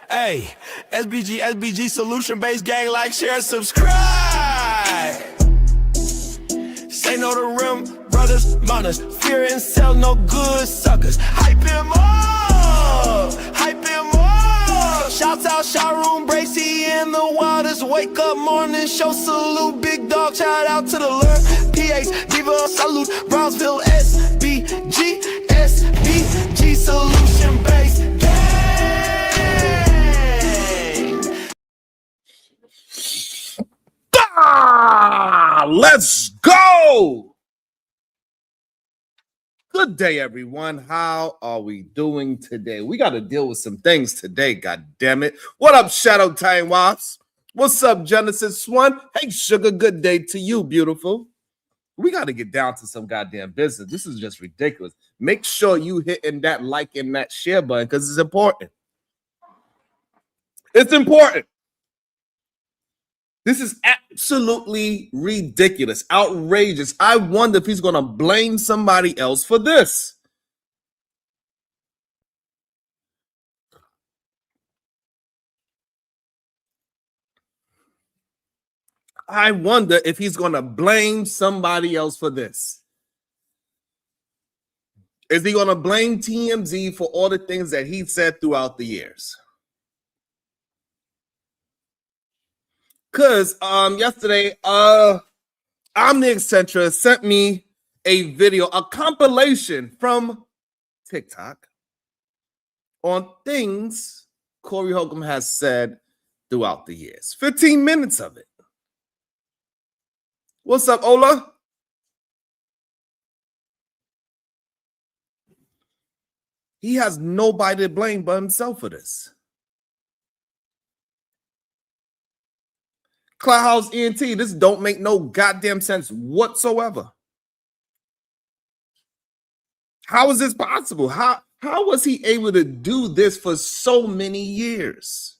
Hey, SBG solution-based gang, like, share, subscribe. Say no to rim, brothers, mothers, fear and sell no good suckers. Hype him up, hype him up. Shouts out Sharoon, Bracy, and the Waters. Wake up morning, show salute, big dog, shout out to the Lord. PAs, Diva, salute, Brownsville, SBG solution-based gang. Let's go. Good day, everyone. How are we doing today? We got to deal with some things today, god damn it. What up, Shadow Time Wasps? What's up, Genesis Swan? Hey, sugar, good day to you, beautiful. We got to get down to some goddamn business. This is just ridiculous. Make sure you hitting that like and that share button because it's important. It's important. This is absolutely ridiculous, outrageous. I wonder if he's going to blame somebody else for this. I wonder if he's going to blame somebody else for this. Is he going to blame TMZ for all the things that he said throughout the years? Because yesterday, I'm the Eccentric sent me a video, a compilation from TikTok on things Corey Holcomb has said throughout the years. 15 minutes of it. What's up, Ola? He has nobody to blame but himself for this. Cloudhouse ENT, this don't make no goddamn sense whatsoever. How is this possible? How was he able to do this for so many years?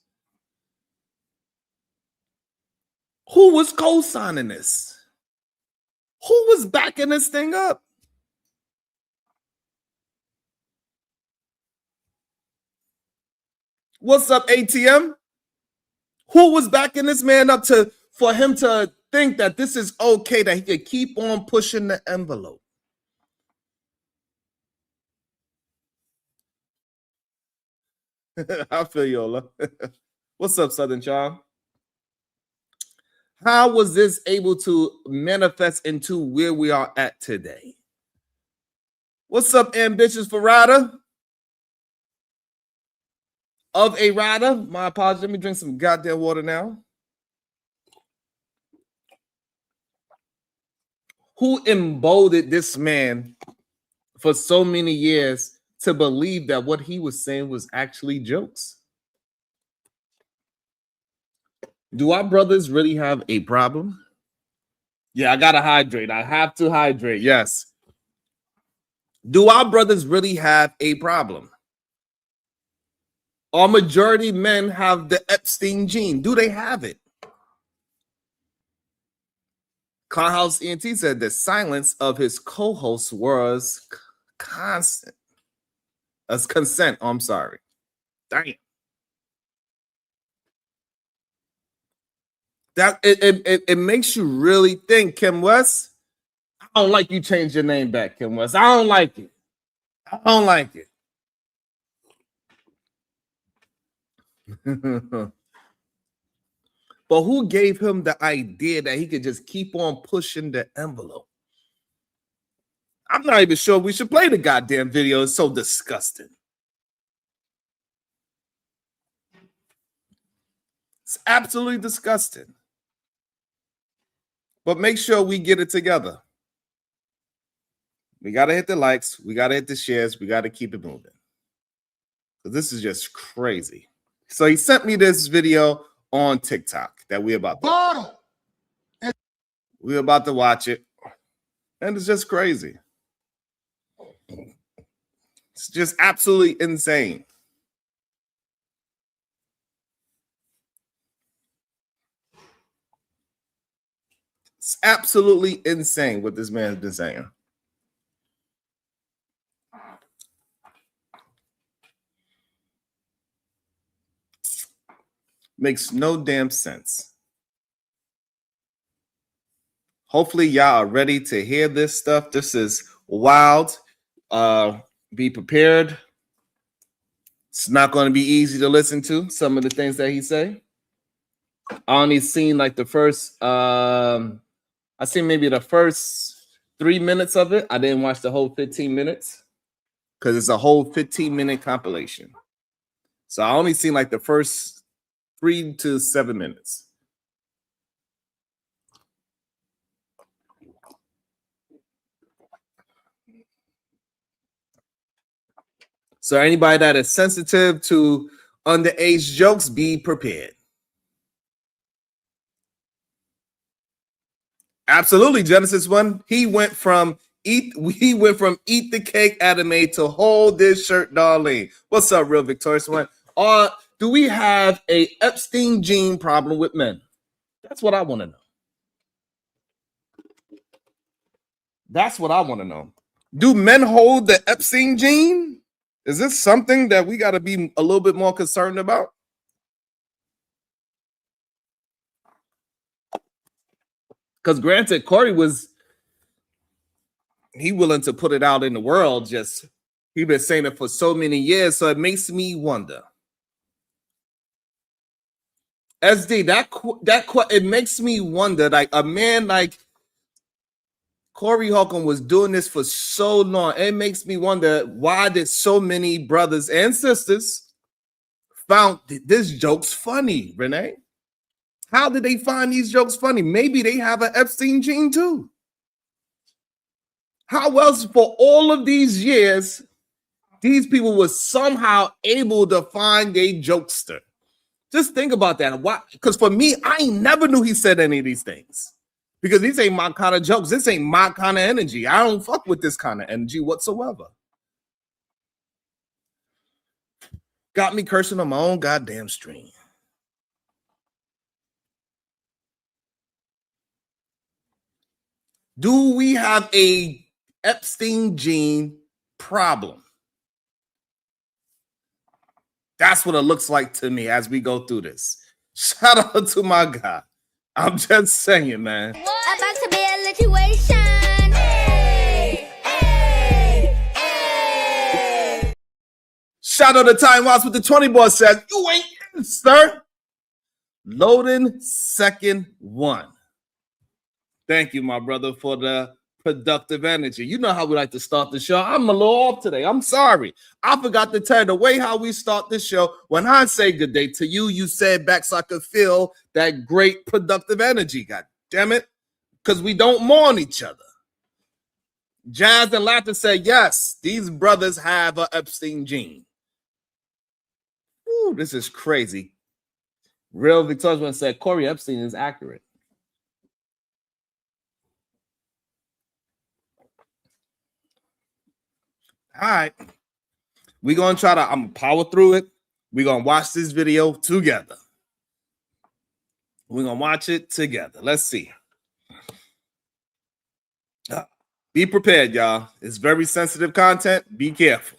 Who was co-signing this? Who was backing this thing up? What's up, ATM? Who was backing this man up for him to think that this is okay, that he could keep on pushing the envelope? I feel you, Ola. What's up, Southern Charm? How was this able to manifest into where we are at today? What's up, Ambitious for Rider? Of a rider, my apologies. Let me drink some goddamn water now. Who emboldened this man for so many years to believe that what he was saying was actually jokes? Do our brothers really have a problem? Yeah, I gotta hydrate. I have to hydrate. Yes. Do our brothers really have a problem? Or majority men have the Epstein gene? Do they have it? Cloudhouse ENT said the silence of his co-host was constant. As consent. Oh, I'm sorry. Damn. That it makes you really think, Kim West. I don't like you change your name back, Kim West. I don't like it. I don't like it. But who gave him the idea that he could just keep on pushing the envelope? I'm not even sure we should play the goddamn video. It's so disgusting. It's absolutely disgusting. But make sure we get it together. We got to hit the likes. We got to hit the shares. We got to keep it moving. So this is just crazy. So he sent me this video on TikTok that we're about to watch it. And it's just crazy. It's just absolutely insane. It's absolutely insane what this man has been saying. Makes no damn sense. Hopefully, y'all are ready to hear this stuff. This is wild. Be prepared. It's not going to be easy to listen to some of the things that he say. I only seen like the first, I seen maybe the first 3 minutes of it. I didn't watch the whole 15 minutes because it's a whole 15-minute compilation. So I only seen like the first 3 to 7 minutes. So anybody that is sensitive to underage jokes, be prepared. Absolutely, Genesis 1. He went from eat the cake anime to hold this shirt, Darlene. What's up, real victorious one? Do we have a Epstein gene problem with men? That's what I want to know. That's what I want to know. Do men hold the Epstein gene? Is this something that we got to be a little bit more concerned about? Because granted, Corey was willing to put it out in the world. Just he's been saying it for so many years, so it makes me wonder. SD, it makes me wonder. Like a man like Corey Holcomb was doing this for so long. It makes me wonder, why did so many brothers and sisters found this joke's funny, Renee? How did they find these jokes funny? Maybe they have an Epstein gene too. How else for all of these years, these people were somehow able to find a jokester? Just think about that. Why? Because for me, I never knew he said any of these things. Because these ain't my kind of jokes. This ain't my kind of energy. I don't fuck with this kind of energy whatsoever. Got me cursing on my own goddamn stream. Do we have a Epstein gene problem? That's what it looks like to me as we go through this. Shout out to my guy. I'm just saying, man. About to be a situation. Hey, hey, hey. Shout out to Time Watts with the 20 boy says, you ain't in, sir. Loading second one. Thank you, my brother, for the productive energy. You know how we like to start the show. I'm a little off today. I'm sorry. I forgot to tell you the way how we start this show. When I say good day to you, you said back so I could feel that great productive energy. God damn it. Because we don't mourn each other. Jazz and Laughter said, yes, these brothers have an Epstein gene. Ooh, this is crazy. Real Victorious said Corey Epstein is accurate. All right, we're going to try to, I'm going to power through it. We're going to watch this video together. We're going to watch it together. Let's see. Be prepared, y'all. It's very sensitive content. Be careful.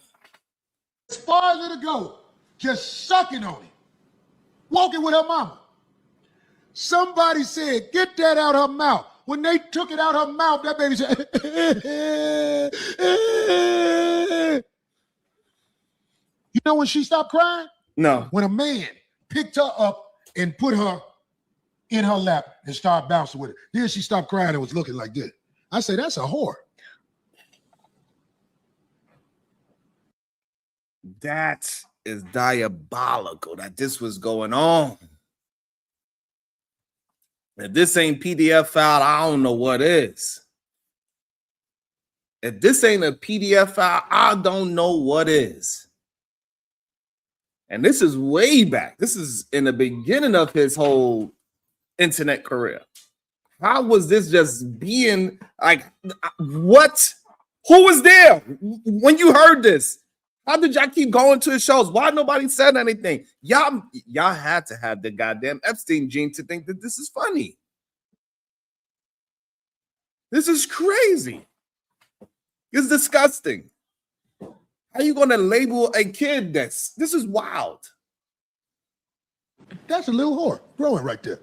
As far as it'll go, just sucking on it. Walking with her mama. Somebody said, get that out her mouth. When they took it out her mouth, that baby said, you know when she stopped crying? No. When a man picked her up and put her in her lap and started bouncing with it. Then she stopped crying and was looking like this. I say, that's a whore. That is diabolical that this was going on. If this ain't PDF file, I don't know what is. If this ain't a PDF file, I don't know what is. And this is way back. This is in the beginning of his whole internet career. How was this just being like, what? Who was there when you heard this? How did y'all keep going to his shows? Why nobody said anything? Y'all had to have the goddamn Epstein gene to think that this is funny. This is crazy. It's disgusting. How you going to label a kid this? This is wild. That's a little whore growing right there.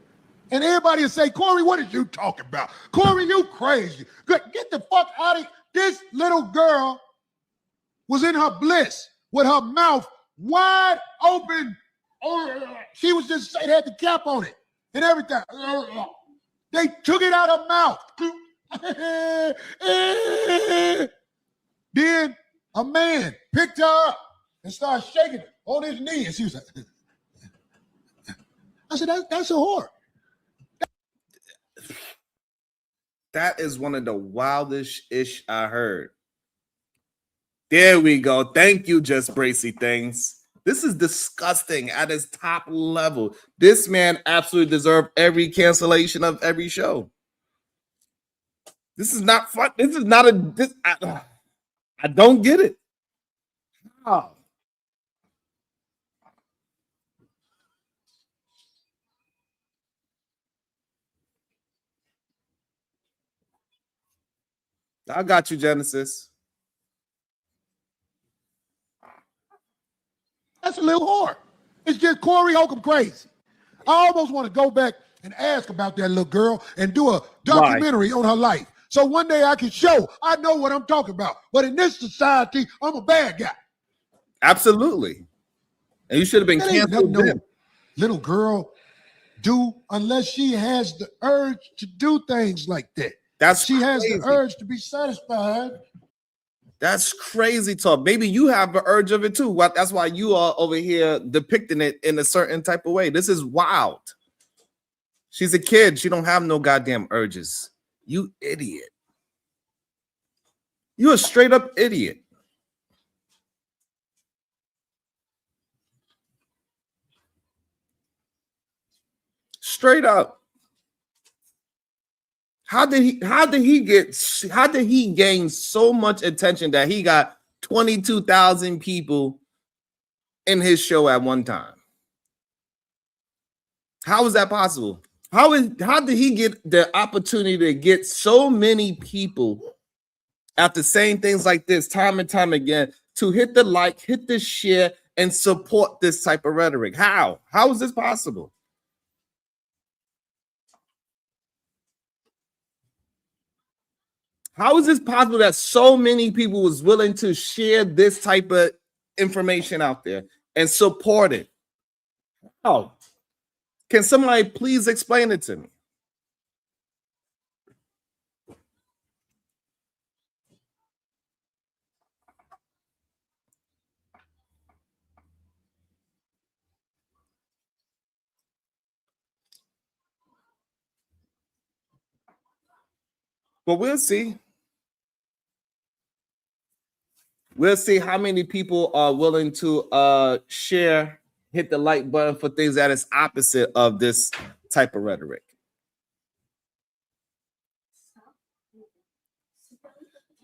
And everybody will say, Corey, what are you talking about? Corey, you crazy. Get the fuck out of here. This little girl was in her bliss with her mouth wide open. She was just, it had the cap on it and everything. They took it out of her mouth. Then a man picked her up and started shaking her on his knee. And she was like, I said, that's a whore. That is one of the wildest ish I heard. There we go. Thank you, Just Bracy Things. This is disgusting at its top level. This man absolutely deserved every cancellation of every show. This is not fun. This is not I don't get it. Oh. I got you, Genesis. That's a little hard. It's just Corey Holcomb crazy. I almost want to go back and ask about that little girl and do a documentary on her life. So one day I can show I know what I'm talking about. But in this society, I'm a bad guy. Absolutely. And you should have been canceled. No little girl do unless she has the urge to do things like that. She has the urge to be satisfied. That's crazy talk. Maybe you have the urge of it too. That's why you are over here depicting it in a certain type of way. This is wild. She's a kid. She don't have no goddamn urges. You idiot. You a straight up idiot. Straight up. How did he gain so much attention that he got 22,000 people in his show at one time? How is that possible? How did he get the opportunity to get so many people after saying things like this time and time again to hit the like, hit the share, and support this type of rhetoric? How is this possible? How is this possible that so many people was willing to share this type of information out there and support it? How? Can somebody please explain it to me? But we'll see. We'll see how many people are willing to share, hit the like button for things that is opposite of this type of rhetoric.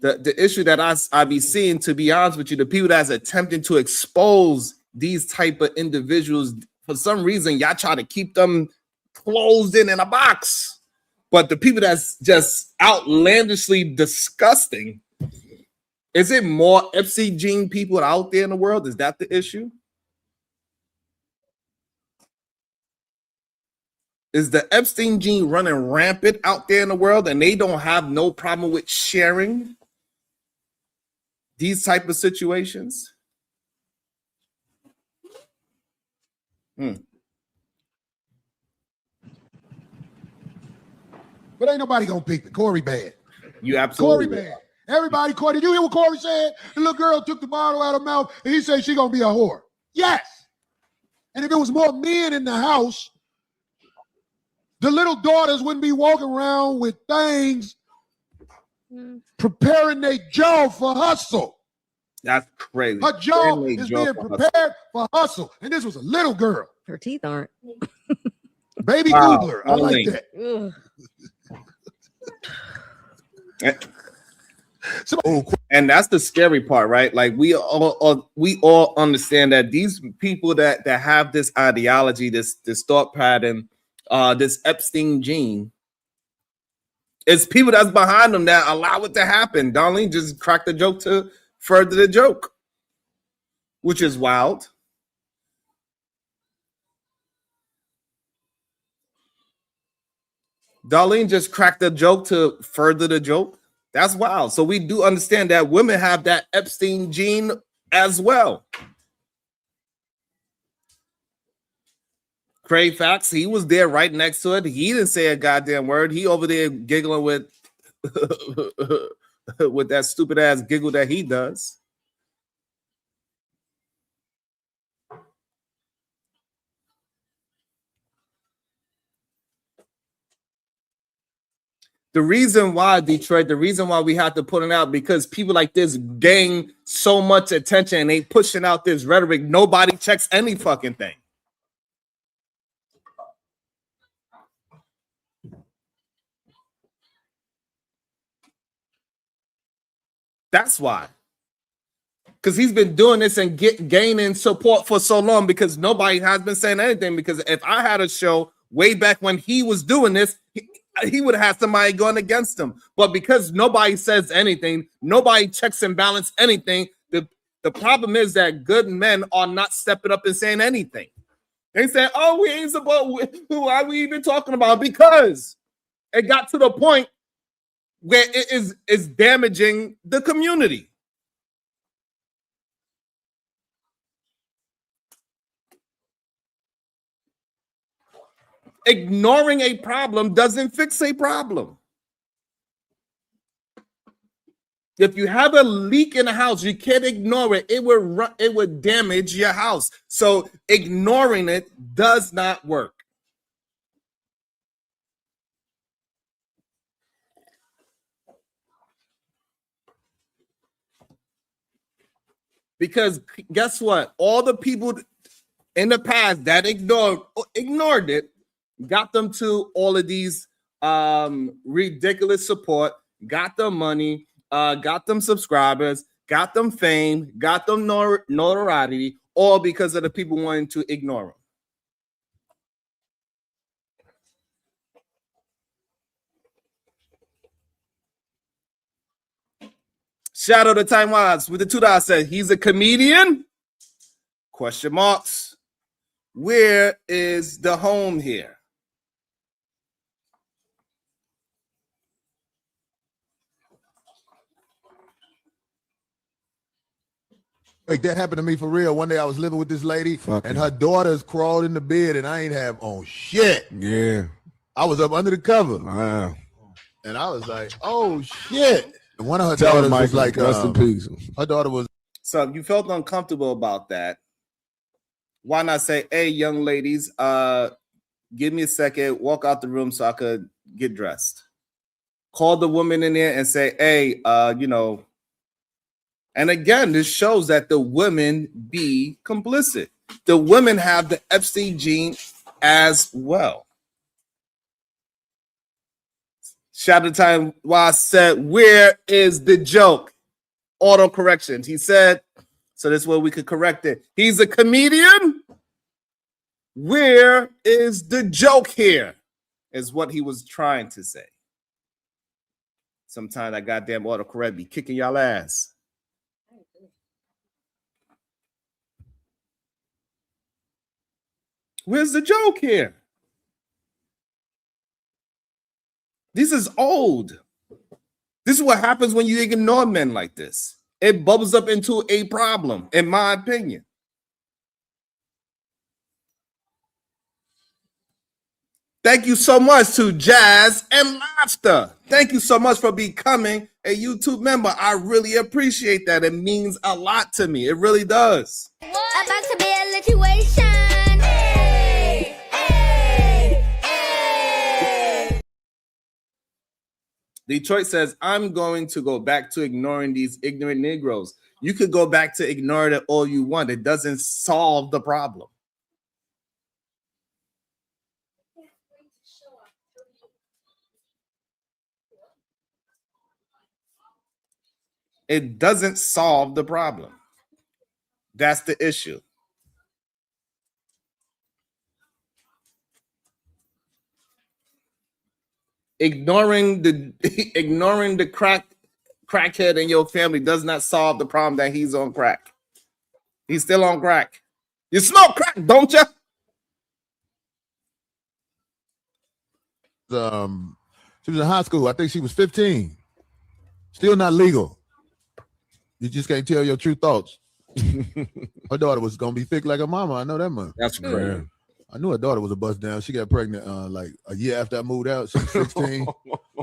The issue that I be seeing, to be honest with you, the people that's attempting to expose these type of individuals, for some reason, y'all try to keep them closed in a box. But the people that's just outlandishly disgusting, is it more Epstein gene people out there in the world? Is that the issue? Is the Epstein gene running rampant out there in the world and they don't have no problem with sharing these type of situations? But ain't nobody gonna peep it. Corey bad. You absolutely Corey bad. Everybody, Corey, did you hear what Corey said? The little girl took the bottle out of her mouth and he said she gonna be a whore. Yes. And if it was more men in the house, the little daughters wouldn't be walking around with things preparing their jaw for hustle. That's crazy. Her jaw is being prepared for hustle. And this was a little girl. Her teeth aren't. Baby Googler. I like that. And that's the scary part, right? Like we all understand that these people that have this ideology, this thought pattern, this Epstein gene, it's people that's behind them that allow it to happen. Darlene just cracked the joke to further the joke, which is wild. Darlene just cracked a joke to further the joke. That's wild. So we do understand that women have that Epstein gene as well. Craig Facts, he was there right next to it. He didn't say a goddamn word. He over there giggling with with that stupid ass giggle that he does. The reason why, Detroit, the reason why we have to put it out, because people like this gain so much attention and they pushing out this rhetoric. Nobody checks any fucking thing. That's why. Because he's been doing this and gaining support for so long, because nobody has been saying anything. Because if I had a show way back when he was doing this, he would have somebody going against him. But because nobody says anything, nobody checks and balance anything, the problem is that good men are not stepping up and saying anything. They say, oh, we ain't supposed, who are we even talking about? Because it got to the point where it is damaging the community. Ignoring a problem doesn't fix a problem. If you have a leak in the house, you can't ignore it. It would damage your house. So ignoring it does not work. Because guess what? All the people in the past that ignored it got them to all of these ridiculous support, got them money, got them subscribers, got them fame, got them notoriety, all because of the people wanting to ignore them. Shadow the Time Wise with the $2 said he's a comedian? Question marks. Where is the home here? Like that happened to me for real. One day I was living with this lady and her daughters crawled in the bed and I ain't have on shit. Yeah. I was up under the cover. Wow. And I was like, oh shit. And one of her Tell daughters Michael, was like, rest in peace. Her daughter was. So if you felt uncomfortable about that, why not say, hey, young ladies, give me a second, walk out the room so I could get dressed. Call the woman in there and say, hey, and again, this shows that the women be complicit. The women have the Epstein gene as well. Shadow Time Wise said, where is the joke? Auto corrections. He said, so this way we could correct it. He's a comedian. Where is the joke here? Is what he was trying to say. Sometimes that goddamn autocorrect be kicking y'all ass. Where's the joke here? This is old. This is what happens when you ignore men like this. It bubbles up into a problem, in my opinion. Thank you so much to Jazz and Lobster. Thank you so much for becoming a YouTube member. I really appreciate that. It means a lot to me. It really does. About to be a situation. Hey, hey, hey. Detroit says, I'm going to go back to ignoring these ignorant Negroes. You could go back to ignore it all you want. It doesn't solve the problem. It doesn't solve the problem. That's the issue. Ignoring the crackhead in your family does not solve the problem that he's on crack. He's still on crack. You smoke crack, don't you? She was in high school. I think she was 15. Still not legal. You just can't tell your true thoughts. Her daughter was gonna be thick like her mama. I know that much. That's crazy. I knew her daughter was a bust down. She got pregnant like a year after I moved out. She was 16.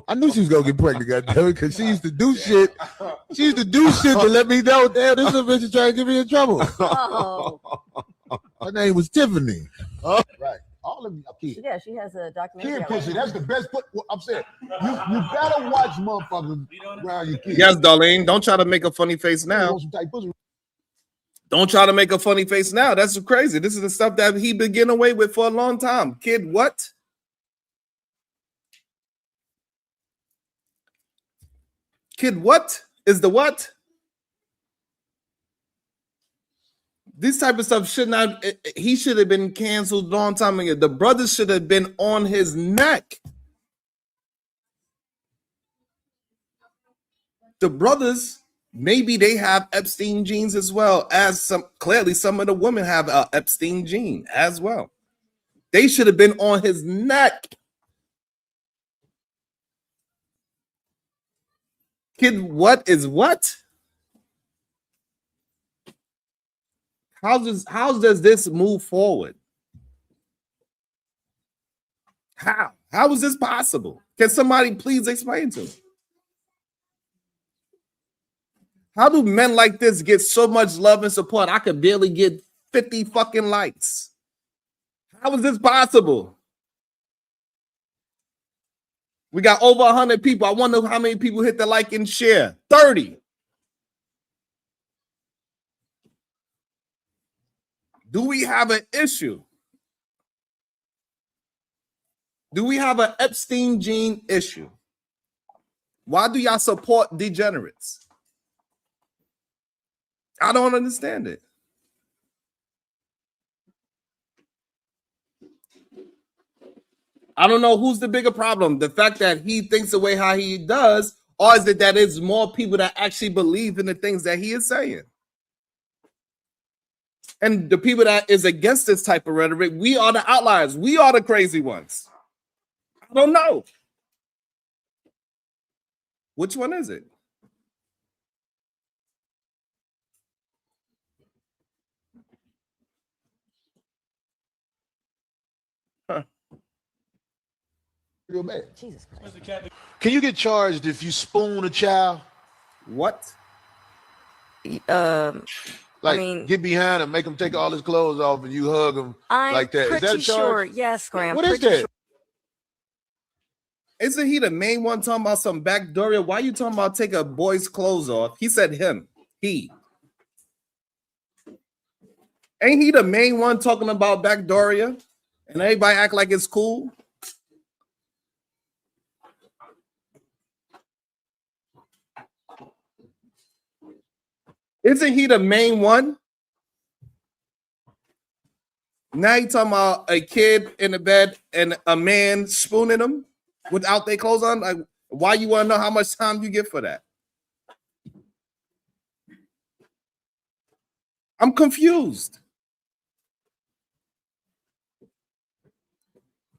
I knew she was gonna get pregnant, goddamn, because she used to do shit. She used to do shit to let me know, damn, this little bitch is trying to get me in trouble. Oh. Her name was Tiffany. Right. All of you are kids. Yeah, she has a documentary. Kid pussy, that's the best. I'm saying, you better watch motherfuckers around your kids. Yes, Darlene. Don't try to make a funny face now. Don't try to make a funny face now. That's crazy. This is the stuff that he been getting away with for a long time. Kid, what? Kid, what is the what? This type of stuff should not. He should have been canceled a long time ago. The brothers should have been on his neck. The brothers, maybe they have Epstein genes as well as some. Clearly, some of the women have an Epstein gene as well. They should have been on his neck. Kid, what is what? How does this move forward? How is this possible? Can somebody please explain to me? How do men like this get so much love and support? I could barely get 50 fucking likes. How is this possible? We got over 100 people. I wonder how many people hit the like and share. 30. Do we have an issue? Do we have an Epstein gene issue? Why do y'all support degenerates? I don't understand it. I don't know who's the bigger problem. The fact that he thinks the way how he does, or is it that it's more people that actually believe in the things that he is saying? And the people that is against this type of rhetoric, we are the outliers. We are the crazy ones. I don't know. Which one is it? Huh. Real bad. Jesus Christ. Can you get charged if you spoon a child? What? Like, I mean, get behind him, make him take all his clothes off, and you hug him like that. Is that a pretty charge? sure. Yes, Graham. What is pretty that? sure. Isn't he the main one talking about some backdooria? Why you talking about take a boy's clothes off? He said him. He. Ain't he the main one talking about backdooria? And everybody act like it's cool? Isn't he the main one? Now you talking about a kid in the bed and a man spooning them without their clothes on? Like, why you want to know how much time you get for that? I'm confused.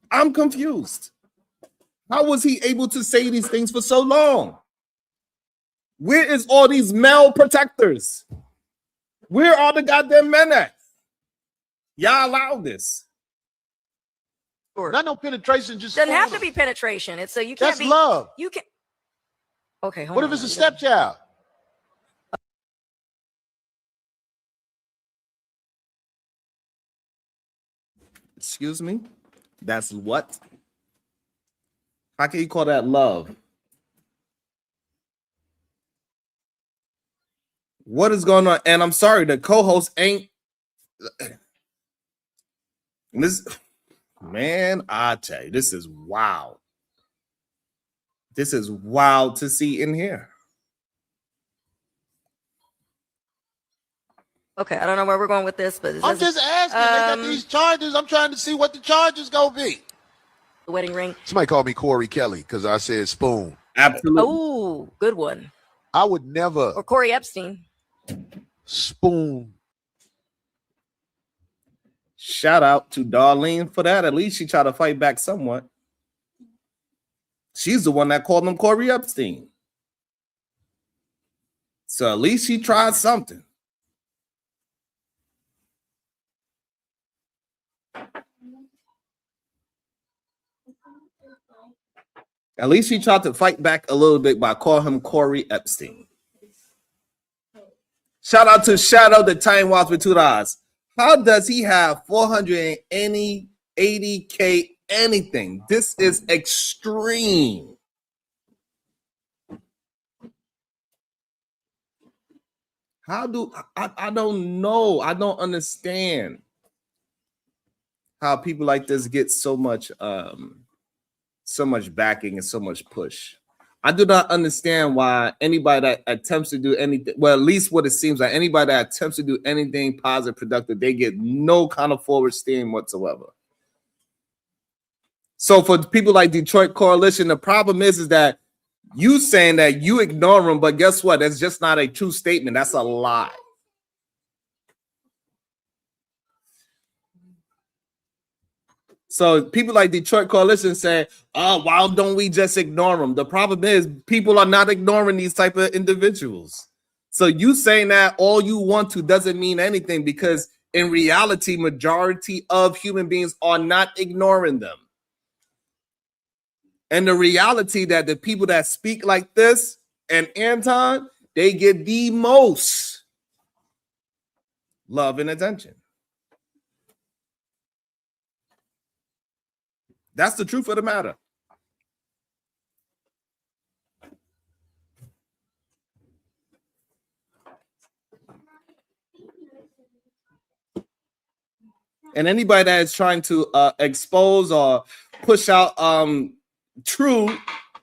I'm confused. How was he able to say these things for so long? Where is all these male protectors? Where are the goddamn men at? Y'all allow this. Not no penetration. Just Doesn't have to be penetration. It's so you can't That's be love. You can. Okay. Hold What on. if it's a stepchild? Excuse me? That's what? How can you call that love? What is going on? And I'm sorry, the co-host ain't. This, man, I tell you, this is wild. This is wild to see in here. Okay, I don't know where we're going with this, but I'm just asking. They got these charges. I'm trying to see what the charges gonna be. the wedding ring. Somebody called me Corey Kelly because I said spoon. Absolutely. Oh, good one. I would never Or Corey Epstein. spoon. Shout out to Darlene for that. At least she tried to fight back somewhat. She's the one that called him Corey Epstein. So at least she tried something. At least she tried to fight back a little bit by calling him Corey Epstein. Shout out to Shadow the Time Watch with $2. How does he have 480K anything? This is extreme. How do I don't know. I don't understand how people like this get so much backing and so much push. I do not understand why anybody that attempts to do anything, well, at least what it seems like, anybody that attempts to do anything positive, productive, they get no kind of forward steam whatsoever. So for people like Detroit Coalition, the problem is that you saying that you ignore them, but guess what? That's just not a true statement. That's a lie. So people like Detroit Coalition say, "Oh, why don't we just ignore them?" The problem is people are not ignoring these type of individuals. So you saying that all you want to doesn't mean anything, because in reality, majority of human beings are not ignoring them. And the reality that the people that speak like this and Anton, they get the most love and attention. That's the truth of the matter. And anybody that is trying to expose or push out true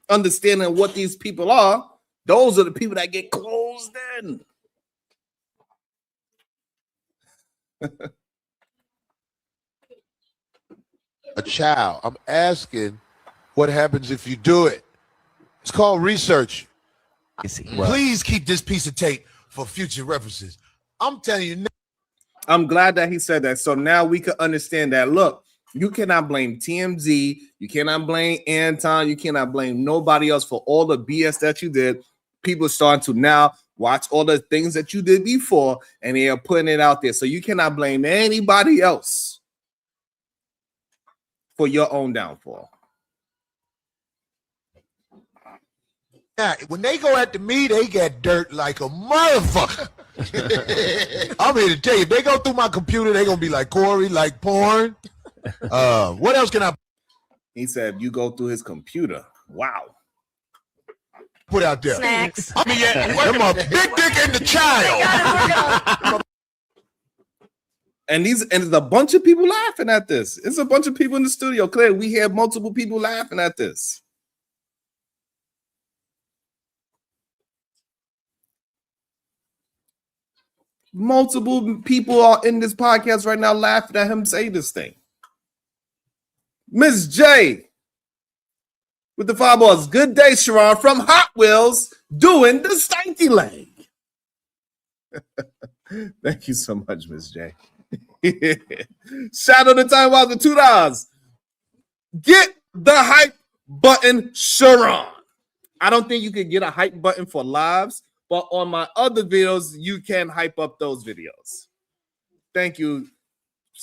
understanding of what these people are, those are the people that get closed in. A child. I'm asking what happens if you do it. It's called research. Please keep this piece of tape for future references. I'm telling you now. I'm glad that he said that. So now we can understand that, look, you cannot blame TMZ. You cannot blame Anton. You cannot blame nobody else for all the BS that you did. People are starting to now watch all the things that you did before, and they are putting it out there. So you cannot blame anybody else for your own downfall. Yeah, when they go after me, they get dirt like a motherfucker. I'm here to tell you, if they go through my computer, they're going to be like, Corey, like porn. What else can I? He said, you go through his computer. Wow. Put out there. Snacks. I mean, yeah, them a big dick and the child. And there's a bunch of people laughing at this. It's a bunch of people in the studio. Clearly, we have multiple people laughing at this. Multiple people are in this podcast right now laughing at him say this thing. Miss J with the 5 balls. Good day, Sharon, from Hot Wheels doing the stanky leg. Thank you so much, Miss J. Shadow the Time Watch with $2. Get the hype button, Sharon. I don't think you could get a hype button for lives, but on my other videos, you can hype up those videos. Thank you.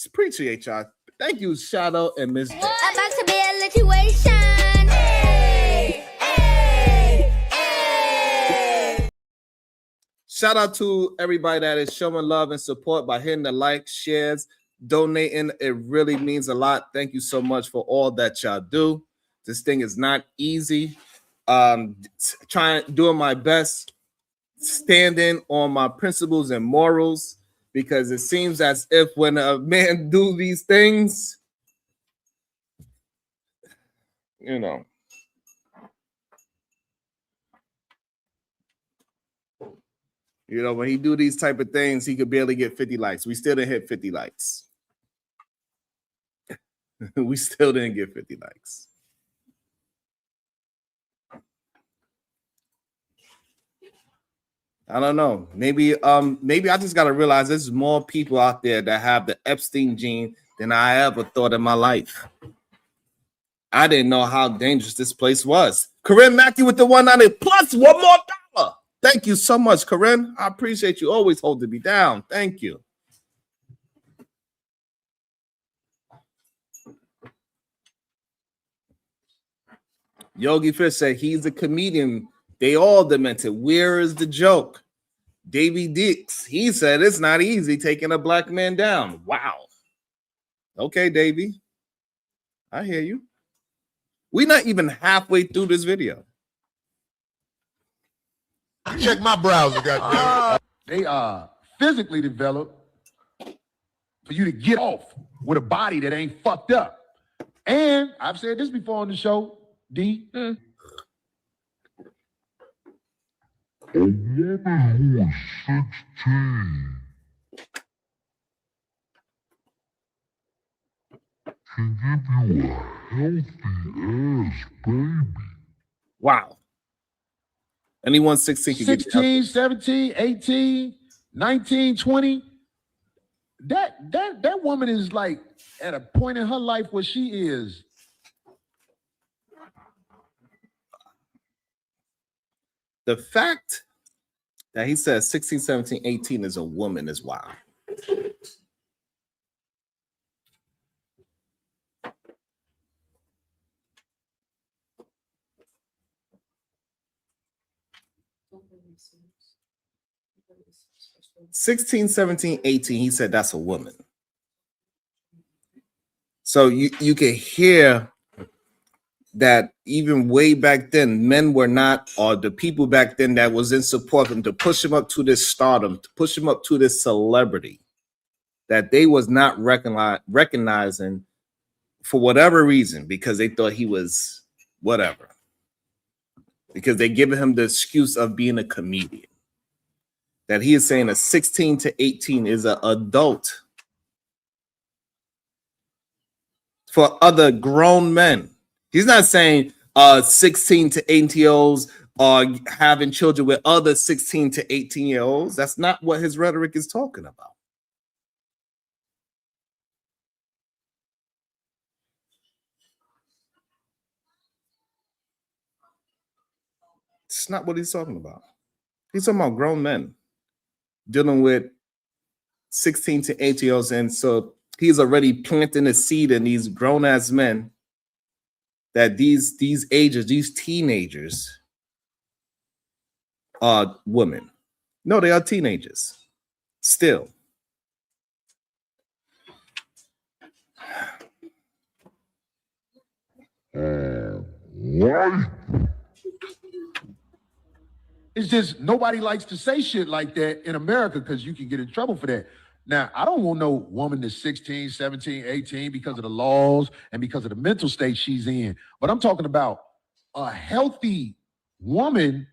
Appreciate y'all. Thank you, Shadow and Miss J. About to be a situation. Hey, hey, hey. Shout out to everybody that is showing love and support by hitting the like, shares, donating. It really means a lot. Thank you so much for all that y'all do. This thing is not easy. Doing my best, standing on my principles and morals, because it seems as if when a man do these things, you know, when he do these type of things, he could barely get 50 likes. We still didn't hit 50 likes. We still didn't get 50 likes. I don't know. Maybe I just gotta realize there's more people out there that have the Epstein gene than I ever thought in my life. I didn't know how dangerous this place was. Corinne Mackey with the 190 plus one more dollar. Thank you so much, Corinne. I appreciate you always holding me down. Thank you. Yogi Fish said he's a comedian. They all demented. Where is the joke? Davey Dix, he said it's not easy taking a black man down. Wow. Okay, Davey. I hear you. We're not even halfway through this video. Check my browser, goddamn. They are physically developed for you to get off with a body that ain't fucked up. And I've said this before on the show, D. A woman who is 16 can give you a healthy ass baby. Wow. Anyone 16 can 16, 17, 18, 19, 20. That woman is like at a point in her life where she is. The fact that he says 16, 17, 18 is a woman is wild. "16, 17, 18, he said that's a woman. So you can hear that even way back then, men were not, or the people back then that was in support of him to push him up to this stardom, to push him up to this celebrity, that they was not recognizing for whatever reason, because they thought he was whatever. Because they giving him the excuse of being a comedian. That he is saying a 16 to 18 is an adult for other grown men. He's not saying 16 to 18-year-olds are having children with other 16 to 18-year-olds. That's not what his rhetoric is talking about. It's not what he's talking about. He's talking about grown men dealing with 16 to 18-year-olds. And so he's already planting a seed in these grown-ass men that these ages, these teenagers are women. No, they are teenagers still. Why? It's just nobody likes to say shit like that in America because you can get in trouble for that. Now, I don't want no woman that's 16, 17, 18 because of the laws and because of the mental state she's in. But I'm talking about a healthy woman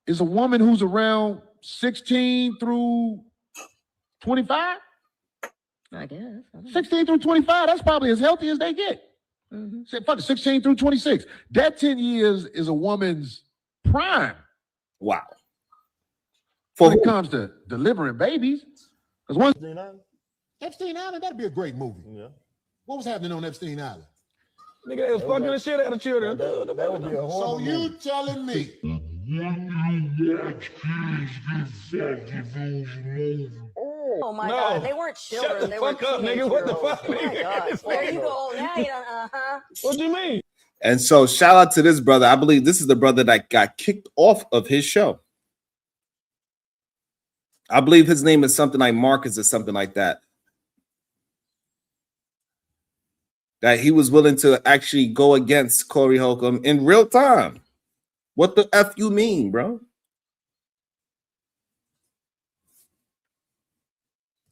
is a woman who's around 16 through 25. I guess. I don't know. 16 through 25, that's probably as healthy as they get. Say, fuck it, 16 through 26. That 10 years is a woman's prime Wow. when it comes to delivering babies. Because once Epstein Island, that'd be a great movie. Yeah. What was happening on Epstein Island? Nigga, they was fucking the shit out of children. That would be a horrible movie. You telling me? When you watch kids get fucked in those movies. Oh my No. God, they weren't children. Shut the they fuck were up, nigga. What the teenage fuck, girls. Oh my nigga? God. There you go. Now you don't, What do you mean? And so shout out to this brother. I believe this is the brother that got kicked off of his show. I believe his name is something like Marcus or something like that. That he was willing to actually go against Corey Holcomb in real time. What the F you mean, bro?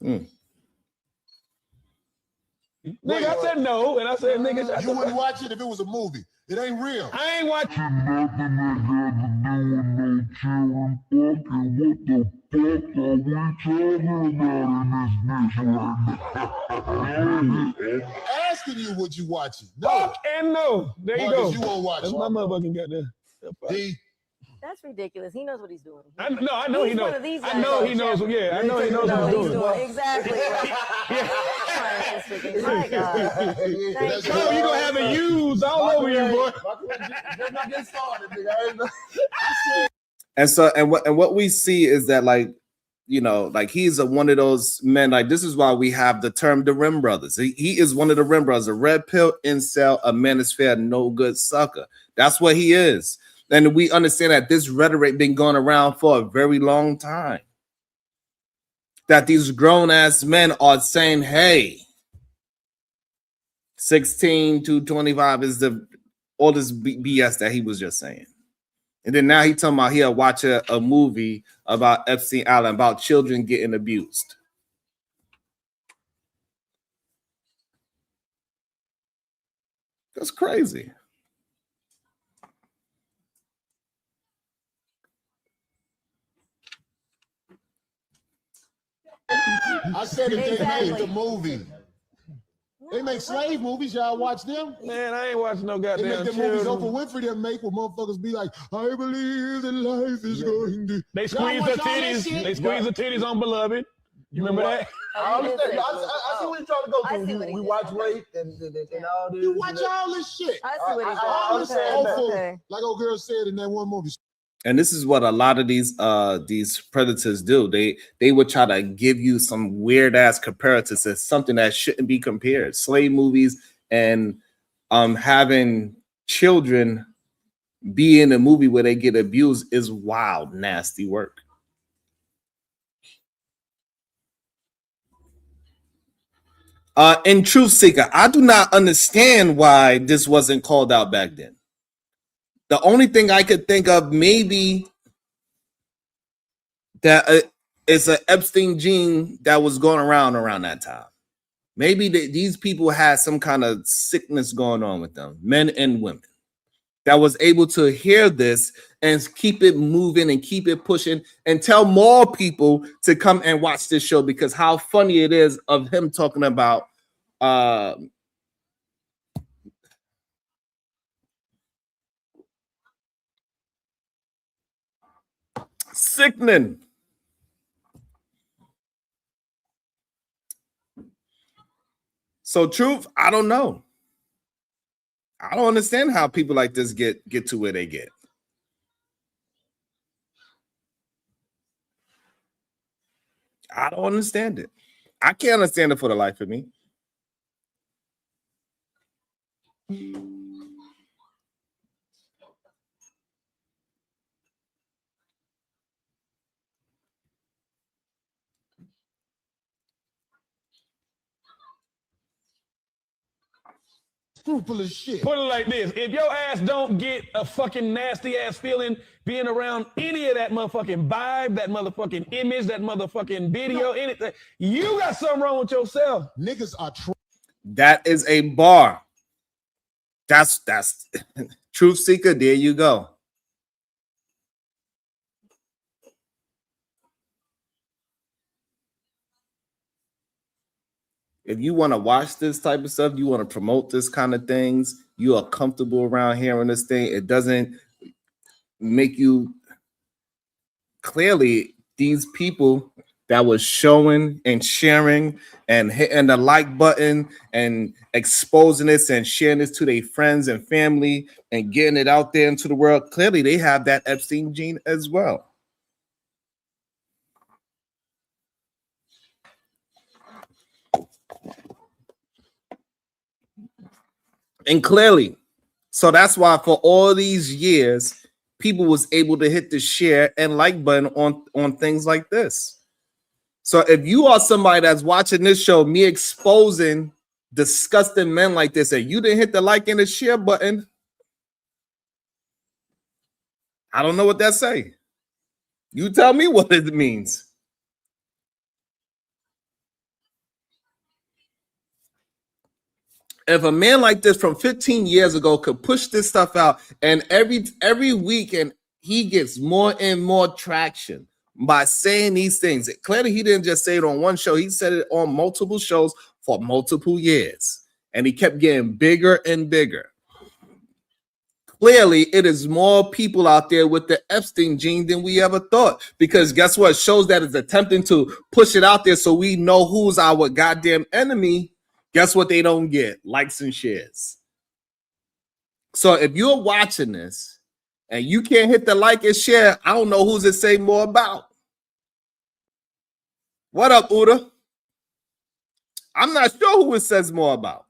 Nigga, I said no, and I said, nigga, shut You the wouldn't fuck. watch it if it was a movie. It ain't real. I ain't watching. Nothing that got to do with no children fucking. What the fuck are we talking about in this bitch right now? Asking you would you watch it? No. Fuck and no. There you Marcus, go. you won't watch That's it. my motherfucking goddamn. D, That's ridiculous. He knows what he's doing. I know he He's knows. one of these I guys know on he knows. Jeopardy. Yeah, I know he knows No, what he's he's doing. doing exactly. Right. Trying to last week. My God. Thank Bro, you gonna have it used all over you, boy. Just not get started, nigga. And so, and what we see is that, like, you know, like he's one of those men. Like, this is why we have the term the Rim Brothers. He is one of the Rim Brothers, a red pill incel, a manosphere, no good sucker. That's what he is. And we understand that this rhetoric been going around for a very long time. That these grown ass men are saying, hey, 16 to 25 is all this BS that he was just saying. And then now he talking about he'll watch a movie about Epstein Island, about children getting abused. That's crazy. I said if they Exactly. made the movie. They make slave movies. Y'all watch them? Man, I ain't watching no They goddamn make the movies children. Oprah Winfrey them make where motherfuckers be like, I believe that life is going to. They Y'all squeeze watch the all that titties. shit? They squeeze the titties on Beloved. You remember that? I understand. I see what you're trying to go I see through. what he We did. watch Okay. rape and all this. You watch all this shit. I see what he's I doing. understand that. Awful, Okay. like old girl said in that one movie. And this is what a lot of these predators do. They would try to give you some weird ass comparatives to something that shouldn't be compared. Slave movies and having children be in a movie where they get abused is wild, nasty work. In Truth Seeker, I do not understand why this wasn't called out back then. The only thing I could think of, maybe that it's an Epstein gene that was going around that time. Maybe these people had some kind of sickness going on with them, men and women, that was able to hear this and keep it moving and keep it pushing and tell more people to come and watch this show, because how funny it is of him talking about sickening. So Truth, I don't know. I don't understand how people like this get to where they get. I don't understand it. I can't understand it for the life of me. Scrupulous shit. Put it like this: if your ass don't get a fucking nasty ass feeling being around any of that motherfucking vibe, that motherfucking image, that motherfucking video, anything, you got something wrong with yourself. Niggas are That is a bar. That's Truth Seeker. There you go. If you want to watch this type of stuff, you want to promote this kind of things, you are comfortable around hearing this thing, it doesn't make you, clearly these people that was showing and sharing and hitting the like button and exposing this and sharing this to their friends and family and getting it out there into the world, clearly they have that Epstein gene as well. And clearly, so that's why for all these years, people was able to hit the share and like button on things like this. So if you are somebody that's watching this show, me exposing disgusting men like this, and you didn't hit the like and the share button, I don't know what that say. You tell me what it means. If a man like this from 15 years ago could push this stuff out, and every weekend he gets more and more traction by saying these things. Clearly, he didn't just say it on one show. He said it on multiple shows for multiple years, and he kept getting bigger and bigger. Clearly, it is more people out there with the Epstein gene than we ever thought, because guess what? Shows that is attempting to push it out there so we know who's our goddamn enemy Guess what they don't get? Likes and shares. So if you're watching this and you can't hit the like and share, I don't know who's it say more about. What up, Uda? I'm not sure who it says more about.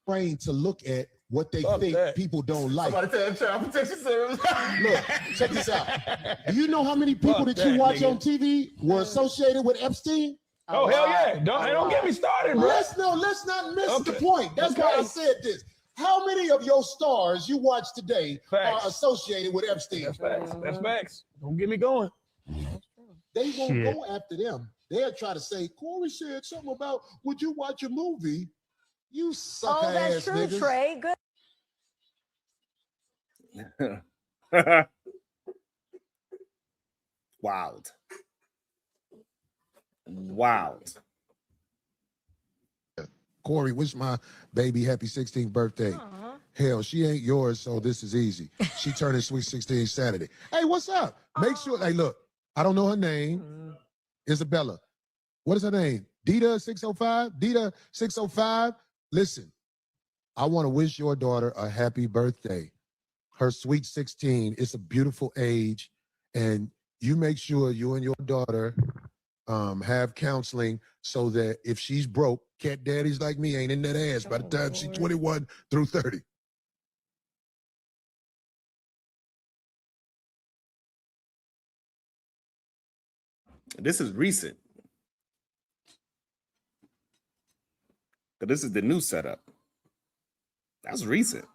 Trained to look at what they think people don't like. Somebody tell Child Protection Service. Look, check this out. Do you know how many people that you watch on TV were associated with Epstein? Oh, hell yeah. Don't get me started, bro. Let's not miss the point. That's why I said this. How many of your stars you watch today are associated with Epstein? That's facts. That's facts. Don't get me going. They won't go after them. They'll try to say, Corey said something about, would you watch a movie? You sucker ass that's true, niggas. Trey. Good. Wild. Wild. Corey, wish my baby happy 16th birthday. Aww. Hell, she ain't yours, so this is easy. She turning sweet 16 Saturday. Hey, what's up? Make sure, hey, look, I don't know her name. Isabella. What is her name? Dita 605? Dita 605? Listen, I want to wish your daughter a happy birthday. Her sweet 16. It's a beautiful age. And you make sure you and your daughter have counseling so that if she's broke, cat daddies like me ain't in that ass by the time she's 21 through 30. This is recent. But this is the new setup. That's recent.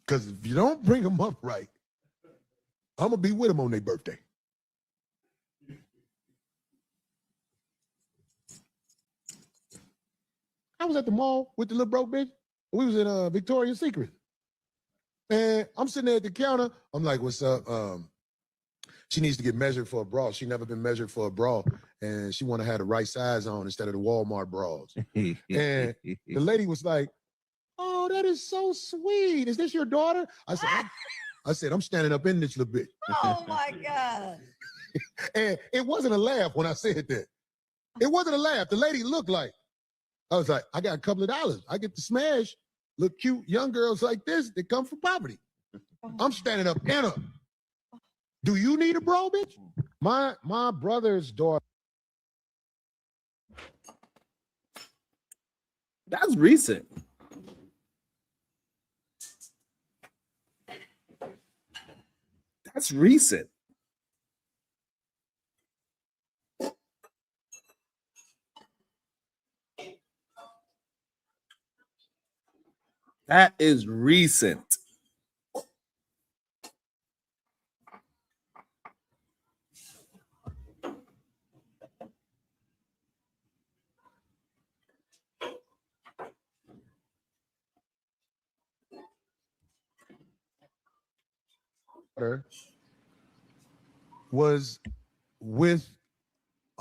Because if you don't bring them up right, I'm going to be with them on their birthday. I was at the mall with the little broke bitch. We was in Victoria's Secret. And I'm sitting there at the counter. I'm like, what's up? She needs to get measured for a bra. She never been measured for a bra. And she want to have the right size on instead of the Walmart bras. And the lady was like, oh, that is so sweet. Is this your daughter? I said, I'm standing up in this little bitch. Oh my God. And it wasn't a laugh when I said that. It wasn't a laugh. The lady looked like, I was like, I got a couple of dollars. I get to smash little cute young girls like this that come from poverty. I'm standing up in her. Do you need a bra, bitch? My brother's daughter. That's recent. That's recent. That is recent. Was with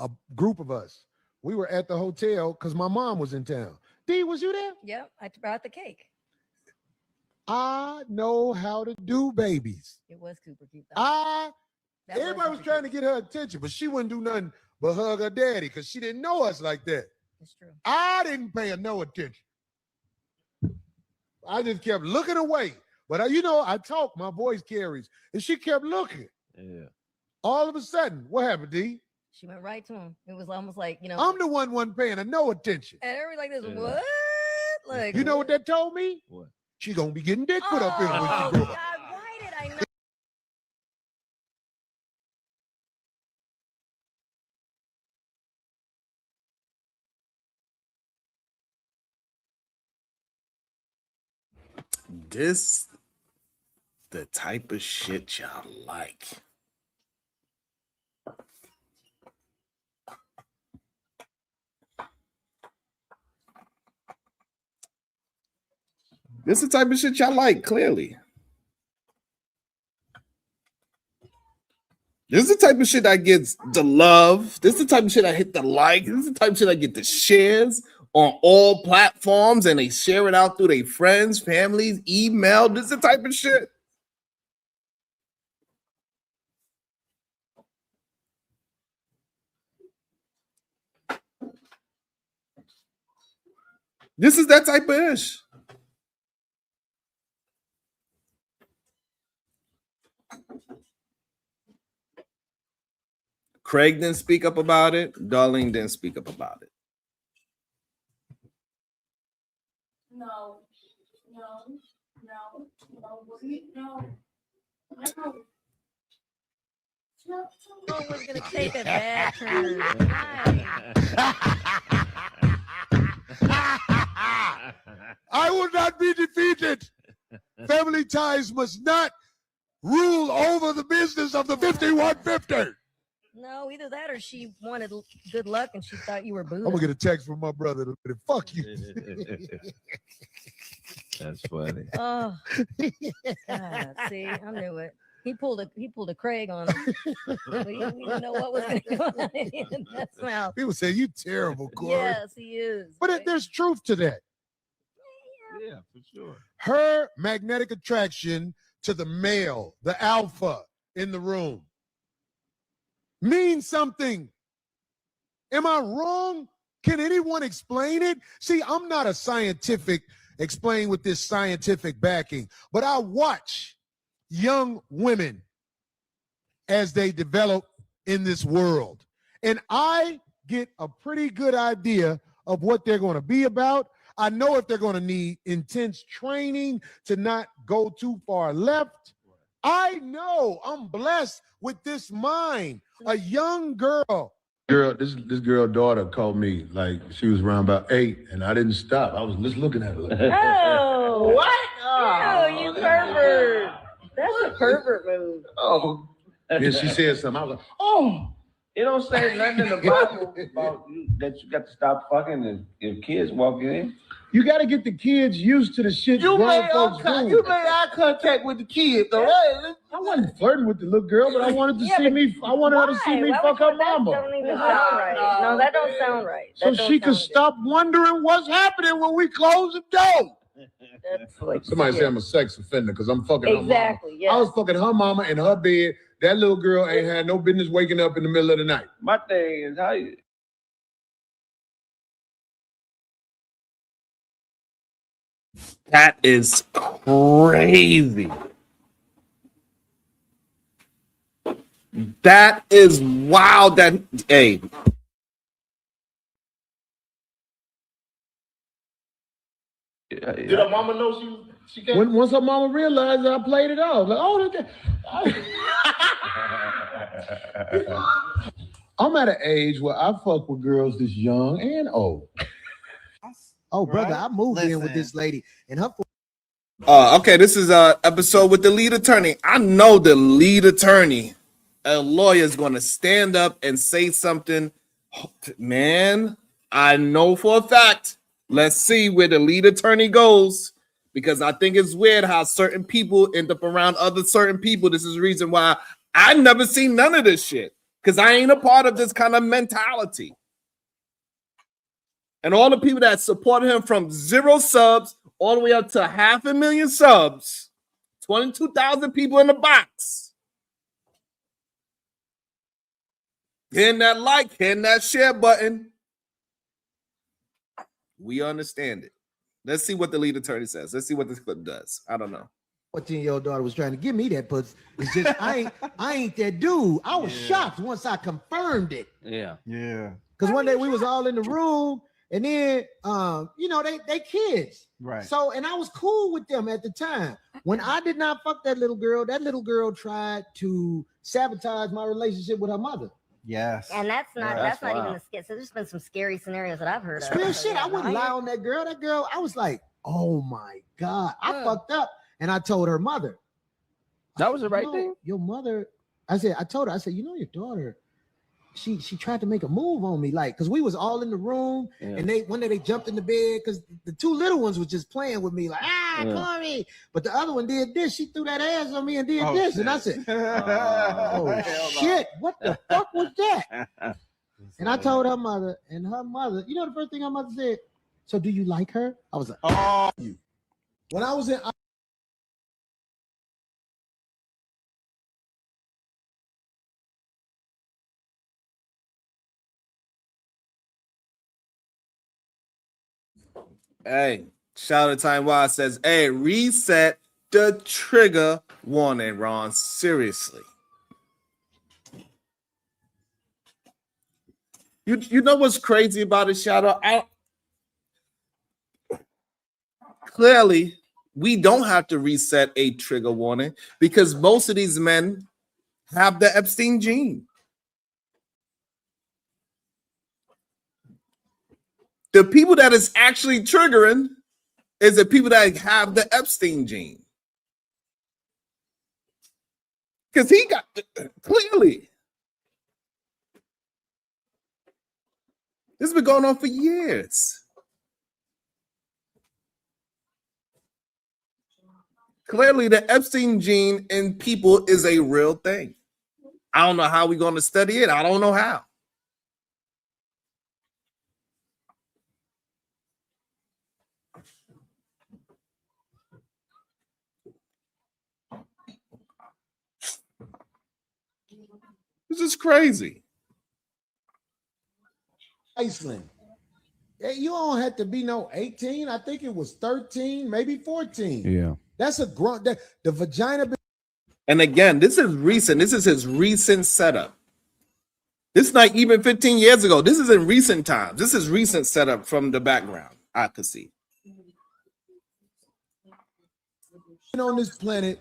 a group of us. We were at the hotel because my mom was in town. D, was you there? Yep, I brought the cake. I know how to do babies. It was Cooper Cute. That Everybody was trying to get her attention, but she wouldn't do nothing but hug her daddy because she didn't know us like that. It's true. I didn't pay her no attention. I just kept looking away. But I talk, my voice carries, and she kept looking. Yeah. All of a sudden, what happened, D? She went right to him. It was almost like, I'm the one wasn't paying her no attention. and everybody like this, Yeah. what? Like, You know what that told me? What? She gonna be getting dick put up in her when Oh, she grow God, up. why did I know? This the type of shit y'all like. This the type of shit y'all like, clearly. This is the type of shit that gets the love. This is the type of shit I hit the like. This is the type of shit I get the shares on all platforms, and they share it out through their friends, families, email. This is the type of shit. This is that type of ish. Craig didn't speak up about it. Darlene didn't speak up about it. No. Oh, we're gonna take a bad turn. I will not be defeated. Family ties must not rule over the business of the 5150. No, either that or she wanted good luck and she thought you were booed. I'm gonna get a text from my brother. Fuck you. That's funny. Oh, God, see, I knew it. He pulled a Craig on him. We didn't know what was going to go on in that mouth. People say you terrible, Corey. Yes, he is. But there's truth to that. Yeah, for sure. Her magnetic attraction to the male, the alpha in the room, means something. Am I wrong? Can anyone explain it? See, I'm not a scientific, explain with this scientific backing, but I watch young women as they develop in this world. And I get a pretty good idea of what they're going to be about. I know if they're going to need intense training to not go too far left. I know I'm blessed with this mind. A young girl. This girl daughter called me like she was around about 8, and I didn't stop. I was just looking at her. Like, Oh, What? oh, you pervert. That's a pervert move. Oh. and she said something. I was like, Oh. It don't say nothing in the Bible about that you got to stop fucking if kids walk in. you got to get the kids used to the shit You grown made folks do. eye contact with the kids, though. I wasn't flirting with the little girl, but I wanted to see me. I wanted her to see me Why fuck would her you- that mama. don't even sound right. No, that don't sound right. So That don't she could sound stop wondering what's happening when we close the door. good. That's like Somebody shit. say I'm a sex offender because I'm fucking her mama. Exactly. Yeah. I was fucking her mama in her bed. That little girl ain't had no business waking up in the middle of the night. My thing is how you. That is crazy. That is wild. That hey, Did her mama know she can't? Once her mama realized I played it off, like, oh, I'm at an age where I fuck with girls this young and old. Oh, brother, Right? I moved in with Listen. this lady, and her okay, this is a episode with the lead attorney. I know the lead attorney, a lawyer, is going to stand up and say something. Man, I know for a fact. Let's see where the lead attorney goes, because I think it's weird how certain people end up around other certain people. This is the reason why I never seen none of this shit, because I ain't a part of this kind of mentality. And all the people that supported him from 0 subs all the way up to 500,000 subs, 22,000 people in the box. Hitting that like, hitting that share button. We understand it. Let's see what the lead attorney says. Let's see what this clip does. I don't know. 14-year-old daughter was trying to give me that pussy. It's just I ain't that dude. I was shocked once I confirmed it. Yeah. Because one day we was all in the room, and then they kids. Right. So, and I was cool with them at the time. When I did not fuck that little girl tried to sabotage my relationship with her mother. Yes. And that's not Yeah, that's that's not even wild. a skit. So there's been some scary scenarios that I've heard It's of. real So, shit. yeah, I wouldn't no, lie on that girl. That girl, I was like, oh my God, I fucked up. And I told her mother. That was the right "No, thing? Your mother, I told her, your daughter, she tried to make a move on me, like, because we was all in the room, and one day they jumped in the bed because the two little ones was just playing with me, like, Corey. But the other one did this. She threw that ass on me and did this, and I said, oh shit, what the fuck was that? And I told her mother, and her mother, you know, the first thing her mother said, so do you like her? I was like, oh, you. When I was in Hey, shout out to Time Wild says, hey, reset the trigger warning, Ron. Seriously. You know what's crazy about it, Shadow? Clearly, we don't have to reset a trigger warning because most of these men have the Epstein gene. The people that is actually triggering is the people that have the Epstein gene. Because he got clearly. This has been going on for years. Clearly, the Epstein gene in people is a real thing. I don't know how we're going to study it. I don't know how. This is crazy. Iceland. You don't have to be no 18. I think it was 13, maybe 14. Yeah. That's a grunt. The vagina. And again, this is recent. This is his recent setup. This is not even 15 years ago. This is in recent times. This is recent setup from the background. I could see. On this planet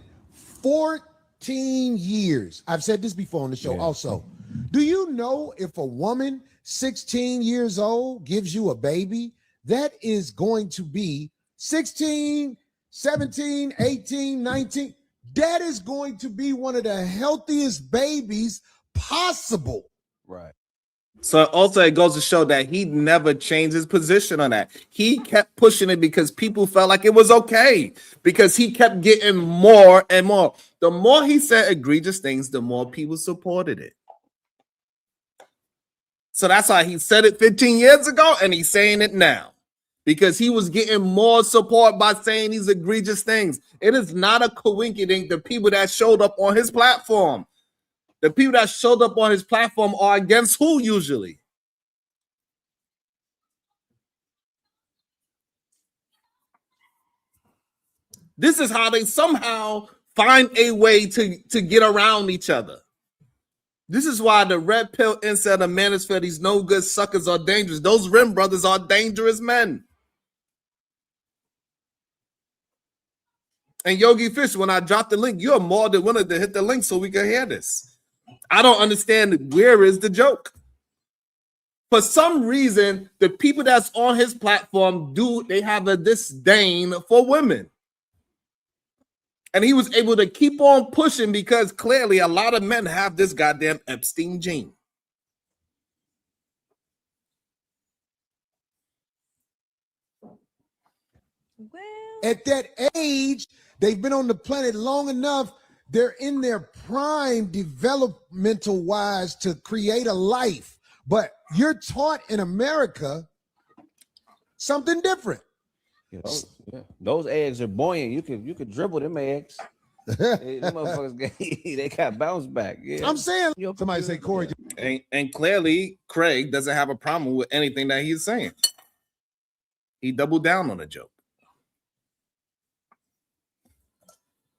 14 years. I've said this before on the show also. Do you know if a woman 16 years old gives you a baby, that is going to be 16, 17, 18, 19. That is going to be one of the healthiest babies possible. Right. So also it goes to show that he never changed his position on that. He kept pushing it because people felt like it was okay because he kept getting more and more. The more he said egregious things, the more people supported it. So that's why he said it 15 years ago and he's saying it now because he was getting more support by saying these egregious things. It is not a coincidence the people that showed up on his platform. The people that showed up on his platform are against who usually? This is how they somehow find a way to get around each other. This is why the red pill inside of manosphere, these no good suckers are dangerous. Those Rim brothers are dangerous men. And Yogi Fish, when I dropped the link, you're more than willing to hit the link so we can hear this. I don't understand where is the joke. For some reason, the people that's on his platform they have a disdain for women. And he was able to keep on pushing because clearly a lot of men have this goddamn Epstein gene. Well, At that age, they've been on the planet long enough. They're in their prime developmental wise to create a life. But you're taught in America something different. Those eggs are buoyant. You could dribble them eggs. Them motherfuckers they got bounce back. Yeah. I'm saying somebody say Corey. And clearly Craig doesn't have a problem with anything that he's saying. He doubled down on the joke.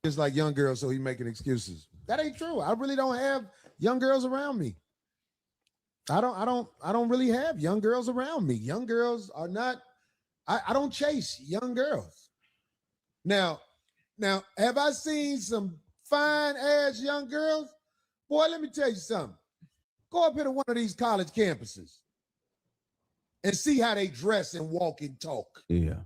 Just like young girls, so he making excuses. That ain't true. I really don't have young girls around me. I don't really have young girls around me. Young girls are not. I don't chase young girls. Now, have I seen some fine ass young girls? Boy, let me tell you something. Go up here to one of these college campuses and see how they dress and walk and talk. Yeah.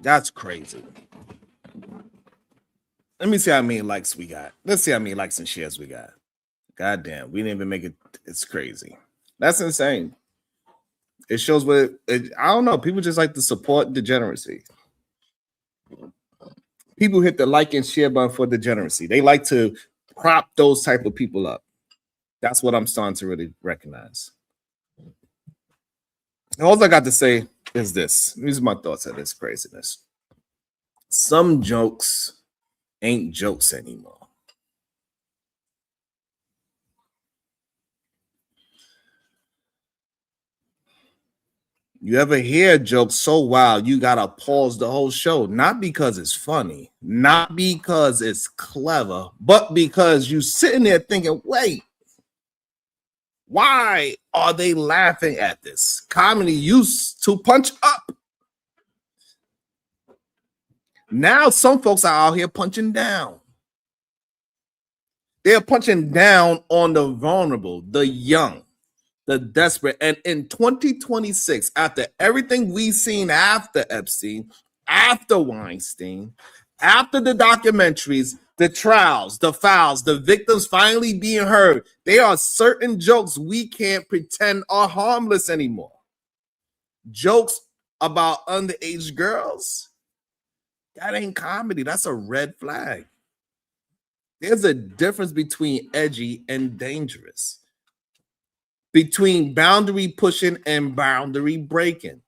That's crazy. Let me see how many likes we got. Let's see how many likes and shares we got. God damn, we didn't even make it. It's crazy. That's insane. It shows what I don't know. People just like to support degeneracy. People hit the like and share button for degeneracy. They like to prop those type of people up. That's what I'm starting to really recognize. All I got to say is this. These are my thoughts on this craziness. Some jokes ain't jokes anymore. You ever hear a joke so wild you gotta pause the whole show? Not because it's funny, not because it's clever, but because you sitting there thinking, wait, why are they laughing at this? Comedy used to punch up. Now some folks are out here punching down. They're punching down on the vulnerable, the young, the desperate. And in 2026, after everything we've seen after Epstein, after Weinstein, after the documentaries, the trials, the files, the victims finally being heard, there are certain jokes we can't pretend are harmless anymore. Jokes about underage girls, that ain't comedy. That's a red flag. There's a difference between edgy and dangerous, between boundary pushing and boundary breaking,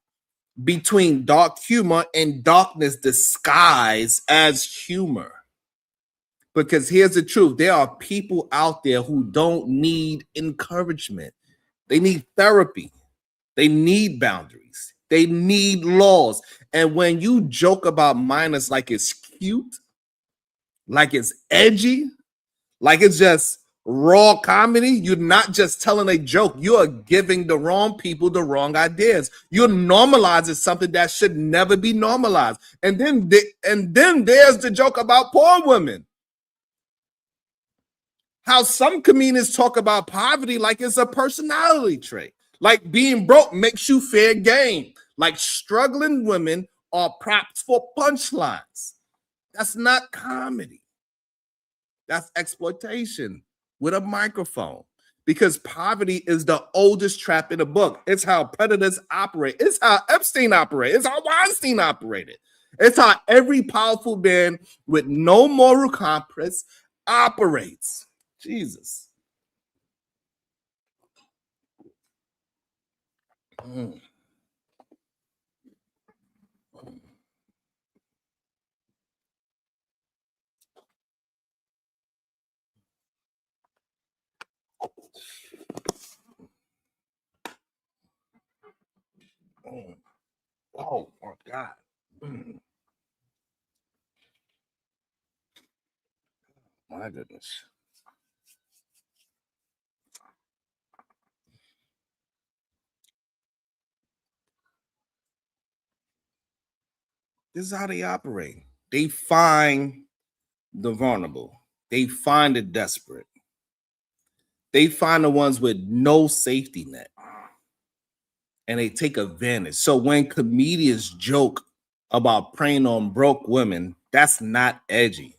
between dark humor and darkness disguised as humor. Because here's the truth. There are people out there who don't need encouragement. They need therapy. They need boundaries. They need laws. And when you joke about minors like it's cute, like it's edgy, like it's just raw comedy, you're not just telling a joke. You are giving the wrong people the wrong ideas. You're normalizing something that should never be normalized. And then there's the joke about poor women. How some comedians talk about poverty like it's a personality trait. Like being broke makes you fair game. Like struggling women are props for punchlines. That's not comedy. That's exploitation with a microphone. Because poverty is the oldest trap in the book. It's how predators operate. It's how Epstein operated. It's how Weinstein operated. It's how every powerful man with no moral compass operates. Jesus. Oh my God. My goodness. This is how they operate. They find the vulnerable. They find the desperate. They find the ones with no safety net. And they take advantage. So when comedians joke about preying on broke women, that's not edgy.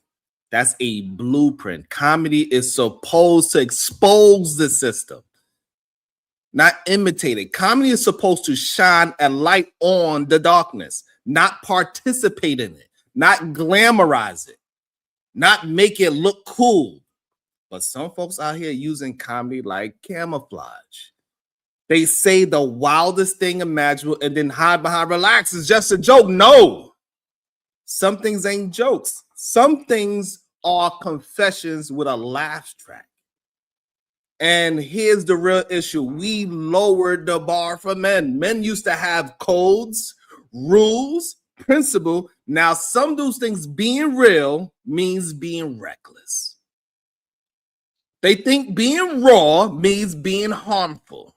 That's a blueprint. Comedy is supposed to expose the system, not imitate it. Comedy is supposed to shine a light on the darkness, not participate in it, not glamorize it, not make it look cool. But some folks out here using comedy like camouflage. They say the wildest thing imaginable and then hide behind relax. It's just a joke. No. Some things ain't jokes. Some things are confessions with a laugh track. And here's the real issue. We lowered the bar for men. Men used to have codes, rules, principle. Now, some of those things being real means being reckless. They think being raw means being harmful.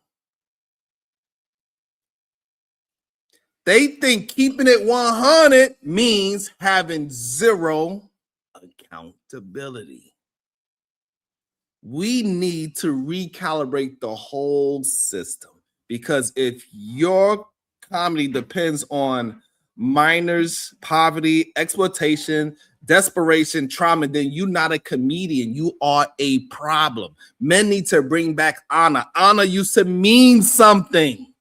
They think keeping it 100 means having zero accountability. We need to recalibrate the whole system, because if your comedy depends on minors, poverty, exploitation, desperation, trauma, then you're not a comedian. You are a problem. Men need to bring back honor. Honor used to mean something.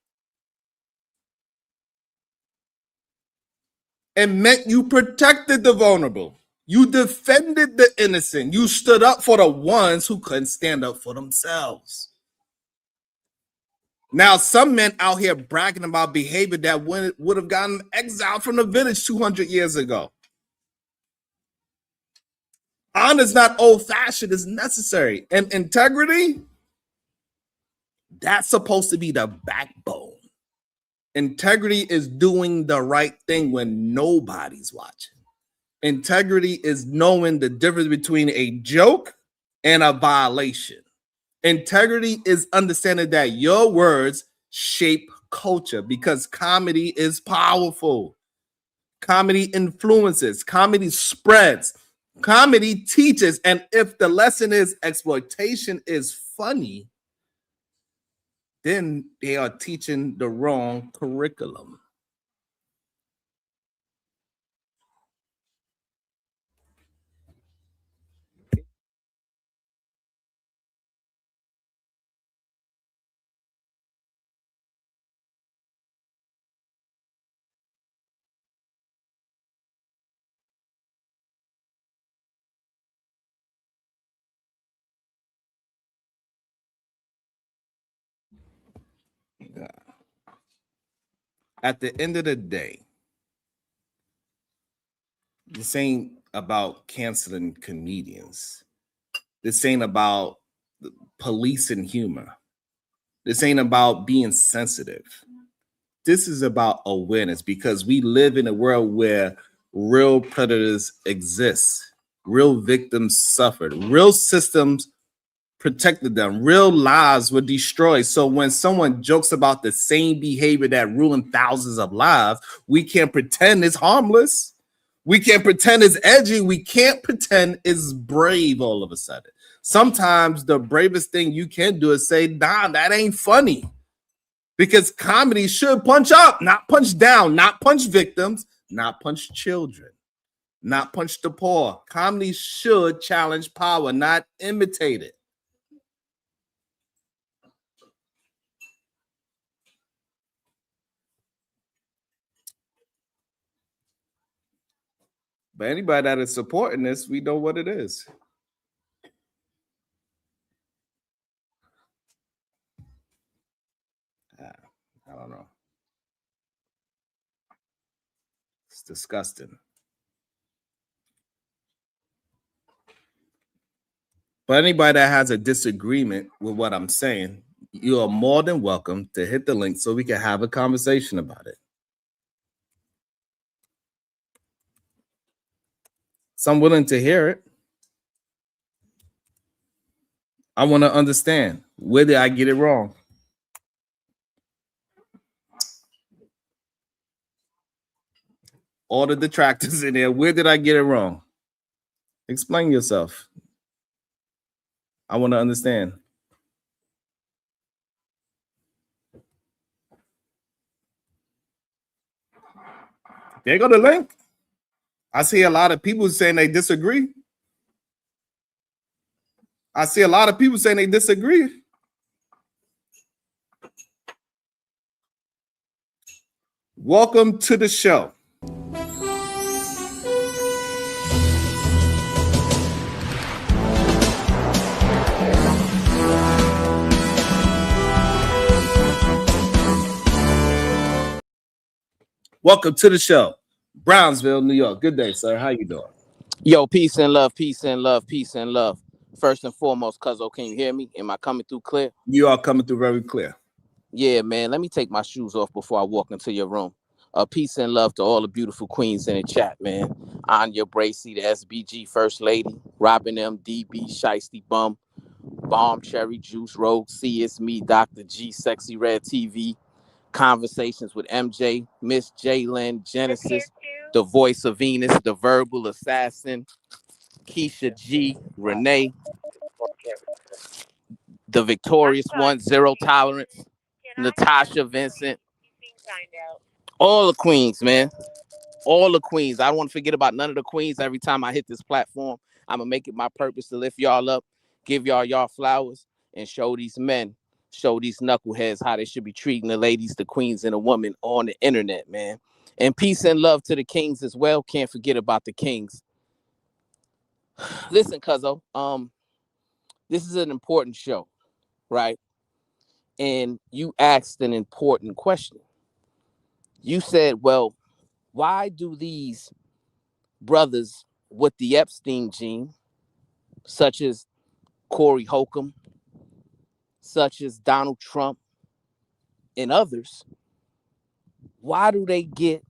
It meant you protected the vulnerable. You defended the innocent. You stood up for the ones who couldn't stand up for themselves. Now, some men out here bragging about behavior that would have gotten exiled from the village 200 years ago. Honor is not old-fashioned, it's necessary. And integrity, that's supposed to be the backbone. Integrity is doing the right thing when nobody's watching. Integrity is knowing the difference between a joke and a violation. Integrity is understanding that your words shape culture because comedy is powerful. Comedy influences, comedy spreads, comedy teaches. And if the lesson is exploitation is funny, then they are teaching the wrong curriculum. At the end of the day, this ain't about canceling comedians. This ain't about police and humor. This ain't about being sensitive. This is about awareness because we live in a world where real predators exist. Real victims suffered. Real systems protected them. Real lives were destroyed. So when someone jokes about the same behavior that ruined thousands of lives, we can't pretend it's harmless. We can't pretend it's edgy. We can't pretend it's brave all of a sudden. Sometimes the bravest thing you can do is say, nah, that ain't funny. Because comedy should punch up, not punch down, not punch victims, not punch children, not punch the poor. Comedy should challenge power, not imitate it. But anybody that is supporting this, we know what it is. I don't know. It's disgusting. But anybody that has a disagreement with what I'm saying, you are more than welcome to hit the link so we can have a conversation about it. So I'm willing to hear it. I want to understand, where did I get it wrong? All the detractors in there, where did I get it wrong? Explain yourself. I want to understand. There go the link. I see a lot of people saying they disagree. I see a lot of people saying they disagree. Welcome to the show. Welcome to the show. Brownsville, New York. Good day, sir. How you doing? Yo, peace and love, peace and love, peace and love. First and foremost, Cuzzo, can you hear me? Am I coming through clear? You are coming through very clear. Yeah, man. Let me take my shoes off before I walk into your room. Peace and love to all the beautiful queens in the chat, man. Anya Bracy, the SBG First Lady, Robin M, DB, Shiesty Bum, Bomb, Cherry Juice, Rogue, C, It's Me, Dr. G, Sexy Red TV, Conversations with MJ, Miss Jalen, Genesis, the Voice of Venus, the Verbal Assassin, Keisha G, Renee, the Victorious One, Zero Tolerance, Natasha Vincent, all the queens, man. all the queens. I don't want to forget about none of the queens. Every time I hit this platform, I'm gonna make it my purpose to lift y'all up, give y'all flowers, and show these men, show these knuckleheads how they should be treating the ladies, the queens, and the women on the internet, man. And peace and love to the kings as well. Can't forget about the kings. Listen, cuzzo, this is an important show, right? And you asked an important question. You said, well, why do these brothers with the Epstein gene, such as Corey Holcomb, such as Donald Trump, and others, why do they get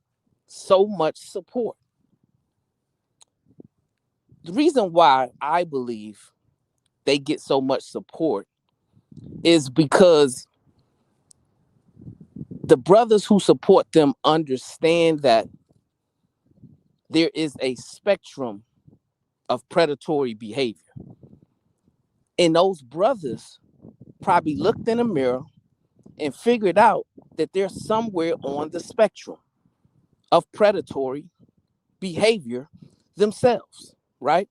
so much support? The reason why I believe they get so much support is because the brothers who support them understand that there is a spectrum of predatory behavior. And those brothers probably looked in a mirror and figured out that they're somewhere on the spectrum of predatory behavior themselves, right?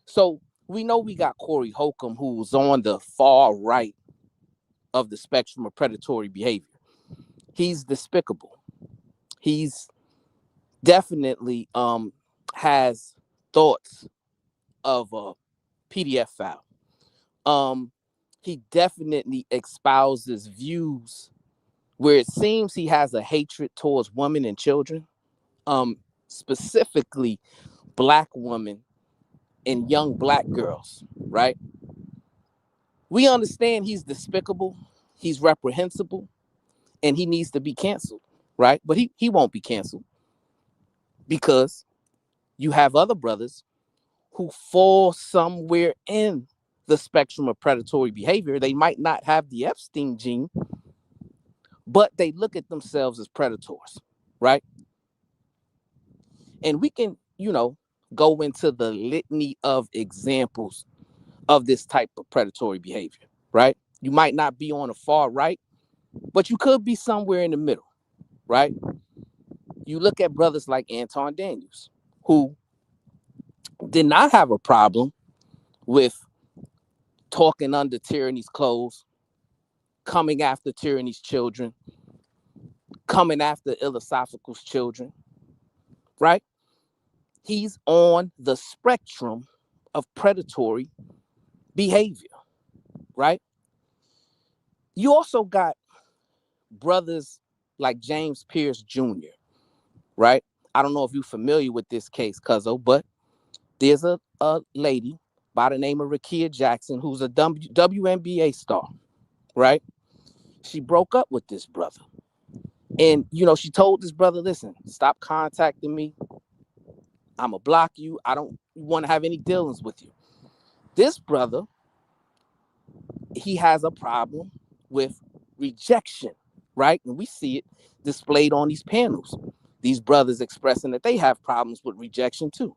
So we know we got Corey Holcomb, who's on the far right of the spectrum of predatory behavior. He's despicable. He's definitely has thoughts of a PDF file. He definitely espouses views where it seems he has a hatred towards women and children, specifically Black women and young Black girls, right? We understand he's despicable, he's reprehensible, and he needs to be canceled, right? But he won't be canceled because you have other brothers who fall somewhere in the spectrum of predatory behavior. They might not have the Epstein gene, but they look at themselves as predators, right? And we can, go into the litany of examples of this type of predatory behavior, right? You might not be on the far right, but you could be somewhere in the middle, right? You look at brothers like Anton Daniels, who did not have a problem with talking under tyranny's clothes, coming after tyranny's children, coming after Illosophical's children, right? He's on the spectrum of predatory behavior, right? You also got brothers like James Pierce Jr., right? I don't know if you're familiar with this case, cuzzo, but there's a lady by the name of Rakia Jackson who's a WNBA star, right? She broke up with this brother. And, she told this brother, listen, stop contacting me. I'm going to block you. I don't want to have any dealings with you. This brother, he has a problem with rejection, right? And we see it displayed on these panels. These brothers expressing that they have problems with rejection too.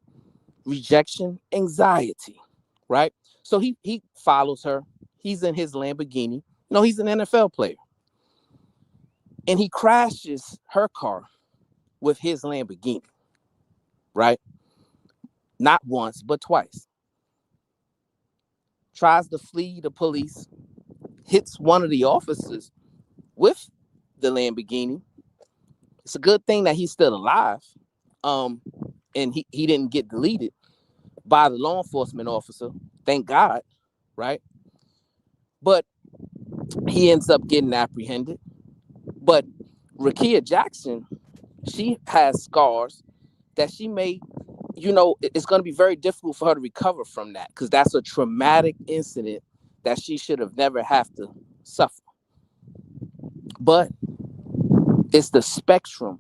Rejection anxiety, right? So he follows her. He's in his Lamborghini. He's an NFL player. And he crashes her car with his Lamborghini, right? Not once, but twice. Tries to flee the police, hits one of the officers with the Lamborghini. It's a good thing that he's still alive. And he didn't get deleted by the law enforcement officer. Thank God, right? But he ends up getting apprehended. But Rakia Jackson, she has scars that she may, it's going to be very difficult for her to recover from that because that's a traumatic incident that she should have never have to suffer. But it's the spectrum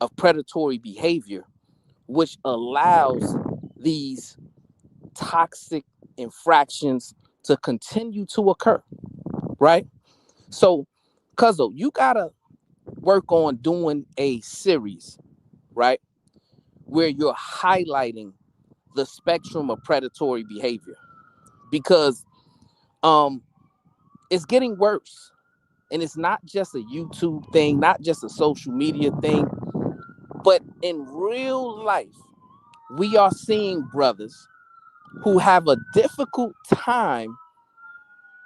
of predatory behavior which allows these toxic infractions to continue to occur, right? So, cuzzo, you gotta work on doing a series, right, where you're highlighting the spectrum of predatory behavior because it's getting worse. And it's not just a YouTube thing, not just a social media thing, But in real life, we are seeing brothers who have a difficult time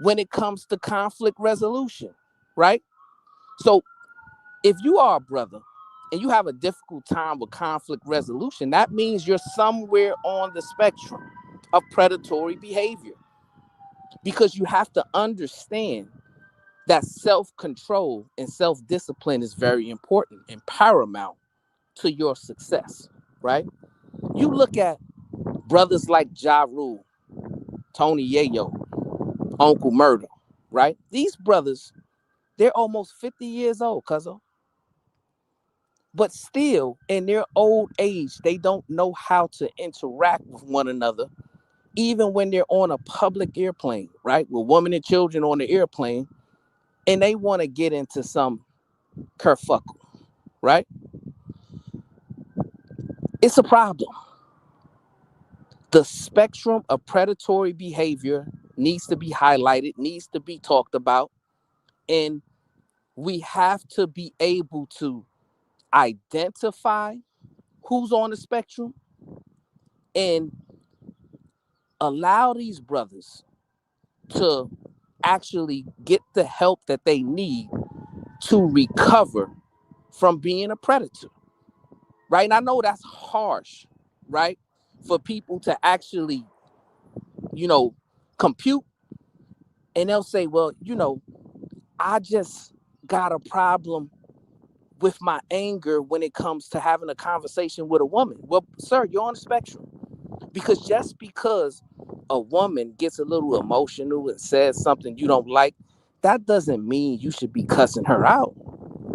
when it comes to conflict resolution, right? So if you are a brother and you have a difficult time with conflict resolution, that means you're somewhere on the spectrum of predatory behavior, because you have to understand that self-control and self-discipline is very important and paramount to your success, right? You look at brothers like Ja Rule, Tony Yayo, Uncle Murder, right? These brothers, they're almost 50 years old, cuzzo. But still, in their old age, they don't know how to interact with one another, even when they're on a public airplane, right? With women and children on the airplane, and they want to get into some kerfuckle, right? It's a problem. The spectrum of predatory behavior needs to be highlighted, needs to be talked about, and we have to be able to identify who's on the spectrum and allow these brothers to actually get the help that they need to recover from being a predator, right? And I know that's harsh, right? For people to actually, compute, and they'll say, well, I just got a problem with my anger when it comes to having a conversation with a woman. Well, sir, you're on the spectrum. Because just because a woman gets a little emotional and says something you don't like, that doesn't mean you should be cussing her out,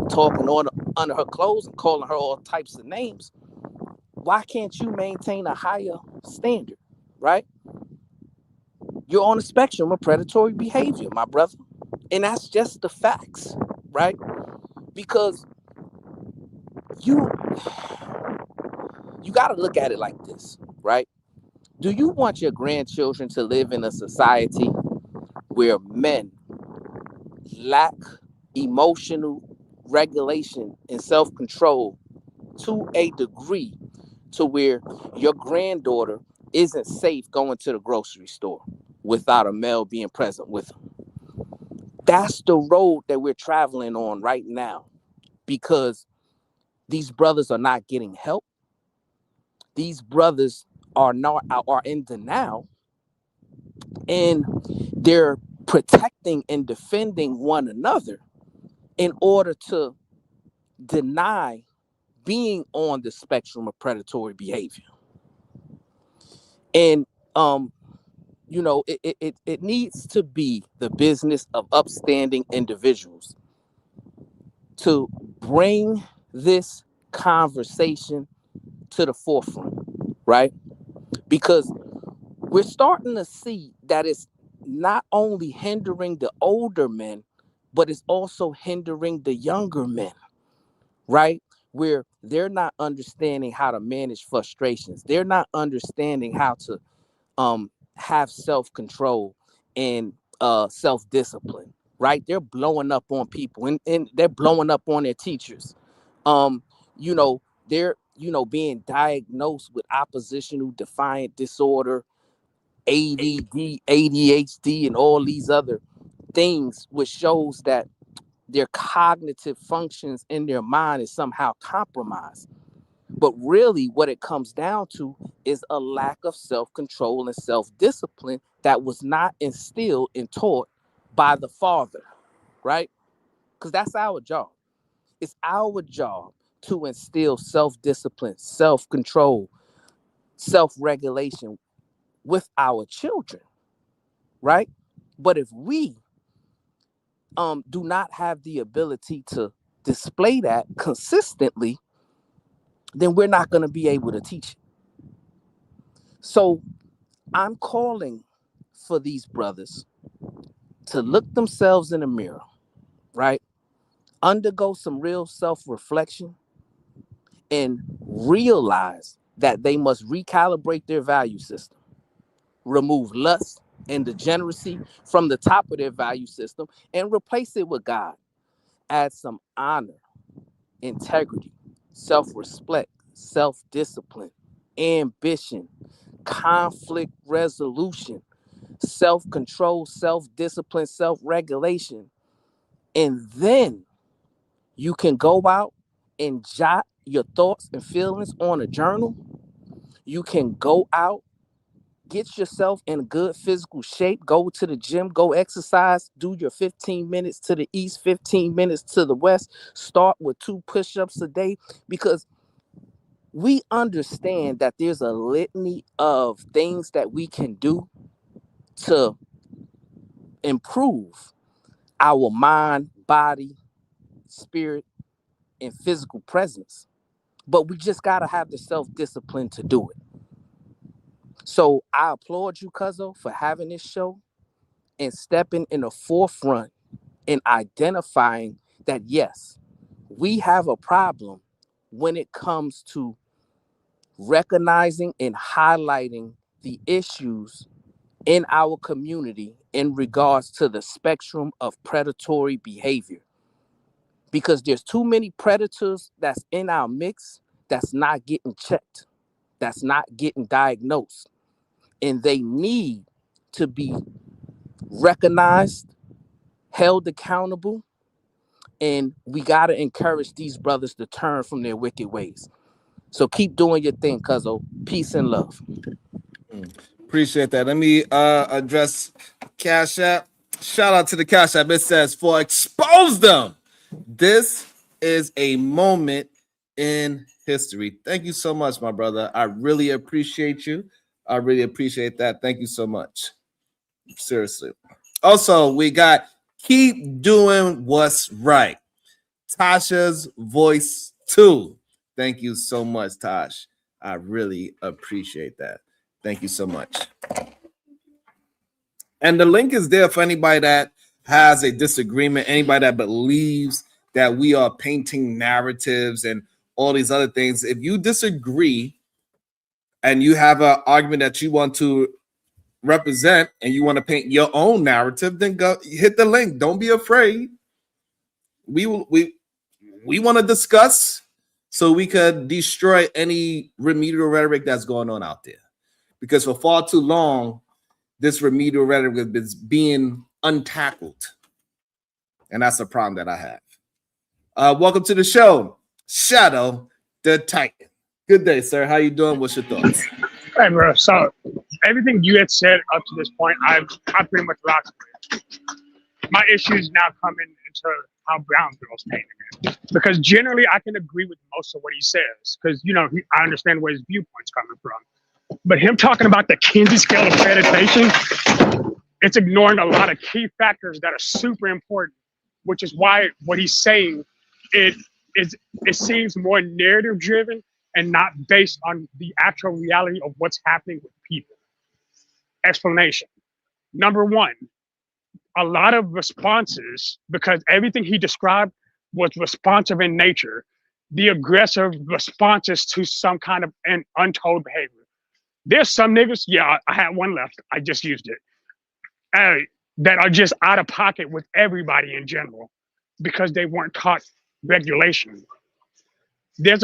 talking under her clothes and calling her all types of names. Why can't you maintain a higher standard, right? You're on the spectrum of predatory behavior, my brother. And that's just the facts, right? Because you got to look at it like this, right? Do you want your grandchildren to live in a society where men lack emotional regulation and self-control to a degree to where your granddaughter isn't safe going to the grocery store without a male being present with them? That's the road that we're traveling on right now, because these brothers are not getting help. These brothers are in denial, and they're protecting and defending one another in order to deny being on the spectrum of predatory behavior. And it needs to be the business of upstanding individuals to bring this conversation to the forefront, right? Because we're starting to see that it's not only hindering the older men, but it's also hindering the younger men, right? Where they're not understanding how to manage frustrations. They're not understanding how to have self-control and self-discipline, right? They're blowing up on people, and they're blowing up on their teachers. They're being diagnosed with oppositional defiant disorder, ADD, ADHD, and all these other things, which shows that their cognitive functions in their mind is somehow compromised. But really what it comes down to is a lack of self-control and self-discipline that was not instilled and taught by the father, right? Because that's our job. It's our job to instill self-discipline, self-control, self-regulation with our children, right? But if we do not have the ability to display that consistently, then we're not going to be able to teach it. So I'm calling for these brothers to look themselves in the mirror, right? Undergo some real self-reflection and realize that they must recalibrate their value system, remove lust and degeneracy from the top of their value system, and replace it with God. Add some honor, integrity, self-respect, self-discipline, ambition, conflict resolution, self-control, self-discipline, self-regulation. And then you can go out and jot your thoughts and feelings on a journal. You can go out, get yourself in good physical shape, go to the gym, go exercise, do your 15 minutes to the east, 15 minutes to the west, start with 2 push-ups a day, because we understand that there's a litany of things that we can do to improve our mind, body, spirit, and physical presence. But we just got to have the self-discipline to do it. So I applaud you, Cuzzo, for having this show and stepping in the forefront and identifying that, yes, we have a problem when it comes to recognizing and highlighting the issues in our community in regards to the spectrum of predatory behavior. Because there's too many predators that's in our mix that's not getting checked, that's not getting diagnosed. And they need to be recognized, held accountable, and we got to encourage these brothers to turn from their wicked ways. So keep doing your thing, Cuzzo. Peace and love. Appreciate that. Let me address Cash App. Shout out to the Cash App. It says, for expose them. This is a moment in history. Thank you so much, my brother. I really appreciate you. I really appreciate that. Thank you so much. Seriously. Also, we got Keep Doing What's Right. Tasha's voice too. Thank you so much, Tosh. I really appreciate that. Thank you so much. And the link is there for anybody that has a disagreement, anybody that believes that we are painting narratives and all these other things. If you disagree and you have an argument that you want to represent and you want to paint your own narrative, then go hit the link. Don't be afraid. We want to discuss so we could destroy any remedial rhetoric that's going on out there. Because for far too long, this remedial rhetoric has been being untackled. And that's a problem that I have. Welcome to the show, Shadow the Titan. Good day, sir. How you doing? What's your thoughts? Hey, bro. So everything you had said up to this point, I pretty much rocked with. My issues now coming into how Brown girl's painting it. Because generally I can agree with most of what he says. Because, you know, I understand where his viewpoint's coming from. But him talking about the Kinsey scale of accreditation, it's ignoring a lot of key factors that are super important, which is why what he's saying, it seems more narrative driven and not based on the actual reality of what's happening with people. Explanation. Number one, a lot of responses, because everything he described was responsive in nature, the aggressive responses to some kind of an untold behavior. There's some niggas, yeah, I had one left, I just used it, that are just out of pocket with everybody in general because they weren't taught regulation. There's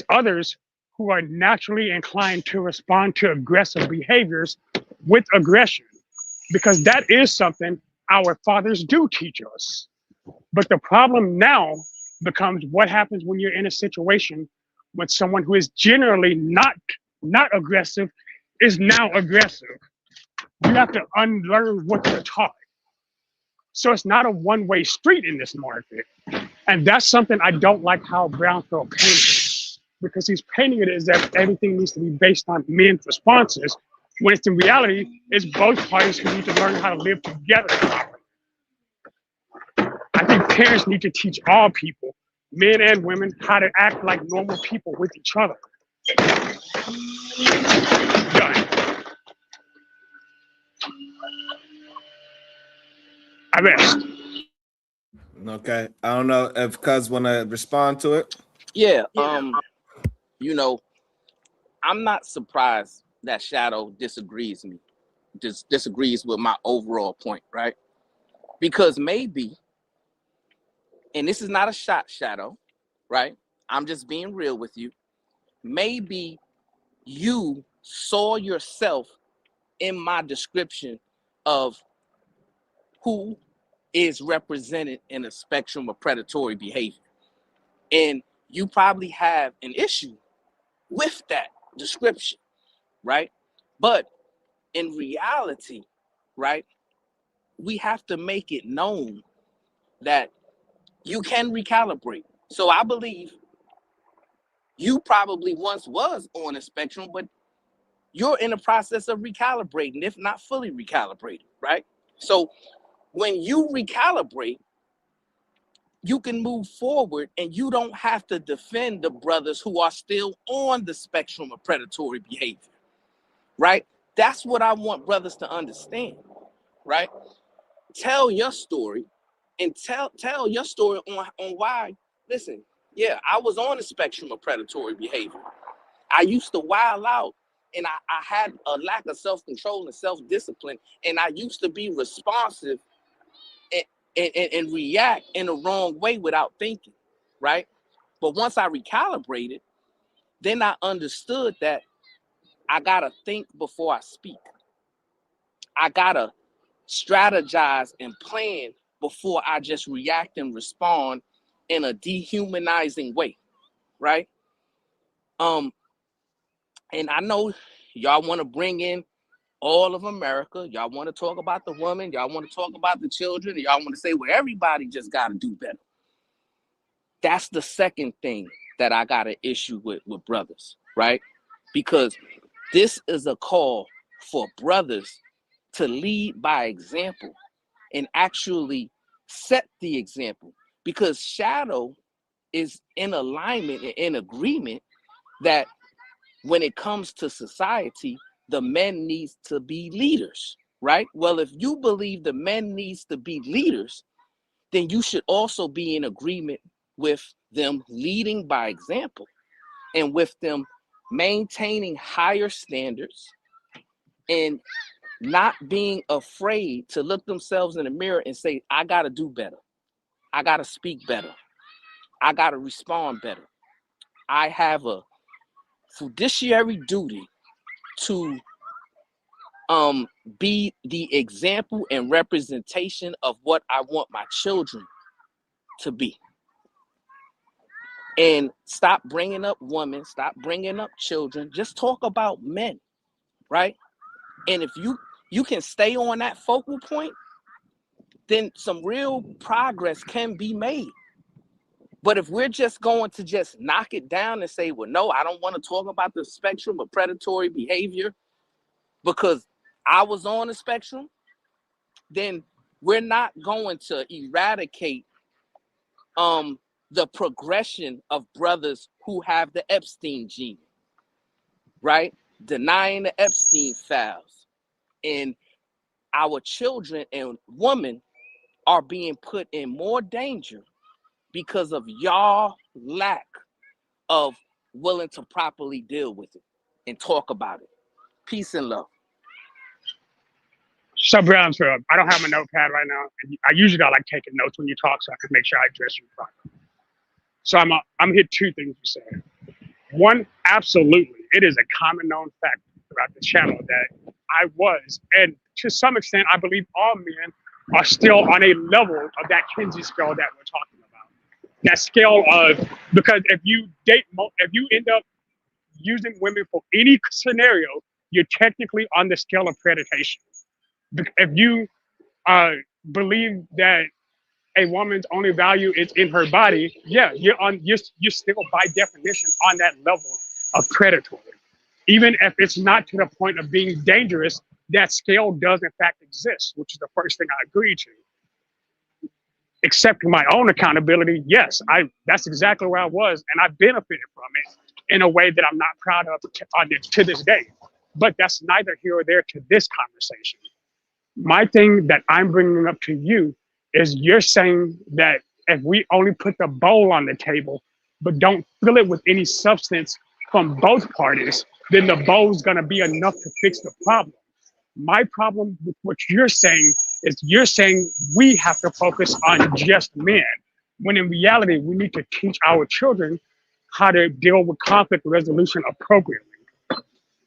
others who are naturally inclined to respond to aggressive behaviors with aggression, because that is something our fathers do teach us. But the problem now becomes what happens when you're in a situation when someone who is generally not aggressive is now aggressive. You have to unlearn what you're taught. So it's not a one-way street in this market. And that's something I don't like how Brownfield paints, because he's painting it as if everything needs to be based on men's responses, when it's in reality, it's both parties who need to learn how to live together. I think parents need to teach all people, men and women, how to act like normal people with each other. Done. I rest. Okay. I don't know if Cuz want to respond to it. Yeah. You know, I'm not surprised that Shadow disagrees with my overall point, right? Because maybe, and this is not a shot, Shadow, right? I'm just being real with you. Maybe you saw yourself in my description of who is represented in a spectrum of predatory behavior. And you probably have an issue with that description, right? But in reality, right, we have to make it known that you can recalibrate. So I believe you probably once was on a spectrum, but you're in the process of recalibrating, if not fully recalibrated, right? So when you recalibrate, you can move forward and you don't have to defend the brothers who are still on the spectrum of predatory behavior, right? That's what I want brothers to understand, right? Tell your story and tell your story on why. Listen, yeah, I was on the spectrum of predatory behavior. I used to wild out and I had a lack of self-control and self-discipline, and I used to be responsive and react in the wrong way without thinking, right? But once I recalibrated, then I understood that I gotta think before I speak. I gotta strategize and plan before I just react and respond in a dehumanizing way, right? And I know y'all want to bring in all of America. Y'all want to talk about the woman. Y'all want to talk about the children. Y'all want to say, well, everybody just got to do better. That's the second thing that I got an issue with brothers, right? Because this is a call for brothers to lead by example and actually set the example, because Shadow is in alignment and in agreement that when it comes to society, the men needs to be leaders, right? Well, if you believe the men needs to be leaders, then you should also be in agreement with them leading by example and with them maintaining higher standards and not being afraid to look themselves in the mirror and say, I got to do better. I got to speak better. I got to respond better. I have a fiduciary duty to be the example and representation of what I want my children to be. And stop bringing up women, stop bringing up children, just talk about men, right? And if you can stay on that focal point, then some real progress can be made. But if we're just going to just knock it down and say, well, no, I don't want to talk about the spectrum of predatory behavior because I was on the spectrum, then we're not going to eradicate the progression of brothers who have the Epstein gene, right? Denying the Epstein files. And our children and women are being put in more danger because of y'all lack of willing to properly deal with it and talk about it. Peace and love. So Brown, I don't have my notepad right now. And I usually don't like taking notes when you talk, so I can make sure I address you properly. So I'm hit two things you said. One, absolutely, it is a common known fact throughout the channel that I was, and to some extent, I believe all men are still on a level of that Kinsey scale that we're talking about. That scale of, because if you end up using women for any scenario, you're technically on the scale of predation. If you believe that a woman's only value is in her body, yeah, you're still by definition on that level of predatory. Even if it's not to the point of being dangerous, that scale does in fact exist, which is the first thing I agree to. Accepting my own accountability, yes, that's exactly where I was, and I benefited from it in a way that I'm not proud of to this day. But that's neither here or there to this conversation. My thing that I'm bringing up to you is you're saying that if we only put the bowl on the table, but don't fill it with any substance from both parties, then the bowl's gonna be enough to fix the problem. My problem with what you're saying is you're saying we have to focus on just men, when in reality, we need to teach our children how to deal with conflict resolution appropriately.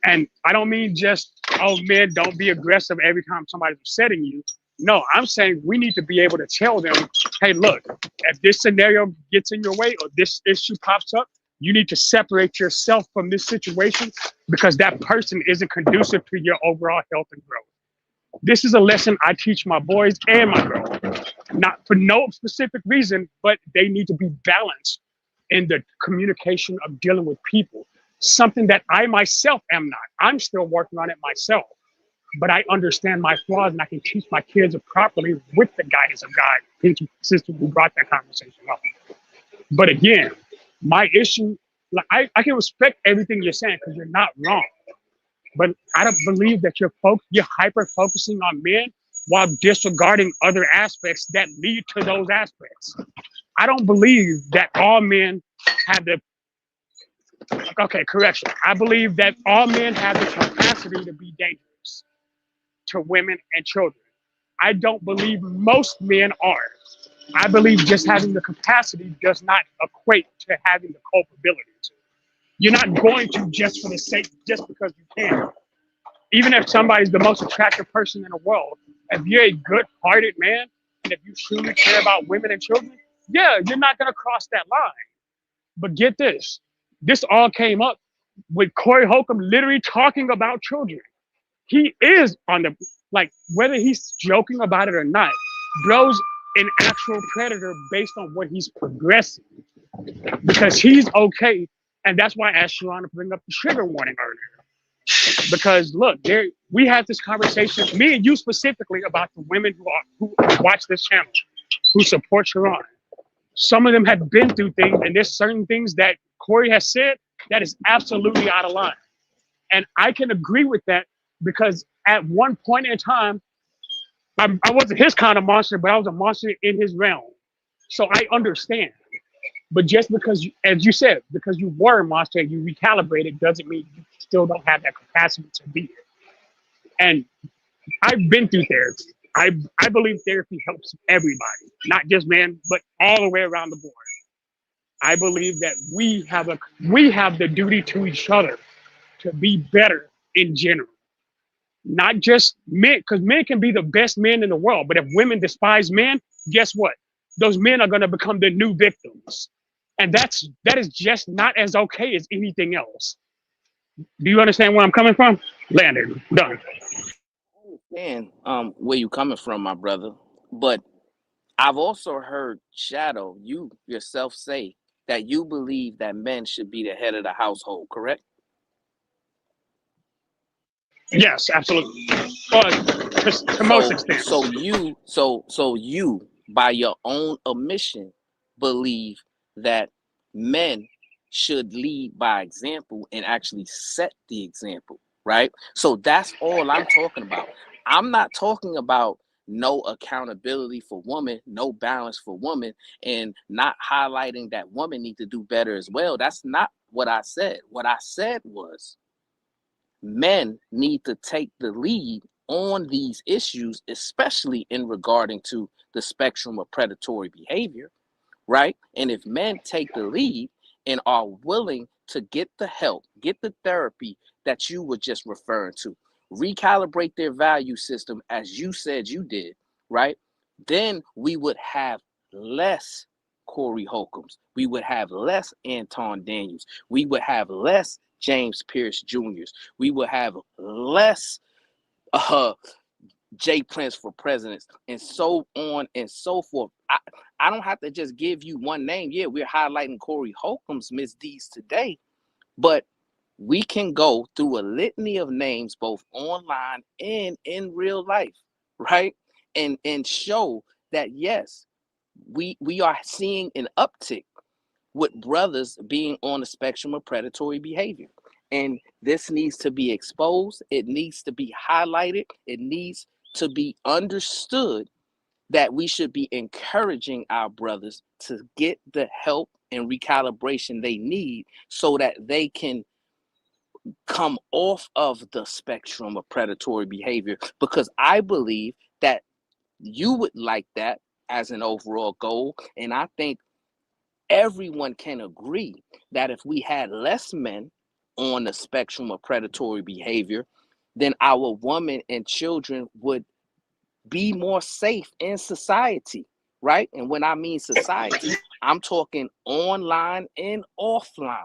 And I don't mean just, oh, men, don't be aggressive every time somebody's upsetting you. No, I'm saying we need to be able to tell them, hey, look, if this scenario gets in your way or this issue pops up, you need to separate yourself from this situation because that person isn't conducive to your overall health and growth. This is a lesson I teach my boys and my girls, not for no specific reason, but they need to be balanced in the communication of dealing with people. Something that I myself am not. I'm still working on it myself, but I understand my flaws and I can teach my kids properly with the guidance of God. Thank you, sister, who brought that conversation up. But again, my issue, like I can respect everything you're saying because you're not wrong. But I don't believe that you're hyper focusing on men while disregarding other aspects that lead to those aspects. I don't believe that all men have the, okay, correction. I believe that all men have the capacity to be dangerous to women and children. I don't believe most men are. I believe just having the capacity does not equate to having the culpability to. You're not going to just for the sake, just because you can. Even if somebody's the most attractive person in the world, if you're a good-hearted man, and if you truly care about women and children, yeah, you're not gonna cross that line. But get this, this all came up with Corey Holcomb literally talking about children. He is on the, like, whether he's joking about it or not, bro's an actual predator based on what he's progressing. Because he's okay, and that's why I asked Sharon to bring up the trigger warning earlier. Because look, we had this conversation, me and you specifically, about the women who watch this channel, who support Sharon. Some of them have been through things, and there's certain things that Corey has said that is absolutely out of line. And I can agree with that because at one point in time, I wasn't his kind of monster, but I was a monster in his realm. So I understand. But just because, as you said, because you were a monster and you recalibrated doesn't mean you still don't have that capacity to be it. And I've been through therapy. I believe therapy helps everybody, not just men, but all the way around the board. I believe that we have the duty to each other to be better in general. Not just men, because men can be the best men in the world, but if women despise men, guess what? Those men are going to become the new victims. And that is just not as okay as anything else. Do you understand where I'm coming from? Landon, done. I understand where you coming from, my brother. But I've also heard Shadow, you yourself say that you believe that men should be the head of the household, correct? Yes, absolutely. To most extent. So you, by your own admission, believe that men should lead by example and actually set the example, right? So that's all I'm talking about. I'm not talking about no accountability for women, no balance for women, and not highlighting that women need to do better as well. That's not what I said. What I said was men need to take the lead on these issues, especially in regarding to the spectrum of predatory behavior, right? And if men take the lead and are willing to get the help, get the therapy that you were just referring to, recalibrate their value system as you said you did, right? Then we would have less Corey Holcombs. We would have less Anton Daniels. We would have less James Pierce Jr.'s. We would have less Jay Prince for presidents, and so on and so forth. I don't have to just give you one name. Yeah, we're highlighting Corey Holcomb's misdeeds today, but we can go through a litany of names, both online and in real life, right? And show that, yes, we are seeing an uptick with brothers being on the spectrum of predatory behavior. And this needs to be exposed. It needs to be highlighted. It needs to be understood that we should be encouraging our brothers to get the help and recalibration they need so that they can come off of the spectrum of predatory behavior. Because I believe that you would like that as an overall goal. And I think everyone can agree that if we had less men on the spectrum of predatory behavior, then our women and children would be more safe in society, right? And when I mean society, I'm talking online and offline.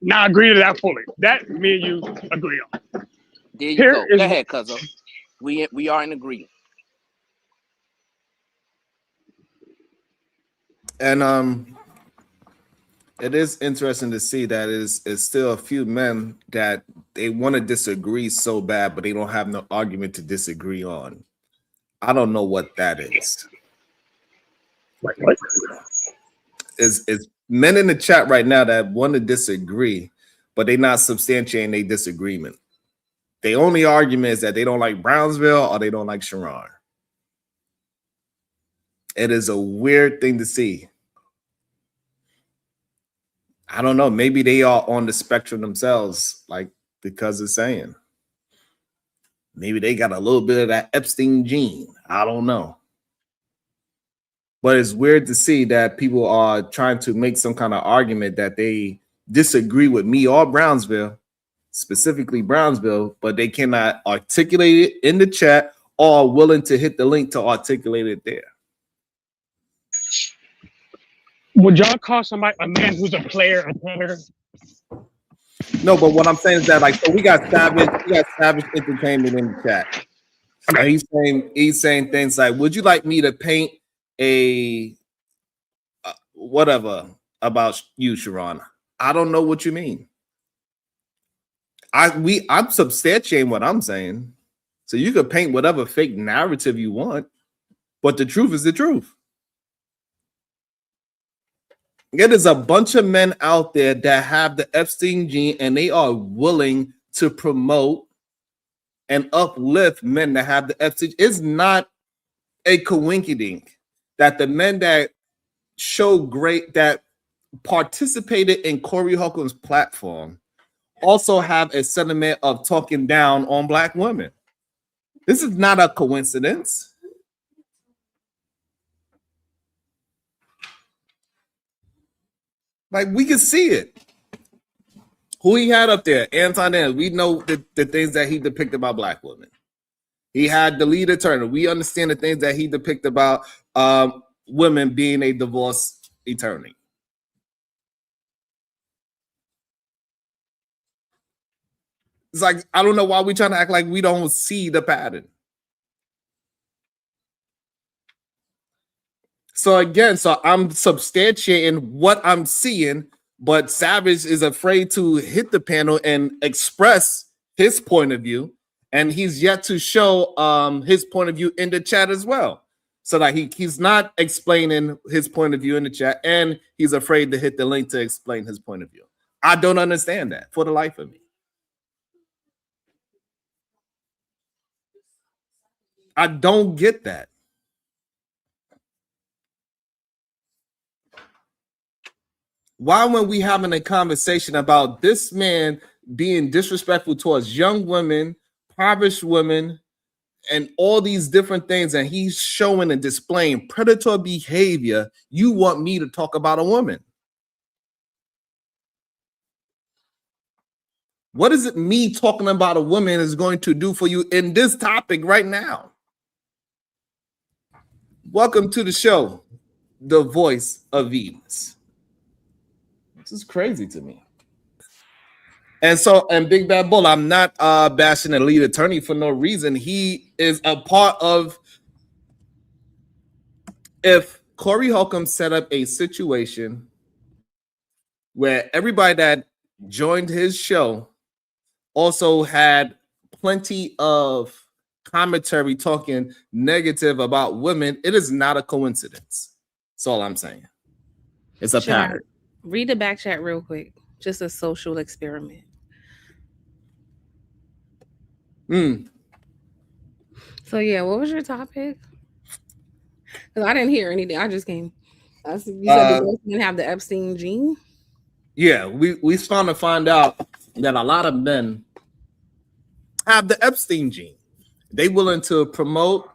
Now I agree to that fully. That me and you agree on. There you Here go. is Go ahead, Cuzzo. We are in agreement. And it is interesting to see that it's still a few men that they want to disagree so bad, but they don't have no argument to disagree on. I don't know what that is. Like what? Is men in the chat right now that want to disagree, but they're not substantiating their disagreement. The only argument is that they don't like Brownsville or they don't like Sharon. It is a weird thing to see. I don't know. Maybe they are on the spectrum themselves, like because it's saying. Maybe they got a little bit of that Epstein gene. I don't know. But it's weird to see that people are trying to make some kind of argument that they disagree with me or Brownsville, specifically Brownsville, but they cannot articulate it in the chat or are willing to hit the link to articulate it there. Would y'all call somebody a man who's a player a predator? No, but what I'm saying is that, like, so we got Savage Entertainment in the chat. Okay. And he's saying things like, would you like me to paint a whatever about you, Sharon? I don't know what you mean. I'm substantiating what I'm saying. So you could paint whatever fake narrative you want, but the truth is the truth. There is a bunch of men out there that have the Epstein gene and they are willing to promote and uplift men that have the Epstein. It's not a coincidence that the men that that participated in Corey Holcomb's platform also have a sentiment of talking down on Black women. This is not a coincidence. Like, we can see it. Who he had up there, Anton Ennis. We know the things that he depicted about Black women. He had the lead attorney. We understand the things that he depicted about women being a divorce attorney. It's like, I don't know why we're trying to act like we don't see the pattern. So again, I'm substantiating what I'm seeing, but Savage is afraid to hit the panel and express his point of view, and he's yet to show his point of view in the chat as well. So that he's not explaining his point of view in the chat, and he's afraid to hit the link to explain his point of view. I don't understand that for the life of me. I don't get that. Why, when we having a conversation about this man being disrespectful towards young women, impoverished women, and all these different things, and he's showing and displaying predatory behavior, you want me to talk about a woman? What is it me talking about a woman is going to do for you in this topic right now? Welcome to the show, The Voice of Venus. This is crazy to me. And Big Bad Bull, I'm not bashing the lead attorney for no reason. He is a part of, if Corey Holcomb set up a situation where everybody that joined his show also had plenty of commentary talking negative about women, it is not a coincidence. That's all I'm saying. It's a pattern. Read the back chat real quick. Just a social experiment. So yeah, what was your topic? Because I didn't hear anything. I just came. You said the men have the Epstein gene? Yeah, we starting to find out that a lot of men have the Epstein gene. They willing to promote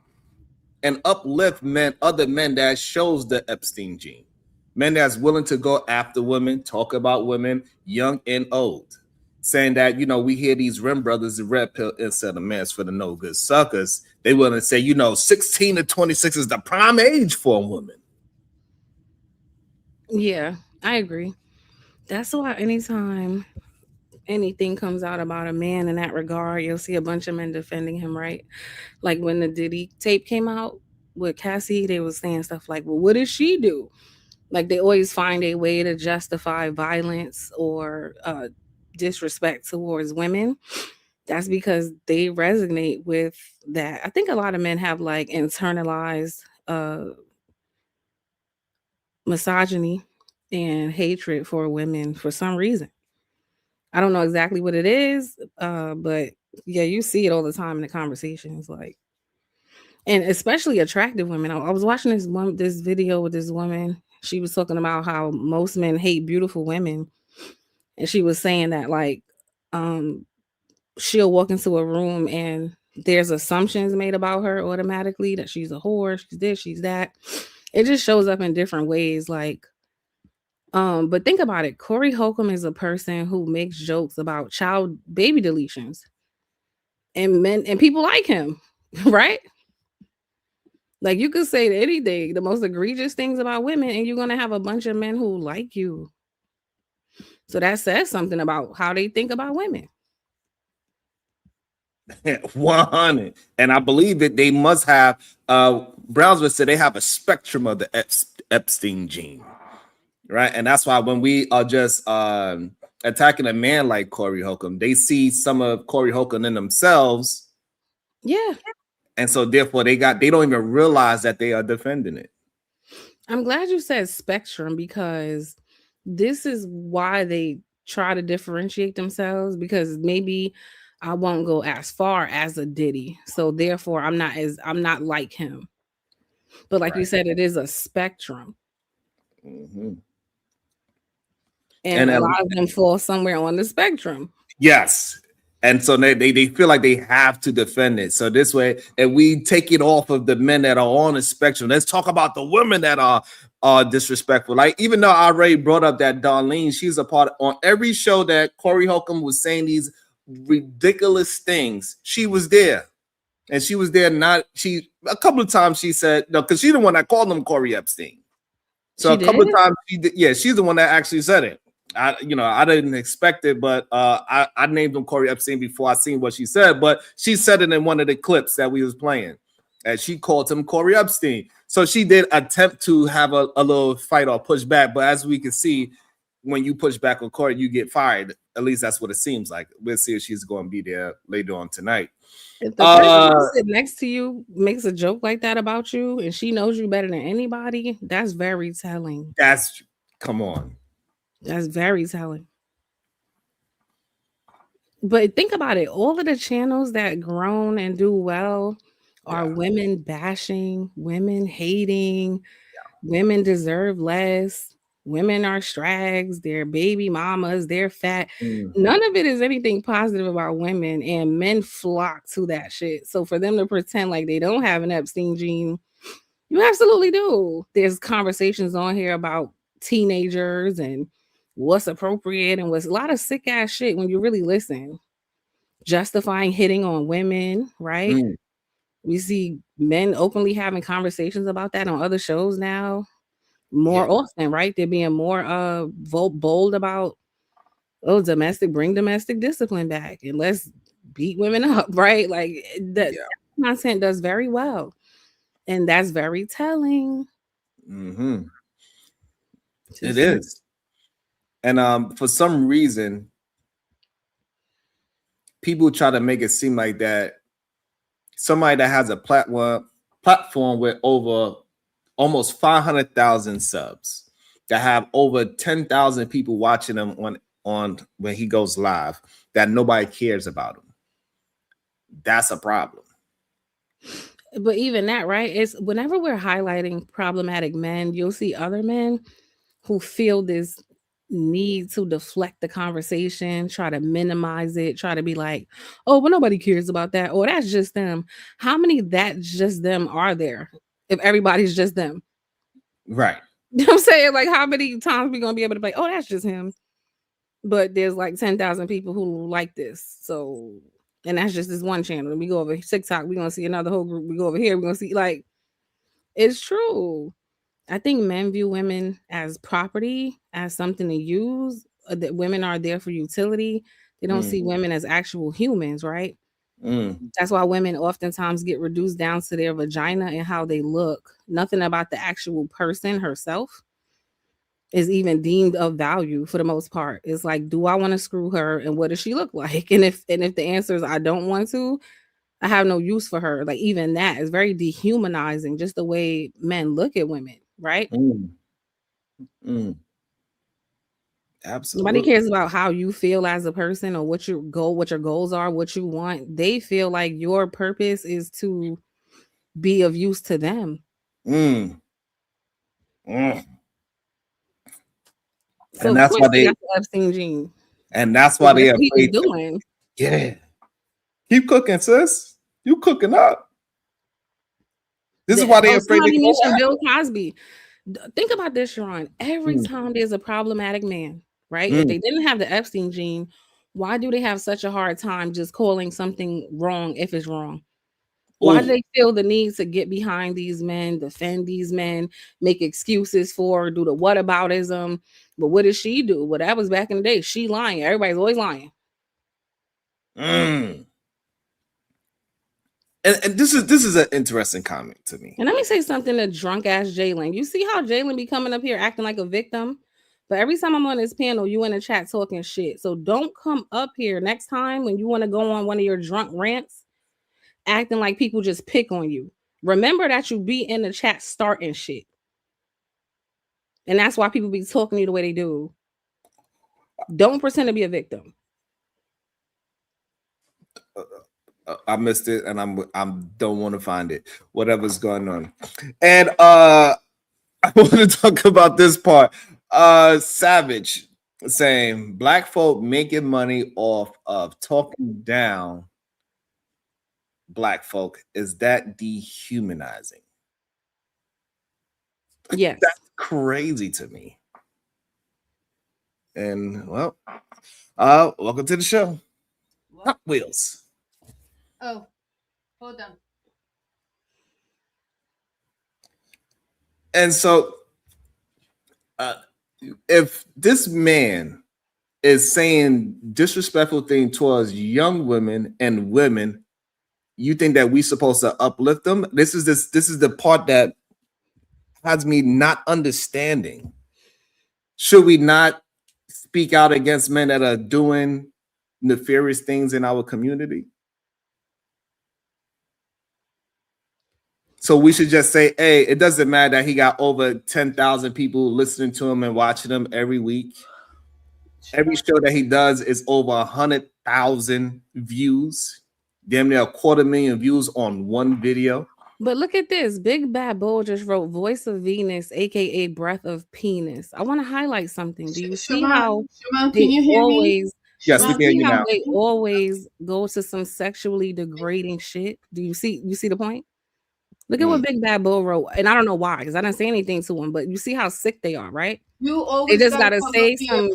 and uplift other men that shows the Epstein gene. Men that's willing to go after women, talk about women, young and old. Saying that, we hear these Rim brothers, the red pill instead of mans for the no good suckers. They willing to say, 16 to 26 is the prime age for a woman. Yeah, I agree. That's why anytime anything comes out about a man in that regard, you'll see a bunch of men defending him, right? Like when the Diddy tape came out with Cassie, they was saying stuff like, well, what did she do? Like they always find a way to justify violence or disrespect towards women. That's because they resonate with that. I think a lot of men have like internalized misogyny and hatred for women for some reason. I don't know exactly what it is, but yeah, you see it all the time in the conversations, like, and especially attractive women. I was watching this video with this woman. She was talking about how most men hate beautiful women, and she was saying that like, she'll walk into a room and there's assumptions made about her automatically that she's a whore, she's this, she's that. It just shows up in different ways, like. But think about it. Corey Holcomb is a person who makes jokes about child baby deletions, and men and people like him, right? Like you could say anything, the most egregious things about women, and you're gonna have a bunch of men who like you. So that says something about how they think about women. 100. And I believe that they must have, Brownswood said they have a spectrum of the Epstein gene. Right. And that's why when we are just attacking a man like Corey Holcomb, they see some of Corey Holcomb in themselves. Yeah. And so therefore they don't even realize that they are defending it. I'm glad you said spectrum, because this is why they try to differentiate themselves, because maybe I won't go as far as a Diddy. So therefore I'm not like him. But like you said, it is a spectrum. Mm-hmm. And a lot of them fall somewhere on the spectrum. Yes. And so they feel like they have to defend it. So this way, if we take it off of the men that are on the spectrum, let's talk about the women that are disrespectful. Like, even though I already brought up that Darlene, she's a part on every show that Corey Holcomb was saying these ridiculous things. She was there. And she was there, a couple of times she said, no, because she's the one that called him Corey Epstein. So a couple of times she's the one that actually said it. I didn't expect it, but I named him Corey Epstein before I seen what she said. But she said it in one of the clips that we was playing, and she called him Corey Epstein. So she did attempt to have a little fight or push back, but as we can see, when you push back on Corey, you get fired. At least that's what it seems like. We'll see if she's going to be there later on tonight. If the person who sits next to you makes a joke like that about you, and she knows you better than anybody, that's very telling. Come on. That's very telling. But think about it. All of the channels that grown and do well are women bashing, women hating, women deserve less, women are strags, they're baby mamas, they're fat. None of it is anything positive about women, and men flock to that shit. So for them to pretend like they don't have an Epstein gene, you absolutely do. There's conversations on here about teenagers and what's appropriate and what's a lot of sick ass shit when you really listen. Justifying hitting on women, right? We see men openly having conversations about that on other shows now more often, right? They're being more bold about, bring domestic discipline back and let's beat women up, right? Like that content does very well, and that's very telling. Mm-hmm. It is. And for some reason, people try to make it seem like that somebody that has a platform with over almost 500,000 subs, that have over 10,000 people watching him on when he goes live, that nobody cares about him. That's a problem. But even that, right? It's whenever we're highlighting problematic men, you'll see other men who feel this need to deflect the conversation, try to minimize it, try to be like, oh, well, nobody cares about that. Or that's just them. How many that's just them are there if everybody's just them? Right. You know what I'm saying? Like, how many times we gonna be able to be like, oh, that's just him? But there's like 10,000 people who like this. So, and that's just this one channel. And we go over TikTok, we're gonna see another whole group. We go over here, we're gonna see like it's true. I think men view women as property, as something to use, that women are there for utility. They don't see women as actual humans, right? That's why women oftentimes get reduced down to their vagina and how they look. Nothing about the actual person herself is even deemed of value for the most part. It's like, do I want to screw her and what does she look like? And if the answer is I don't want to, I have no use for her. Like even that is very dehumanizing, just the way men look at women, right? Absolutely. Nobody cares about how you feel as a person or what your goals are, what you want. They feel like your purpose is to be of use to them. So and that's why they got the Epstein gene. And that's why they're afraid. Doing. Yeah. Keep cooking, sis. You cooking up. This is why they're afraid to mention Bill Cosby. Think about this, Sharon. Every time there's a problematic man, right? If they didn't have the Epstein gene, why do they have such a hard time just calling something wrong if it's wrong? Why do they feel the need to get behind these men, defend these men, make excuses for, do the whataboutism? But what did she do? Well, that was back in the day. She lying. Everybody's always lying. And this is an interesting comment to me. And let me say something to drunk ass Jalen. You see how Jalen be coming up here acting like a victim? But every time I'm on this panel, you in the chat talking shit. So don't come up here next time when you want to go on one of your drunk rants acting like people just pick on you. Remember that you be in the chat starting shit. And that's why people be talking to you the way they do. Don't pretend to be a victim. I missed it and I'm don't want to find it. Whatever's going on. And I want to talk about this part. Savage saying black folk making money off of talking down black folk. Is that dehumanizing? Yes. That's crazy to me. And well, welcome to the show. Hot Wheels. Oh, hold on. And so if this man is saying disrespectful things towards young women and women, you think that we supposed to uplift them? This is the part that has me not understanding. Should we not speak out against men that are doing nefarious things in our community? So we should just say, hey, it doesn't matter that he got over 10,000 people listening to him and watching him every week. Every show that he does is over 100,000 views. Damn near 250,000 views on one video. But look at this. Big Bad Bull just wrote Voice of Venus, aka Breath of Penis. I want to highlight something. Do you see how Shimon, can you hear me? Yes, we can hear you now. They always go to some sexually degrading shit? Do you see the point? Look at what Big Bad Bull wrote. And I don't know why, because I didn't say anything to him, but you see how sick they are, right? You always they just gotta say some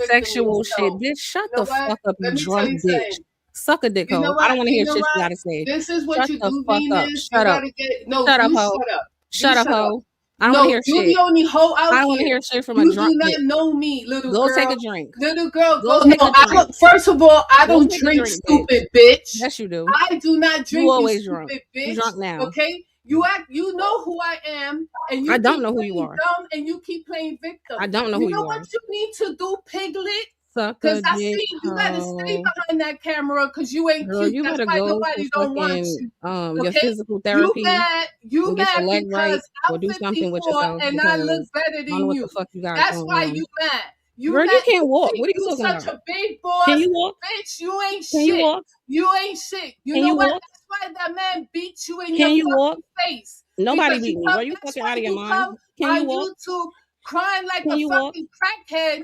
sexual yourself. shit. Bitch, shut You know the what? fuck up, you Let me drunk tell you bitch. something. Suck a dick, You know hoe. what? I don't want to hear You know shit what? you gotta say. This is what Shut you the do, fuck up. Venus. Shut you up. Gotta get, no, Shut up, you hoe. shut up. Shut up, hoe. I don't No, want to hear you shit. the only hoe out I don't want to here. hear shit from a You drunk do not bitch. know me, little Go girl. take a drink. Little girl, Go go. take No, a I drink. don't. First of all, I Go don't take a drink, drink, stupid bitch. Yes, you do. I do not drink, You you always stupid drunk. bitch. You drunk now. Okay, you act. You know who I am, and you I don't keep know who you playing are. dumb, and you keep playing victim. I don't know You who know you what are. you need to do, piglet? Suck Because a I dick, see you gotta stay hoe. behind that camera because you ain't Girl, cute. you That's better why go nobody to don't want fucking you. your Okay? physical You therapy mad? You and get your mad leg right because or I'm do something with 54 yourself and I because look better I don't know than what you. the fuck you got That's going why on. you mad. You Girl, mad? you can't walk. think What are you you talking such about? a big boss? Can you walk? Bitch, you ain't Can shit. you walk? You ain't shit. You Can know you what? walk? That's why that man beat you in your Can you walk? fucking face. Nobody Because beat you me. come, Are you that's fucking why out of your you mind? come Can you on walk? YouTube crying like Can a you walk? fucking crackhead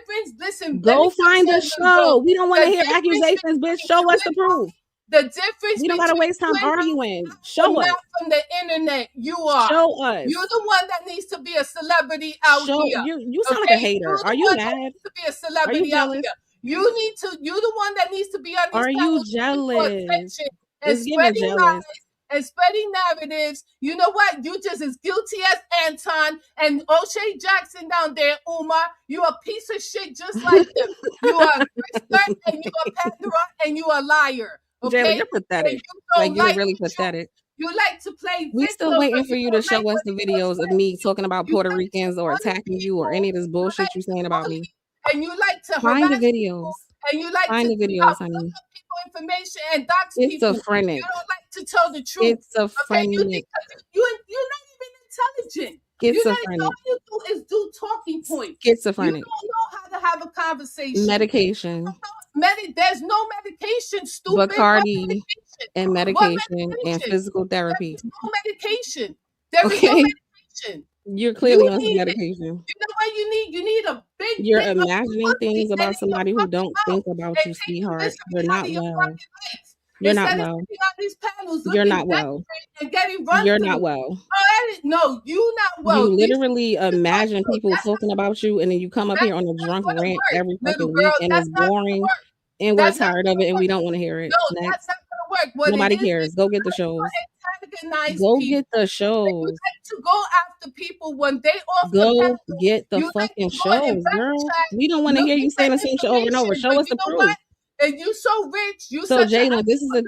difference, listen, let Go me find tell a you show. though, We don't want to the hear difference accusations, bitch. Show us the proof. The difference We don't gotta between waste time you and arguing. I'm Show us. not from the internet. You are. Show us. You're the one that needs to be a celebrity out Show here. you sound like a hater. You're the Are you one that mad? needs to be a Are you celebrity out jealous? here. You're the one that needs to be on these Are you panels looking for jealous? attention and It's giving spreading jealous. lies and spreading narratives. You know what? You just as guilty as Anton and O'Shea Jackson down there, Umar. You a piece of shit just like them. You are a trickster and you a panderer and you a liar. Jayla, Okay? you're pathetic. And you don't Like, you're like really the truth. pathetic. You like to play We victim, still waiting but for you to show us the videos of me talking about Puerto Ricans or attacking you or any of this bullshit you saying about me. and you like to Find the harass videos. and you like Find to the videos, look honey. up people information and dox It's people. schizophrenic. You don't like to tell the truth. It's Okay, you schizophrenic. think you're not even intelligent. You're not, Schizophrenic. all you do is do talking points. Schizophrenic. You don't know how to have a conversation. Medication. There's no medication, stupid. Bacardi and What medication and physical therapy. There's no medication. There is no Okay. medication. You're clearly on some need it. medication. You know what you need? You need a big. You're dick imagining pussy things in about your somebody who fucking don't mouth think about and you, take sweetheart. misery You're out not of your well. fucking life. You're not Instead of well. sitting on these panels You're looking not well. desperate and getting run You're through. not well. No, you not well. You These literally imagine people talking about you, and then you come up here on a drunk rant every little fucking girl, week, and that's it's not gonna boring, work. and we're That's not tired of it, and we don't want to hear it. No, Next. that's not gonna work. What Nobody it is, cares. Go get the shows. antagonize Go people. get the You shows. like to go after people when they off the Go panel. get the You like fucking to go and shows, girl. backtrack, We don't want to hear you looking saying for the same shit over and over. information, Show but us the you know proof. what? And you so rich, you So such a Jalen, this is a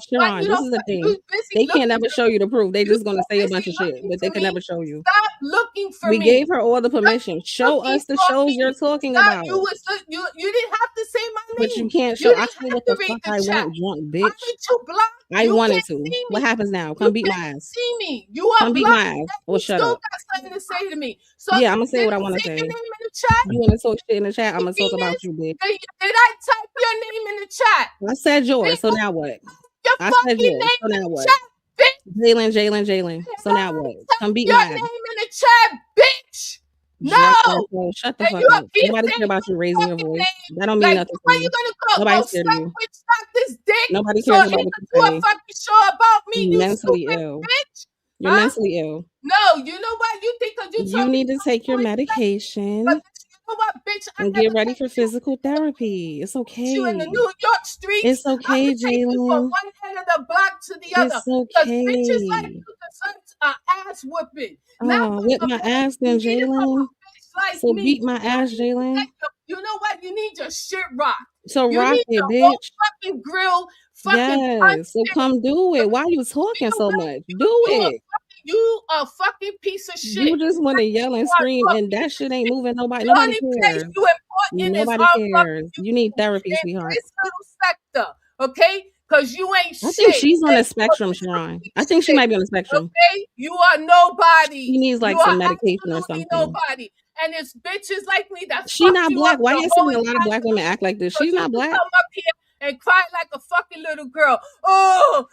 Sharon, you this don't is the you thing. busy They can't looking never show you the proof. They you just gonna so say a busy bunch of shit, looking but they for can me. never show you. Stop looking for We me. gave her all the permission. Show Looking us the for shows me. you're talking Stop. about. You didn't have to say my name. But you can't You show. I didn't see have what to the read fuck the I chat. want, drunk Why bitch. did you block? I You wanted can't to. see What me. happens now? You Come beat my can't ass. see me. You are Come beat my blind. ass You or shut still up. got something to say to me. So Yeah, I'm gonna say did what I I want to say say. your name in the chat? You want to talk shit in the chat? I'm gonna talk Venus, about you, bitch. did I type your name in the chat? I said yours. So now what? Your I fucking said yours. name So in now the what? chat, bitch. Jalen. So now what? Come beat Your my name ass. in the chat, bitch. Drunk No. asshole. Shut the And fuck you up. keep Nobody saying care about you raising your fucking voice. name. That don't mean Like, nothing to where me. you gonna go? Nobody's scared of you. Suck this dick. Nobody So cares he about can what you do a say. fucking show about me, You you mentally stupid ill. bitch. You're Huh? mentally ill. No, you know what? You think because you You told me need to take your medication you know what, bitch? I and never get ready for physical therapy. It's you in the okay. New York streets. It's I okay, would take you from Jalen. one end of the block to the other. It's Because bitches like okay. you deserve ass whipping. Oh, whip my ass then, Jalen. Like So me. beat my ass, Jalen. You know what? You need your shit rocked. So You rock need it, your whole bitch. fucking grill fucking Yes. So come do it. Why you talking so much? Do it. You a fucking piece of shit. You just want to yell and scream, and that shit ain't moving nobody. The Nobody only place cares. you important is Nobody our cares. You need therapy, in sweetheart. this little sector, okay? Because you ain't I shit. think she's on the spectrum, Sharon. I think she might be on the spectrum. Okay, you are nobody. She needs like you some are medication or absolutely something. nobody. And it's bitches like me that She fuck not you black. up Why the you whole saying a lot of black women act like this? She's you not black. Come up here and cry like a fucking little girl. Oh,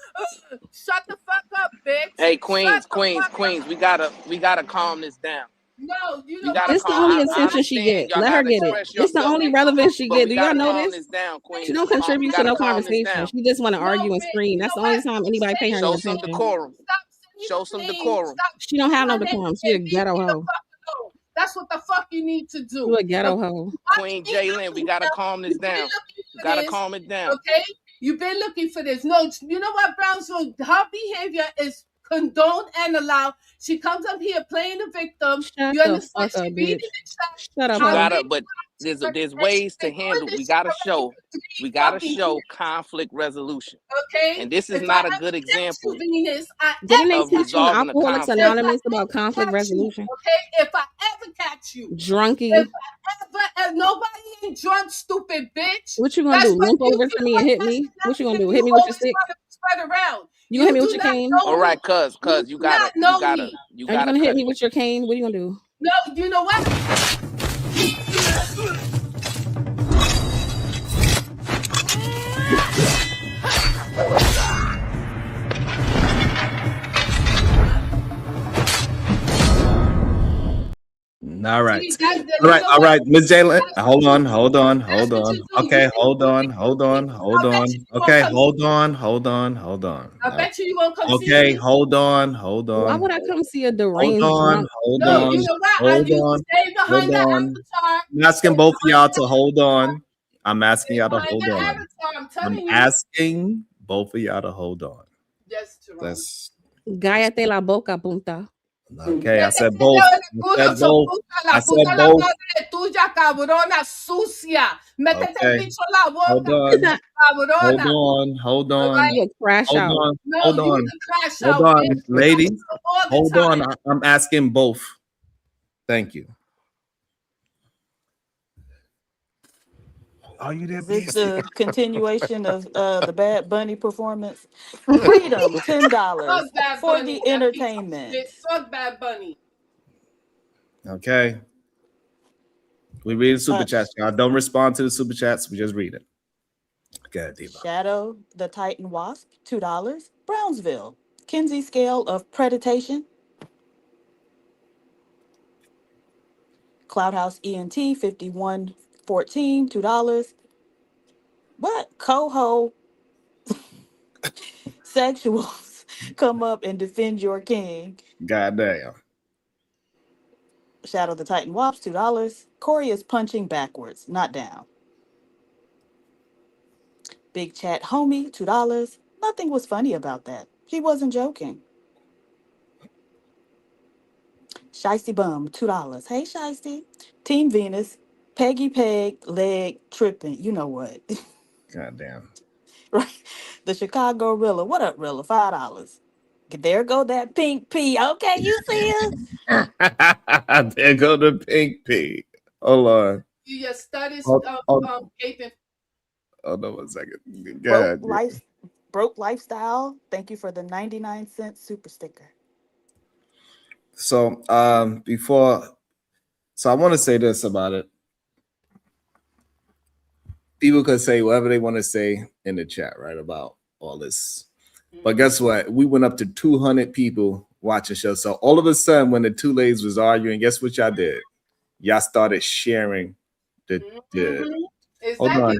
shut the fuck up, bitch. Hey, Shut Queens, the Queens, fuck Queens. up. We gotta calm this down. No, you We know gotta This the calm. only I attention she understand get. y'all Let her gotta get it. express This the yourself, only relevance she but get. we Do y'all gotta know calm this? this down, Queens. She don't We contribute to gotta no calm this conversation. down. She just want to argue and bitch. scream. That's the only time anybody pay her any Show some attention. decorum. Show some decorum. She don't have no decorum. She a ghetto hoe. That's what the fuck you need to do. You a ghetto hoe. Queen Jalen, we gotta calm this down. We gotta calm it down. Okay? You've been looking for this. No, you know what, Brownsville? Her behavior is condoned and allowed. She comes up here playing the victim. Shut You the understand? fuck up, She reading bitch. the chat. Shut up, You hoe. gotta, but there's ways to handle. We gotta show conflict resolution. Okay? And this is If not I a ever good catch example you, Venus, Didn't they of teach you in resolving a Alcoholics conflict. Anonymous about conflict resolution? Okay? If I ever catch you, Drunky. if nobody ain't drunk, stupid bitch. What you gonna do? Limp over to me and hit me? What you gonna do? Hit me with your stick? Spread around. You hit me with your cane? All right, cuz you gotta Are you gonna hit me with your cane? What are you gonna do? No, you know what? All right. See, that's the- All right. you know All what? right. Miss Jalen, hold on. That's what Okay. you do. Okay. You Hold on. Okay. Hold on. I bet you won't come see Okay. me. Hold on. Why would I come see a Hold deranged on. drunk? Hold No, on. you know what? Hold You on. stay behind that Hold on. avatar. I'm asking both of y'all to hold on. I'm asking y'all to Behind hold that on. avatar, I'm telling I'm you. asking both of y'all to hold on. Yes, That's Cállate la boca, punta. okay. I said both. I said both. I said La both. madre tuya, cabrona, sucia. Métete el Okay. bicho en la Hold boca, on. Hold cabrona. on. Hold on. You a crash Hold out. on. No, Hold you on. the crash Hold out, on, bitch. ladies. All the Hold time. on. I'm asking both. Thank you. Are you there, Is it please? the continuation of the Bad Bunny performance? Freedom, $10 Fuck Bad for Bunny, the that piece of entertainment. shit. Fuck Bad Bunny. Okay. We read the super chats, y'all. Don't respond to the super chats. We just read it. Okay, Diva. Shadow the Titan Wasp, $2. Brownsville, Kinsey scale of predation. Cloudhouse ENT, 5114, $2. What? Coho sexuals come up and defend your king. Goddamn. Shadow the Titan Wasp, $2. Corey is punching backwards, not down. Big Chat Homie, $2. Nothing was funny about that. He wasn't joking. Shiesty Bum, $2. Hey, Shiesty. Team Venus, Peggy Peg, leg tripping. You know what? Goddamn. Right. The Chicago Rilla. What up, Rilla? $5. There go that pink pea. Okay, you see us? There go the pink pig. Hold on. You just studied Hold aping. on 1 second. God. Broke Lifestyle. Thank you for the 99-cent super sticker. So I want to say this about it. People could say whatever they want to say in the chat, right, about all this. But guess what? We went up to 200 people watching the show. So all of a sudden, when the two ladies was arguing, guess what y'all did? Y'all started sharing the. Hold on,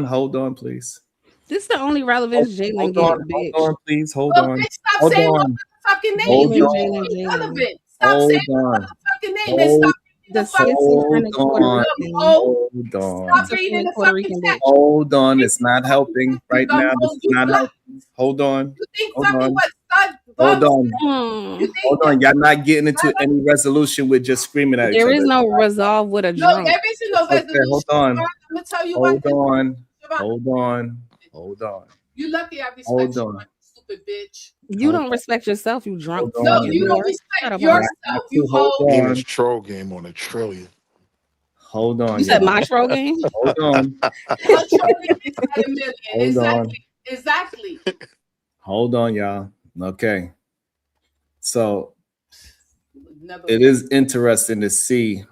hold on, please. This is the only relevance Jalen get, bitch. Hold on, please. Hold Well, on. bitch, stop Hold saying on. my motherfucking name. Hold You on. ain't relevant. Stop Hold saying my on. motherfucking name and stop reading the fucking Stop reading the fucking text. Hold on. It's not helping right now. This is not helping. Hold on. You think Hold fucking on. what stud Hold bugs? on. Hold on. Y'all not getting into any resolution with just screaming at each other. There is no resolve with a No, drunk. there is no resolution. Okay, hold on. I'm gonna tell you Hold what. on. Hold on. Hold on. You lucky I respect Hold you, on. stupid bitch. You don't respect yourself, you drunk. No, fucking you don't whore. Shut respect up, yourself, you hoe. Nina's troll game on $1 trillion. Hold on. You said my troll game? Hold on. My troll game is at $1 million. Hold on. Exactly. Hold on, y'all. Okay. So it is interesting to see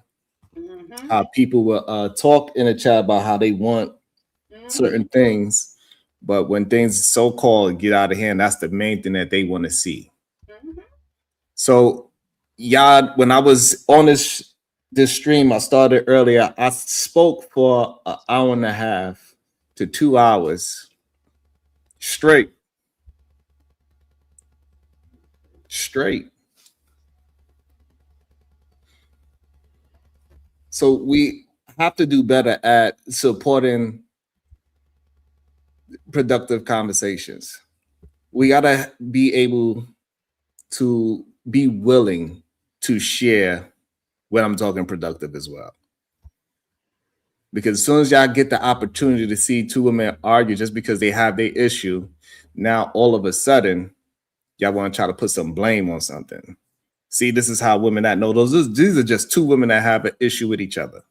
how people will talk in the chat about how they want certain things, but when things so-called get out of hand, that's the main thing that they want to see. So, y'all, when I was on this stream, I started earlier. I spoke for an hour and a half to 2 hours straight. So we have to do better at supporting productive conversations. We gotta be able to be willing to share when I'm talking productive as well. Because as soon as y'all get the opportunity to see two women argue just because they have their issue, now all of a sudden, y'all want to try to put some blame on something. See, this is how women that know these are just two women that have an issue with each other.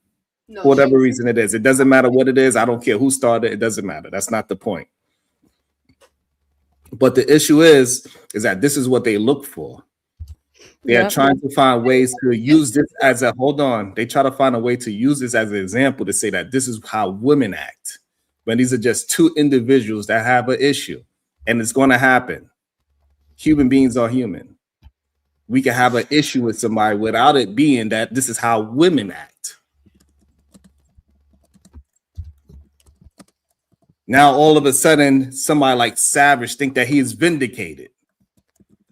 No, for whatever reason it is. It doesn't matter what it is. I don't care who started. It doesn't matter. That's not the point. But the issue is that this is what they look for. They are trying to find ways to use this as a, hold on. They try to find a way to use this as an example to say that this is how women act. When these are just two individuals that have an issue. And it's going to happen. Human beings are human. We can have an issue with somebody without it being that this is how women act. Now, all of a sudden, somebody like Savage think that he is vindicated.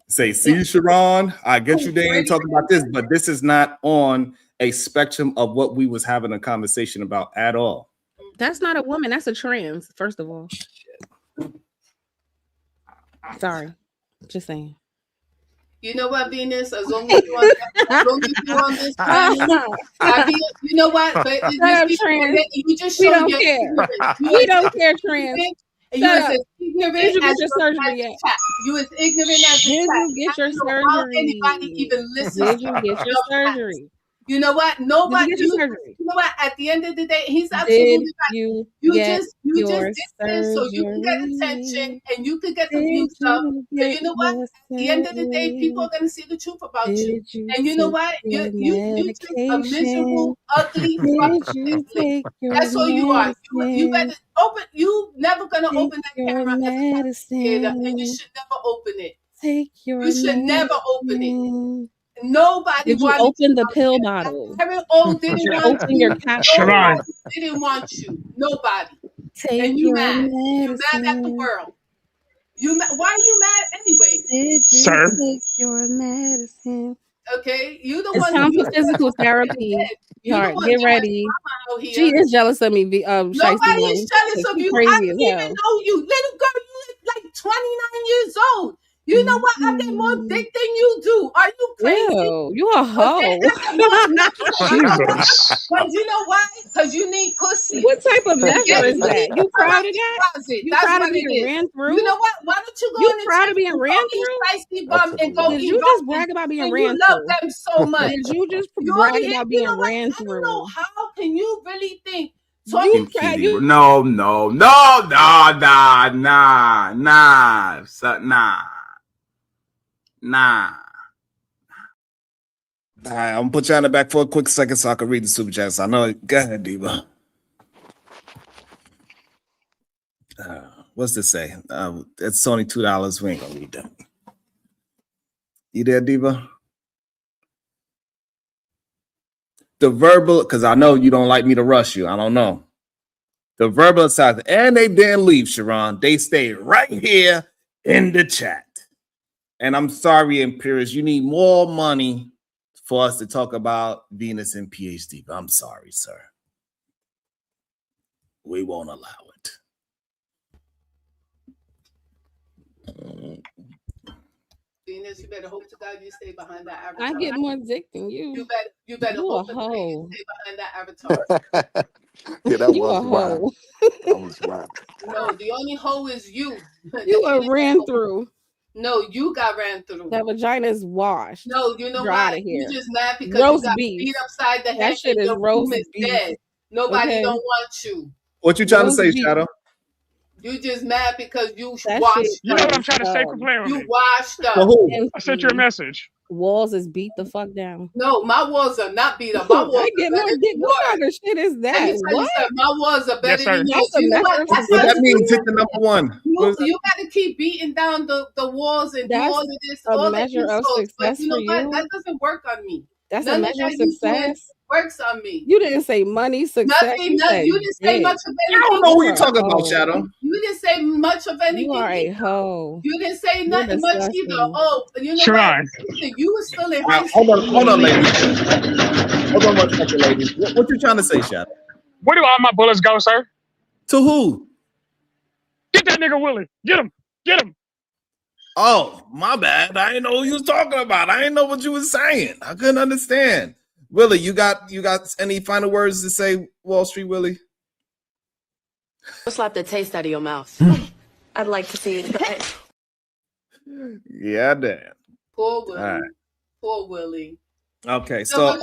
Say, see, Sharon, I get you there talking about this, but this is not on a spectrum of what we was having a conversation about at all. That's not a woman. That's a trans, first of all. Sorry, just saying. You know what, Venus? As long as you on this planet, you know what? But you just We show don't your care. ignorance. We don't care, trans. And you as ignorant Did you as get your surgery yet? You as ignorant as the Did cat. you get your I don't know how surgery? anybody even listens. Did you get your surgery? You know what? Nobody. Did you get your surgery? You know what? At the end of the day, he's Did absolutely right. you You get just your did this so you can get attention and you can get the views up. But you know what? At the end of the day, people are gonna see the truth about you. And you know what? You just a miserable, ugly fucking piglet. That's all you are. You better open. You never gonna open that camera as a communicator, and you should never open it. You should never open it. Nobody Did you wanted open the pill bottle? Aaron O didn't Did you want open you. your capsule? Nobody didn't want you. Nobody. Take And you your mad. You're medicine. mad at the world. Why are you mad anyway? Did you Sir? take your medicine? Okay, you the It's one. time you for the physical one therapy. You the Heart, one get doing ready. drama out here. She is jealous of me. Shiesty Nobody Bum, is jealous 'cause of she you. I crazy don't as even hell. know you. Little girl, you look like 29 years old. You know what? I get more dick than you do. Are you crazy? Ew, you a hoe. Jesus. But you know why? Because you need pussy. What type of measure Get is that? You proud of that? closet. You That's proud what of being it is. ran through? You know what? Why don't you go You in the proud chat of being and ran go eat through? spicy bum and go Did eat you just ramen, brag about being and ran you love through? them so much. Did you just You brag over here, about you being know what? ran I don't through? know how can you really think You proud? You No, nah. All right, I'm gonna put you on the back for a quick second so I can read the super chats. I know. Go ahead, Diva. What's this say? It's only $2. We ain't gonna read them. You there, Diva? The verbal, because I know you don't like me to rush you. I don't know. The verbal aside, and they didn't leave, Sharon. They stayed right here in the chat. And I'm sorry, Imperious, you need more money for us to talk about Venus and PhD. I'm sorry, sir. We won't allow it. Venus, you better hope to God you stay behind that avatar. I get more dick than you. You better You a hope to God you hoe. stay behind that avatar. Yeah, that You a was wild. hoe. That was wild. No, the only hoe is you. You are ran through. No, you got ran through. That vagina is washed. No, you know You're why? out of here. You just mad because Roast you got beef. beat upside the head That shit and is your roast room is beef. dead. Nobody Okay. don't want you. What you trying to Roast say, beef. Shadow? You just mad because you That washed shit You know what up. I'm trying to say? Quit playing with You me. washed up. For who? I sent you a message. Walls is beat the fuck down. No, my walls are not beat up. My walls I are get more better dick. than What yours. kind of shit is Let that? me tell you What? something. My walls are better Yes, sir. than yours. That's a You know what? measure of That's What how that you means? Hit the number one. What is that? you gotta keep beating down the walls and do That's all of this, a all the measure of insults. But success you know for what? you. That doesn't work on me. That's None a of measure of that you doing success. works on me. You didn't say money, success. Nothing. You said You didn't say dick. much of I anything. don't know who You're you a talking about, hoe. Shadow. You didn't say much of anything. You are a either. hoe. You didn't say You're nothing much either. disgusting. Oh, you know Sharon. what? Listen, you were still in high school. Hold on, ladies. Hold on one second, ladies. What you trying to say, Shadow? Where do all my bullets go, sir? To who? Get that nigga Willie. Get him. Get him. Oh, my bad. I didn't know who you was talking about. I didn't know what you was saying. I couldn't understand. Willie, you got any final words to say, Wall Street Willie? Slap the taste out of your mouth. I'd like to see it. Yeah, damn. Poor Willie. All right. Poor Willie. Okay, so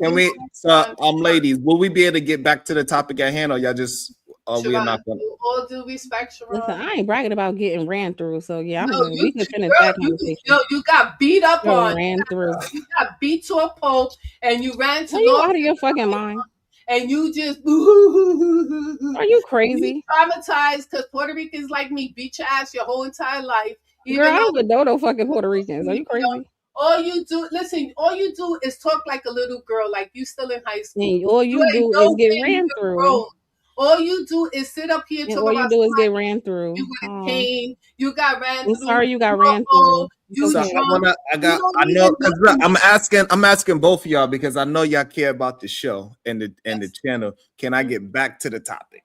can we? So ladies, will we be able to get back to the topic at hand, or y'all just we are not going? All due respect, Sharon. Listen, I ain't bragging about getting ran through, so yeah, we can finish girl, that conversation. you got beat up You're on. ran through. You got beat to a pulp, and you ran to. Are you out of your fucking mind? And you just are you crazy? You traumatized because Puerto Ricans like me beat your ass your whole entire life. Girl, I don't even know no fucking Puerto Ricans. Are you crazy? All you do is talk like a little girl, like you still in high school. And all you do is get ran through. All you do is sit up here and talk all you about do is get ran through. you with pain. You got ran I'm through. sorry you got ran through. So I know because I'm asking both of y'all because I know y'all care about the show and the channel. Can I get back to the topic?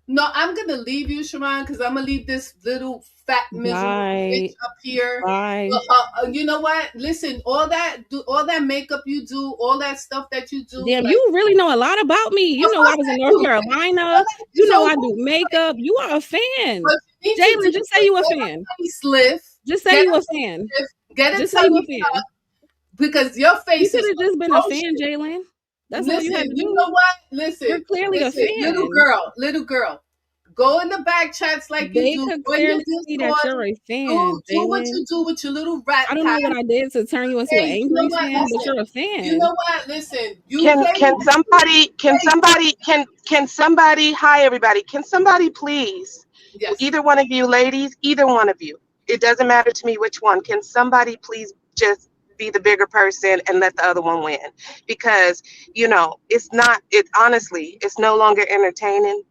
No, I'm gonna leave you, Sharon, because I'm gonna leave this little fat miserable bitch Bye. up here. Bye. You know what? Listen, all that makeup you do, all that stuff that you do. Damn, like, you really know a lot about me. You of know I course was in I North do. Carolina. You know I do makeup. You are a fan. What you need to Jalen, do just say you a is get fan. a facelift. Just say Get you a a fan. facelift. Get a Just say you a tummy fan. tuck, because your You face could is have just been a fan, atrocious. Jalen. That's all you Listen, had to you do. know what? You're clearly a Little fan. girl. Go in the back chats like you They do. could Go in your clearly see that Discord. you're a fan, Do what Jalen. you do with your little rat I don't know pack. what I did to turn you into an Hey, you know angry what? fan, but Listen. you're a You fan. know what? Listen. You Can play. somebody hi everybody. Can somebody please, Yes. either one of you ladies, either one of you. It doesn't matter to me which one. Can somebody please just be the bigger person and let the other one win? Because it honestly, it's no longer entertaining.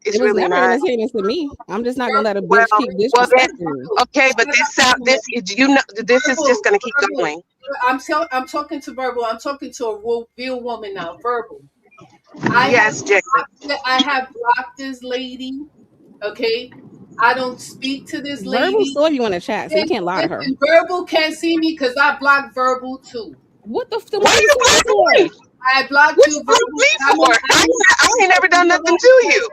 It's It was really never not. entertaining to me. I'm just not gonna let a Well, bitch keep well then, disrespecting me. okay, but this is just gonna keep going. I'm talking to Verbal. I'm talking to a real woman now. Verbal. Yes, Jay. I have blocked this lady. Okay. I don't speak to this Verbal lady. saw you in the chat, so you can't lie to her. Listen, Verbal can't see me because I blocked Verbal too. What the fuck? Why you blocking me? I blocked What you, you block Verbal. me for? I ain't never done nothing to you.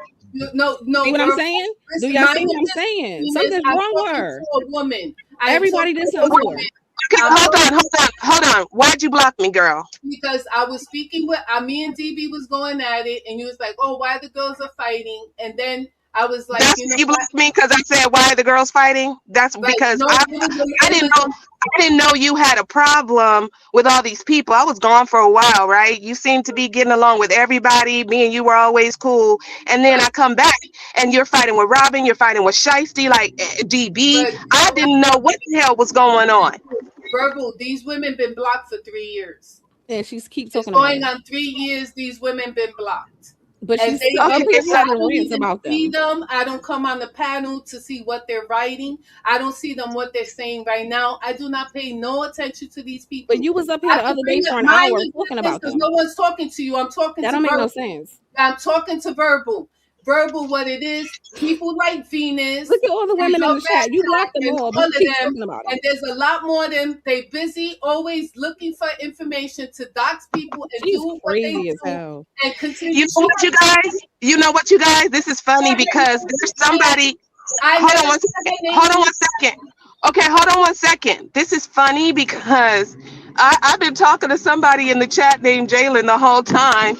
No. See what I'm Verbal. saying? Do Listen, y'all my see what I'm business saying? is Something's I'm wrong with talking her. to a woman. I am Everybody talking did to a something to her. woman. Okay, hold on. Why'd you block me, girl? Because I was speaking with me and DB was going at it, and you was like, "Oh, why the girls are fighting?" And then I was like, That's "You know you what?" blocked me because I said why are the girls fighting? That's Like, because no, I didn't know you had a problem with all these people. I was gone for a while, right? You seem to be getting along with everybody. Me and you were always cool. And then I come back and you're fighting with Robin, you're fighting with Shiesty, like DB. I didn't know what the hell was going on. Verbal. These women been blocked for 3 years. And she keeps It's talking about going it. on 3 years. These women been blocked. But And she's still up here I having don't rants even about see them. them. I don't come on the panel to see what they're writing. I don't see them what they're saying right now. I do not pay no attention to these people. But you was up here the I can other bring day up for an mind hour your talking business about because them. no one's talking to you. I'm talking That to don't make no Verbal. sense. I'm talking to Verbal. Verbal, what it is, people like Venus. Look at all the and women in the your chat. You blocked them and all, but all you of keep them. talking about them. And there's a lot more of them. They busy always looking for information to dox people and She's do what they crazy do as hell. and continue. You know what, you guys? You know what, you guys? This is funny because there's somebody. Hold on one second. Hold on one second. Okay, hold on one second. This is funny because I've been talking to somebody in the chat named Jalen the whole time.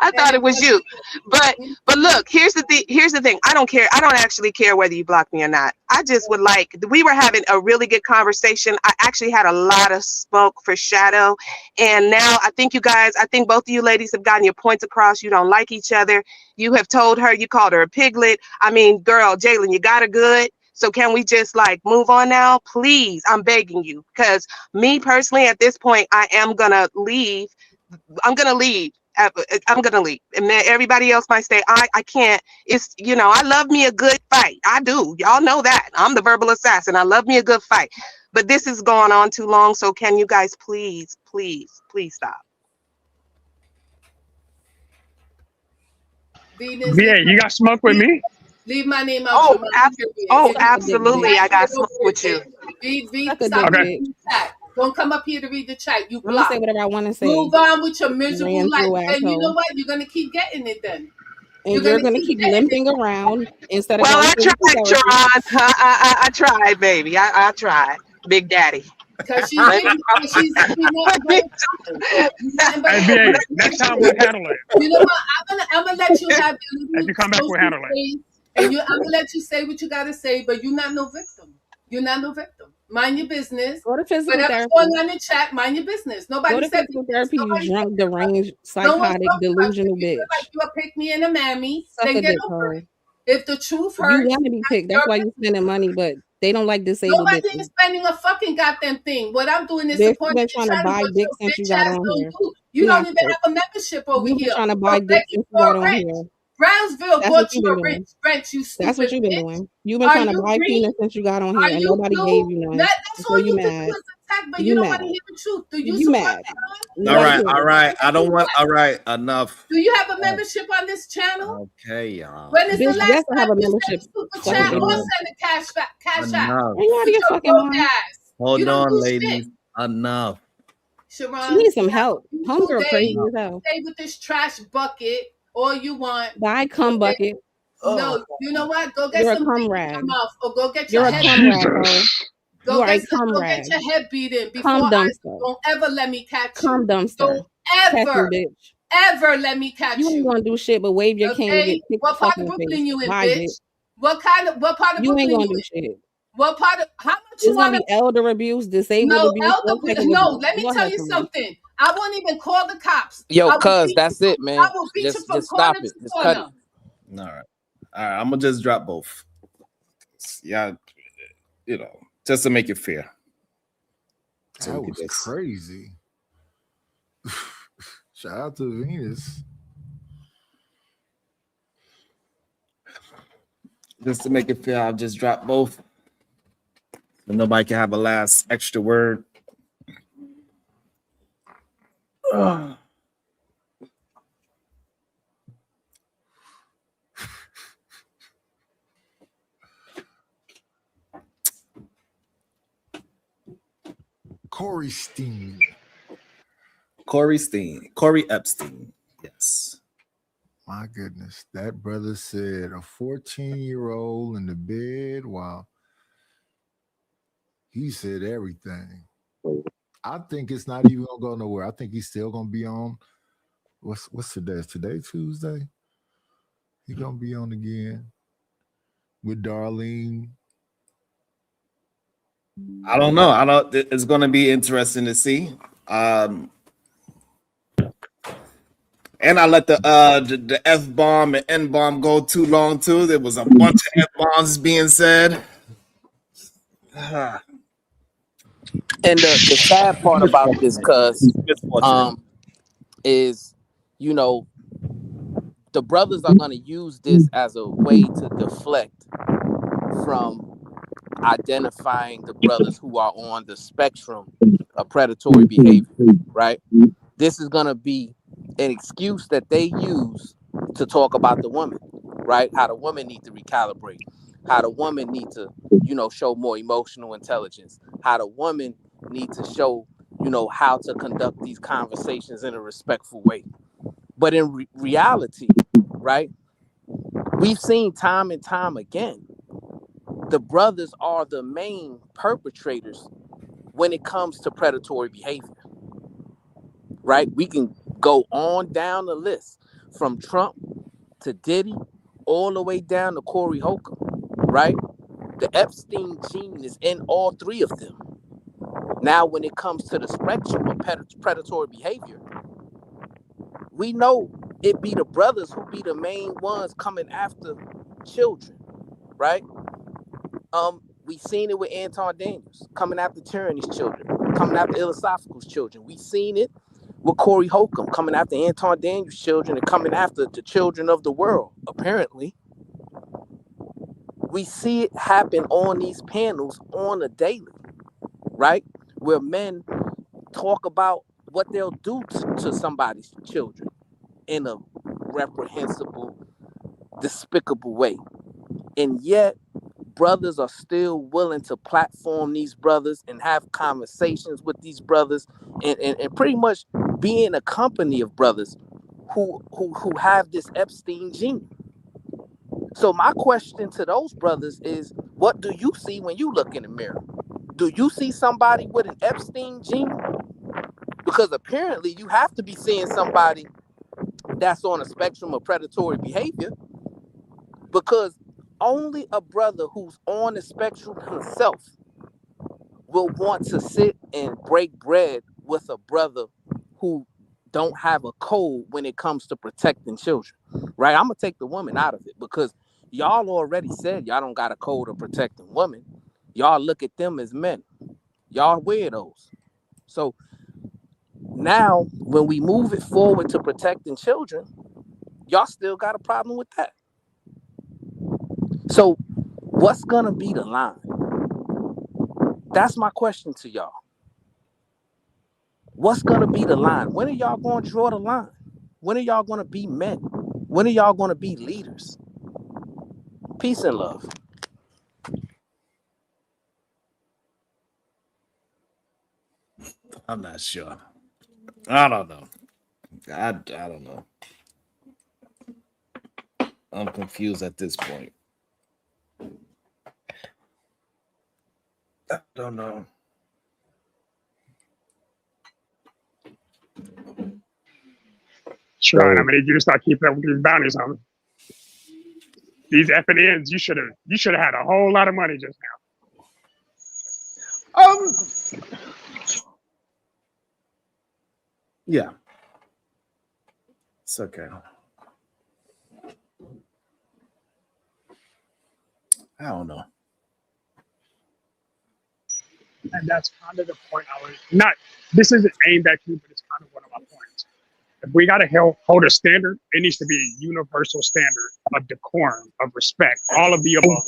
I thought it was you, but look, here's the thing. Here's the thing. I don't care. I don't actually care whether you block me or not. I just would like. We were having a really good conversation. I actually had a lot of smoke for Shadow, and now I think you guys. I think both of you ladies have gotten your points across. You don't like each other. You have told her. You called her a piglet. I mean, girl, Jalen, you got her good. So can we just like move on now, please? I'm begging you, because me personally, at this point, I am gonna leave. I'm gonna leave. I'm gonna leave, and then everybody else might say, I can't. It's I love me a good fight. I do. Y'all know that. I'm the verbal assassin. I love me a good fight. But this is going on too long. So can you guys please stop? Venus, Yeah, you got smoke with me? leave my name out your mouth. Absolutely. I got smoke with you. Stop Okay. reading the chat. Don't come up here to read the chat. You I'm gonna block. say whatever I want to say. Move on with your miserable Ran life. through And you know asshole. what? You're gonna keep getting it then. And you're gonna keep limping around instead of Well, going I to tried, therapy. Sharon. I tried, baby. I tried. Big Daddy. Because she's Hey, BA, next time we'll handle it. You know what? I'm gonna let you have your If you come back, we'll handle it. space, and I'm gonna let you say what you gotta say, but you're not no victim. You're not no victim. Mind your business. Go to physical Whatever's therapy. going on in chat, mind your business. Go Nobody to said physical therapy, you drunk, deranged, no one's psychotic, talking about delusional you. You bitch. feel like you a pick me and a mammy. Suck Then a get dick, over hoe. it. If the truth You hurts, want to be picked. That's why you spending money, but they don't like disabled nobody bitches. is spending a fucking goddamn thing. What I'm doing is Bitch, you supporting been the trying to channel, buy but dick your since you bitch got ass on don't here. do. You You're don't not even fit. have a membership over You've been here. trying to buy Go dick begging since you for got a on rent. here. Brownsville That's what bought you you've a been doing. rent, you stupid That's what you've been bitch. doing. You've been Are trying to you buy green? penis since you got on Are here, and you nobody blue? gave you none. That's So all you you can mad. do is attack, but You you don't mad. want to hear the truth. Do you You support mad. that? All right, all right. I don't want. All right, enough. Do you have a membership on this channel? Okay, y'all. When is the Bitch, last yes, I have time a you membership. sent a super Fucking chat or Hold on. send a cash out? Enough. Ain't you out of your Your fucking broke mind? ass. Hold You don't on, do ladies. shit. Enough. She Sharon, needs some help. you Homegirl crazy today as hell. stay with this trash bucket. All you want. Buy cum bucket. No, you know what? Go get You're a some cum things in rag. your mouth, or go get You're your a head. cum rag, bro. You are a cum Go rag. get your head beaten Cum before dumpster. don't ever let me catch Cum you. dumpster. Don't Catch ever, me, bitch. ever let me catch You ain't you. gonna do shit but wave your cane and Okay? get kicked What the part fuck in of the face. Brooklyn you in, Bye, bitch? bitch. What part of You ain't Brooklyn gonna you do in? shit. What part of how much It's you gonna want be elder abuse, disabled No, abuse, all type of no, abuse. let me Go tell ahead, you Kareem. something. I won't even call the cops. Yo, I will cuz, beat that's you it, from, man. I will beat you from Just corner stop it. to Just cut it. corner. All right. All right. I'm gonna just drop both. Yeah, you know, just to make it fair. So That we was could just crazy. Shout out to Venus. just to make it fair, I'll just drop both. And nobody can have a last extra word. Ugh. Corey Steen. Corey Epstein. Yes. My goodness. That brother said a 14-year-old in the bed while he said everything. I think it's not even gonna go nowhere. I think he's still gonna be on. What's today? Is today Tuesday? He's gonna be on again with Darlene. I don't know. I don't. It's going to be interesting to see. And I let the F bomb and N bomb go too long too. There was a bunch of F bombs being said. And the sad part about this, cuz, is, you know, the brothers are gonna use this as a way to deflect from identifying the brothers who are on the spectrum of predatory behavior, right? This is gonna be an excuse that they use to talk about the woman, right? How the woman need to recalibrate, how the woman need to, you know, show more emotional intelligence, how the woman need to show, you know, how to conduct these conversations in a respectful way. But in reality, right, we've seen time and time again, the brothers are the main perpetrators when it comes to predatory behavior, right? We can go on down the list from Trump to Diddy, all the way down to Corey Holcomb, right? The Epstein gene is in all three of them. Now, when it comes to the spectrum of predatory behavior, we know it be the brothers who be the main ones coming after children, right? We seen it with Anton Daniels coming after Tyranny's children, coming after Illosophical's children. We seen it with Corey Holcomb coming after Anton Daniels' children and coming after the children of the world. Apparently, we see it happen on these panels on a daily, right? Where men talk about what they'll do to somebody's children in a reprehensible, despicable way. And yet, brothers are still willing to platform these brothers and have conversations with these brothers and pretty much be in a company of brothers who have this Epstein gene. So my question to those brothers is, what do you see when you look in the mirror? Do you see somebody with an Epstein gene? Because apparently you have to be seeing somebody that's on a spectrum of predatory behavior, because only a brother who's on the spectrum himself will want to sit and break bread with a brother who don't have a code when it comes to protecting children, right? I'm gonna take the woman out of it, because y'all already said y'all don't got a code of protecting women. Y'all look at them as men. Y'all weirdos. So now when we move it forward to protecting children, y'all still got a problem with that. So what's gonna be the line? That's my question to y'all. What's gonna be the line? When are y'all gonna draw the line? When are y'all gonna be men? When are y'all gonna be leaders? Peace and love. I'm not sure. I don't know. I don't know. I'm confused at this point. I don't know. Sure, I'm gonna need you to start keeping up with these bounties on me. These F&Ns, you should have had a whole lot of money just now. Yeah. It's okay. I don't know. And that's kind of the point I was not. This isn't aimed at you, but it's kind of one of my points. If we got to hold a standard, it needs to be a universal standard of decorum, of respect, all of the above.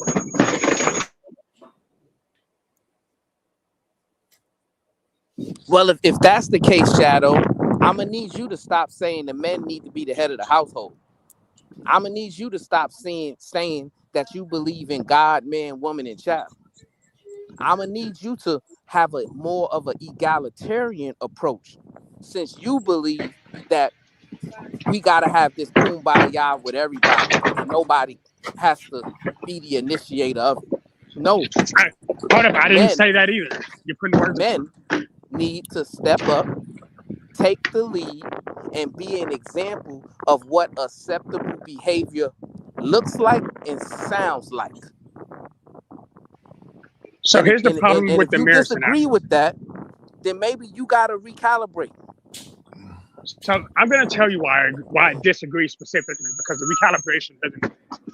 Well, if that's the case, Shadow, I'm gonna need you to stop saying the men need to be the head of the household. I'm gonna need you to stop saying that you believe in God, man, woman, and child. I'm gonna need you to have a more of an egalitarian approach, since you believe that we gotta have this kumbaya with everybody and nobody has to be the initiator of it. No. Hold up, I didn't say that either. You're putting words. Men need to step up, take the lead, and be an example of what acceptable behavior looks like and sounds like. So here's the problem with if the you mirror disagree scenario. with that, then maybe you got to recalibrate. So I'm going to tell you why I disagree specifically, because the recalibration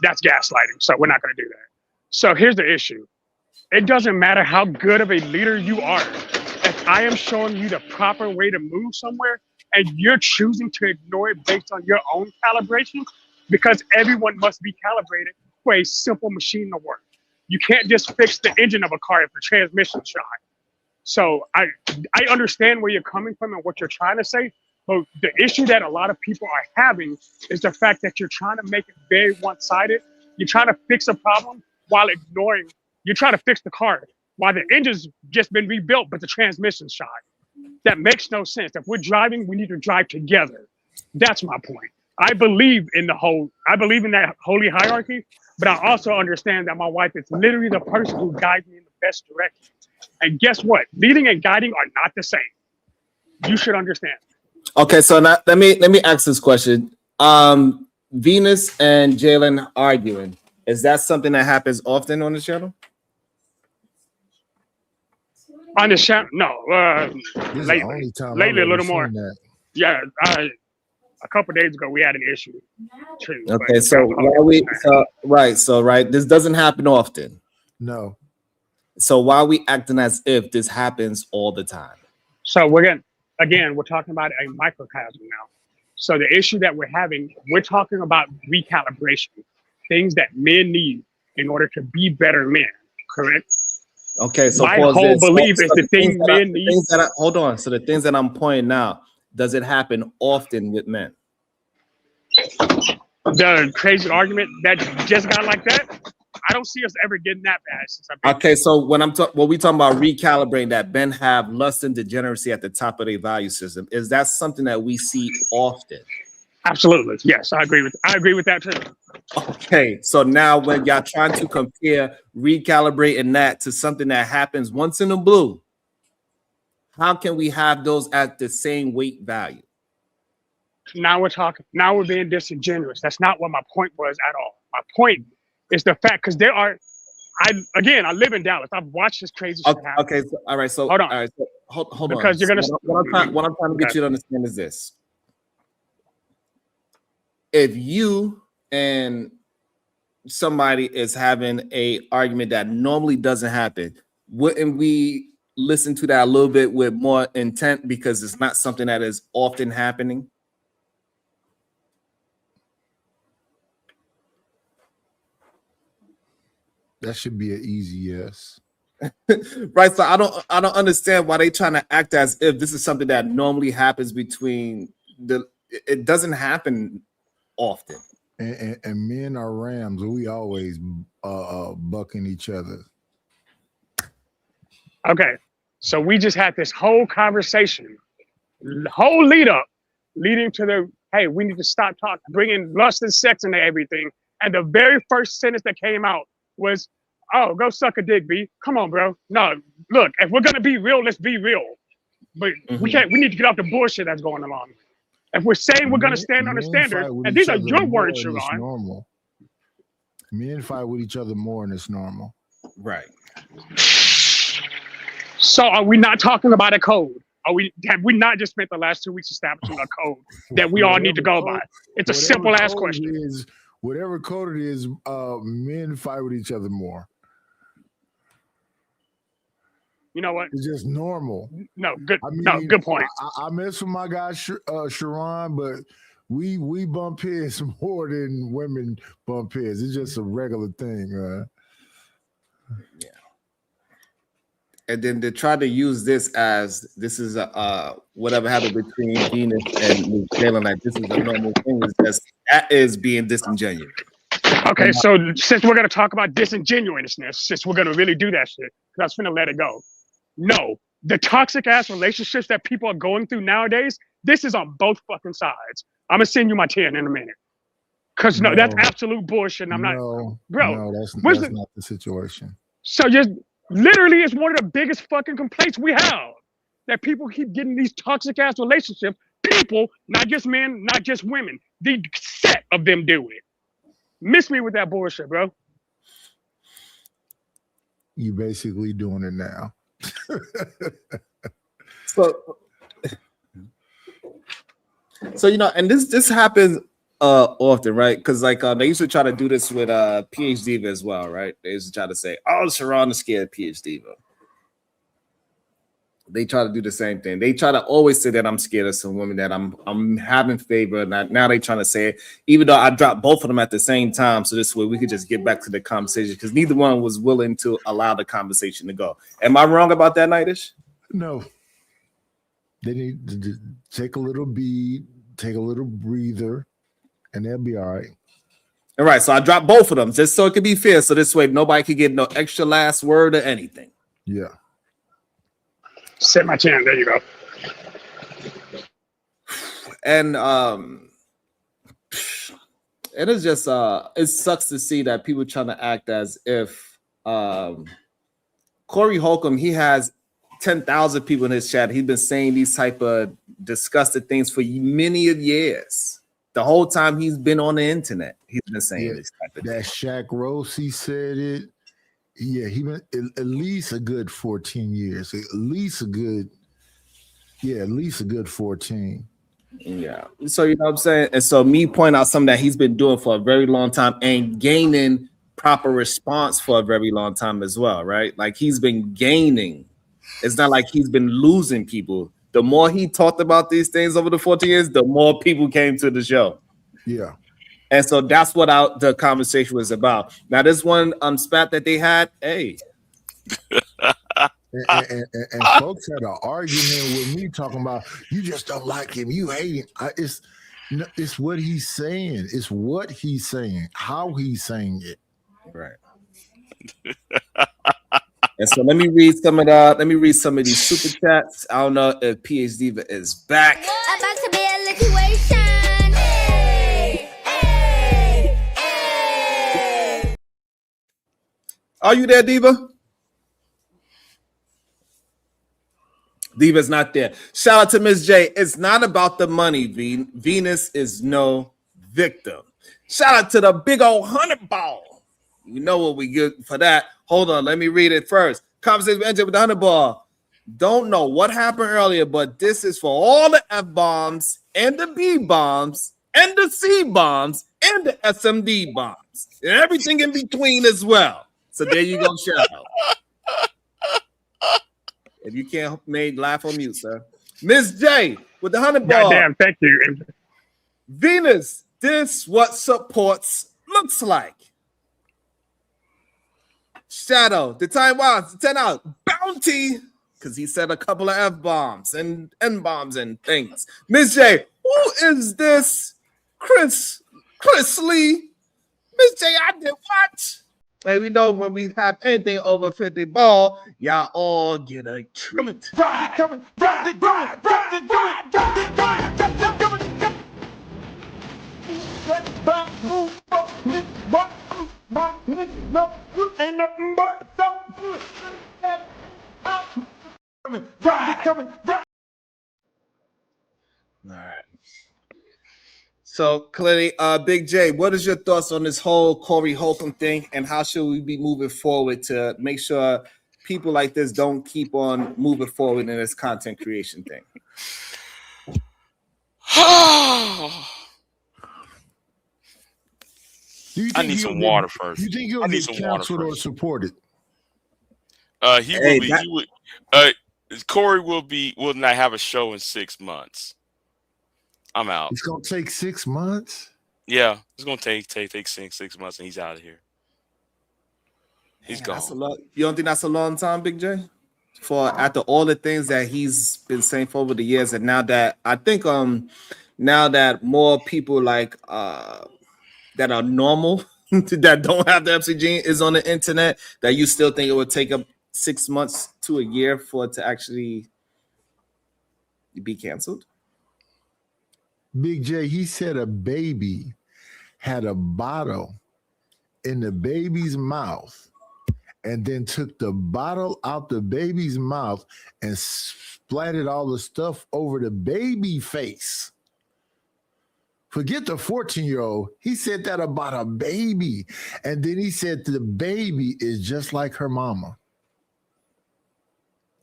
that's gaslighting. So we're not going to do that. So here's the issue. It doesn't matter how good of a leader you are. If I am showing you the proper way to move somewhere and you're choosing to ignore it based on your own calibration, because everyone must be calibrated for a simple machine to work. You can't just fix the engine of a car if the transmission's shot. So I understand where you're coming from and what you're trying to say, but the issue that a lot of people are having is the fact that you're trying to make it very one-sided. You're trying to fix a problem while ignoring. You're trying to fix the car while the engine's just been rebuilt, but the transmission's shot. That makes no sense. If we're driving, we need to drive together. That's my point. I believe in that holy hierarchy, but I also understand that my wife is literally the person who guides me in the best direction. And guess what? Leading and guiding are not the same. You should understand. Okay, so now let me ask this question. Venus and Jalen arguing. Is that something that happens often on the channel? On the channel, no. This is Lately, the only time lately I've a little ever more. seen that. Yeah, a couple days ago we had an issue too. Okay, so this doesn't happen often. No. So why are we acting as if this happens all the time? So we're talking about a microcosm now. So the issue that we're having, we're talking about recalibration, things that men need in order to be better men, correct? Okay, so my whole belief is the thing men need. Hold on. So the things that I'm pointing out, does it happen often with men? The crazy argument that just got like that, I don't see us ever getting that bad since I've been. Okay, so when we talking about recalibrating that men have lust and degeneracy at the top of their value system, is that something that we see often? Absolutely, yes, I agree with that too. Okay, so now when y'all trying to compare recalibrating that to something that happens once in a blue, how can we have those at the same weight value? Now we're being disingenuous. That's not what my point was at all. My point is the fact, because I live in Dallas. I've watched this crazy shit happen. Okay, so, all right. So hold on. All right, so hold because on. You're gonna. What I'm trying to get you to understand is this: if you and somebody is having a argument that normally doesn't happen, wouldn't we listen to that a little bit with more intent because it's not something that is often happening? That should be an easy yes. Right. So I don't understand why they trying to act as if this is something that normally happens between the. It doesn't happen often. And men are rams. We always bucking each other. Okay, so we just had this whole conversation, whole leading to the, hey, we need to stop talking, bringing lust and sex into everything. And the very first sentence that came out was, oh, go suck a dick, B. Come on, bro. No, look, if we're gonna be real, let's be real. But we need to get off the bullshit that's going along. If we're saying we're gonna stand on the standard, and these are your words, Sharon. Normal. Men fight with each other more, and it's normal. Right. So are we not talking about a code? Have we not just spent the last 2 weeks establishing a code that we all need to go by? It's a simple ass question. Whatever code it is, men fight with each other more. You know what? It's just normal. No, good. Good point. I mess with my guy Sharon, but we bump heads more than women bump heads. It's just a regular thing, right? Yeah. And then they try to use this as this is a whatever happened between Venus and New Zealand, like this is a normal thing. That is being disingenuous. Okay, so since we're gonna talk about disingenuousness, since we're gonna really do that shit, because I was finna let it go. No, the toxic ass relationships that people are going through nowadays, this is on both fucking sides. I'm gonna send you my 10 in a minute. Cause no, that's absolute bullshit. And I'm not, bro. No, that's not the situation. So just literally, it's one of the biggest fucking complaints we have, that people keep getting these toxic ass relationships. People, not just men, not just women. The set of them do it. Miss me with that bullshit, bro. You basically doing it now. So you know, and this happens often, right? Because like they used to try to do this with PhD as well, right? They used to try to say, "Oh, Sharon is scared of PhD." They try to do the same thing. They try to always say that I'm scared of some women, that I'm having favor. And now they trying to say it, even though I dropped both of them at the same time. So this way we could just get back to the conversation, because neither one was willing to allow the conversation to go. Am I wrong about that, Nightish? No. They need to take a little bead, take a little breather, and they'll be all right. All right. So I dropped both of them just so it could be fair. So this way nobody could get no extra last word or anything. Yeah. Set my chin. There you go. And it is just it sucks to see that people trying to act as if Corey Holcomb, he has 10,000 people in his chat. He's been saying these type of disgusting things for many years. The whole time he's been on the internet, he's been saying this type of that thing. Shaq Rose, he said it. Yeah, he been at least a good 14 years. At least a good 14. Yeah. So you know what I'm saying? And so me point out something that he's been doing for a very long time and gaining proper response for a very long time as well, right? Like he's been gaining. It's not like he's been losing people. The more he talked about these things over the 14 years, the more people came to the show. Yeah. And so that's what the conversation was about. Now, this one spat that they had, hey. and folks had an argument with me talking about, you just don't like him, you hate him. It's what he's saying. It's what he's saying, how he's saying it. Right. And so let me read some of these super chats. I don't know if PhD is back. About to be a liquidation. Are you there, Diva? Diva's not there. Shout out to Miss J. It's not about the money, Venus is no victim. Shout out to the big old 100 ball. You know what we get for that. Hold on, let me read it first. Conversation with NJ with the 100 ball. Don't know what happened earlier, but this is for all the F bombs and the B bombs and the C bombs and the SMD bombs and everything in between as well. So there you go, shout out. If you can't laugh on mute, sir. Miss J with the 100 ball. Goddamn, thank you. Venus, this what supports looks like. Shadow, the time was 10 out. Bounty, because he said a couple of F-bombs and N-bombs and things. Miss J, who is this? Chris Lee. Miss J, I did what? And we know when we have anything over 50 ball, y'all all get a treat. All right. So clearly, Big J, what is your thoughts on this whole Corey Holcomb thing, and how should we be moving forward to make sure people like this don't keep on moving forward in this content creation thing? I need some water first. You think he'll get canceled or supported? He will be. He would. Corey will not have a show in 6 months. I'm out. It's gonna take 6 months. Yeah, it's gonna take 6 months, and he's out of here. He's gone. That's a lot. You don't think that's a long time, Big J? For after all the things that he's been saying for over the years, and now that I think now that more people like that are normal that don't have the MC gene is on the internet, that you still think it would take up 6 months to a year for it to actually be canceled? Big J, he said a baby had a bottle in the baby's mouth and then took the bottle out the baby's mouth and splattered all the stuff over the baby face. Forget the 14-year-old. He said that about a baby. And then he said the baby is just like her mama.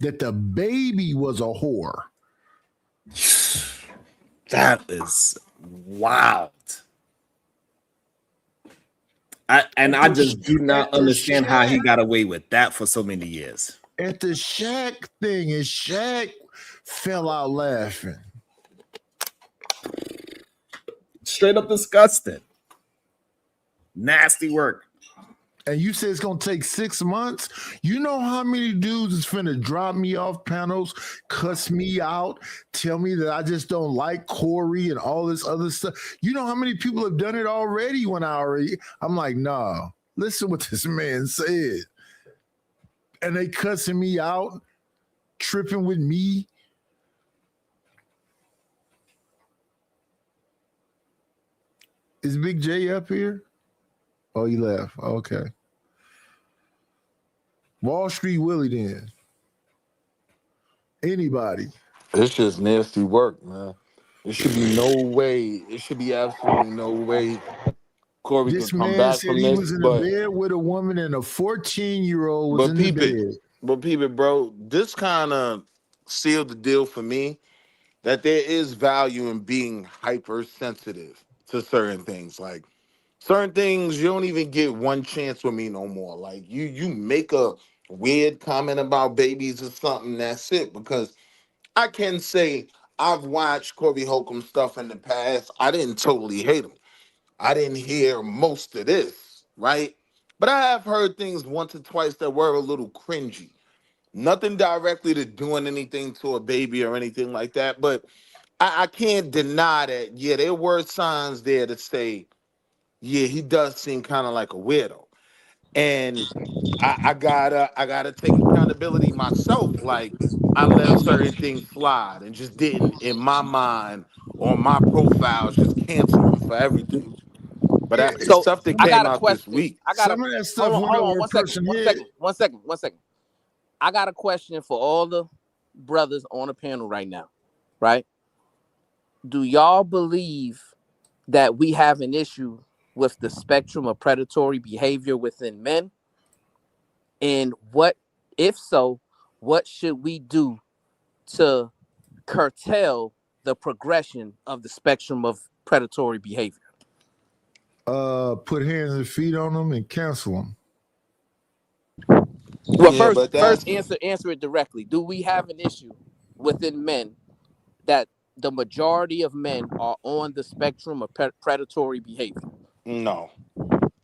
That the baby was a whore. That is wild. I just do not understand how he got away with that for so many years. At the Shaq thing, and Shaq fell out laughing. Straight up disgusting. Nasty work. And you say it's gonna take 6 months? You know how many dudes is finna drop me off panels, cuss me out, tell me that I just don't like Corey and all this other stuff? You know how many people have done it already I'm like, nah, listen what this man said. And they cussing me out, tripping with me. Is Big J up here? Oh, he left. Okay. Wall Street Willie then. Anybody. It's just nasty work, man. There should be no way. It should be absolutely no way Corey This can come man back said from he this. was in a But bed with a woman and a 14-year-old was in the bed. people, bro, this kind of sealed the deal for me that there is value in being hypersensitive to certain things. Like certain things, you don't even get one chance with me no more. Like you make a weird comment about babies or something, that's it. Because I can say I've watched Corey Holcomb stuff in the past. I didn't totally hate him. I didn't hear most of this, right? But I have heard things once or twice that were a little cringy. Nothing directly to doing anything to a baby or anything like that. But I can't deny that, yeah, there were signs there to say, yeah, he does seem kind of like a weirdo. And I gotta take accountability myself. Like I let certain things slide and just didn't, in my mind, on my profiles, just cancel him for everything. But that's the So stuff that I came got a out this question. week. Some of that stuff hold went on, over a person's head. one second. I got a question for all the brothers on the panel right now, right? Do y'all believe that we have an issue with the spectrum of predatory behavior within men? And if so, what should we do to curtail the progression of the spectrum of predatory behavior? Put hands and feet on them and cancel them. Well, Yeah, first answer it directly. Do we have an issue within men that the majority of men are on the spectrum of predatory behavior? No,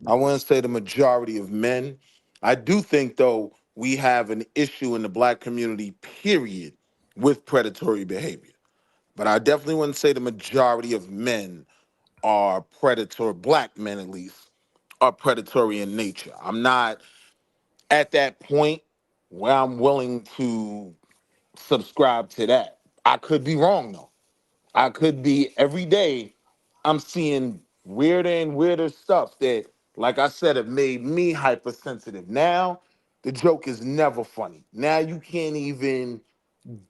I wouldn't say the majority of men, I do think, though, we have an issue in the black community, period, with predatory behavior. But I definitely wouldn't say the majority of men are predatory, black men at least, are predatory in nature. I'm not at that point where I'm willing to subscribe to that. I could be wrong, though. I could be every day I'm seeing weirder and weirder stuff that, like I said, have made me hypersensitive. Now, the joke is never funny. Now you can't even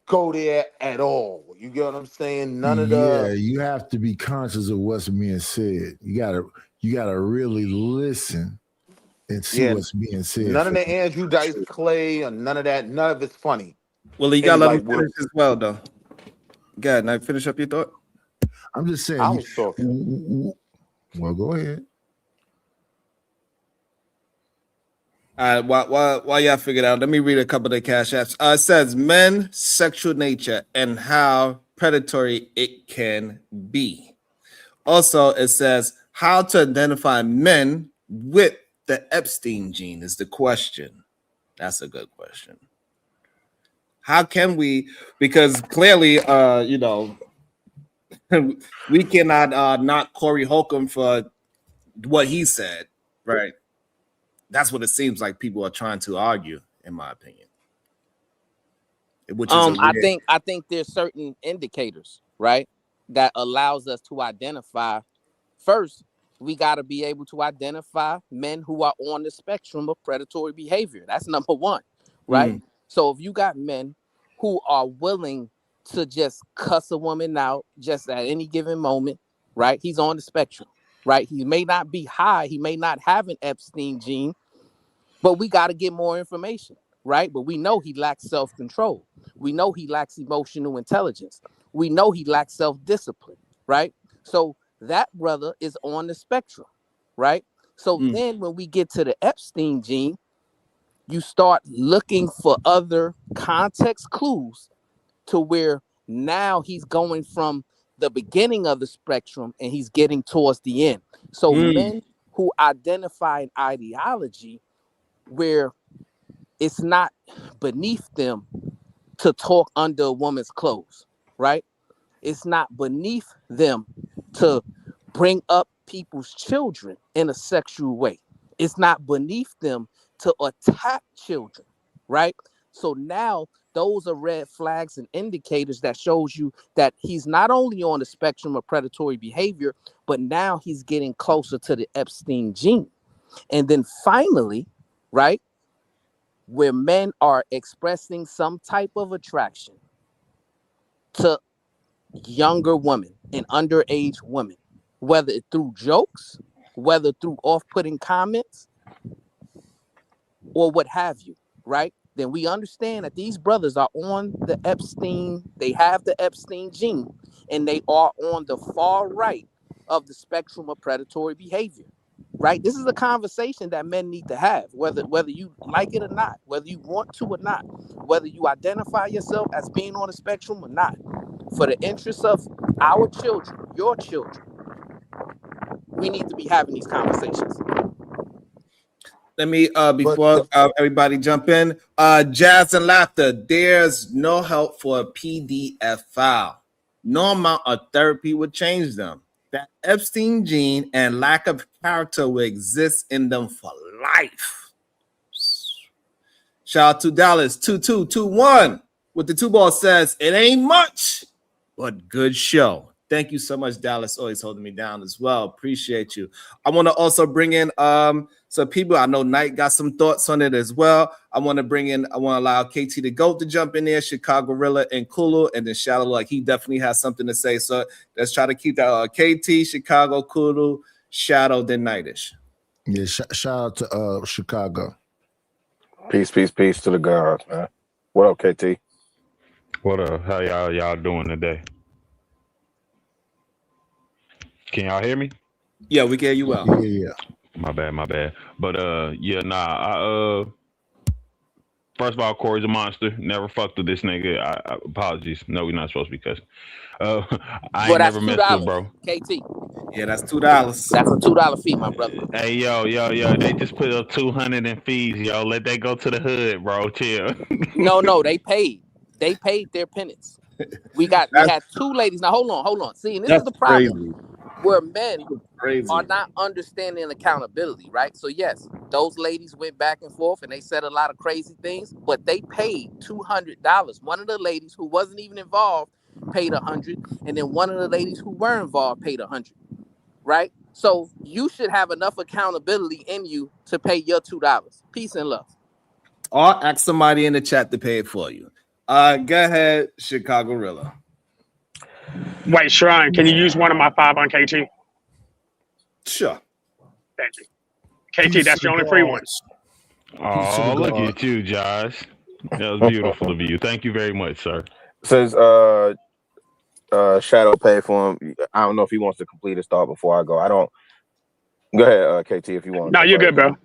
go there at all. You get what I'm saying? None of Yeah, the you have to be conscious of what's being said. You gotta really listen and see what's being said. none of the Andrew Dice Clay or none of that. None of it's funny. Well, you gotta And let me like what finish as well, though. Go ahead, now finish up your thought. I'm just saying. I was talking. Well, go ahead. All right, while y'all figure it out, let me read a couple of the cash apps. It says men's sexual nature and how predatory it can be. Also, it says how to identify men with the Epstein gene is the question. That's a good question. How can we? Because clearly, we cannot knock Corey Holcomb for what he said, right? That's what it seems like people are trying to argue, in my opinion. Which is I think there's certain indicators, right, that allows us to identify. First, we got to be able to identify men who are on the spectrum of predatory behavior. That's number one, right? So if you got men who are willing to just cuss a woman out just at any given moment, right? He's on the spectrum, right? He may not be high. He may not have an Epstein gene, but we got to get more information, right? But we know he lacks self-control. We know he lacks emotional intelligence. We know he lacks self-discipline, right? So that brother is on the spectrum, right? So then when we get to the Epstein gene, you start looking for other context clues to where now he's going from the beginning of the spectrum and he's getting towards the end. So men who identify an ideology where it's not beneath them to talk under a woman's clothes, right? It's not beneath them to bring up people's children in a sexual way. It's not beneath them to attack children, right? So now those are red flags and indicators that shows you that he's not only on the spectrum of predatory behavior, but now he's getting closer to the Epstein gene. And then finally, right, where men are expressing some type of attraction to younger women and underage women, whether it through jokes, whether through off-putting comments, or what have you, right? Then we understand that these brothers are on the Epstein, they have the Epstein gene, and they are on the far right of the spectrum of predatory behavior. Right? This is a conversation that men need to have, whether you like it or not, whether you want to or not, whether you identify yourself as being on the spectrum or not. For the interests of our children, your children, we need to be having these conversations. Let me before everybody jump in, Jazz and Laughter. There's no help for a PDF file. No amount of therapy would change them. That Epstein gene and lack of character will exist in them for life. Shout out to Dallas 2221 with the 2 ball says it ain't much, but good show. Thank you so much, Dallas. Always holding me down as well. Appreciate you. I want to also bring in some people. I know Knight got some thoughts on it as well. I want to allow KT the GOAT to jump in there, Chicago Gorilla and Kulu, and then Shadow, like he definitely has something to say. So let's try to keep that KT, Chicago, Kulu, Shadow, then Knightish. Yeah, shout out to Chicago. Peace to the gods, man. What up, KT? What up? How y'all doing today? Can y'all hear me? Yeah, we can hear you well. Yeah. My bad. But First of all, Corey's a monster. Never fucked with this nigga. I apologies. No, we're not supposed to be cussing. I Well, ain't that's never messed with $2, bro. KT. Yeah, that's $2. That's a $2 fee, my brother. Hey, yo. They just put up 200 in fees, yo. Let that go to the hood, bro. Chill. No, they paid. They paid their penance. We had 2 ladies. Now hold on. See, and this is the problem crazy. where men Crazy. are not understanding accountability, right? So yes, those ladies went back and forth and they said a lot of crazy things, but they paid $200. One of the ladies who wasn't even involved paid $100, and then one of the ladies who were involved paid $100, right? So you should have enough accountability in you to pay your $2. Peace and love. Or ask somebody in the chat to pay it for you. Go ahead, Chicago Rilla. Wait, Shrine, can you use one of my 5 on KT? Sure. Thank you. KT, that's the only free one. Oh, look at you, Josh. That was beautiful of you. Thank you very much, sir. Says Shadow pay for him. I don't know if he wants to complete his thought before I go. I don't. Go ahead, KT, if you want. No, you're good, bro.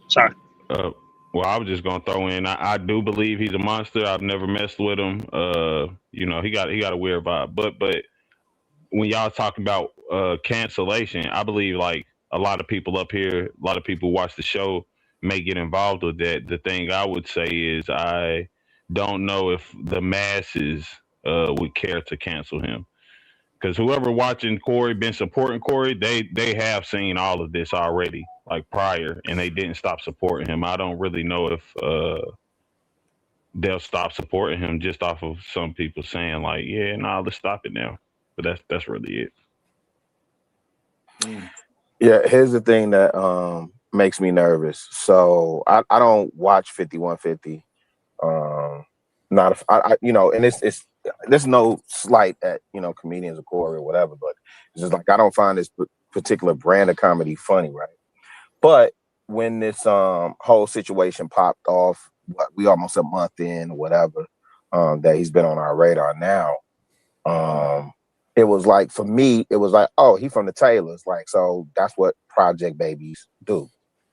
Sorry. Well, I was just gonna throw in. I do believe he's a monster. I've never messed with him. He got a weird vibe. But when y'all talking about cancellation, I believe like a lot of people up here, a lot of people who watch the show may get involved with that. The thing I would say is I don't know if the masses would care to cancel him. Because whoever watching Corey, been supporting Corey, they have seen all of this already, like prior, and they didn't stop supporting him. I don't really know if they'll stop supporting him just off of some people saying like, yeah, nah, let's stop it now. But that's really it. Yeah, here's the thing that makes me nervous. So I don't watch 5150. And it's there's no slight at comedians or Corey or whatever, but it's just like I don't find this particular brand of comedy funny, right? But when this whole situation popped off, we almost a month in or whatever, that he's been on our radar now. It was like, for me, it was like, oh, he from the Taylors, like, so that's what project babies do,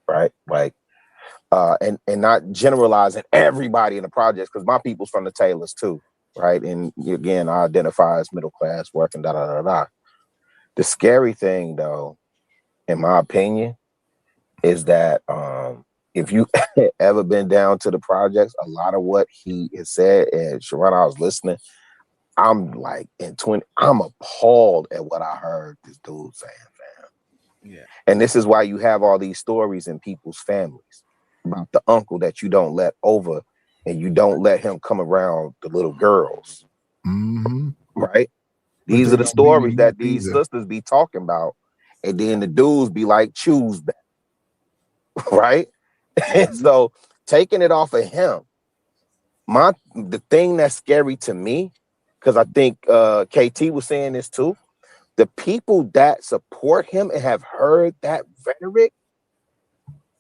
right? Like, and not generalizing everybody in the projects, because my people's from the Taylors too, right? And again, I identify as middle class, working, da da da da. The scary thing, though, in my opinion, is that if you ever been down to the projects, a lot of what he has said, and Sharon, I was listening, I'm like I'm appalled at what I heard this dude saying, fam. Yeah. And this is why you have all these stories in people's families about the uncle that you don't let over, and you don't let him come around the little girls. Mm-hmm. Right? These are the stories that these sisters be talking about, and then the dudes be like, choose that. Right? And so taking it off of him, the thing that's scary to me, because I think KT was saying this too, the people that support him and have heard that rhetoric,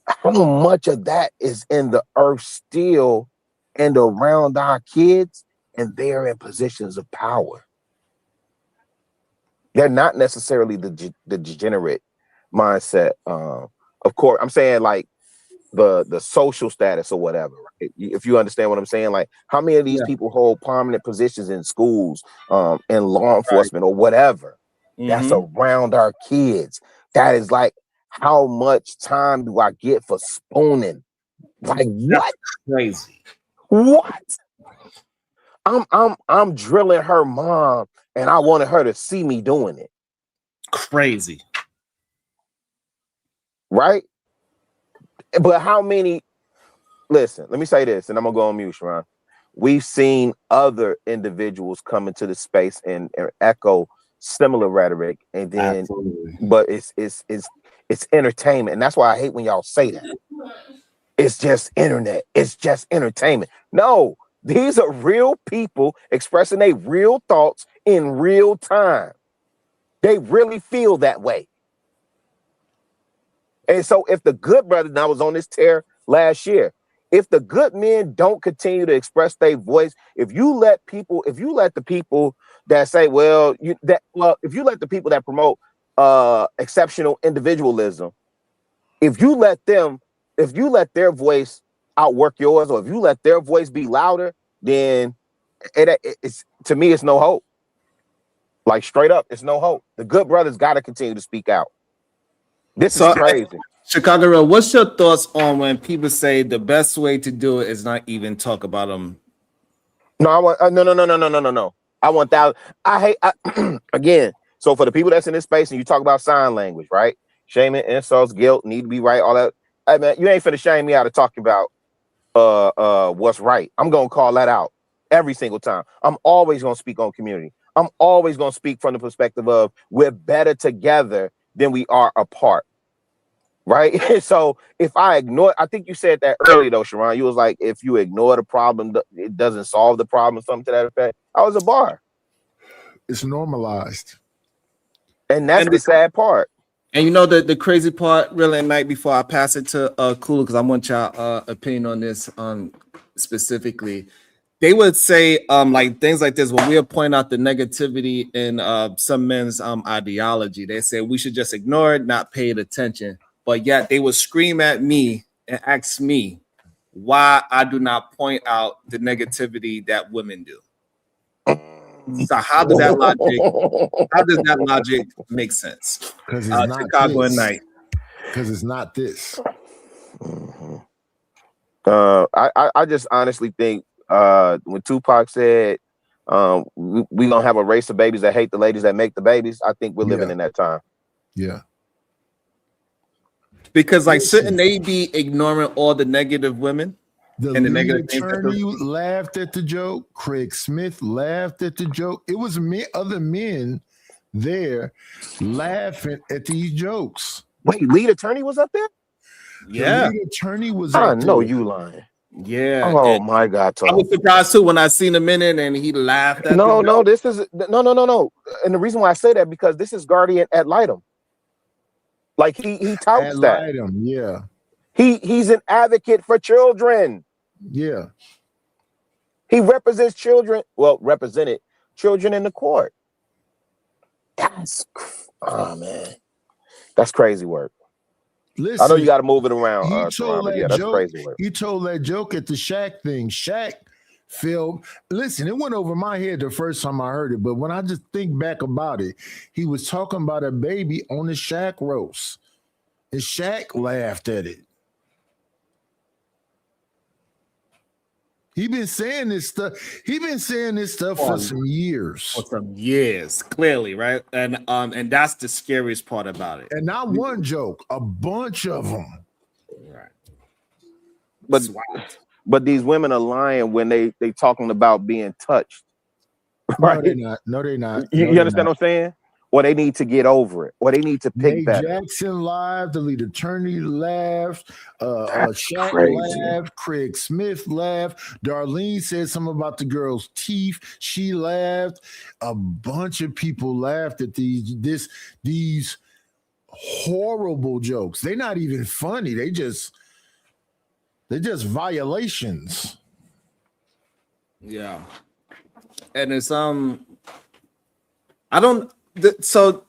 how much of that is in the earth still and around our kids, and they're in positions of power. They're not necessarily the degenerate mindset. Of course, I'm saying like the social status or whatever, right? If you understand what I'm saying, like how many of these people hold prominent positions in schools, in law enforcement or whatever, that's around our kids. That is like, how much time do I get for spooning? Like what? Crazy. What? I'm drilling her mom, and I wanted her to see me doing it. Crazy. Right? But how many? Listen, let me say this, and I'm gonna go on mute, Sharon. We've seen other individuals come into the space and echo similar rhetoric, and then, but it's entertainment, and that's why I hate when y'all say that. It's just internet. It's just entertainment. No, these are real people expressing their real thoughts in real time. They really feel that way. And so if the good brothers, and I was on this tear last year, if the good men don't continue to express their voice, if you let the people that say, if you let the people that promote exceptional individualism, if you let their voice outwork yours, or if you let their voice be louder, then it's to me, it's no hope. Like straight up, it's no hope. The good brothers got to continue to speak out. This is crazy. Chicago Real, what's your thoughts on when people say the best way to do it is not even talk about them? No, I want no. I want that. I hate again. So for the people that's in this space and you talk about sign language, right? Shaming, insults, guilt, need to be right, all that. Hey man, you ain't finna shame me out of talking about what's right. I'm gonna call that out every single time. I'm always gonna speak on community. I'm always gonna speak from the perspective of we're better together than we are apart. Right. So if I ignore, I think you said that earlier though, Sharon. You was like, if you ignore the problem, it doesn't solve the problem, something to that effect. I was a bar. It's normalized. And that's the sad part. And you know the crazy part, really, at night before I pass it to Kula, because I want y'all opinion on this specifically. They would say like things like this when we would point out the negativity in some men's ideology. They say we should just ignore it, not pay it attention. But yet they would scream at me and ask me why I do not point out the negativity that women do. So how does that logic make sense? Because it's not Chicago at night. Because it's not this. I just honestly think when Tupac said we gonna have a race of babies that hate the ladies that make the babies, I think we're living in that time. Yeah. Because like shouldn't they be ignoring all the negative women? The lead attorney laughed at the joke. Craig Smith laughed at the joke. It was other men there laughing at these jokes. Wait, lead attorney was up there? Yeah. The lead attorney was I up there. know you lying. Yeah. Oh my God. I was surprised too when I seen him in it and he laughed at No, this is no. And the reason why I say that because this is Guardian ad litem. Like he touts that. Ad litem, yeah. He's an advocate for children. Yeah. He represents children. Well, represented children in the court. Man. That's crazy work. Listen, I know you got to move it around. He told that that's joke, crazy work. He told that joke at the Shaq thing. Shaq filmed. Listen, it went over my head the first time I heard it, but when I just think back about it, he was talking about a baby on the Shaq roast, and Shaq laughed at it. He been saying this stuff. For some years. For some years, clearly, right? And that's the scariest part about it. And not one joke, a bunch of them. Right. But these women are lying when they talking about being touched. Right? No, they're not. You understand what I'm saying? Or they need to get over it, or they need to pick Nate better. Jackson laughed, the lead attorney laughed, Shaq crazy. laughed, Craig Smith laughed, Darlene said something about the girl's teeth. She laughed. A bunch of people laughed at these horrible jokes. They're not even funny. They're just violations. Yeah. And it's so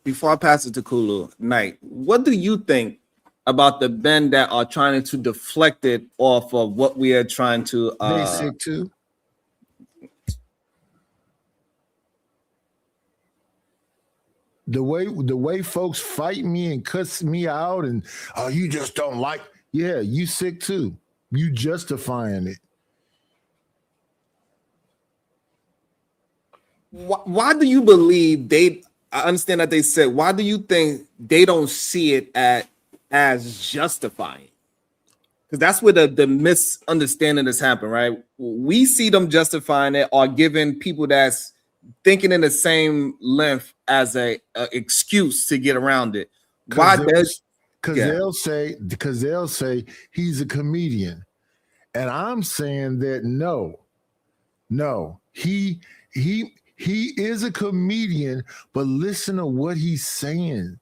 before I pass it to Kulu, Knight, what do you think about the men that are trying to deflect it off of what we are trying to they sick too? The way folks fight me and cuss me out and you just don't like, yeah, you sick too. You justifying it. Why do you believe I understand that they said, why do you think they don't see it as justifying? Because that's where the misunderstanding has happened, right? We see them justifying it or giving people that's thinking in the same length as a excuse to get around it. Why does? Because they'll say he's a comedian, and I'm saying that no, he is a comedian, but listen to what he's saying.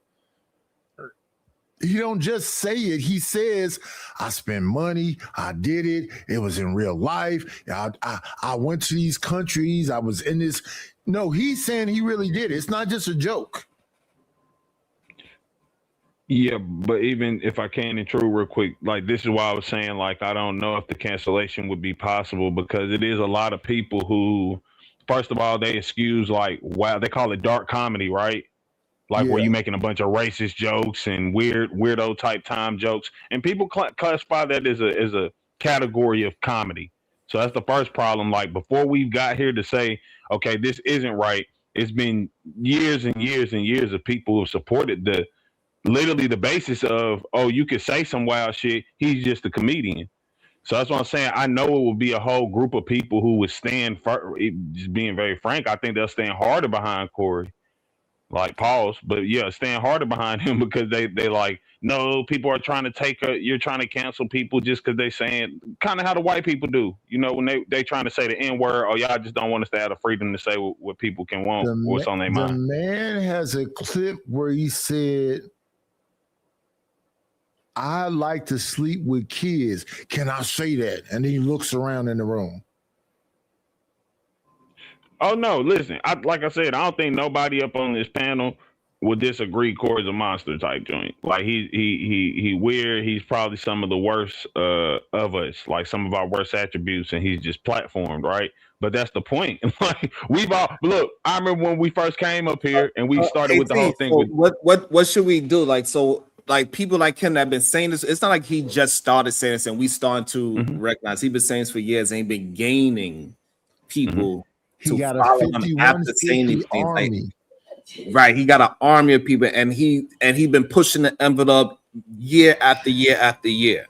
He don't just say it. He says, I spent money. I did it. It was in real life. I went to these countries. I was in this. No, he's saying he really did it. It's not just a joke. Yeah, but even if I can intrude real quick, like this is why I was saying, like, I don't know if the cancellation would be possible because it is a lot of people who, first of all, they excuse like, wow, they call it dark comedy, right? Like where Yeah. you making a bunch of racist jokes and weirdo type time jokes, and people classify that as a category of comedy. So that's the first problem. Like before we got here to say, okay, this isn't right. It's been years and years and years of people who have supported literally the basis of, oh, you could say some wild shit. He's just a comedian. So that's what I'm saying. I know it will be a whole group of people who would stand, just being very frank, I think they'll stand harder behind Corey. Like pause, but yeah, stand harder behind him because they like, no, people are trying to you're trying to cancel people just because they saying kind of how the white people do, you know, when they trying to say the N word, or y'all just don't want us to have the freedom to say what people can want, what's on their mind. The man has a clip where he said, I like to sleep with kids. Can I say that? And then he looks around in the room. Oh no, listen, like I said, I don't think nobody up on this panel would disagree Corey's a monster type joint. Like he weird, he's probably some of the worst of us, like some of our worst attributes, and he's just platformed, right? But that's the point. Like we've all look, I remember when we first came up here and we started with the whole thing with what should we do? Like people like him that have been saying this, it's not like he just started saying this and we started to recognize. He's been saying this for years and he's been gaining people. He got a 5150 army. Right, he got an army of people, and he been pushing the envelope year after year after year.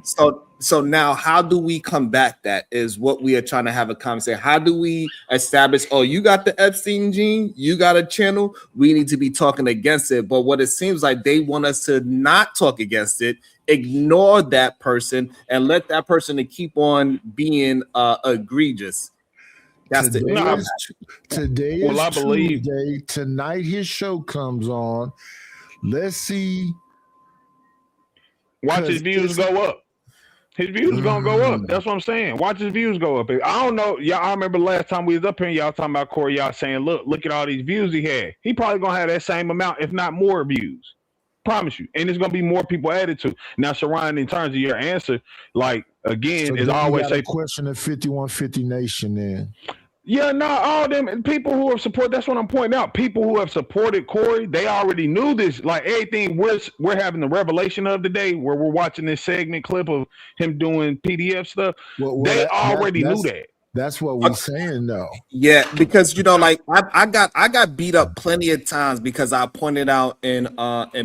So now, how do we combat that? Is what we are trying to have a conversation. How do we establish? Oh, you got the Epstein gene, you got a channel. We need to be talking against it. But what it seems like they want us to not talk against it, ignore that person, and let that person to keep on being egregious. That's today is Tuesday. Tonight his show comes on. Let's see. Watch his views go up. His views gonna go up. That's what I'm saying. Watch his views go up. I don't know. Y'all, I remember last time we was up here, y'all talking about Corey, y'all saying, look at all these views he had. He probably gonna have that same amount, if not more views. Promise you. And there's gonna be more people added to. Now, Sharon, in terms of your answer, like again, is always say question of 5150 Nation then. Yeah, no, all them people who have supported, that's what I'm pointing out. People who have supported Corey, they already knew this. Like everything we're having the revelation of today, where we're watching this segment clip of him doing PDF stuff. They already knew that. That's what we're saying, though. Yeah, because like I got beat up plenty of times because I pointed out and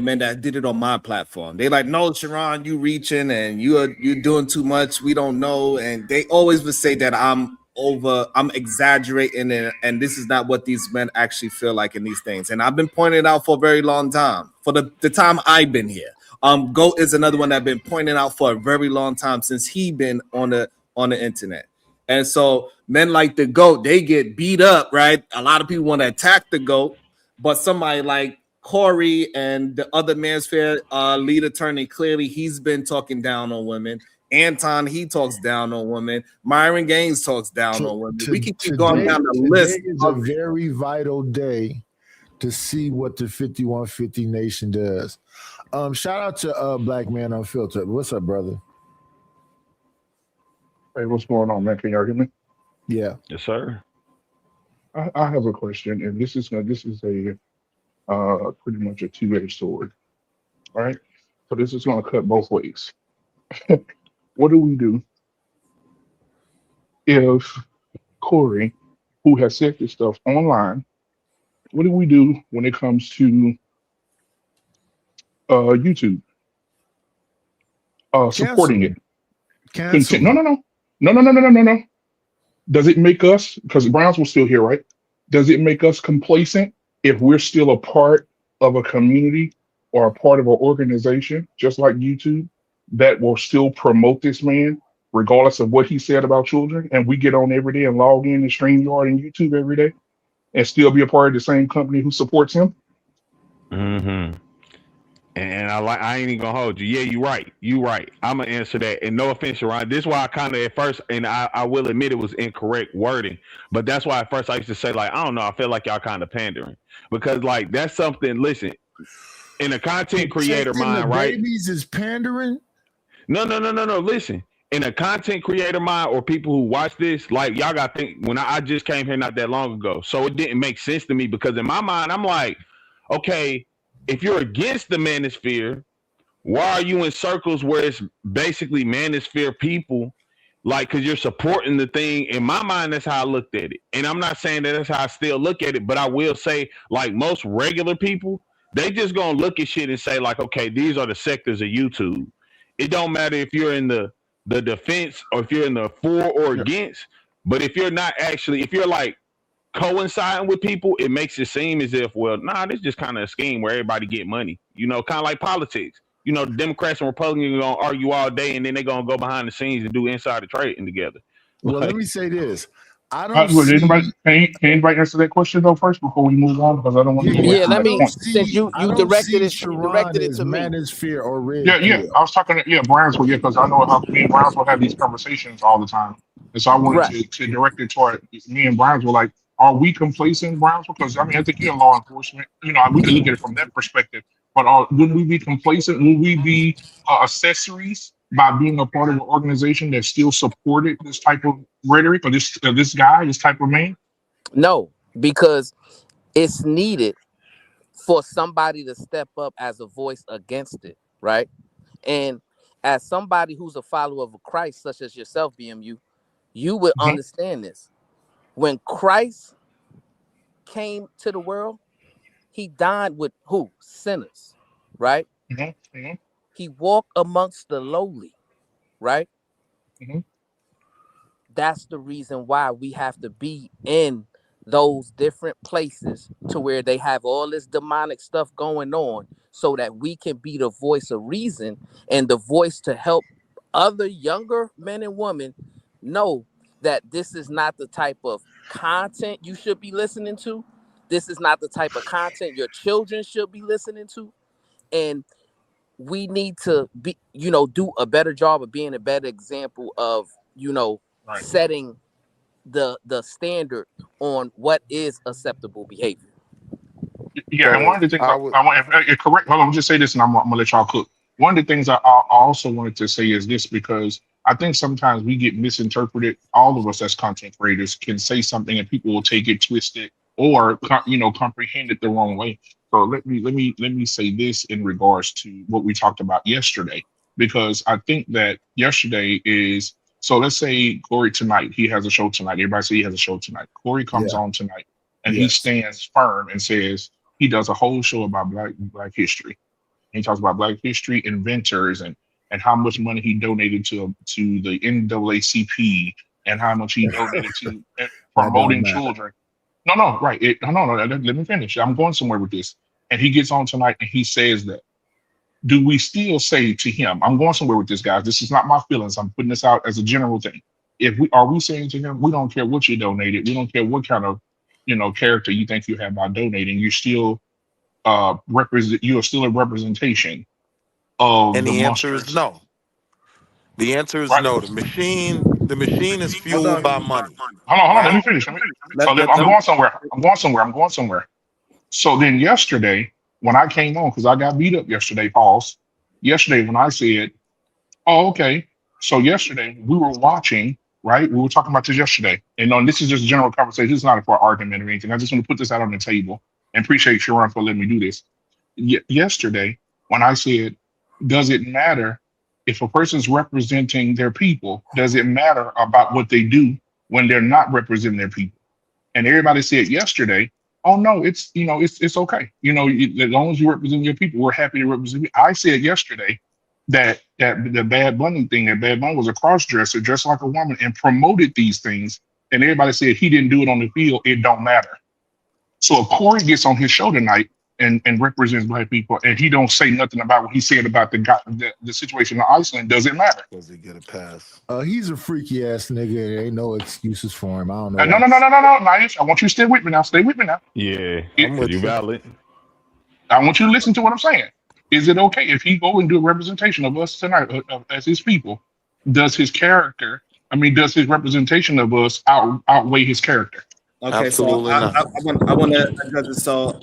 men that did it on my platform. They like, no, Sharon, you reaching and you're doing too much. We don't know, and they always would say that I'm exaggerating and this is not what these men actually feel like in these things. And I've been pointing it out for a very long time. For the time I've been here. Goat is another one that I've been pointing out for a very long time since he been on the internet. And so men like the Goat, they get beat up, right? A lot of people want to attack the Goat, but somebody like Corey and the other Mansfield lead attorney, clearly he's been talking down on women. Anton, he talks down on women. Myron Gaines talks down on women. We can keep going down the list. Today is a very vital day to see what the 5150 Nation does. Shout out to Black Man Unfiltered. What's up, brother? Hey, what's going on, man? Can y'all hear me? Yeah. Yes, sir. I have a question, and this is a pretty much a two-edged sword. All right. So this is going to cut both ways. What do we do if Corey, who has said this stuff online, what do we do when it comes to YouTube supporting it? Cancel. No. Does it make us, because Browns will still here, right? Does it make us complacent if we're still a part of a community or a part of an organization, just like YouTube, that will still promote this man, regardless of what he said about children, and we get on every day and log in and StreamYard and YouTube every day, and still be a part of the same company who supports him? Mm-hmm. And I ain't even gonna hold you. Yeah, you right. I'm gonna answer that. And no offense, Ryan. This is why I kind of at first, and I will admit it was incorrect wording, but that's why at first I used to say, like, I don't know, I feel like y'all kind of pandering, because like that's something. Listen, in a content creator Protecting the mind, right? babies is pandering. No. Listen, in a content creator mind or people who watch this, like y'all got to think. When I just came here not that long ago, so it didn't make sense to me because in my mind, I'm like, okay, if you're against the manosphere, why are you in circles where it's basically manosphere people? Like, because you're supporting the thing. In my mind, that's how I looked at it. And I'm not saying that that's how I still look at it, but I will say, like most regular people, they just gonna look at shit and say, like, okay, these are the sectors of YouTube. It don't matter if you're in the defense or if you're in the for or against. But if you're not actually, if you're like coinciding with people, it makes it seem as if, well, nah, this is just kind of a scheme where everybody get money. You know, kind of like politics. You know, the Democrats and Republicans are gonna argue all day, and then they're gonna go behind the scenes and do insider trading together. Well, let me say this: I Can anybody answer that question though first before we move on? Because I don't want to go away from let that me. point. Since you directed it to me. Manosphere or red Yeah. I was talking to Brownsville, because I know how me and Brownsville have these conversations all the time, and so I wanted to direct it toward me and Brownsville. Like, are we complacent in Brownsville? Because I mean, I think you're in law enforcement. You know, we can look at it from that perspective. But would we be complacent? Would we be accessories by being a part of an organization that still supported this type of rhetoric or this type of man? No, because it's needed for somebody to step up as a voice against it, right? And as somebody who's a follower of Christ, such as yourself, BMU, you would understand this. When Christ came to the world, he dined with who? Sinners, right? He walked amongst the lowly, right? That's the reason why we have to be in those different places to where they have all this demonic stuff going on so that we can be the voice of reason and the voice to help other younger men and women know that this is not the type of content you should be listening to. This is not the type of content your children should be listening to. And we need to be, do a better job of being a better example of, setting the standard on what is acceptable behavior. Yeah, and one of the things I want, correct. Hold on, let me just say this, and I'm gonna let y'all cook. One of the things I also wanted to say is this, because I think sometimes we get misinterpreted. All of us as content creators can say something, and people will take it twisted or comprehend it the wrong way. So let me say this in regards to what we talked about yesterday, because I think that yesterday is. So let's say Corey tonight, he has a show tonight. Everybody say he has a show tonight. Corey comes on tonight, and he stands firm and says he does a whole show about Black history. He talks about Black history inventors and how much money he donated to the NAACP and how much he donated to promoting children. No, right. No. Let me finish. I'm going somewhere with this. And he gets on tonight and he says that. Do we still say to him, I'm going somewhere with this, guys. This is not my feelings. I'm putting this out as a general thing. Are we saying to him, we don't care what you donated. We don't care what kind of, character you think you have by donating. You're still you're still a representation of and the answer is no. The answer is no. The machine is fueled by money. Hold on. Let me finish. I'm going somewhere. So then yesterday, when I came on, because I got beat up yesterday, yesterday when I said, oh, okay. So yesterday we were watching, right? We were talking about this yesterday. And this is just a general conversation. This is not for argument or anything. I just want to put this out on the table and appreciate Sharon for letting me do this. Yesterday, when I said, does it matter if a person's representing their people? Does it matter about what they do when they're not representing their people? And everybody said yesterday, oh no, it's okay. As long as you represent your people, we're happy to represent you. I said yesterday that the Bad Bunny thing, that Bad Bunny was a cross-dresser, dressed like a woman, and promoted these things. And everybody said he didn't do it on the field. It don't matter. So if Corey gets on his show tonight and represents Black people, and he don't say nothing about what he said about the situation in Iceland, does it matter? Does he get a pass? He's a freaky ass nigga. There ain't no excuses for him. I don't know. No. Nice. I want you to stay with me now. Stay with me now. Yeah, you valid. I want you to listen to what I'm saying. Is it okay if he go and do a representation of us tonight as his people? Does his representation of us outweigh his character? Okay, Absolutely so not. I want to address it. So,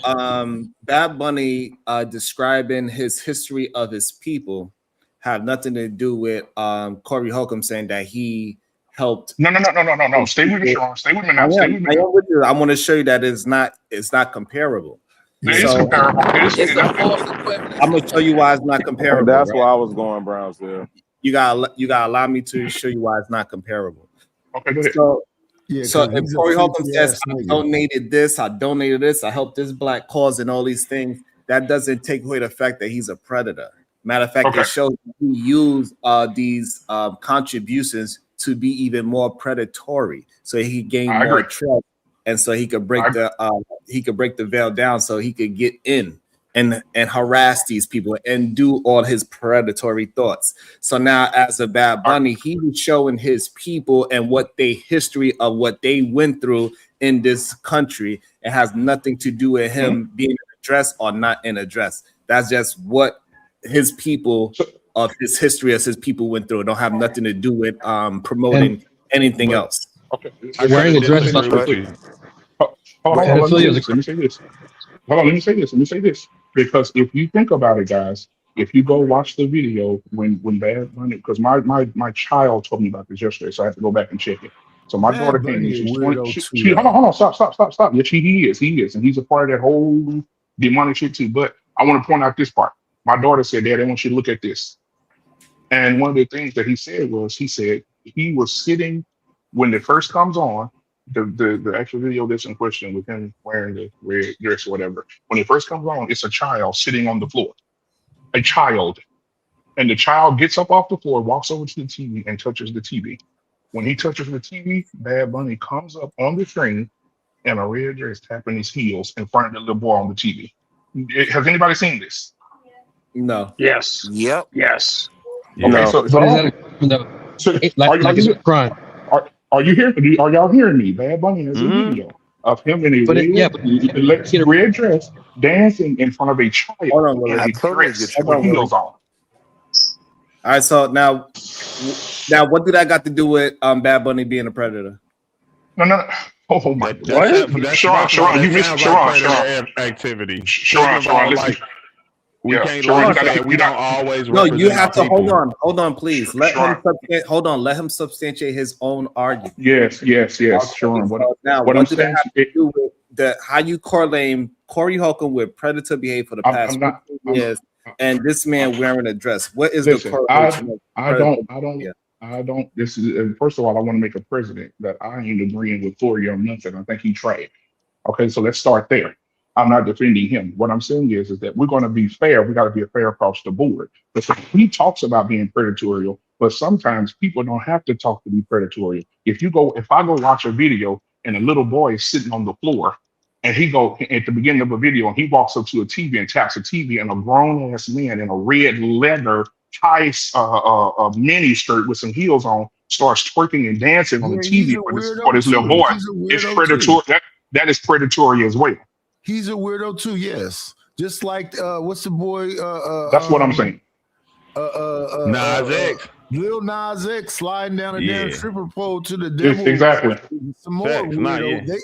Bad Bunny describing his history of his people have nothing to do with Corey Holcomb saying that he helped. No. Stay with me, Sean. Stay with me I now. Stay with am. me I now. am with you. I want to show you that it's not comparable. It is comparable. I'm gonna show you why it's not comparable. That's Right? why I was going Brownsville. You gotta allow me to show you why it's not comparable. Okay, go ahead. So if Corey Holcomb says I donated this, I helped this black cause and all these things, that doesn't take away the fact that he's a predator. Matter of fact, it shows he used these contributions to be even more predatory, so he gained more trust, and so he could break the veil down, so he could get in and harass these people and do all his predatory thoughts. So now, as a Bad Bunny, he was showing his people and what they history of what they went through in this country. It has nothing to do with him being in a dress or not in a dress. That's just what his people of his history as his people went through. It don't have nothing to do with promoting anything else. Okay. Wearing a dress is not Hold on. Let me say this. Let me say this. Because if you think about it, guys, if you go watch the video when Bad Bunny, because my child told me about this yesterday, so I have to go back and check it. So my daughter came in. She's 20. She hold on. Stop. Yes, he is, and he's a part of that whole demonic shit too. But I want to point out this part. My daughter said, "Dad, I want you to look at this." And one of the things that he said he was sitting when it first comes on. The actual video that's in question with him wearing the red dress or whatever. When it first comes on, it's a child sitting on the floor. A child. And the child gets up off the floor, walks over to the TV and touches the TV. When he touches the TV, Bad Bunny comes up on the screen in a red dress tapping his heels in front of the little boy on the TV. Has anybody seen this? No. Yes. Yep. Yes. Okay, No. so are you here? Are y'all hearing me? Bad Bunny has a video of him in a red dress dancing in front of a child in a dress with heels on. All right, so now what do that got to do with Bad Bunny being a predator? No. Oh my God. Sharon, you missed Sharon. Activity. Sharon, listen. We can't we don't always. No, you have to hold on, please. Let him substantiate his own argument. Yes. Sharon, what I'm saying do with how you correlate Corey Holcomb with predator behavior for the past years, and this man wearing a dress. What is the correlation? I don't. This is first of all, I want to make a president that I ain't agreeing with Corey on nothing. I think he tried. Okay, so let's start there. I'm not defending him. What I'm saying is that we're going to be fair. We got to be fair across the board. Because he talks about being predatory, but sometimes people don't have to talk to be predatory. If I go watch a video and a little boy is sitting on the floor, and he go at the beginning of a video and he walks up to a TV and taps a TV, and a grown ass man in a red leather high mini skirt with some heels on starts twerking and dancing on the TV for this little boy, it's predatory. That is predatory as well. He's a weirdo too, yes. Just like what's the boy? That's what I'm saying. Nas X. Lil Nas X sliding down a damn stripper pole to the devil. Exactly. Some more weirdo.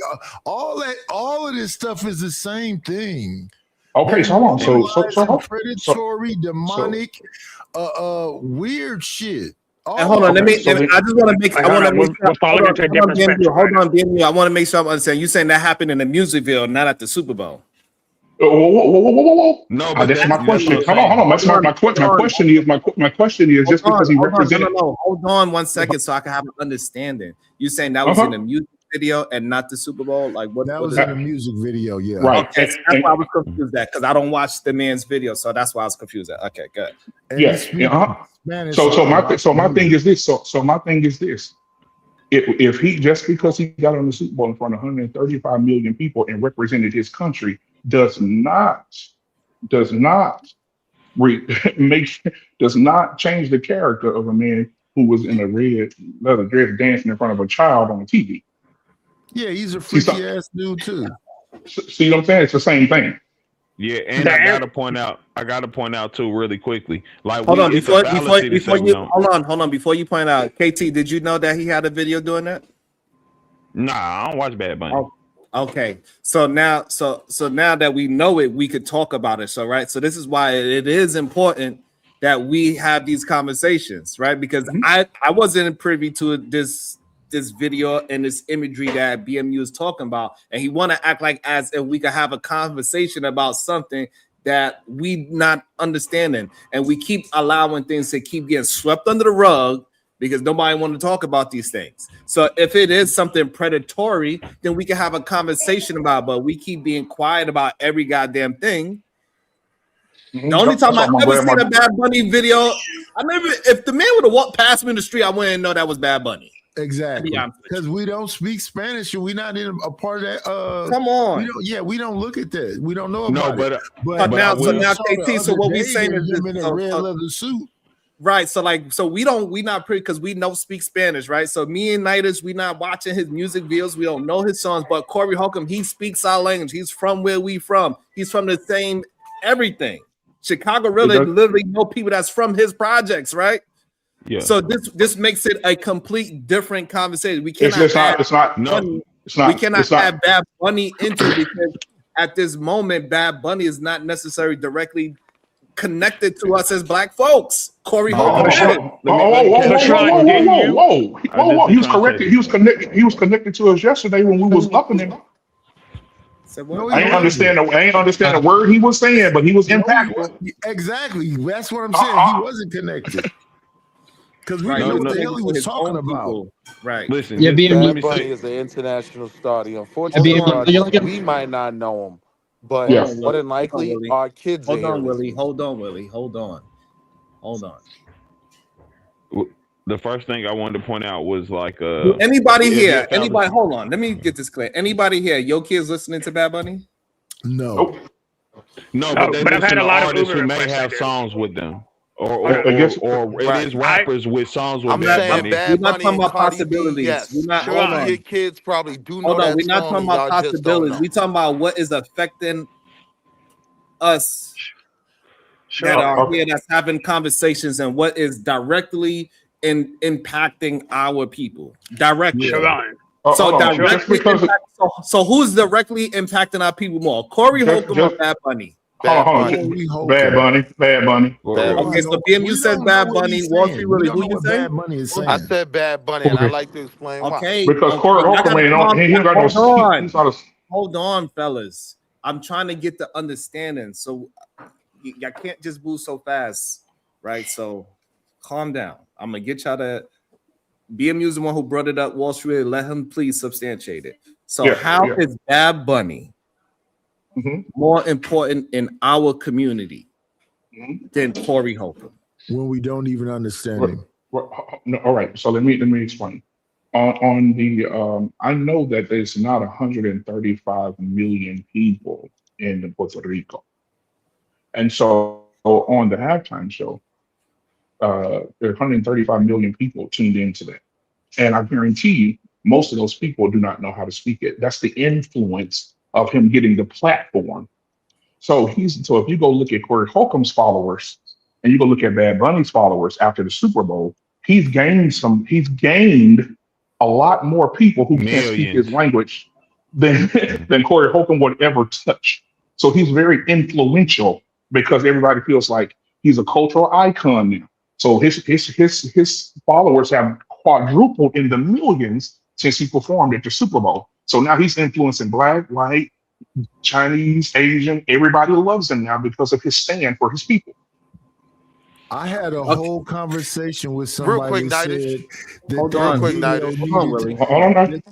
All of this stuff is the same thing. Okay, so hold on. So predatory, demonic, weird shit. And hold on, I just want to make. Hold on, BMU. I want to make sure I'm understanding. You saying that happened in the music video, not at the Super Bowl? Whoa. No, but that's my question. Hold on. My question is just because he represented. No. Hold on 1 second, so I can have an understanding. You saying that was in the music video and not the Super Bowl? Like what? That was in the music video, yeah. Right. Okay, so that's why I was confused that because I don't watch the man's video, so that's why I was confused. Okay, good. Yes. So my thing is this. So my thing is this. If he just because he got on the Super Bowl in front of 135 million people and represented his country does not change the character of a man who was in a red leather dress dancing in front of a child on the TV. Yeah, he's a freaky ass dude too. See what I'm saying? It's the same thing. Yeah, and I gotta point out too really quickly. Like hold on before you point out, KT, did you know that he had a video doing that? Nah, I don't watch Bad Bunny. Okay, so now that we know it, we could talk about it. So right, so this is why it is important that we have these conversations, right? Because I wasn't privy to this video and this imagery that BMU is talking about, and he want to act like as if we could have a conversation about something that we not understanding, and we keep allowing things to keep getting swept under the rug because nobody want to talk about these things. So if it is something predatory, then we can have a conversation about it, but we keep being quiet about every goddamn thing. The only time I ever seen a Bad Bunny video, I remember if the man would have walked past me in the street, I wouldn't know that was Bad Bunny. Exactly. Because we don't speak Spanish and we're not in a part of that. Come on. We don't look at that. We don't know No, about it. but now KT, so what we saying is him in a red leather suit. Right, so we not pretty because we don't speak Spanish, right? So me and Nidus, we not watching his music videos, we don't know his songs, but Corey Holcomb, he speaks our language. He's from where we from. He's from the same everything. Chicago literally know people that's from his projects, right? Yeah. So this makes it a complete different conversation. We cannot add Bad Bunny into it because at this moment, Bad Bunny is not necessarily directly connected to us as black folks. Corey Holcomb. Whoa. He was corrected. He was connected to us yesterday when we was upping him. I ain't understand the word he was saying, but he was impactful. Exactly. That's what I'm saying. He wasn't connected. Because we know what the hell he was talking about. Right. Listen, Bad Bunny is an international star. Unfortunately, we might not know him. But more than likely, our kids are here. Hold on, Willie. Hold on. The first thing I wanted to point out was like anybody here, hold on. Let me get this clear. Anybody here, your kids listening to Bad Bunny? No. No, but I've had a lot of artists who may have songs with them. Or it is rappers with songs with Bad Bunny. We're not talking about possibilities. Yes. We're not. Your kids probably do know that. We're not talking about possibilities. We're talking about what is affecting us that are here, that's having conversations, and what is directly impacting our people directly. So who's directly impacting our people more? Corey Holcomb or Bad Bunny? Bad Bunny. Okay, so BMU says Bad Bunny. Wall Street Willie, who you say? I said Bad Bunny, and I'd like to explain why. Because Corey Holcomb ain't on. Hold on, fellas. I'm trying to get the understanding. So y'all can't just move so fast, right? So calm down. I'm gonna get y'all to BMU is the one who brought it up. Wall Street, let him please substantiate it. So how is Bad Bunny more important in our community than Corey Holcomb? When we don't even understand him. No, all right. So let me explain. On the I know that there's not 135 million people in Puerto Rico, and so on the halftime show, there are 135 million people tuned into that, and I guarantee you, most of those people do not know how to speak it. That's the influence of him getting the platform. So if you go look at Corey Holcomb's followers and you go look at Bad Bunny's followers after the Super Bowl, he's gained a lot more people who can't speak his language than Corey Holcomb would ever touch. So he's very influential because everybody feels like he's a cultural icon now. So his followers have quadrupled in the millions since he performed at the Super Bowl. So now he's influencing Black, white, Chinese, Asian. Everybody loves him now because of his stand for his people. I had a whole conversation with somebody. Real quick, said Hold on, Willie. Hold on.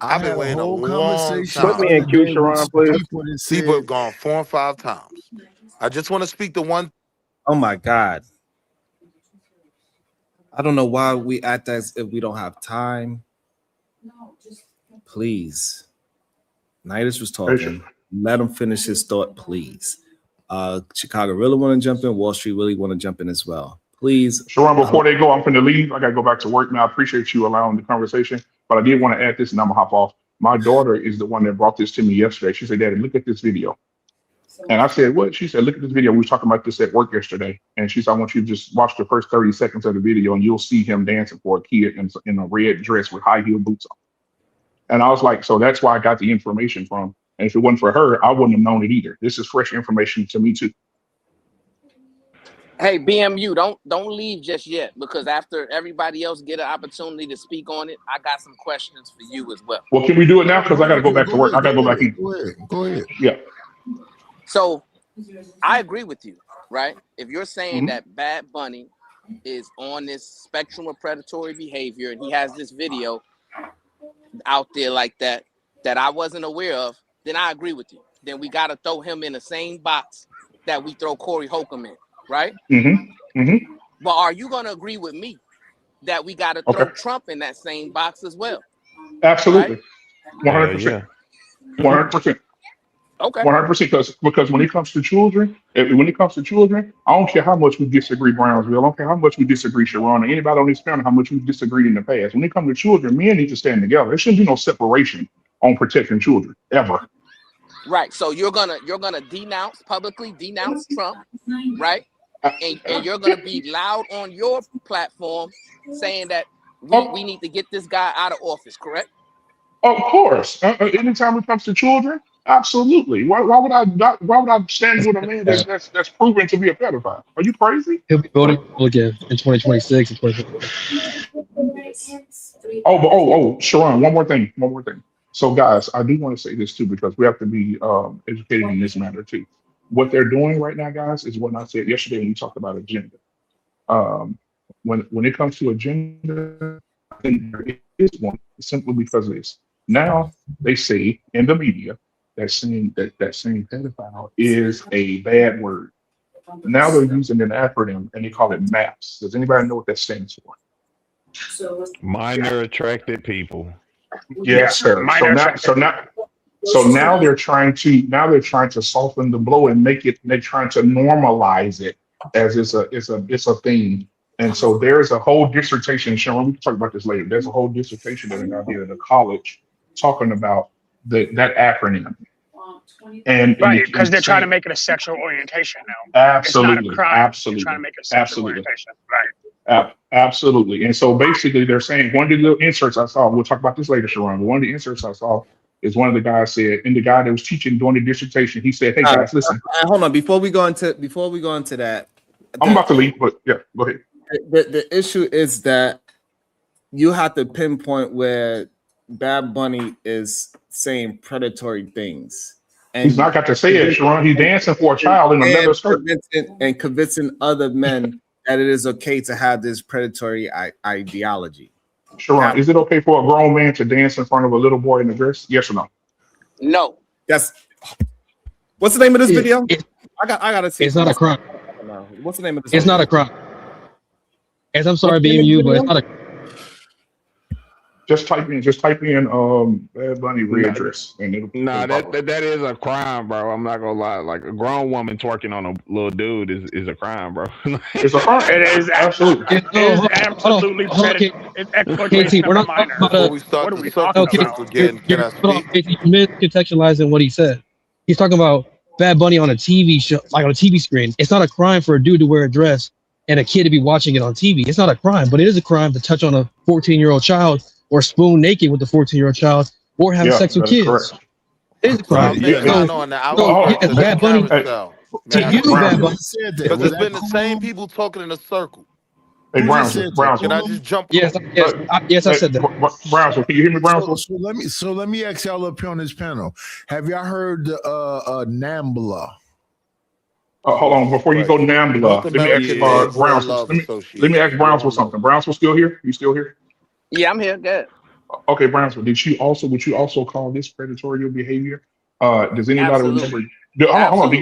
I've been waiting a long time. Put me in queue, Sharon, please. People have gone 4 and 5 times. I just want to speak to one. Oh my God. I don't know why we act as if we don't have time. Please. Nidus was talking. Let him finish his thought, please. Chicago really want to jump in. Wall Street really want to jump in as well. Please. Sharon, before they go, I'm going to leave. I got to go back to work now. I appreciate you allowing the conversation, but I did want to add this, and I'm going to hop off. My daughter is the one that brought this to me yesterday. She said, Daddy, look at this video. And I said, what? She said, look at this video. We were talking about this at work yesterday. And she said, I want you to just watch the first 30 seconds of the video, and you'll see him dancing for a kid in a red dress with high heel boots on. And I was like, so that's why I got the information from. And if it wasn't for her, I wouldn't have known it either. This is fresh information to me too. Hey, BMU, don't leave just yet, because after everybody else get an opportunity to speak on it, I got some questions for you as well. Well, can we do it now? Because I got to go back to work. I got to go back in. Go ahead. Yeah. So I agree with you, right? If you're saying that Bad Bunny is on this spectrum of predatory behavior and he has this video out there like that I wasn't aware of, then I agree with you. Then we got to throw him in the same box that we throw Corey Holcomb in, right? But are you going to agree with me that we got to throw Trump in that same box as well? Absolutely. Right? 100%. 100%. Okay. 100%. Because when it comes to children, I don't care how much we disagree, Brownsville. I don't care how much we disagree, Sharon, or anybody on this panel, how much we disagreed in the past. When it comes to children, men need to stand together. There shouldn't be no separation on protecting children ever. Right. So you're gonna publicly denounce Trump, right? And you're gonna be loud on your platform saying that we need to get this guy out of office, correct? Of course. Anytime it comes to children, absolutely. Why would I stand with a man that's proven to be a pedophile? Are you crazy? He'll be voting again in 2026 and 2024. Sharon, one more thing. So guys, I do want to say this too, because we have to be educated in this matter too. What they're doing right now, guys, is what I said yesterday when we talked about agenda. When it comes to agenda, I think there is one simply because of this. Now they say in the media that saying pedophile is a bad word. Now they're using an acronym and they call it MAPS. Does anybody know what that stands for? Minor attracted people. Yes, sir. So now they're trying to soften the blow and make it. They're trying to normalize it as it's a thing. And so there's a whole dissertation. Sharon, we can talk about this later. There's a whole dissertation that I did at a college talking about that acronym. And because they're trying to make it a sexual orientation now. Absolutely, it's not a crime. Absolutely, they're trying to make it a sexual orientation, right? Absolutely. And so basically, they're saying one of the little inserts I saw. We'll talk about this later, Sharon. But one of the inserts I saw is one of the guys said, and the guy that was teaching during the dissertation, he said, "Hey guys, listen." Hold on, before we go into that, I'm about to leave, but yeah, go ahead. The issue is that you have to pinpoint where Bad Bunny is saying predatory things. And he's not got to say it, Sharon. He's dancing for a child in a leather skirt. And convincing other men that it is okay to have this predatory ideology. Sharon, is it okay for a grown man to dance in front of a little boy in a dress? Yes or no? No. What's the name of this video? I gotta see. It's not a crime. What's the name of this? It's not a crime. As I'm sorry, BMU, but it's not a. Just type in Bad Bunny red dress, and that is a crime, bro. I'm not gonna lie. Like a grown woman twerking on a little dude is a crime, bro. It's a crime. It is absolutely. It is absolutely. KT, we're not talking about we start again. can I speak? You're miscontextualizing what he said. He's talking about Bad Bunny on a TV show, like on a TV screen. It's not a crime for a dude to wear a dress and a kid to be watching it on TV. It's not a crime, but it is a crime to touch on a 14-year-old child or spoon naked with a 14-year-old child or have sex with kids. Correct. It is a crime. Bad Bunny. Because it's been the same people talking in a circle. Hey, Brownsville. Can I just jump? Yes, I said that. Brownsville, can you hear me, Brownsville? So let me ask y'all up here on this panel. Have y'all heard NAMBLA? Hold on, before you go NAMBLA, let me ask Brownsville. Let me ask Brownsville something. Brownsville still here? You still here? Yeah, I'm here. Good. Okay, Brownsville. Would you also call this predatory behavior? Does anybody remember? Hold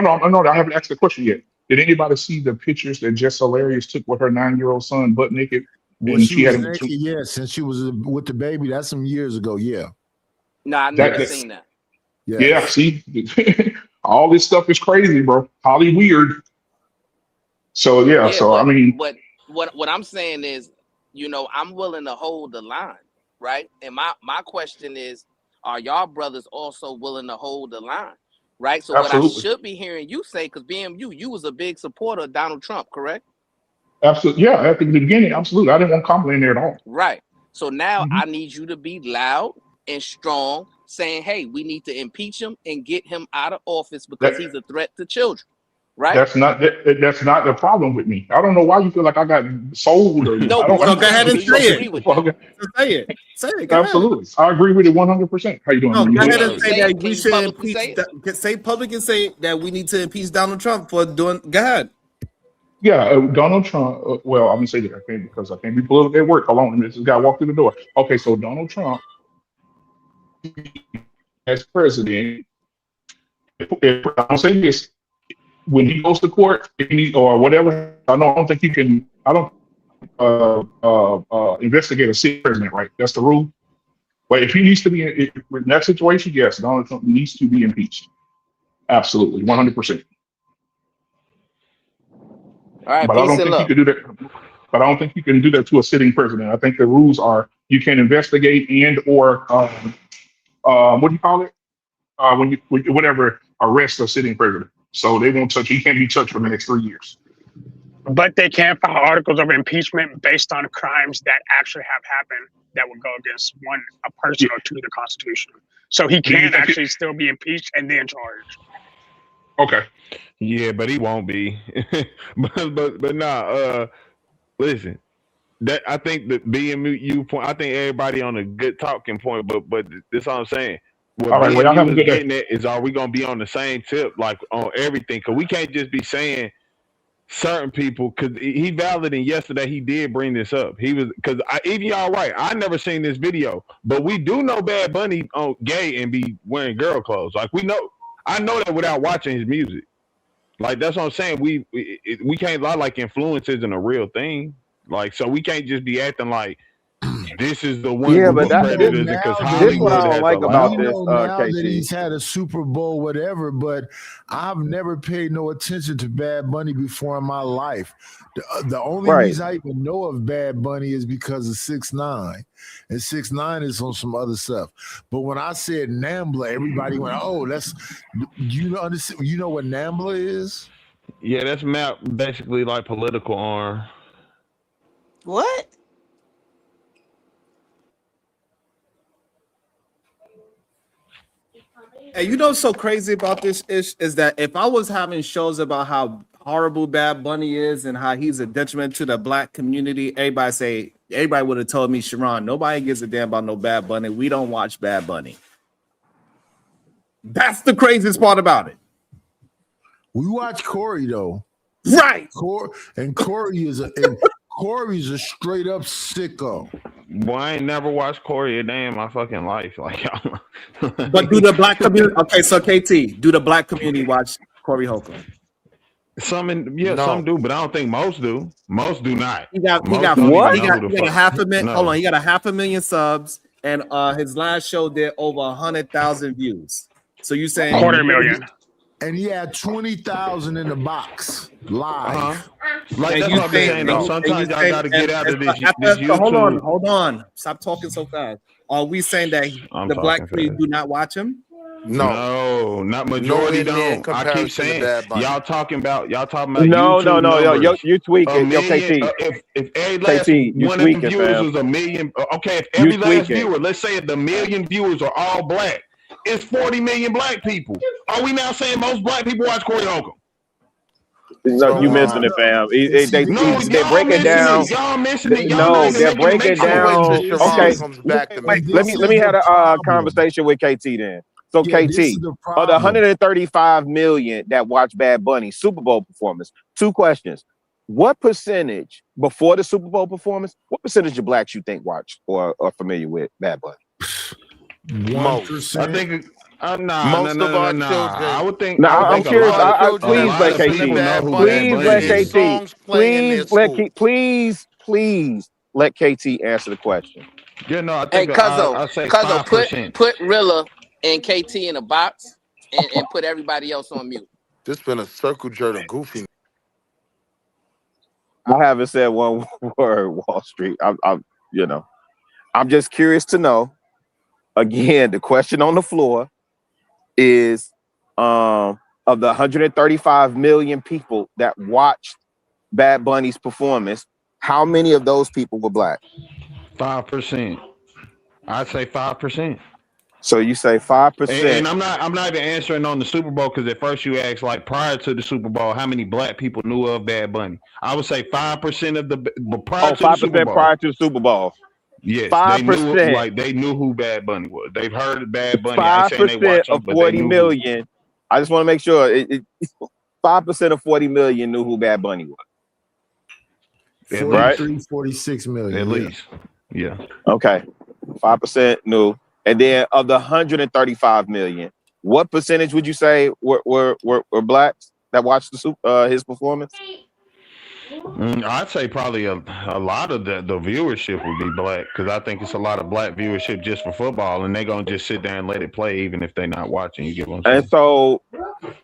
on. No, I haven't asked the question yet. Did anybody see the pictures that Jess Hilarious took with her 9-year-old son butt naked? When she was naked, yeah, since she was with the baby, that's some years ago. Yeah. No, I've never seen that. Yeah, see, all this stuff is crazy, bro. Holly weird. So I mean, what I'm saying is, I'm willing to hold the line, right? And my question is, are y'all brothers also willing to hold the line, right? So Absolutely. What I should be hearing you say, because BMU, you was a big supporter of Donald Trump, correct? Absolutely, yeah. At the beginning, absolutely. I didn't want Kamala in there at all. Right. So now I need you to be loud and strong, saying, hey, we need to impeach him and get him out of office because he's a threat to children. Right? That's not the problem with me. I don't know why you feel like I got sold or No, I but don't what I'm go ahead saying, and do you say agree it. with that? Okay. Say it. Say it. Go ahead. Absolutely. I agree with it 100%. How you doing? No, man? go You ahead good? and say that we should impeach. Say public and say that we need to impeach Donald Trump for doing. Go ahead. Yeah, Donald Trump. Well, I'm gonna say that I can't because I can't be political at work. Hold on, a minute. This guy walked through the door. Okay, so Donald Trump as president, if I'm gonna say this, when he goes to court, if he, or whatever, I don't think you can. I don't investigate a sitting president, right? That's the rule. But if he needs to be in that situation, yes, Donald Trump needs to be impeached. Absolutely, 100%. All right, But I peace don't and think you love. can do that. But I don't think you can do that to a sitting president. I think the rules are you can investigate and or what do you call it? When you whatever arrest a sitting president. So they won't touch. He can't be touched for the next 3 years. But they can't file articles of impeachment based on crimes that actually have happened that would go against a person or to the Constitution. So he can actually still be impeached and then charged. Okay. Yeah, but he won't be. but nah. Listen, that I think the BMU point. I think everybody on a good talking point. But this all I'm saying. What All right. Well, y'all have a BMU good is day. getting at is are we gonna be on the same tip like on everything? Because we can't just be saying certain people. Because he validated yesterday. He did bring this up. He was because even y'all right. I never seen this video, but we do know Bad Bunny on gay and be wearing girl clothes. Like we know. I know that without watching his music. Like that's what I'm saying. We can't lie like influence isn't a real thing. Like so we can't just be acting like this is the one Yeah, group but of that this predators because this what I Hollywood don't has like about allowed We it. this, know now that KT. he's had a Super Bowl, whatever, but I've never paid no attention to Bad Bunny before in my life. The only Right. reason I even know of Bad Bunny is because of 6ix9ine, and 6ix9ine is on some other stuff. But when I said Nambla, everybody went, "Oh, that's you know understand? You know what Nambla is?" Yeah, that's map basically like political arm. What? And you know what's so crazy about this is that if I was having shows about how horrible Bad Bunny is and how he's a detriment to the black community, everybody would have told me, Sharon, nobody gives a damn about no Bad Bunny. We don't watch Bad Bunny. That's the craziest part about it. We watch Corey though. Right. Corey's a straight up sicko. Boy, I ain't never watched Corey a day in my fucking life. Like, But do the black community? Okay, so KT, do the black community watch Corey Holcomb? Some do, but I don't think most do. Most do not. He got what? a half a million. Hold on, he got a 500,000 subs, and his last show did over 100,000 views. So you saying 250,000, and he had 20,000 in the box live. Like and that's what I'm saying. Though sometimes y'all got to get out of this YouTube. Hold on. Stop talking so fast. Are we saying that the black community do not watch him? No, not majority don't. I keep saying y'all talking about No, YouTube you tweaking. numbers. If every last one of the viewers was a million, okay, if every last viewer, let's say if the million viewers are all black, it's 40 million black people. Are we now saying most black people watch Corey Holcomb? No, you missing it, fam. They break it down. Y'all missing it. No, they're breaking down. Okay, let me have a conversation with KT then. So KT, of the 135 million that watch Bad Bunny Super Bowl performance, 2 questions. What percentage before the Super Bowl performance, what percentage of blacks you think watch or are familiar with Bad Bunny? 1%. I think Most of our children. I would think. No, I'm curious. Please let KT. Please let KT answer the question. Yeah, no, I Hey, think Cuzzo, put Rilla and KT in a box and put everybody else on mute. This been a circle jerk of goofy. I haven't said one word, Wall Street. I'm just curious to know. Again, the question on the floor is of the 135 million people that watched Bad Bunny's performance, how many of those people were black? 5%. I'd say 5%. So you say 5%. And I'm not even answering on the Super Bowl because at first you asked like prior to the Super Bowl how many black people knew of Bad Bunny. I would say 5% of the prior to the Super 5% Bowl. prior to the Super Bowl. Yes, 5%. they knew who Bad Bunny was. They've heard of Bad Bunny. I ain't saying they 5% watch him, of but 40 million. I just want to make sure 5% of 40 million knew who Bad Bunny was. 43, 46 million. At least. Yeah. Okay. 5% knew. And then of the 135 million, what percentage would you say were blacks that watched his performance? I'd say probably a lot of the viewership would be black because I think it's a lot of black viewership just for football, and they're gonna just sit there and let it play even if they're not watching. You get what I'm saying? And so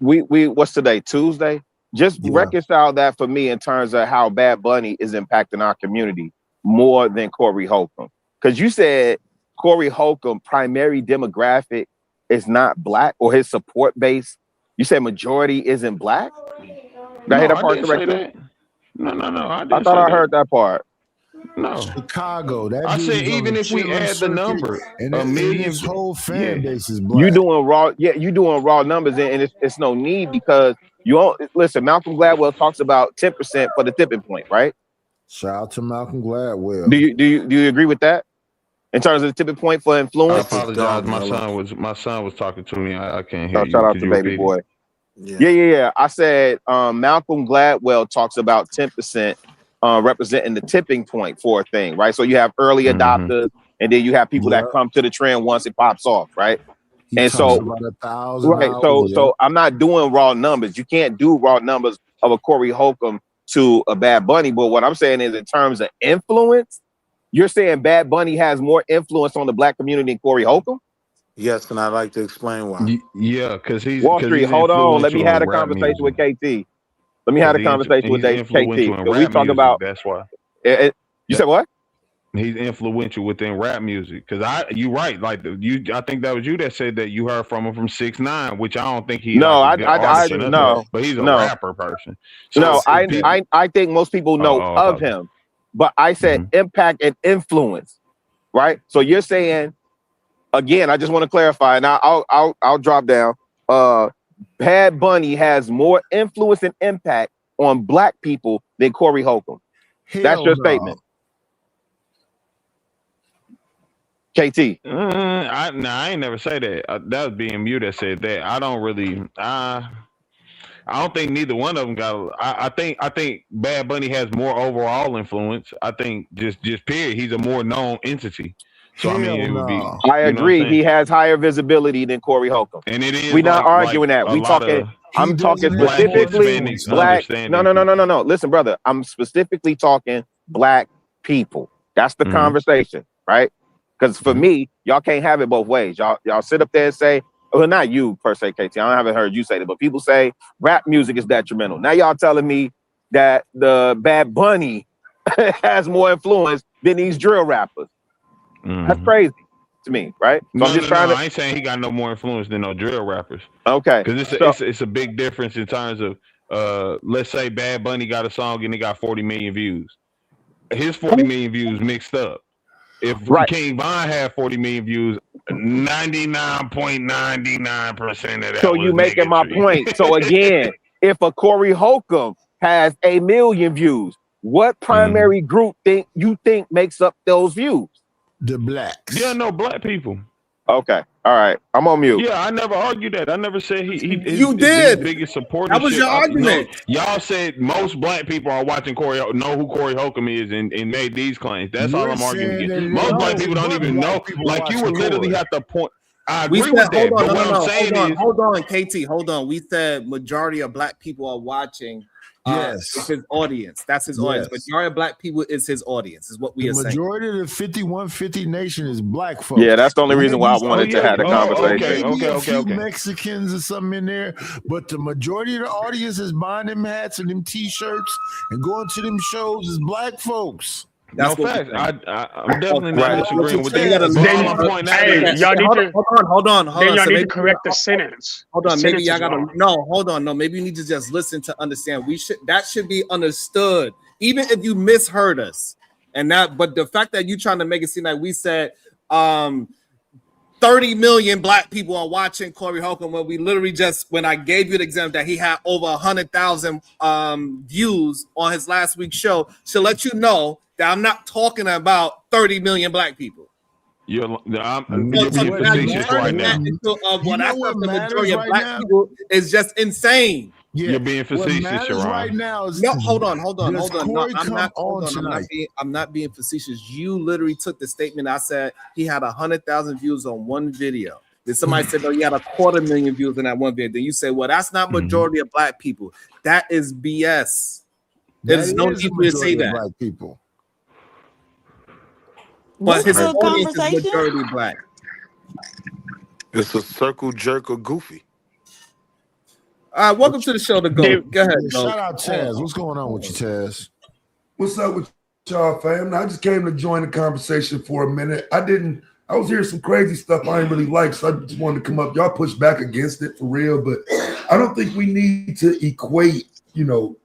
we what's today? Tuesday? Just reconcile that for me in terms of how Bad Bunny is impacting our community more than Corey Holcomb. Because you said Corey Holcomb primary demographic is not black, or his support base. You said majority isn't black? Did I hear that part correctly? No. I thought I heard that part. No. Chicago. That I dude said is on even the if we chilling add the circuit, number, and a million, his whole fan base is black. You doing raw numbers, and it's no need because you don't listen. Malcolm Gladwell talks about 10% for the tipping point, right? Shout out to Malcolm Gladwell. Do you agree with that in terms of the tipping point for influence? I apologize. My son was talking to me. I can't hear you. Shout out Could to you baby repeat boy. it? Yeah. I said Malcolm Gladwell talks about 10% representing the tipping point for a thing, right? So you have early adopters, and then you have people that come to the trend once it pops off, right? He and talks so about 1,000 right, hours, so I'm not doing raw numbers. You can't do raw numbers of a Corey Holcomb to a Bad Bunny, but what I'm saying is in terms of influence, you're saying Bad Bunny has more influence on the black community than Corey Holcomb? Yes, and I'd like to explain why. Yeah, because he's Wall Street. Hold on, let me have a in rap conversation with music. KT. Let me have a conversation with He's influential KT. in We rap talk music. about. That's why. You said what? He's influential within rap music. Because you're right. Like I think that was you that said that you heard from him from 6ix9ine, which I don't think he. No, like, no, but he's a no. rapper person. So no, I think most people know of him, but I said impact and influence, right? So you're saying, again, I just want to clarify, and I'll drop down. Bad Bunny has more influence and impact on black people than Corey Holcomb. That's your statement. KT. I ain't never say that. That was being you that said that. I don't really. I don't think neither one of them got. I think Bad Bunny has more overall influence. I think just period. He's a more known entity. So I mean, it would be. I agree. He has higher visibility than Corey Holcomb. And it is. We're not arguing that. We talking. I'm talking specifically black. No. Listen, brother. I'm specifically talking black people. That's the conversation, right? Because for me, y'all can't have it both ways. Y'all sit up there and say, well, not you per se, KT. I haven't heard you say that, but people say rap music is detrimental. Now y'all telling me that the Bad Bunny has more influence than these drill rappers. That's crazy to me, right? So I ain't saying he got no more influence than no drill rappers. Okay. Because it's a big difference in terms of let's say Bad Bunny got a song and it got 40 million views. His 40 million views mixed up. If King Von had 40 million views, 99.99% of that. So you making my point. So again, if a Corey Holcomb has 1 million views, what primary group you think makes up those views? The blacks. Yeah, no, black people. Okay. All right. I'm on mute. Yeah, I never argued that. I never said his biggest supporter. That was your argument. Y'all said most black people are watching know who Corey Holcomb is and made these claims. That's all I'm arguing against. Most black people don't even know. Like you would literally have to point. I agree with that. But what I'm saying is, hold on, KT, hold on. We said majority of black people are watching. Yes, it's his audience. That's his audience. Majority of black people is his audience. Is what we are saying. The majority of the 5150 nation is black folks. Yeah, that's the only reason why I wanted to have the conversation. Okay. Mexicans or something in there, but the majority of the audience is buying them hats and them T-shirts and going to them shows is black folks. That's fact. I'm definitely not disagreeing with that. Hold on. Then y'all need to correct the sentence. Hold on, maybe y'all gotta hold on. No, maybe you need to just listen to understand. That should be understood, even if you misheard us. But the fact that you trying to make it seem like we said 30 million black people are watching Corey Holcomb when I gave you the example that he had over 100,000 views on his last week's show to let you know that I'm not talking about 30 million black people. You're being So facetious right now. What I thought the majority of black people is just insane. Yeah. You're being facetious, Sharon. Right now is no, hold on. No, I'm not being facetious. You literally took the statement I said he had 100,000 views on one video. Then somebody said, "Oh, he had 250,000 views in that one video." Then you say, "Well, that's not majority of black people." That is BS. There's no need for you to say that. Black people. But his audience is majority black. It's a circle jerk or goofy. All right, welcome to the show. Go ahead. Shout out Taz. What's going on with you, Taz? What's up with y'all, fam? I just came to join the conversation for a minute. I was hearing some crazy stuff I didn't really like, so I just wanted to come up. Y'all push back against it for real, but I don't think we need to equate,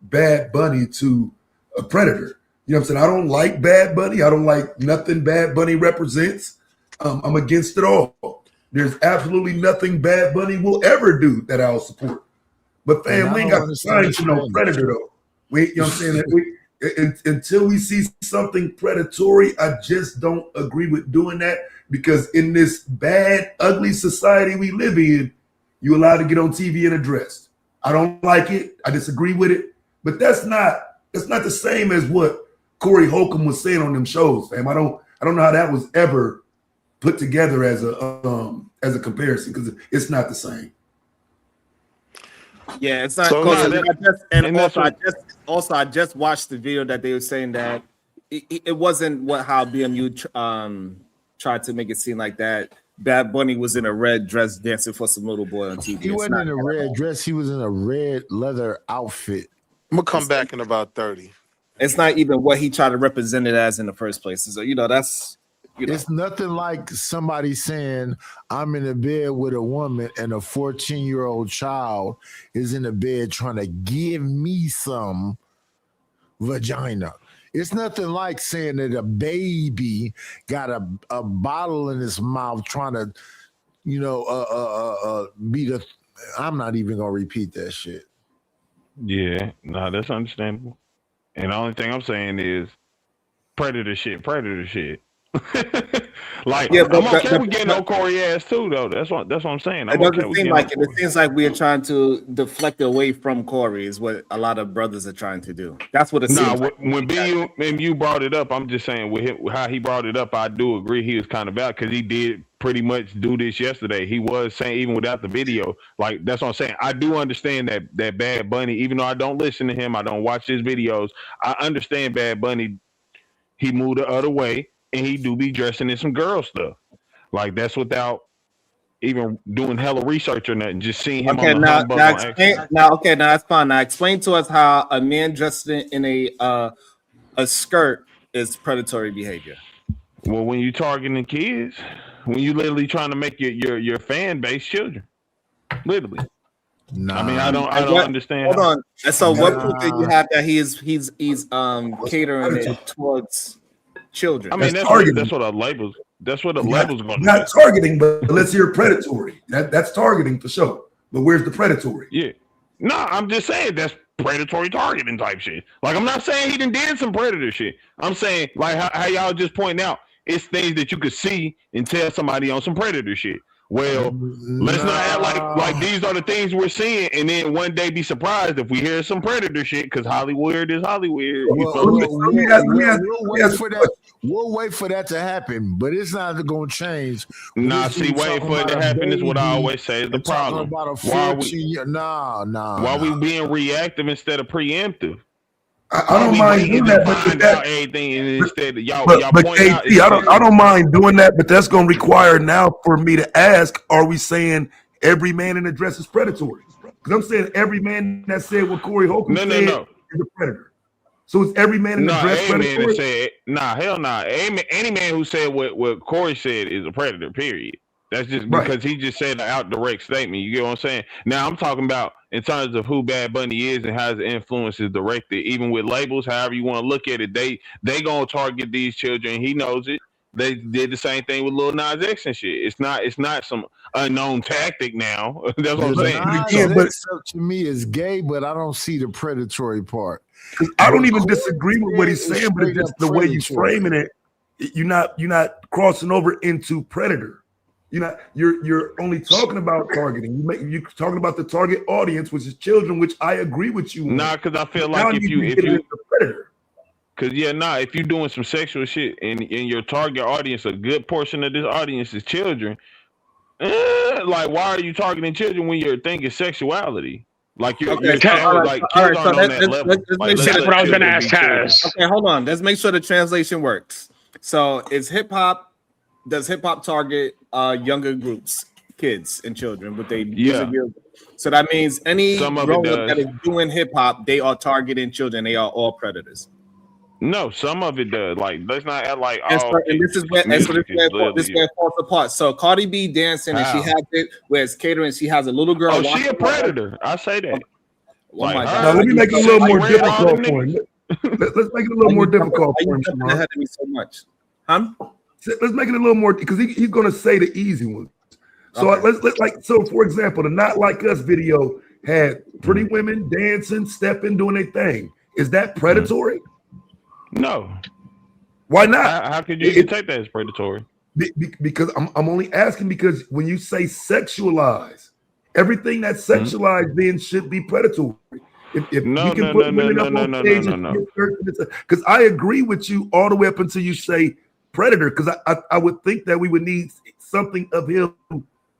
Bad Bunny to a predator. You know what I'm saying? I don't like Bad Bunny. I don't like nothing Bad Bunny represents. I'm against it all. There's absolutely nothing Bad Bunny will ever do that I'll support. But fam, we ain't got to sign to no predator though. You know what I'm saying? Until we see something predatory, I just don't agree with doing that, because in this bad, ugly society we live in, you're allowed to get on TV and addressed. I don't like it. I disagree with it. But that's not the same as what Corey Holcomb was saying on them shows, fam. I don't know how that was ever put together as a comparison, because it's not the same. Yeah, it's not. I just watched the video that they were saying that it wasn't how BMU tried to make it seem like that. Bad Bunny was in a red dress dancing for some little boy on TV. He wasn't in a red dress. He was in a red leather outfit. I'm gonna come back in about 30. It's not even what he tried to represent it as in the first place. So that's. It's nothing like somebody saying, I'm in a bed with a woman and a 14-year-old child is in the bed trying to give me some vagina. It's nothing like saying that a baby got a bottle in his mouth trying to, be the. I'm not even going to repeat that shit. Yeah, no, that's understandable. And the only thing I'm saying is predator shit. Like, I'm okay with getting no Corey ass too, though. That's what I'm saying. It doesn't seem like it. It seems like we are trying to deflect away from Corey, is what a lot of brothers are trying to do. That's what it seems like. When you brought it up, I'm just saying with him, how he brought it up, I do agree he was kind of bad, because he did pretty much do this yesterday. He was saying, even without the video, like, that's what I'm saying. I do understand that Bad Bunny, even though I don't listen to him, I don't watch his videos, I understand Bad Bunny, he moved the other way. And he do be dressing in some girl stuff. Like, that's without even doing hella research or nothing. Just seeing him on the humbug. Now, that's fine. Now, explain to us how a man dressed in a skirt is predatory behavior. Well, when you targeting kids, when you literally trying to make your fan base children, literally. Nah. I mean, I don't understand. Hold on. And so, what proof did you have that he's catering it towards children? I mean, that's what the labels. That's what the labels going to be. Not targeting, but let's hear predatory. That's targeting for sure. But where's the predatory? Yeah. No, I'm just saying that's predatory targeting type shit. Like, I'm not saying he did some predator shit. I'm saying, like, how y'all just pointing out, it's things that you could see and tell somebody on some predator shit. Well, let's not act like these are the things we're seeing, and then one day be surprised if we hear some predator shit, because Hollywood is Hollywood. We'll wait for that to happen, but it's not going to change. Nah, see, waiting for it to happen is what I always say is the problem. Why we being reactive instead of preemptive? I don't mind doing that, but instead of y'all point out. I don't mind doing that, but that's going to require now for me to ask: are we saying every man in the dress is predatory? Because I'm saying every man that said what Corey Holcomb said is a predator. So it's every man in the dress predatory? Hell nah. Any man who said what Corey said is a predator. Period. That's just because he just said an out direct statement. You get what I'm saying? Now I'm talking about in terms of who Bad Bunny is and how his influence is directed. Even with labels, however you want to look at it, they gonna target these children. He knows it. They did the same thing with Lil Nas X and shit. It's not some unknown tactic now. That's what I'm saying. Nas X to me is gay, but I don't see the predatory part. I don't even disagree with what he's saying, but it's just the way you framing it. You're not crossing over into predator. You're only talking about targeting. You're talking about the target audience, which is children, which I agree with you. Nah, because I feel like if you predator. Because if you're doing some sexual shit and your target audience, a good portion of this audience is children. Like, why are you targeting children when your thing is sexuality? Like kids aren't on that level. That's what I was gonna ask Taz. Okay, hold on. Let's make sure the translation works. So is hip hop? Does hip hop target younger groups, kids and children with their music? So that means any grown up that is doing hip hop, they are targeting children. They are all predators. No, some of it does. Like, let's not act like this is where it falls apart. So Cardi B dancing and she has it where it's catering. She has a little girl. Oh, she a predator. I say that. Oh my God. Now let me make it a little more difficult for him. Let's make it a little more difficult for him. Ahead of me so much, huh? Let's make it a little more because he's going to say the easy one. So let's for example, the Not Like Us video had pretty women dancing, stepping, doing their thing. Is that predatory? No. Why not? How could you take that as predatory? Because I'm only asking because when you say sexualize, everything that's sexualized then should be predatory. If you can put women up on stage, because I agree with you all the way up until you say predator, because I would think that we would need something of him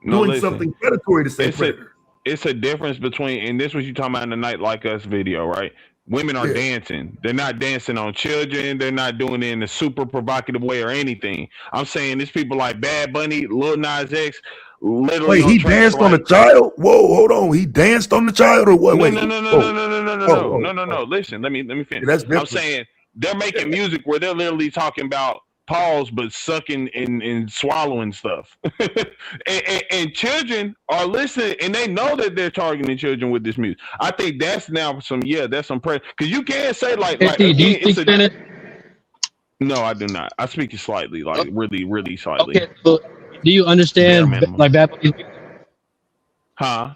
doing something predatory to say predator. It's a difference between, and this was you talking about in the Night Like Us video, right? Women are dancing. They're not dancing on children. They're not doing it in a super provocative way or anything. I'm saying there's people like Bad Bunny, Lil Nas X, literally. Wait, he danced on the child? Whoa, hold on. He danced on the child or what? No. Listen, let me finish. That's different. I'm saying they're making music where they're literally talking about pause, but sucking and swallowing stuff. and children are listening, and they know that they're targeting children with this music. I think that's now that's some pressure. Because you can't say like do you speak Spanish? No, I do not. I speak it slightly, like really, really slightly. Okay, so do you understand like Bad Bunny? Huh?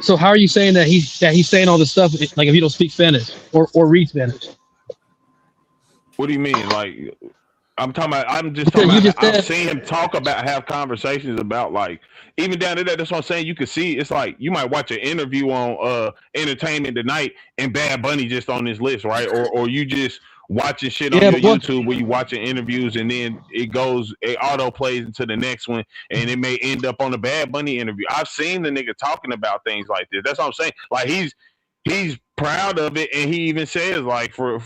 So how are you saying that he's saying all this stuff like if you don't speak Spanish or read Spanish? What do you mean? Like, I'm just talking about, I've seen him have conversations about, like, even down to that, that's what I'm saying. You can see, it's like, you might watch an interview on Entertainment Tonight and Bad Bunny just on this list, right? Or you just watching shit on your YouTube where you watching interviews and then it auto plays into the next one and it may end up on the Bad Bunny interview. I've seen the nigga talking about things like this. That's what I'm saying. Like, he's proud of it, and he even says, like, for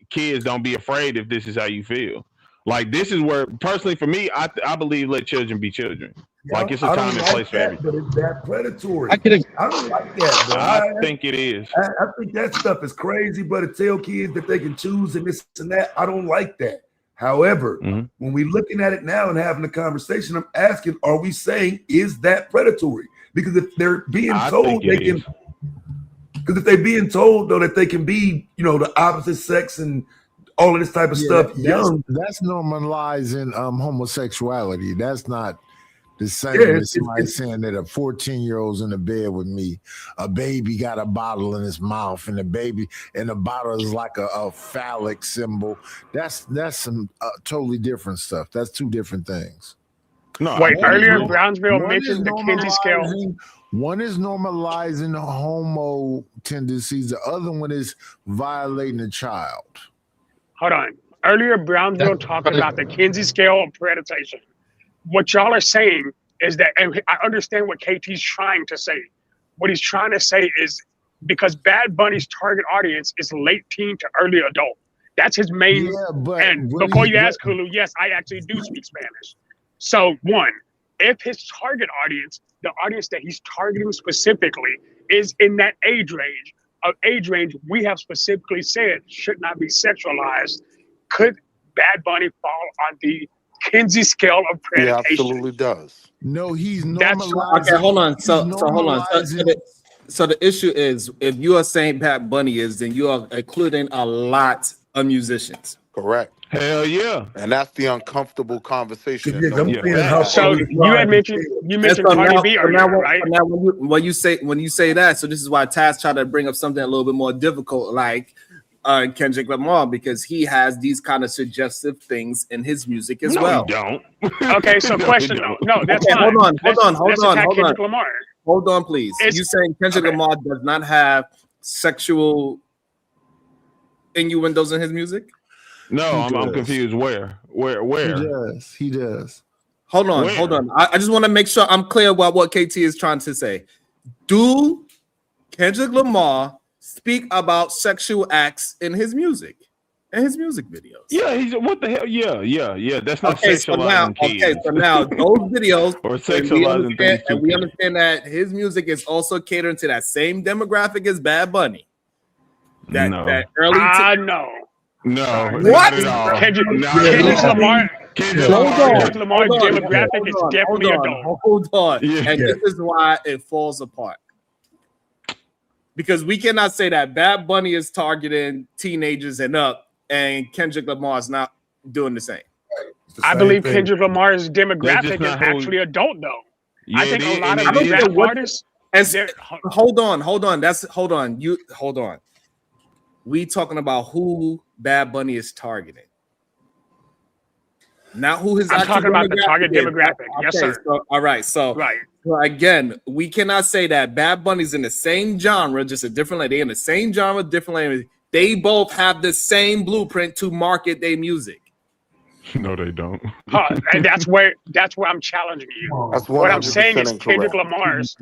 kids, don't be afraid if this is how you feel. Like, this is where, personally, for me, I believe let children be children. Like, it's a time and place for everything. But it's that predatory. I don't like that, bro. I think it is. I think that stuff is crazy, but to tell kids that they can choose and this and that, I don't like that. However, when we're looking at it now and having a conversation, I'm asking, are we saying, is that predatory? Because if they're being told they can... Because if they're being told, though, that they can be, the opposite sex and all of this type of stuff young. That's normalizing homosexuality. That's not the same as somebody saying that a 14-year-old's in the bed with me. A baby got a bottle in his mouth, and the bottle is like a phallic symbol. That's some totally different stuff. That's two different things. No, wait, earlier Brownsville mentioned the Kinsey scale. One is normalizing homo tendencies. The other one is violating a child. Hold on. Earlier, Brownsville talked about the Kinsey scale of predation. What y'all are saying is that, and I understand what KT's trying to say. What he's trying to say is because Bad Bunny's target audience is late teen to early adult. That's his main. And before you ask, Kulu, yes, I actually do speak Spanish. So one, if his target audience, the audience that he's targeting specifically, is in that age range we have specifically said should not be sexualized, could Bad Bunny fall on the Kinsey scale of predation? He absolutely does. No, he's normalizing. Okay, hold on. So hold on. So the issue is, if you are saying Bad Bunny is, then you are including a lot of musicians. Correct. Hell yeah. And that's the uncomfortable conversation that Yeah, no I'm one seeing wants to how have. So you had mentioned Cardi B earlier, right? So now when you say that, so this is why Taz tried to bring up something a little bit more difficult, like Kendrick Lamar, because he has these kind of suggestive things in his music as well. He don't. Okay, so question though. No, that's Okay, fine. Let's attack hold Kendrick on. Lamar. Hold on, please. It's- You saying Kendrick Lamar does not have sexual innuendos in his music? No, I'm confused. Where? He does. Hold on. I just want to make sure I'm clear about what KT is trying to say. Do Kendrick Lamar speak about sexual acts in his music, in his music videos? Yeah, he's what the hell? Yeah. That's not sexualizing kids. So now those videos or sexualizing things too. And we understand that his music is also catering to that same demographic as Bad Bunny. That early. No. What? Kendrick Lamar demographic is definitely adult. Hold on. Yeah. And this is why it falls apart. Because we cannot say that Bad Bunny is targeting teenagers and up, and Kendrick Lamar is not doing the same. I believe Kendrick Lamar's demographic is actually adult, though. Yeah, I think a lot of rap artists. Hold on. Hold on. We talking about who Bad Bunny is targeting, not who his. I'm talking about the target demographic. Yes, sir. So, all right. So again, we cannot say that Bad Bunny's in the same genre, just a different language. They in the same genre, different language. They both have the same blueprint to market their music. No, they don't. And that's where I'm challenging you. What I'm saying is Kendrick Lamar's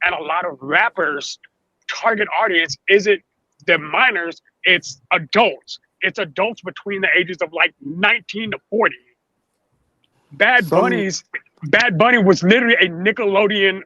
and a lot of rappers' target audience isn't the minors, it's adults. It's adults between the ages of like 19 to 40. Bad Bunny was literally a Nickelodeon.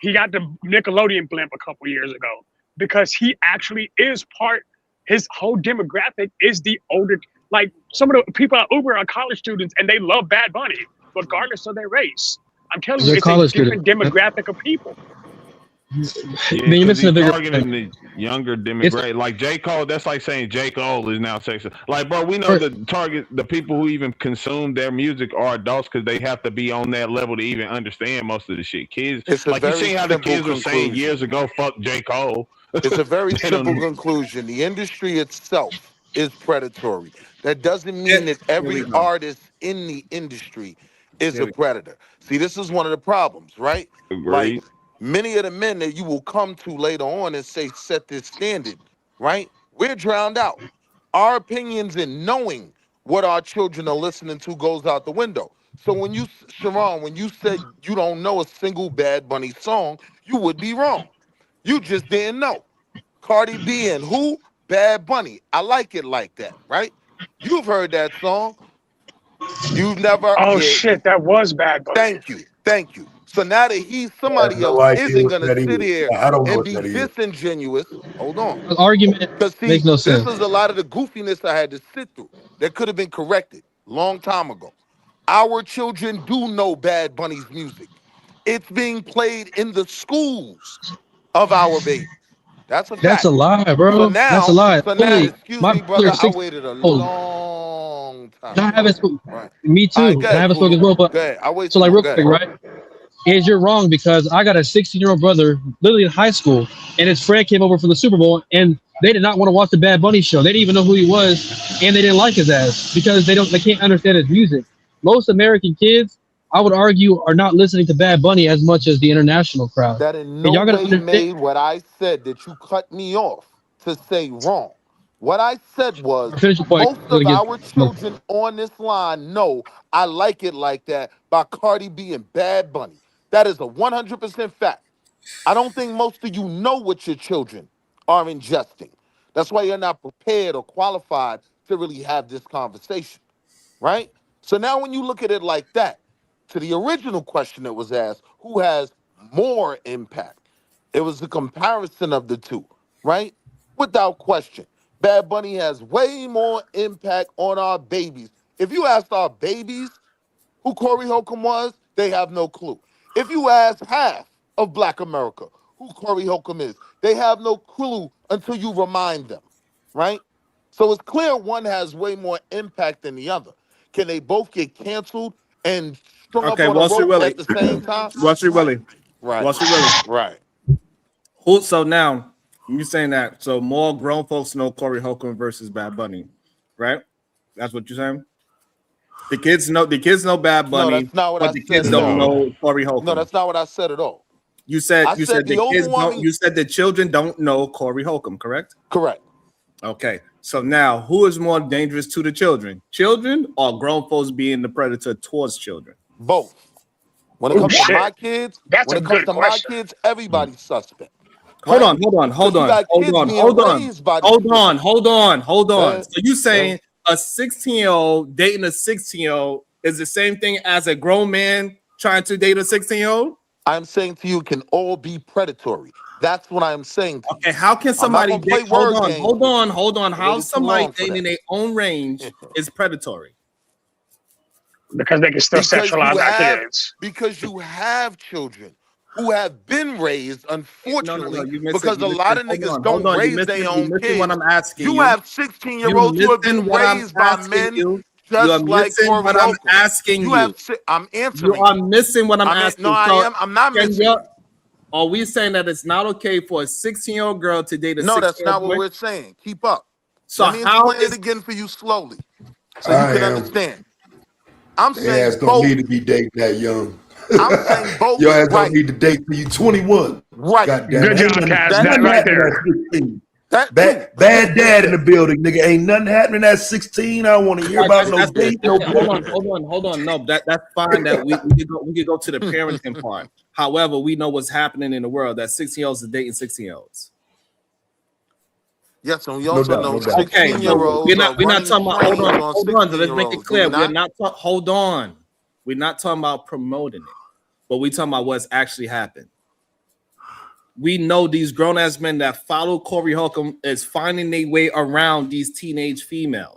He got the Nickelodeon blimp a couple years ago because he actually is part. His whole demographic is the older. Like some of the people at Uber are college students and they love Bad Bunny regardless of their race. I'm telling you, it's a different demographic of people. Yeah, you're missing targeting the younger demographic. Like J. Cole, that's like saying J. Cole is now sexual. Like, bro, we know the people who even consume their music are adults because they have to be on that level to even understand most of the shit. Kids, like you see how the kids were saying years ago, "Fuck J. Cole." It's a very simple conclusion. The industry itself is predatory. That doesn't mean that every artist in the industry is a predator. See, this is one of the problems, right? Agreed. Like many of the men that you will come to later on and say, set this standard, right? We're drowned out. Our opinions in knowing what our children are listening to goes out the window. So when you, Sharon, when you said you don't know a single Bad Bunny song, you would be wrong. You just didn't know. Cardi B and who? Bad Bunny. I like it like that, right? You've heard that song. You've never. Oh shit, that was Bad Bunny. Thank you. So now that somebody else isn't gonna sit here and be disingenuous. Hold on. Argument makes no sense. This is a lot of the goofiness I had to sit through that could have been corrected long time ago. Our children do know Bad Bunny's music. It's being played in the schools of our babies. That's a fact. That's a lie, bro. So now, that's a lie. So now, excuse me, brother, I waited a long time. I haven't spoken. Right. Me too. Right, I haven't spoken as well, but so like real quick, right? Is you're wrong because I got a 16-year-old brother, literally in high school, and his friend came over for the Super Bowl, and they did not want to watch the Bad Bunny show. They didn't even know who he was, and they didn't like his ass because they can't understand his music. Most American kids, I would argue, are not listening to Bad Bunny as much as the international crowd. That in no way made what I said that you cut me off to say wrong. What I said was most of our children on this line know I Like It Like That by Cardi B and Bad Bunny. That is a 100% fact. I don't think most of you know what your children are ingesting. That's why you're not prepared or qualified to really have this conversation, right? So now when you look at it like that, to the original question that was asked, who has more impact? It was the comparison of the two, right? Without question. Bad Bunny has way more impact on our babies. If you asked our babies who Corey Holcomb was, they have no clue. If you ask half of Black America who Corey Holcomb is, they have no clue until you remind them, right? So it's clear one has way more impact than the other. Can they both get canceled and strung up Okay, on a Wall Street rope Willie. at the same time? Wall Street Willie. Right. Wall Street Willie. Right. So now you saying that so more grown folks know Corey Holcomb versus Bad Bunny, right? That's what you're saying. The kids know Bad Bunny, No, that's not what but I the said kids at don't all. know Corey Holcomb. No, that's not what I said at all. You said I said the the kids don't. overwhelming- You said the children don't know Corey Holcomb, correct? Correct. Okay. So now, who is more dangerous to the children? Children or grown folks being the predator towards children? Both. When it comes to my kids, That's when a it comes good to question. my kids, everybody's suspect. Hold right? on. 'Cause you got kids being raised by these people. Hold on. So you Go saying a 16-year-old dating a 16-year-old is the same thing as a grown man trying to date a 16-year-old? I'm saying to you, it can all be predatory. That's what I'm saying to you. Okay, how can somebody I'm not gonna date? play word games Hold with on. you. How Waited too somebody long for dating that. their own range is predatory? Because they can still sexualize our kids. Because you have children who have been raised, unfortunately, you missing- because you a lot of missing- niggas hold don't on, you raise missing- their you own missing kids. what I'm asking You you. have 16-year-olds who have missing been what I'm raised by asking men you. just You are like missing Corey what I'm Holcomb. asking you. I'm answering. You are missing what I'm asking. No, I So am. I'm not can missing. you- Are we saying that it's not okay for a 16-year-old girl to date a No, 16-year-old that's not what boy? we're saying. Keep up. So Let me how explain is it again for you slowly, so I you can am. understand. I'm They saying ass don't both. need to be dating that young. I'm saying both. Your ass Right. don't need to date till you 21. Right. God damn Good it. Ain't job, nothing- Cass. ain't That nothing right happening there. at 16. That Bad dad in the building, nigga. Ain't nothing happening at 16. I don't want to hear about no date, no hold on. No, that's fine. That we could go to the parenting part. However, we know what's happening in the world. That 16-year-olds are dating 16-year-olds. Yes, and we No also doubt, know no doubt. 16-year-olds we're not talking about. Hold on. So let's make it 16-year-olds. clear. We're not. Hold on. We're not talking about promoting it, but we're talking about what's actually happened. We know these grown-ass men that follow Corey Holcomb is finding their way around these teenage females.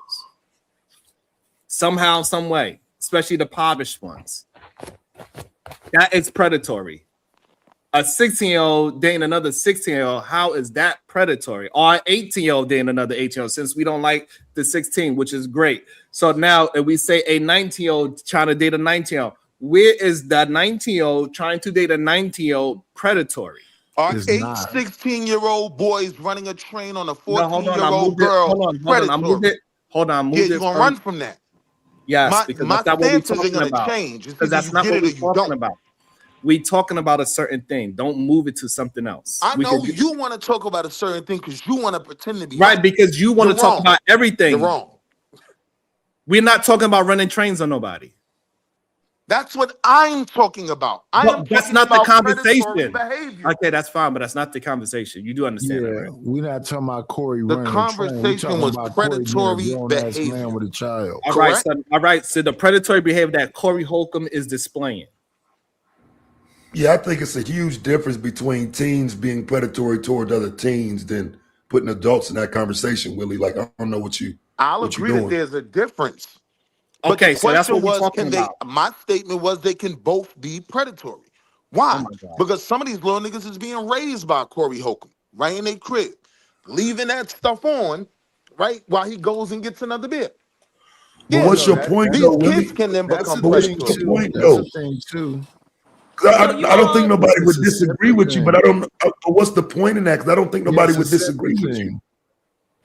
Somehow, some way, especially the polished ones. That is predatory. A 16-year-old dating another 16-year-old, how is that predatory? Or an 18-year-old dating another 18-year-old, since we don't like the 16, which is great. So now, if we say a 19-year-old trying to date a 19-year-old, where is that 19-year-old trying to date a 19-year-old predatory? Are It's 8 not. 16-year-old boys running a train on a No, hold on. I 14-year-old moved it. girl? Hold on. I moved it. Hold on. I moved Yeah, it you're gonna from- run from that. Yes, because my that's not what we're stances are talking gonna about. change. It's Because either that's you not get what it or we're you talking don't. about. We talking about a certain thing. Don't move it to something else. I We know can- you want to talk about a certain thing because you want to pretend to be right, because you want to You're talk wrong. about everything. You're wrong. We're not talking about running trains on nobody. That's what I'm talking about. I'm But that's talking not the about predatory conversation. behavior. Okay, that's fine, but that's not the conversation. You do understand that, Yeah, right? we're not talking about Corey The running a train. We're conversation talking was about Corey being a predatory grown-ass behavior. man with a child. All right, so the predatory behavior that Corey Holcomb is displaying. Yeah, I think it's a huge difference between teens being predatory toward other teens than putting adults in that conversation, Willie. Like, I don't know what you I'll what you agree that doing. there's a difference. But Okay, the so that's question what we're was, talking can they? about. My statement was they can both be predatory. Why? Because some of these little niggas is being raised by Corey Holcomb, right in their crib, leaving that stuff on, right, while he goes and gets another beer. But what's your point, These though, kids Willie? can then That's become the What's thing your predatory. too. point, That's though? the thing too. 'Cause So I don't think nobody It's would a disagree separate with you, but I thing. don't. But what's the point in that? Because I don't think Yeah, nobody it's a would disagree separate with you. thing.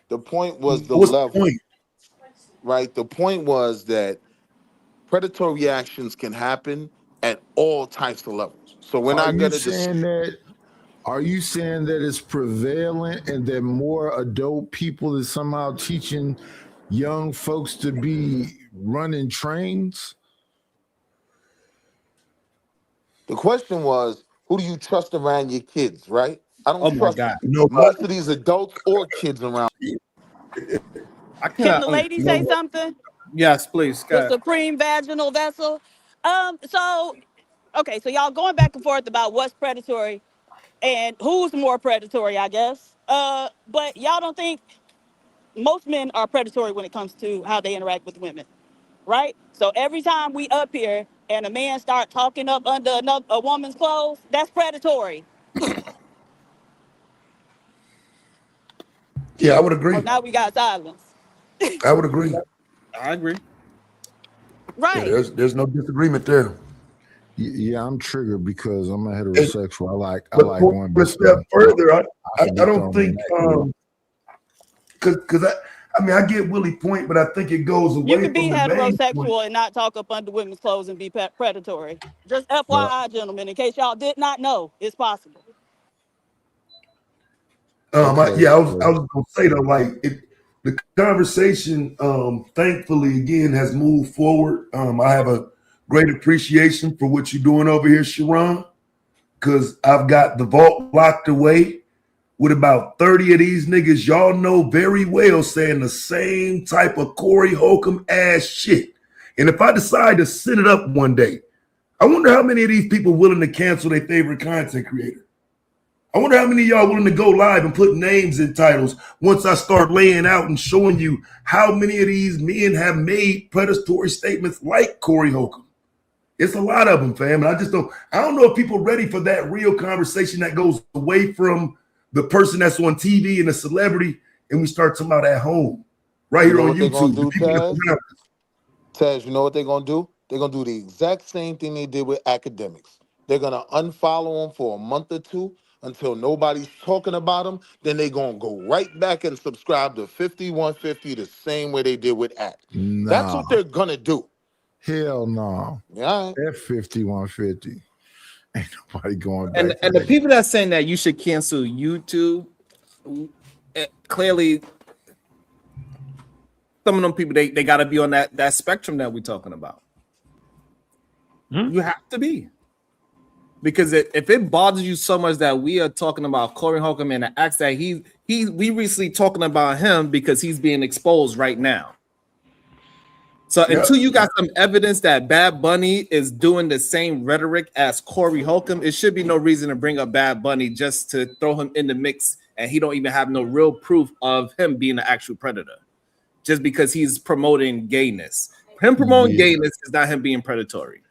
The point was the What's the level, point? right? The point was that predatory actions can happen at all types of levels. So we're Are not you gonna saying that? Are you saying that it's prevalent and that more adult people is somehow teaching young folks to be running trains? The question was, who do you trust around your kids, right? I don't Oh my trust God. most of these adults or kids around. I Can cannot. the lady say something? Yes, please. Go The ahead. supreme vaginal vessel. So okay, so y'all going back and forth about what's predatory and who's more predatory, I guess. But y'all don't think most men are predatory when it comes to how they interact with women, right? So every time we up here and a man start talking up under a woman's clothes, that's predatory. Yeah, I would Oh, agree. now we got silence. I would agree. I agree. Right. Yeah, there's no disagreement there. Yeah, I'm triggered because I'm a Hey, heterosexual. I but like going going a back step further, I can get don't thrown in think that group. because I mean I get Willie's point, but I think it goes You away can be from the main point. heterosexual and not talk up under women's clothes and be predatory. Just Well, FYI, gentlemen, in case y'all did not know, it's possible. okay, I was so gonna say though, like the conversation, thankfully again has moved forward. I have a great appreciation for what you're doing over here, Sharon, because I've got the vault locked away with about 30 of these niggas y'all know very well saying the same type of Corey Holcomb ass shit. And if I decide to set it up one day, I wonder how many of these people willing to cancel their favorite content creator. I wonder how many of y'all willing to go live and put names in titles once I start laying out and showing you how many of these men have made predatory statements like Corey Holcomb. It's a lot of them, fam. And I don't know if people are ready for that real conversation that goes away from the person that's on TV and the celebrity, and we start talking about at home, right here on What they're gonna YouTube. The do, people that's Taz? around. Taz, you know what they're gonna do? They're gonna do the exact same thing they did with academics. They're gonna unfollow them for a month or two until nobody's talking about them. Then they're gonna go right back and subscribe to 5150 the same way they did with Act. That's nah, what they're gonna do. hell no. Yeah. F5150. Ain't nobody going back And to the that. people that's saying that you should cancel YouTube, clearly some of them people they got to be on that spectrum that we're talking about. You have to be, because if it bothers you so much that we are talking about Corey Holcomb and the acts that we recently talking about him because he's being exposed right now. So until you got some evidence that Bad Bunny is doing the same rhetoric as Corey Holcomb, it should be no reason to bring up Bad Bunny just to throw him in the mix, and he don't even have no real proof of him being an actual predator, just because he's promoting gayness. Him promoting gayness is not him being predatory.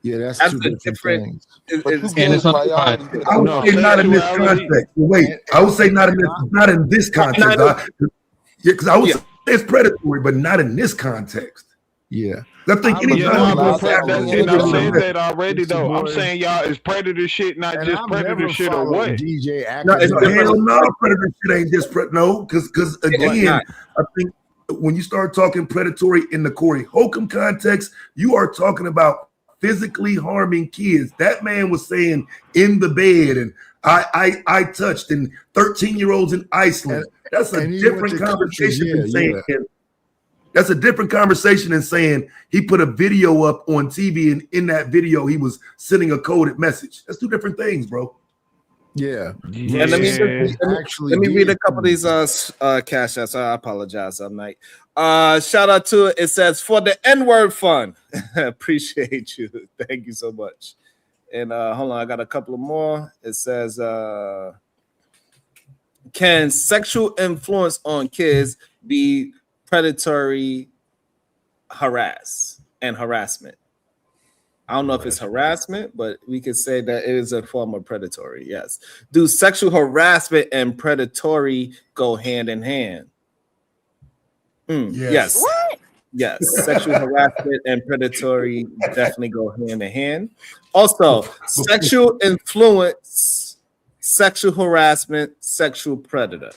Yeah, that's two different things. But you And give it's not priority to I would say not in this context. Wait, I would say not in this context. Because I would say it's predatory, but not in this context. Yeah. I think anytime I said that already though. I'm saying y'all is predator shit, not just predator shit or what? DJ hell no, predator shit ain't just no, because again, I think when you start talking predatory in the Corey Holcomb context, you are talking about physically harming kids. That man was saying in the bed and I touched and 13-year-olds in Iceland. That's a different conversation than saying that's a different conversation than saying he put a video up on TV and in that video he was sending a coded message. That's two different things, bro. Yeah. And let me read a couple of these cash apps. I apologize. I'm like, shout out to it. It says for the N-word fund. Appreciate you. Thank you so much. And hold on, I got a couple of more. It says, can sexual influence on kids be predatory harassment? I don't know if it's harassment, but we could say that it is a form of predatory. Yes. Do sexual harassment and predatory go hand in hand? Yes. What? Yes. Sexual harassment and predatory definitely go hand in hand. Also, sexual influence, sexual harassment, sexual predator.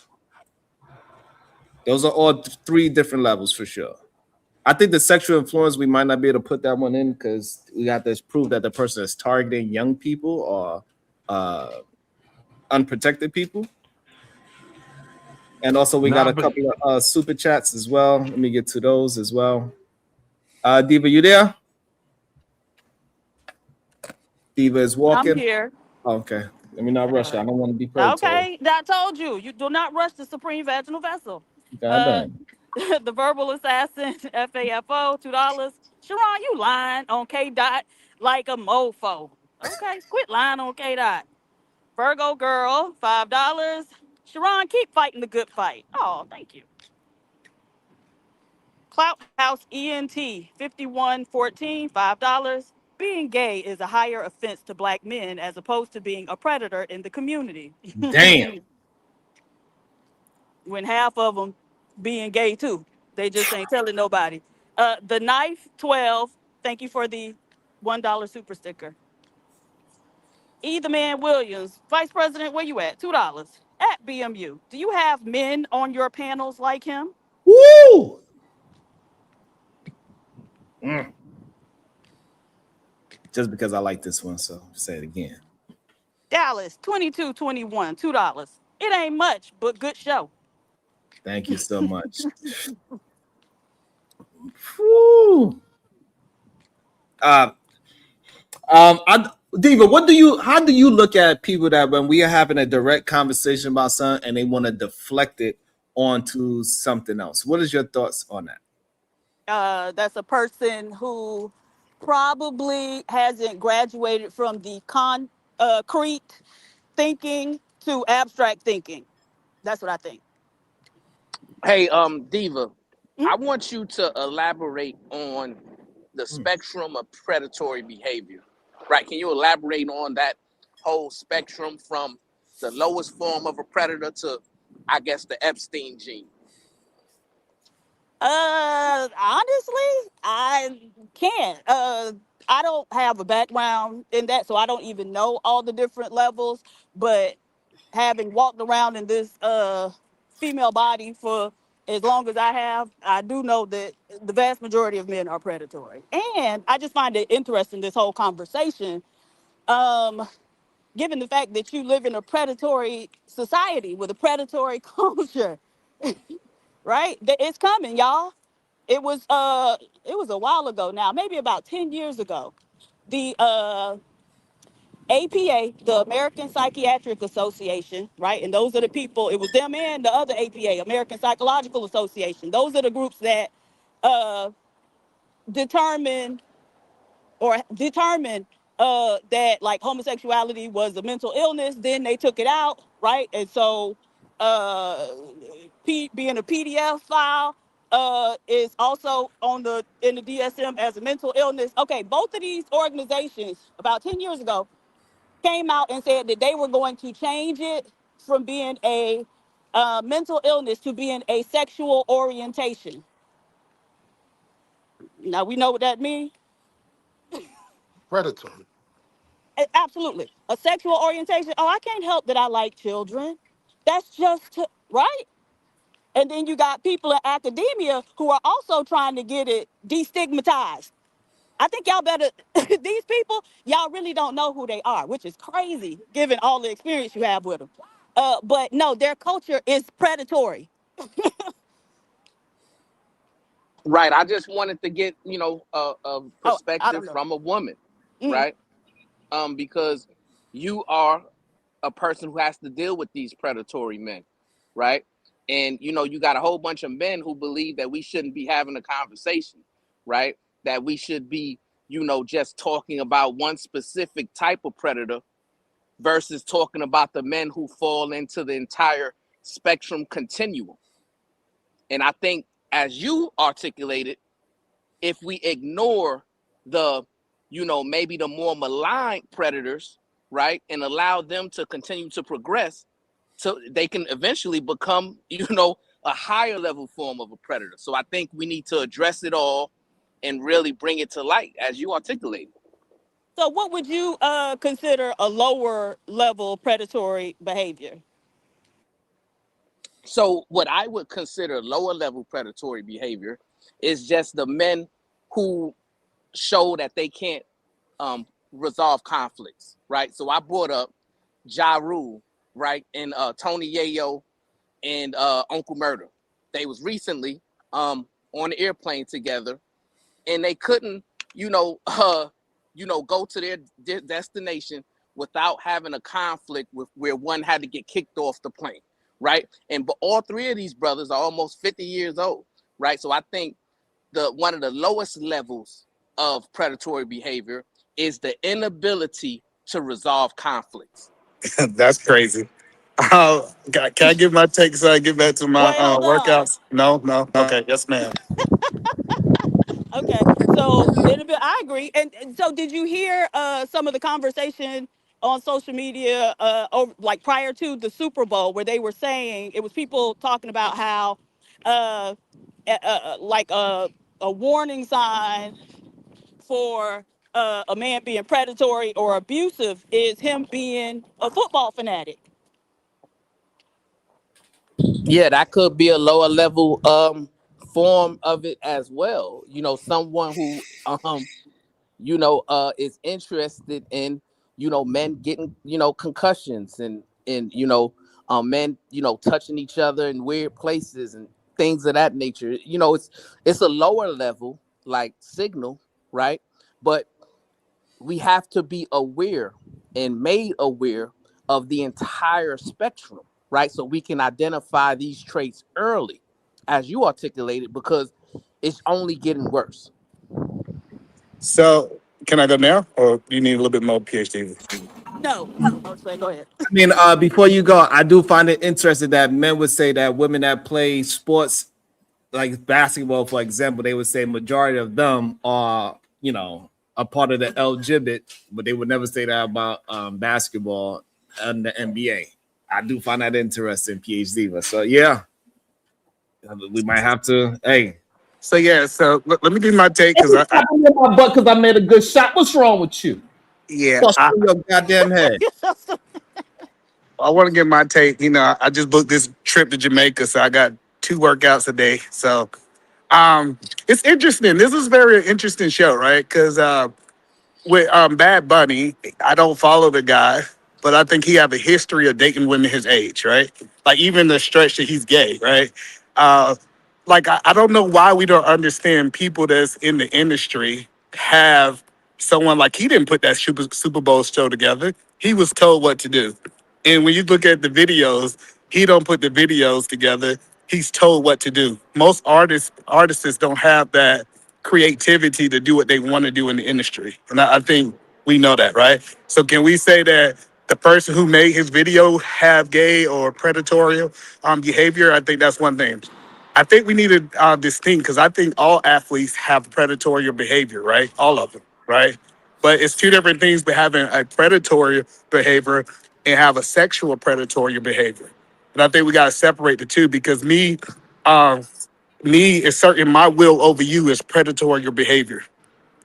Those are all three different levels for sure. I think the sexual influence, we might not be able to put that one in because we got to prove that the person is targeting young people or unprotected people. And also we got a couple of super chats as well. Let me get to those as well. Diva, you there? Diva is walking. I'm here. Okay. Let me not rush. I don't want to be predatory. Okay, I told you. You do not rush the Supreme Vaginal Vessel. God The Verbal Assassin, FAFO, $2. Sharon, you lying on K Dot like a mofo. Okay, quit lying on K Dot. Virgo Girl, $5. Sharon, keep fighting the good fight. Oh, thank you. Clout House ENT, 5114, $5. Being gay is a higher offense to Black men as opposed to being a predator in the community. Damn. When half of them being gay too. They just ain't telling nobody. The knife, 12. Thank you for the $1 super sticker. E. the Man Williams, Vice President, where you at? $2 at BMU. Do you have men on your panels like him? Woo! Just because I like this one, so say it again. Dallas, 2221, $2. It ain't much, but good show. Thank you so much. Woo. Diva, how do you look at people that when we are having a direct conversation about something and they want to deflect it onto something else? What is your thoughts on that? That's a person who probably hasn't graduated from the concrete thinking to abstract thinking. That's what I think. Hey, Diva, I want you to elaborate on the spectrum of predatory behavior. Right? Can you elaborate on that whole spectrum from the lowest form of a predator to, I guess, the Epstein gene? Honestly, I can't. I don't have a background in that, so I don't even know all the different levels. But having walked around in this female body for as long as I have, I do know that the vast majority of men are predatory. And I just find it interesting, this whole conversation, given the fact that you live in a predatory society with a predatory culture, right? It's coming, y'all. It was a while ago now, maybe about 10 years ago. The APA, the American Psychiatric Association, right? And those are the people, it was them and the other APA, American Psychological Association. Those are the groups that uh, determined that like homosexuality was a mental illness. Then they took it out, right? And so uh, being a PDF file is also in the DSM as a mental illness. Okay, both of these organizations about 10 years ago came out and said that they were going to change it from being a mental illness to being a sexual orientation. Now we know what that means. Predatory. Absolutely. A sexual orientation. Oh, I can't help that I like children. That's just right. And then you got people in academia who are also trying to get it destigmatized. I think y'all better, these people, y'all really don't know who they are, which is crazy given all the experience you have with them. But no, their culture is predatory. Right. I just wanted to get, a Oh, I perspective don't know. from a woman, right? Because you are a person who has to deal with these predatory men, right? And you got a whole bunch of men who believe that we shouldn't be having a conversation, right? That we should be, just talking about one specific type of predator versus talking about the men who fall into the entire spectrum continuum. And I think, as you articulated, if we ignore the, maybe the more maligned predators, right, and allow them to continue to progress, so they can eventually become, a higher level form of a predator. So I think we need to address it all and really bring it to light, as you articulated. So what would you consider a lower level predatory behavior? So what I would consider lower level predatory behavior is just the men who show that they can't resolve conflicts, right? So I brought up Ja Rule, right, and Tony Yayo and Uncle Murder. They was recently on the airplane together, and they couldn't, go to their destination without having a conflict with where one had to get kicked off the plane, right? But all three of these brothers are almost 50 years old, right? So I think one of the lowest levels of predatory behavior is the inability to resolve conflicts. That's crazy. Can I give my take so I get back to my Wait, hold on. workouts? No, no. Okay, yes, ma'am. Okay, so I agree. And so, did you hear some of the conversation on social media, like prior to the Super Bowl, where they were saying it was people talking about how like a warning sign for a man being predatory or abusive is him being a football fanatic. Yeah, that could be a lower level form of it as well. You know, someone who is interested in, men getting, concussions and men, touching each other in weird places and things of that nature. You know, it's a lower level like signal, right? But we have to be aware and made aware of the entire spectrum, right? So we can identify these traits early, as you articulated, because it's only getting worse. So can I go now, or do you need a little bit more PhD? No, I was saying, go ahead. I mean, before you go, I do find it interesting that men would say that women that play sports like basketball, for example, they would say majority of them are, a part of the LGBT, but they would never say that about basketball and the NBA. I do find that interesting, PhD. But so yeah, we might have to. Hey, So yeah, so let me do my take because I my butt because I made a good shot. What's wrong with you? yeah, Bust through your goddamn head. I want to get my take. You know, I just booked this trip to Jamaica, so I got 2 workouts a day. So it's interesting. This is a very interesting show, right? Because with Bad Bunny, I don't follow the guy, but I think he have a history of dating women his age, right? Like even the stretch that he's gay, right? Uh, I don't know why we don't understand people that's in the industry have someone like he didn't put that Super Bowl show together. He was told what to do. And when you look at the videos, he don't put the videos together. He's told what to do. Most artists don't have that creativity to do what they want to do in the industry. And I think we know that, right? So can we say that the person who made his video have gay or predatory behavior? I think that's one thing. I think we need to distinct because I think all athletes have predatory behavior, right? All of them, right? But it's two different things, but having a predatory behavior and have a sexual predatory behavior. And I think we got to separate the two because um, me asserting my will over you is predatory behavior.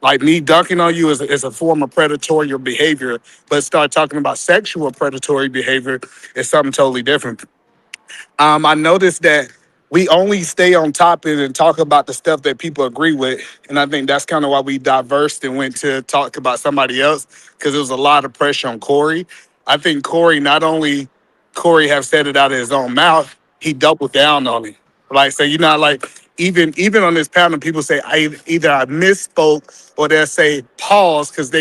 Like me dunking on you is a form of predatory behavior, but start talking about sexual predatory behavior is something totally different. I noticed that we only stay on topic and talk about the stuff that people agree with. And I think that's kind of why we diversed and went to talk about somebody else because there was a lot of pressure on Corey. I think Corey, not only Corey have said it out of his own mouth, he doubled down on it. Like, so you're not like, even on this panel, people say either I misspoke or they'll say pause because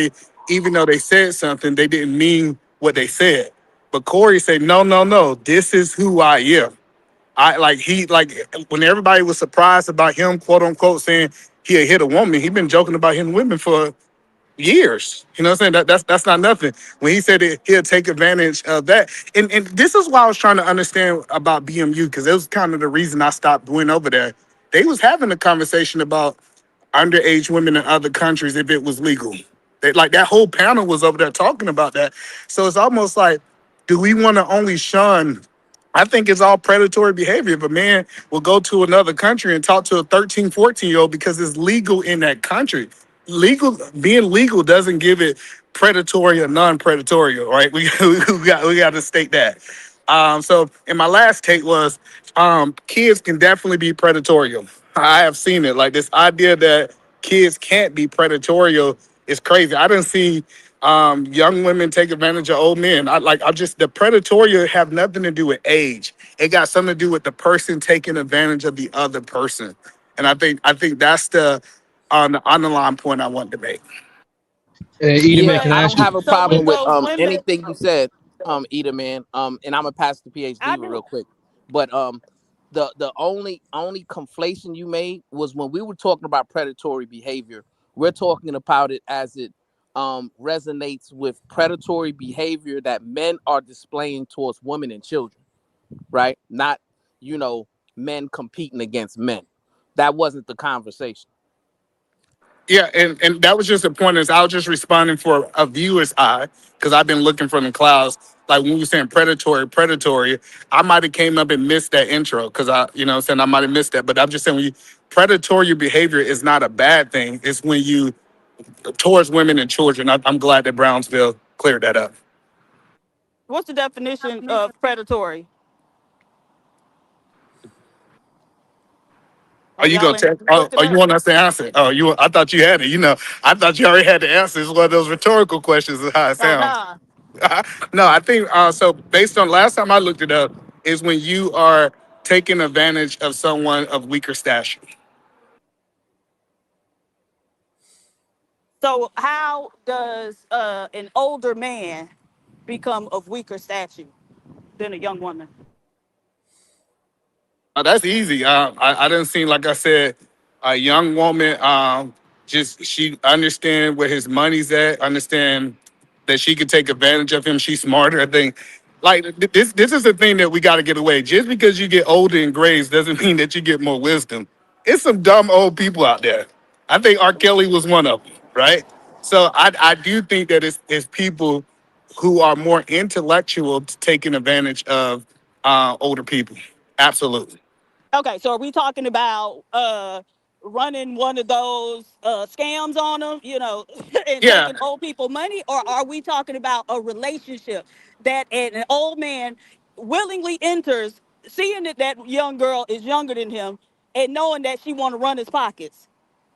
even though they said something, they didn't mean what they said. But Corey said, no, no, no, this is who I am. When everybody was surprised about him, quote unquote, saying he had hit a woman, he been joking about hitting women for years. You know what I'm saying? That's not nothing. When he said it, he'll take advantage of that. And this is why I was trying to understand about BMU, because it was kind of the reason I stopped going over there. They was having a conversation about underage women in other countries if it was legal. That whole panel was over there talking about that. So it's almost like, do we want to only shun? I think it's all predatory behavior. If a man will go to another country and talk to a 13, 14-year-old because it's legal in that country. Being legal doesn't give it predatory or non-predatory, right? We got to state that. So, and my last take was, kids can definitely be predatorial. I have seen it. Like this idea that kids can't be predatorial is crazy. I didn't see young women take advantage of old men. The predatorial have nothing to do with age. It got something to do with the person taking advantage of the other person. And I think that's the underlying point I want to make. Hey, Edom, man, Yeah, can I I ask don't you? have a So problem with with those women, anything you said, Eda man. And I'm gonna pass the I PhD do. real quick. But the only conflation you made was when we were talking about predatory behavior. We're talking about it as it resonates with predatory behavior that men are displaying towards women and children, right? Not, you know, men competing against men. That wasn't the conversation. Yeah, and that was just the point. Is I was just responding for a viewer's eye because I've been looking from the clouds. Like when we were saying predatory, I might have came up and missed that intro because what I'm saying, I might have missed that. But I'm just saying, when predatory behavior is not a bad thing. It's when you towards women and children. I'm glad that Brownsville cleared that up. What's the definition of predatory? Are Oh, you y'all gonna ain't tell? looked it Oh, you up. want us to answer? I thought you had it. I thought you already had the answer. It's one of those rhetorical questions. Is how it Oh, sounds. nah. No, I think so. Based on last time I looked it up, is when you are taking advantage of someone of weaker stature. So how does an older man become of weaker stature than a young woman? That's easy. I didn't see, like I said, a young woman. Just she understand where his money's at. Understand that she can take advantage of him. She's smarter. I think, like this is the thing that we got to get away. Just because you get older in grades doesn't mean that you get more wisdom. It's some dumb old people out there. I think R. Kelly was one of them, right? So I do think that it's people who are more intellectual taking advantage of older people. Absolutely. Okay, so are we talking about running one of those scams on them, and Yeah. taking old people money, or are we talking about a relationship that an old man willingly enters, seeing that that young girl is younger than him, and knowing that she want to run his pockets?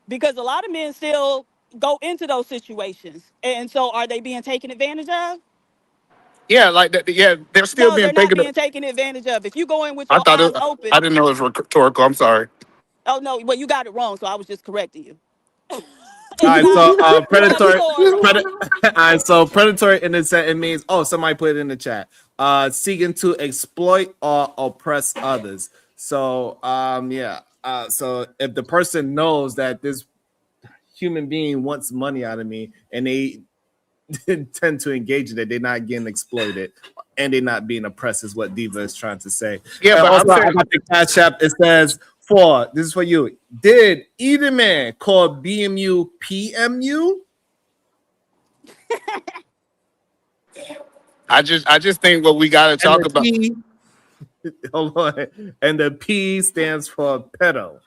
Because a lot of men still go into those situations, and so are they being taken advantage of? Yeah, like that. Yeah, they're still No, being they're not taken. being taken advantage of. If you go in with I your thought eyes it. open, I didn't know it was rhetorical. I'm sorry. oh no, well you got it wrong, so I was just correcting you. All If you right, got so you got predatory, scores. all right, so predatory in the sense it means somebody put it in the chat. Seeking to exploit or oppress others. So yeah. So if the person knows that this human being wants money out of me and they tend to engage in it, they're not getting exploited and they're not being oppressed, is what Diva is trying to say. Yeah, but I'm Also, I saying got the cash app. It says this is for you. Did either man call BMU PMU? I just think what we got to And talk the about. P, hold on, and the P stands for pedo.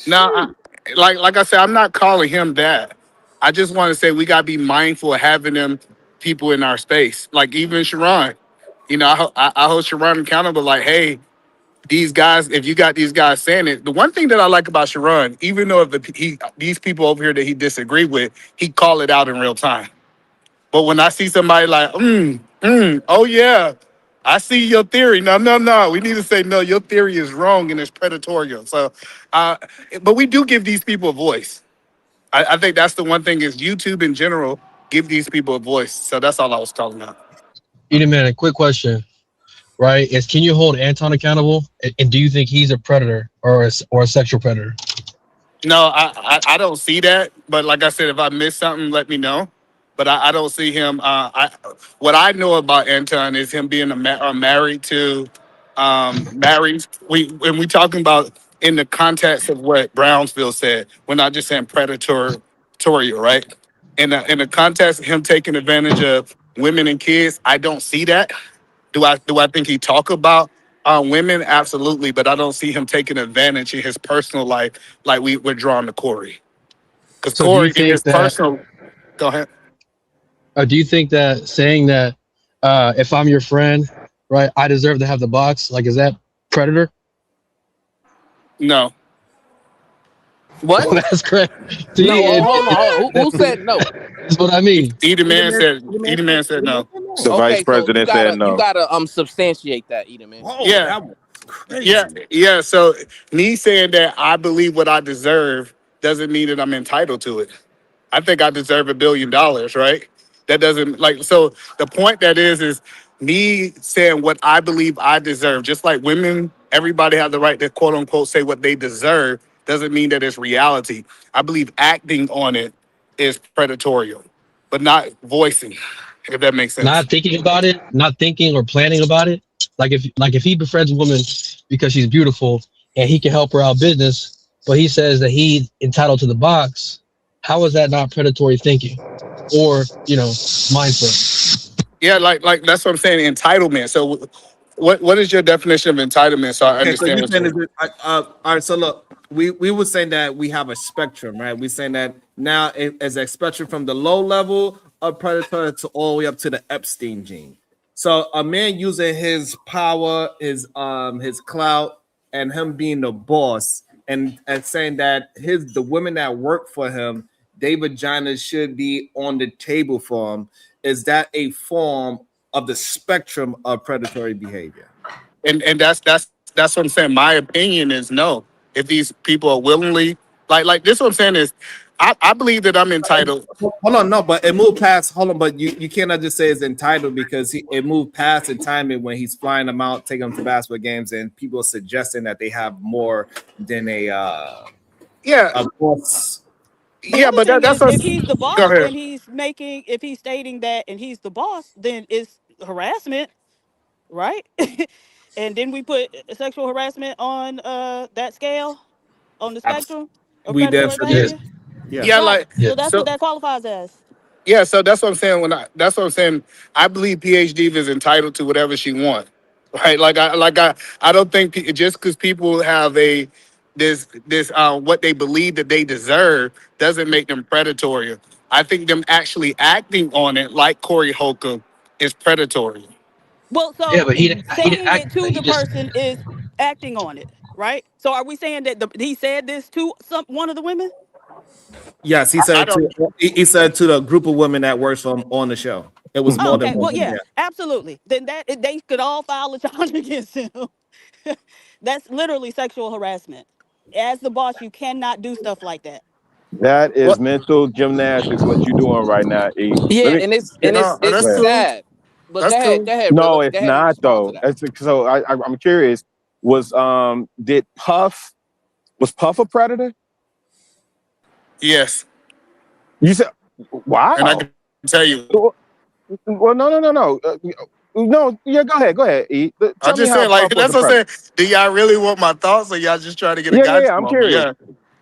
Now, like I said, I'm not calling him that. I just want to say we got to be mindful of having them people in our space. Like even Sharon, I hold Sharon accountable. Like, hey, these guys, if you got these guys saying it, the one thing that I like about Sharon, even though these people over here that he disagree with, he call it out in real time. But when I see somebody like, oh yeah, I see your theory. No. We need to say no. Your theory is wrong and it's predatorial. So, but we do give these people a voice. I think that's the one thing is YouTube in general give these people a voice. So that's all I was talking about. Either man, a quick question, right? Is can you hold Anton accountable? And do you think he's a predator or a sexual predator? No, I don't see that. But like I said, if I miss something, let me know. But I don't see him. What I know about Anton is him being married to married. When we talking about in the context of what Brownsville said, we're not just saying predatorial, right? In the context of him taking advantage of women and kids, I don't see that. Do I think he talk about women? Absolutely, but I don't see him taking advantage in his personal life like we're drawing to Corey. Because So do you Corey in his think that personal, go ahead. do you think that saying that if I'm your friend, right, I deserve to have the box, like is that predator? No, What? That's correct. No, See, hold on. Hold on. Who said no? that's what I mean. either man said no. The vice Okay, so you president said gotta you no. gotta substantiate that, Edie, man. Whoa, Yeah, that was crazy. yeah. So me saying that I believe what I deserve doesn't mean that I'm entitled to it. I think I deserve $1 billion, right? That doesn't like so the point that is me saying what I believe I deserve, just like women, everybody has the right to quote unquote say what they deserve, doesn't mean that it's reality. I believe acting on it is predatorial, but not voicing, if that makes sense. Not thinking about it, not thinking or planning about it. Like if he befriends a woman because she's beautiful and he can help her out business, but he says that he's entitled to the box. How is that not predatory thinking, or mindset? Yeah, like that's what I'm saying. Entitlement. So, what is your definition of entitlement? So I Okay, so understand you what saying you. is it, all right? So look, we were saying that we have a spectrum, right? We're saying that now as a spectrum from the low level of predator to all the way up to the Epstein gene. So a man using his power, his clout, and him being the boss, and saying that the women that work for him, their vaginas should be on the table for him. Is that a form of the spectrum of predatory behavior? And that's what I'm saying. My opinion is no. If these people are willingly like this, what I'm saying is, I believe that I'm entitled. Hold on, no, but it moved past. Hold on, but you cannot just say it's entitled because it moved past the timing when he's flying them out, taking them to basketball games, and people are suggesting that they have more than a boss. The Yeah, other but thing that's is, what. if he's the Go boss ahead. and if he's stating that and he's the boss, then it's harassment, right? And then we put sexual harassment on that scale on the spectrum of We predatory definitely did. behavior. Yeah. Yeah, Right. like So that's what so. that qualifies as. Yeah, so that's what I'm saying. That's what I'm saying. I believe PhD is entitled to whatever she wants, right? I don't think just because people have this what they believe that they deserve doesn't make them predatory. I think them actually acting on it, like Corey Holcomb, is predatory. Well, Yeah, so but he didn't saying act it on to it. He the just person is acting on it, right? So are we saying that he said this to one of the women? Yes, he I said don't. he said to the group of women that works from on the show. It was Oh, more than okay. one Well, woman yeah, there. absolutely. Then they could all file a charge against him. That's literally sexual harassment. As the boss, you cannot do stuff like that. That is What? mental gymnastics. What you doing right now, E? Let Yeah, me. and it's Yeah, and No, it's it's that's go ahead. cool. sad. But That's go cool. ahead, No, brother. Go it's ahead and not respond to though. that. So I'm curious. Did was Puff a predator? Yes, You said and I wow. can tell you. Well, no. No, yeah, go ahead. E. I'm Tell me just how saying, like Puff was that's a what I'm predator. saying. Do y'all really want my thoughts, or y'all just trying to get a Yeah. gotcha I'm moment? curious. Yeah.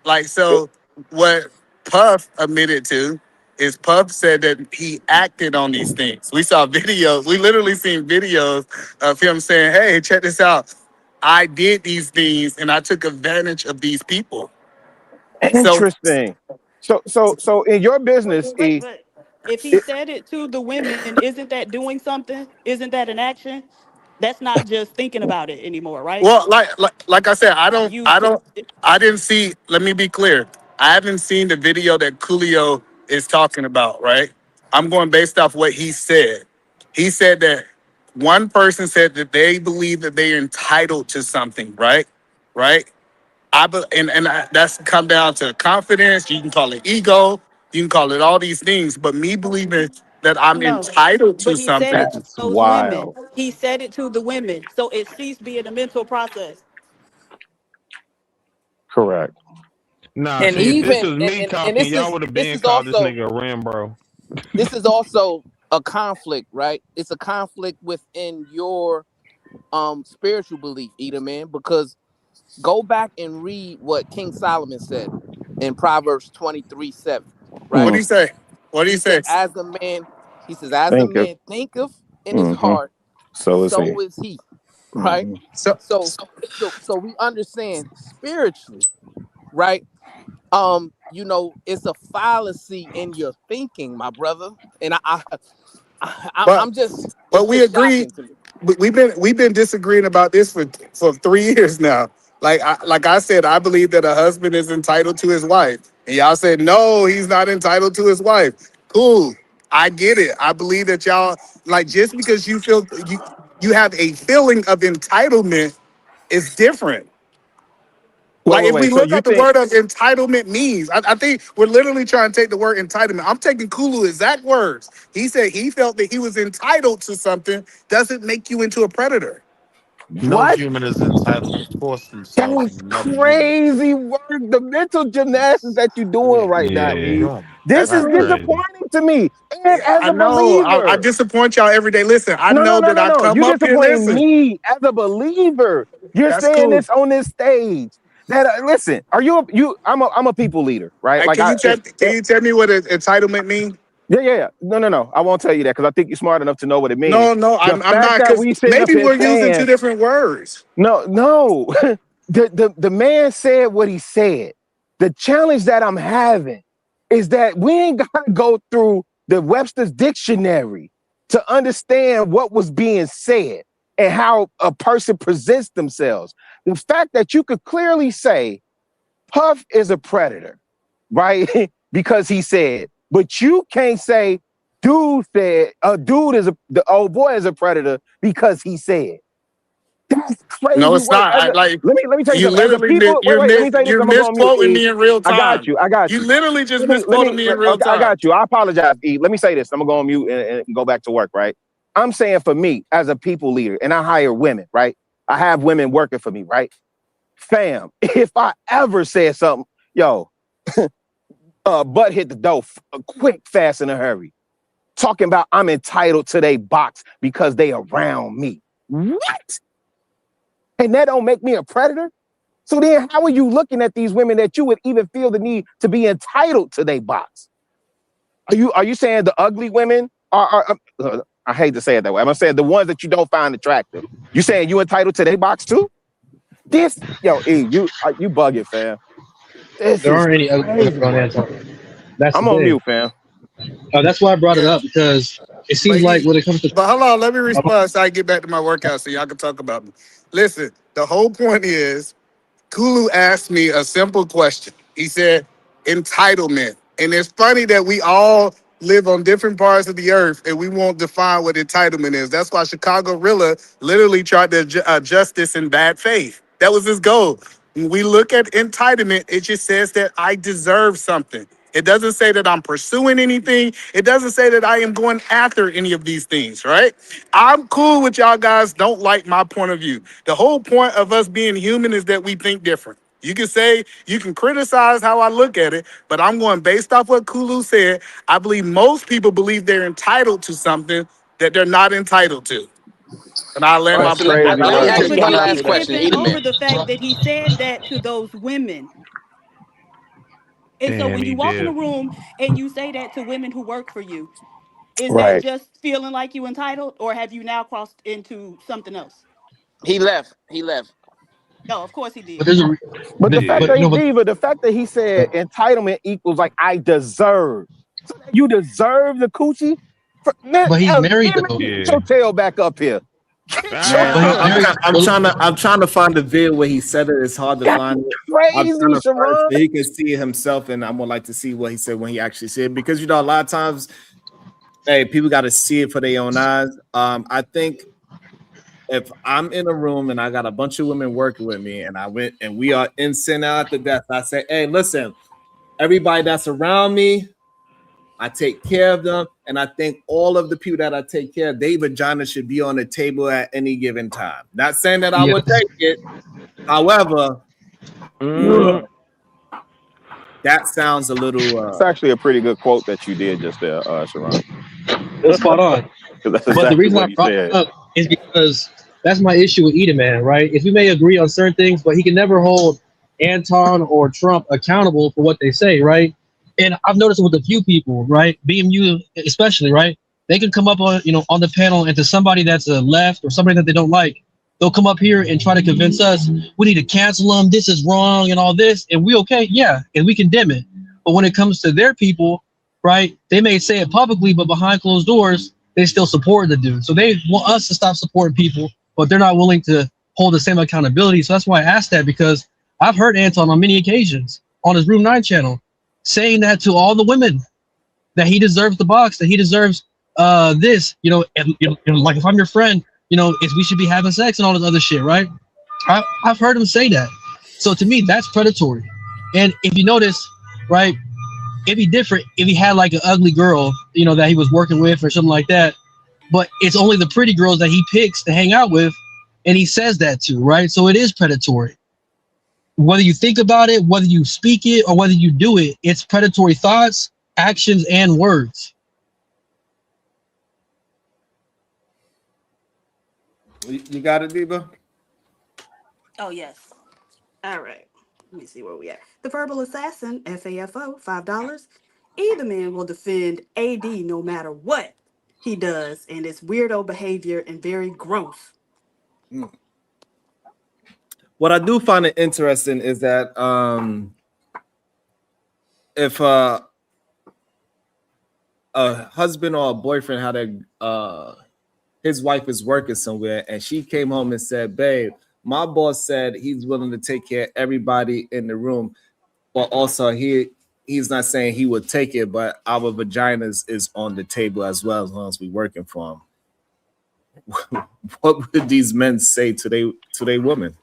Like so, what Puff admitted to is Puff said that he acted on these things. We saw videos. We literally seen videos of him saying, "Hey, check this out. I did these things, and I took advantage of these people." So, Interesting. So in your business, E. But if he It, said it to the women, isn't that doing something? Isn't that an action? That's not just thinking about it anymore, right? well, like I said, You t- I didn't see. Let me be clear. I haven't seen the video that Coolio is talking about. Right. I'm going based off what he said. He said that one person said that they believe that they're entitled to something. Right. Right. That's come down to confidence. You can call it ego. You can call it all these things. But me believing that I'm no, entitled to but he said it something. to that's those women. wild. He said it to the women, so it ceased being a mental process. Correct. Nah, And see, if this even was me and talking, this y'all is would have this been is called this also nigga a Rambo. this is also a conflict, right? It's a conflict within your spiritual belief, either man, because go back and read what King Solomon said in Proverbs 23:7, What right? do you say? What do you He said, say? as a man, he says, as a Think of. man thinketh in his Mm-hmm. heart, So is he. so is he, right? Mm-hmm. So So we understand spiritually, right? It's a fallacy in your thinking, my brother. And but I'm just, it's but we just agree. shocking to me. We've been disagreeing about this for 3 years now. Like I said, I believe that a husband is entitled to his wife, and y'all said no, he's not entitled to his wife. Cool, I get it. I believe that y'all like just because you feel you have a feeling of entitlement is different. Like if we Wait. So look you at the think? word of entitlement means, I think we're literally trying to take the word entitlement. I'm taking Kulu exact words. He said he felt that he was entitled to something. Doesn't make you into a predator. No What? human is entitled to force That themselves is on another human. crazy work. The mental gymnastics It's that you're doing yeah, right now, you're E. Yeah, doing This That's is that's cool. crazy. disappointing to me. And as I a know. I believer. disappoint y'all every day. Listen, I know that I No. come You're up here. disappointing Listen, me as a believer. You're that's saying cool. this on this stage. that listen, are you? I'm a people leader, right? Hey, Like can you tell me what entitlement means? yeah. No. I won't tell you that because I think you're smart enough to know what it means. No, The I'm fact not, that because we sitting up maybe here we're using saying two different words. no. The man said what he said. The challenge that I'm having is that we ain't gotta go through the Webster's dictionary to understand what was being said and how a person presents themselves. The fact that you could clearly say Puff is a predator, right? Because he said, but you can't say dude said the old boy is a predator because he said. That's No, crazy it's work. not. Like, Let me tell you you something. As a literally people, wait, let me tell you this. you're I'm gonna go on mute, misquoting E. me in real I got time. you. I got You you. literally just Let misquoted me. me in real Okay, I time. got you. I apologize, E. Let me say this. I'm gonna go on mute and go back to work. Right. I'm saying for me as a people leader, and I hire women. Right. I have women working for me. Right. Fam, if I ever said something, yo, butt hit the door quick, fast, in a hurry. Talking about I'm entitled to their box because they around me. What? And that don't make me a predator? So then how are you looking at these women that you would even feel the need to be entitled to their box? Are you saying the ugly women are I hate to say it that way. I'm saying the ones that you don't find attractive. You saying you entitled to their box too? E, you bugging, fam. This There is aren't any ugly crazy women on work. Anton. That's the I'm on thing. mute, fam. That's why I brought it up, because it seems like when it comes to But hold on, let me respond so I get back to my workout so y'all can talk about me. Listen, the whole point is Kulu asked me a simple question. He said, entitlement. And it's funny that we all live on different parts of the earth and we won't define what entitlement is. That's why Chicago Rilla literally tried to adjust this in bad faith. That was his goal. When we look at entitlement, it just says that I deserve something. It doesn't say that I'm pursuing anything. It doesn't say that I am going after any of these things, right? I'm cool with y'all guys don't like my point of view. The whole point of us being human is that we think different. You can say, you can criticize how I look at it, but I'm going based off what Kulu said. I believe most people believe they're entitled to something that they're not entitled to. And I land my That's plane. crazy Let me work. Yeah, ask you but one you last keep question. skipping Eat a over minute. the fact that he said that to those women. And so And when he you walk in a did. room and you say that to women who work for you, is that Right. just feeling like you entitled, or have you now crossed into something else? He left. He left. No, of course he but did. there's a But the fact Yeah. that the fact that he said entitlement equals like I deserve. So that you deserve the coochie? Man, but he's married damn it, though. get Yeah. your tail back up here. Get your Man, But he's tail Ah. married. back. I'm trying to find the video where he said it. It's hard to That's find it. I'm crazy, trying to find it Sharon. so he can see it himself, and I would like to see what he said when he actually said it, because a lot of times, hey, people got to see it for their own eyes. I think if I'm in a room and I got a bunch of women working with me, and I went and we are in sin out at the death, I say, hey, listen, everybody that's around me, I take care of them, and I think all of the people that I take care of, their vagina should be on the table at any given time. Not saying that I Yes. would take it, however, that sounds a little. It's actually a pretty good quote that you did just there, Sharon. It's spot on. That's But the exactly reason I what he brought it said. up is because that's my issue with Edaman, right? If we may agree on certain things, but he can never hold Anton or Trump accountable for what they say, right? And I've noticed it with a few people, right? BMU especially, right? They can come up on, on the panel, and to somebody that's a left or somebody that they don't like, they'll come up here and try to convince us we need to cancel them. This is wrong and all this, and we okay, yeah, and we condemn it. But when it comes to their people, right? They may say it publicly, but behind closed doors, they still support the dude. So they want us to stop supporting people, but they're not willing to hold the same accountability. So that's why I asked that, because I've heard Anton on many occasions on his Room 9 channel saying that to all the women, that he deserves the box, that he deserves this, and, like if I'm your friend, is we should be having sex and all this other shit, right? I've heard him say that. So to me, that's predatory. And if you notice, right, it'd be different if he had like an ugly girl, that he was working with or something like that. But it's only the pretty girls that he picks to hang out with, and he says that too, right? So it is predatory. Whether you think about it, whether you speak it, or whether you do it, it's predatory thoughts, actions, and words. You got it, Diva? Oh yes. All right. Let me see where we at. The verbal assassin, FAFO, $5. Either man will defend AD no matter what he does, and it's weirdo behavior and very gross. What I do find it interesting is that if a husband or a boyfriend had his wife is working somewhere and she came home and said, babe, my boss said he's willing to take care of everybody in the room, but also he's not saying he would take it, but our vaginas is on the table as long as we working for him. What would these men say to their women?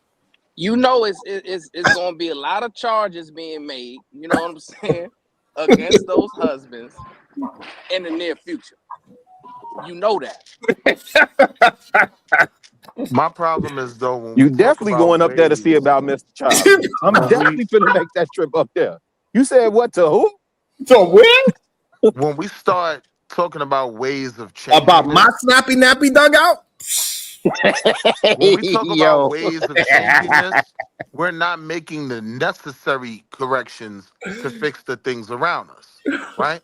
You know, it's going to be a lot of charges being made. You know what I'm saying? Against those husbands in the near future. You know that. My problem is though, when You we talk definitely about going up there to see ways, about Mr. Child. I'm definitely finna make that trip up there. You said what to who? To where? when we start talking about ways of changing About my snappy nappy dugout? when we talk Yo. about ways of changing this, we're not making the necessary corrections to fix the things around us, right?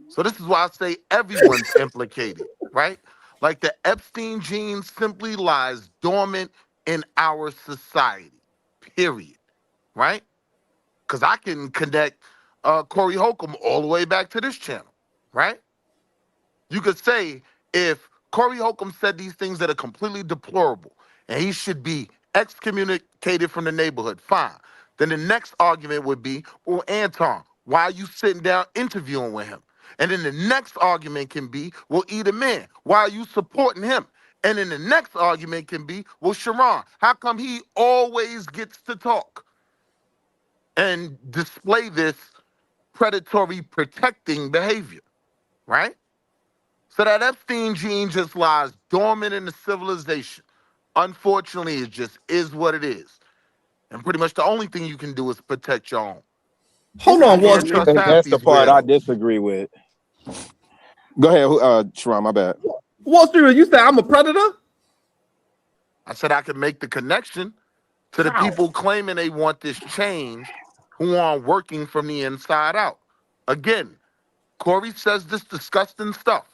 So this is why I say everyone's implicated, right? Like the Epstein gene simply lies dormant in our society, period, right? Because I can connect Corey Holcomb all the way back to this channel, right? You could say if Corey Holcomb said these things that are completely deplorable and he should be excommunicated from the neighborhood, fine. Then the next argument would be, well, Anton, why are you sitting down interviewing with him? And then the next argument can be, well, Eda Man, why are you supporting him? And then the next argument can be, well, Sharon, how come he always gets to talk and display this predatory protecting behavior, right? So that Epstein gene just lies dormant in the civilization. Unfortunately, it just is what it is. And pretty much the only thing you can do is protect your own. Hold on, Wall Can't Street. trust half That's the these part I weirdos. disagree with. Go ahead, Sharon, my bad. Wall Street, you said I'm a predator? I said I could make the connection to the people claiming they want this change who aren't working from the inside out. Again, Corey says this disgusting stuff.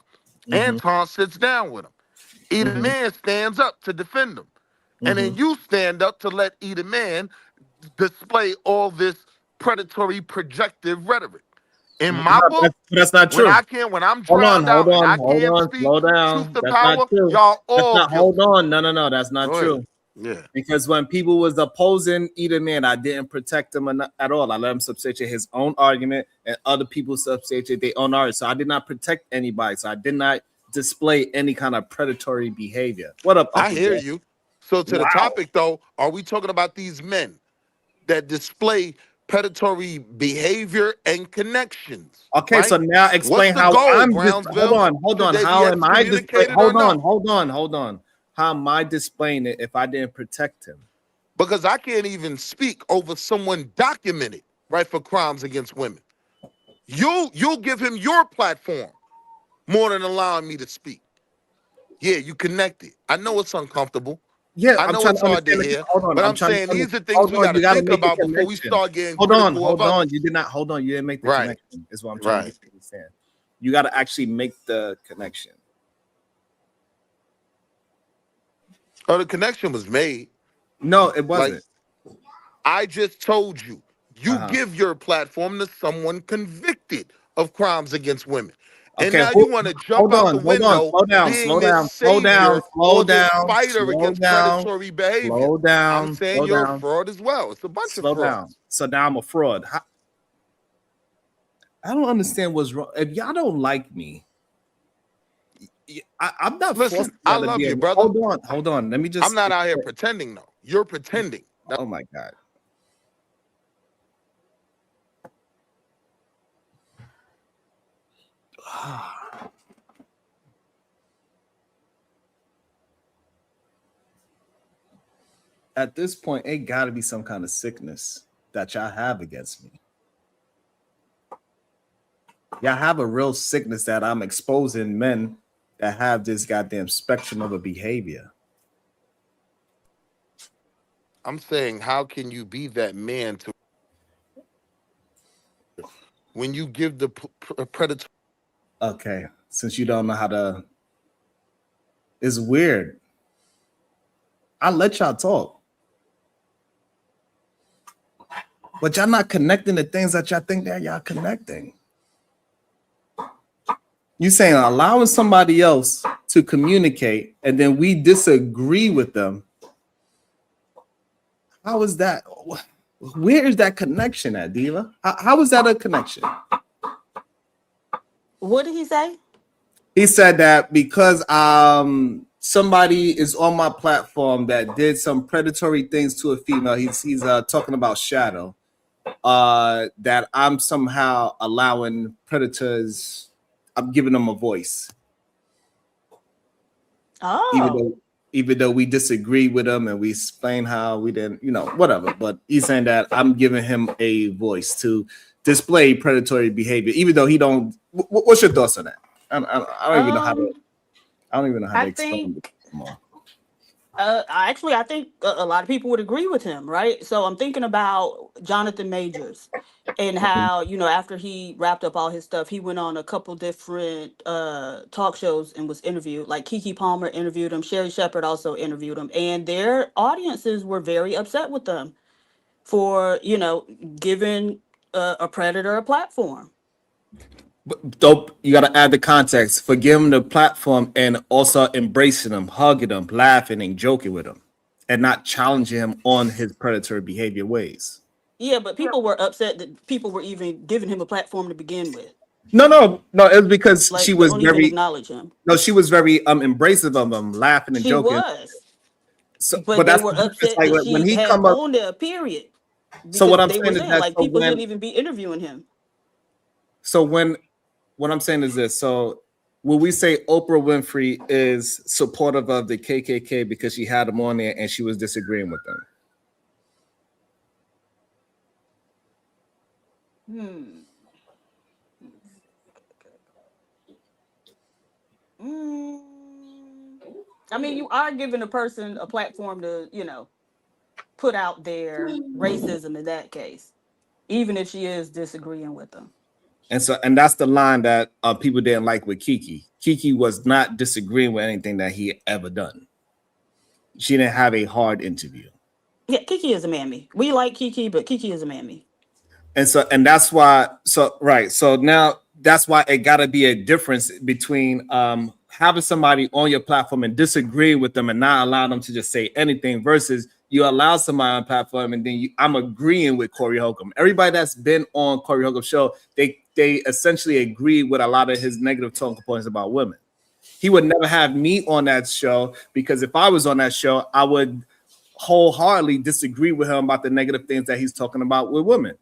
Anton sits down with him. Eda Man stands up to defend him. And then you stand up to let Eda Man display all this predatory projective rhetoric. In my book, That's not true. when I'm drowned out and I can't speak slow down. truth to That's power, not true. y'all That's all not, guilty. hold on. No, that's not Go true. ahead. Yeah. Because when people was opposing Eda Man, I didn't protect him at all. I let him substantiate his own argument, and other people substantiate their own argument. So I did not protect anybody. So I did not display any kind of predatory behavior. What up, I Uncle hear Jeff? you. So to the topic though, are we talking about these men that display predatory behavior and connections? Okay, right? so now explain What's the how goal, I'm Brownsville? hold Should on. they How be am I displaying? excommunicated or no? Hold on. How am I displaying it if I didn't protect him? Because I can't even speak over someone documented, right, for crimes against women. You'll give him your platform more than allowing me to speak. Yeah, you connected. I know it's uncomfortable. Yeah, I I'm know trying it's to hard to understand. hear. Hold on, But I'm I'm trying saying to these are things hold we on. got to You got to think make the about before we connection. start getting Hold on. critical of others. You did not hold on. You didn't make the Right. connection. Is what I'm trying to get you to understand. You got to actually make the connection. Oh, the connection was made. No, it wasn't. Like, I just told you, give your platform to someone convicted of crimes against women. And Okay, now you want to jump out the window being this savior or this fighter against predatory behavior. I'm saying you're a fraud as well. It's a bunch of frauds. So now I'm a fraud. I don't understand what's wrong. If y'all don't like me, I'm not. Listen, I love you, brother. Hold on. Let me just. I'm not out here pretending, though. You're pretending. Oh my God. At this point, it got to be some kind of sickness that y'all have against me. Y'all have a real sickness that I'm exposing men that have this goddamn spectrum of a behavior. I'm saying, how can you be that man to when you give the predator. Okay, since you don't know how to, it's weird. I let y'all talk, but y'all not connecting the things that y'all think that y'all connecting. You saying allowing somebody else to communicate, and then we disagree with them. How is that? Where is that connection at, Diva? How is that a connection? What did he say? He said that because somebody is on my platform that did some predatory things to a female. He's talking about Shadow. That I'm somehow allowing predators. I'm giving them a voice. Oh. Even though we disagree with him and we explain how we didn't, whatever. But he's saying that I'm giving him a voice to display predatory behavior, even though he don't. What's your thoughts on that? I don't even know how to. I don't even know how to explain it more. Actually, I think a lot of people would agree with him, right? So I'm thinking about Jonathan Majors and how, after he wrapped up all his stuff, he went on a couple different talk shows and was interviewed. Like Keke Palmer interviewed him, Sherry Shepherd also interviewed him, and their audiences were very upset with them for, giving a predator a platform. But you got to add the context for giving the platform and also embracing him, hugging him, laughing and joking with him, and not challenging him on his predatory behavior ways. Yeah, but people were upset that people were even giving him a platform to begin with. No. It was because she was don't very even acknowledge him. No, she was very embracive of him, laughing and She joking. was. So, but they that's were the difference. upset Like that when she he had come up. gone there, period. So Because what I'm they were saying is saying that like people shouldn't even be interviewing him. So what I'm saying is this. So will we say Oprah Winfrey is supportive of the KKK because she had them on there and she was disagreeing with them? I mean, you are giving a person a platform to, put out their racism in that case, even if she is disagreeing with them. And that's the line that people didn't like with Keke. Keke was not disagreeing with anything that he ever done. She didn't have a hard interview. Yeah, Keke is a mammy. We like Keke, but Keke is a mammy. And that's why. So now that's why it got to be a difference between having somebody on your platform and disagree with them and not allow them to just say anything versus you allow somebody on platform and then I'm agreeing with Corey Holcomb. Everybody that's been on Corey Holcomb's show, they essentially agree with a lot of his negative talking points about women. He would never have me on that show because if I was on that show, I would wholeheartedly disagree with him about the negative things that he's talking about with women.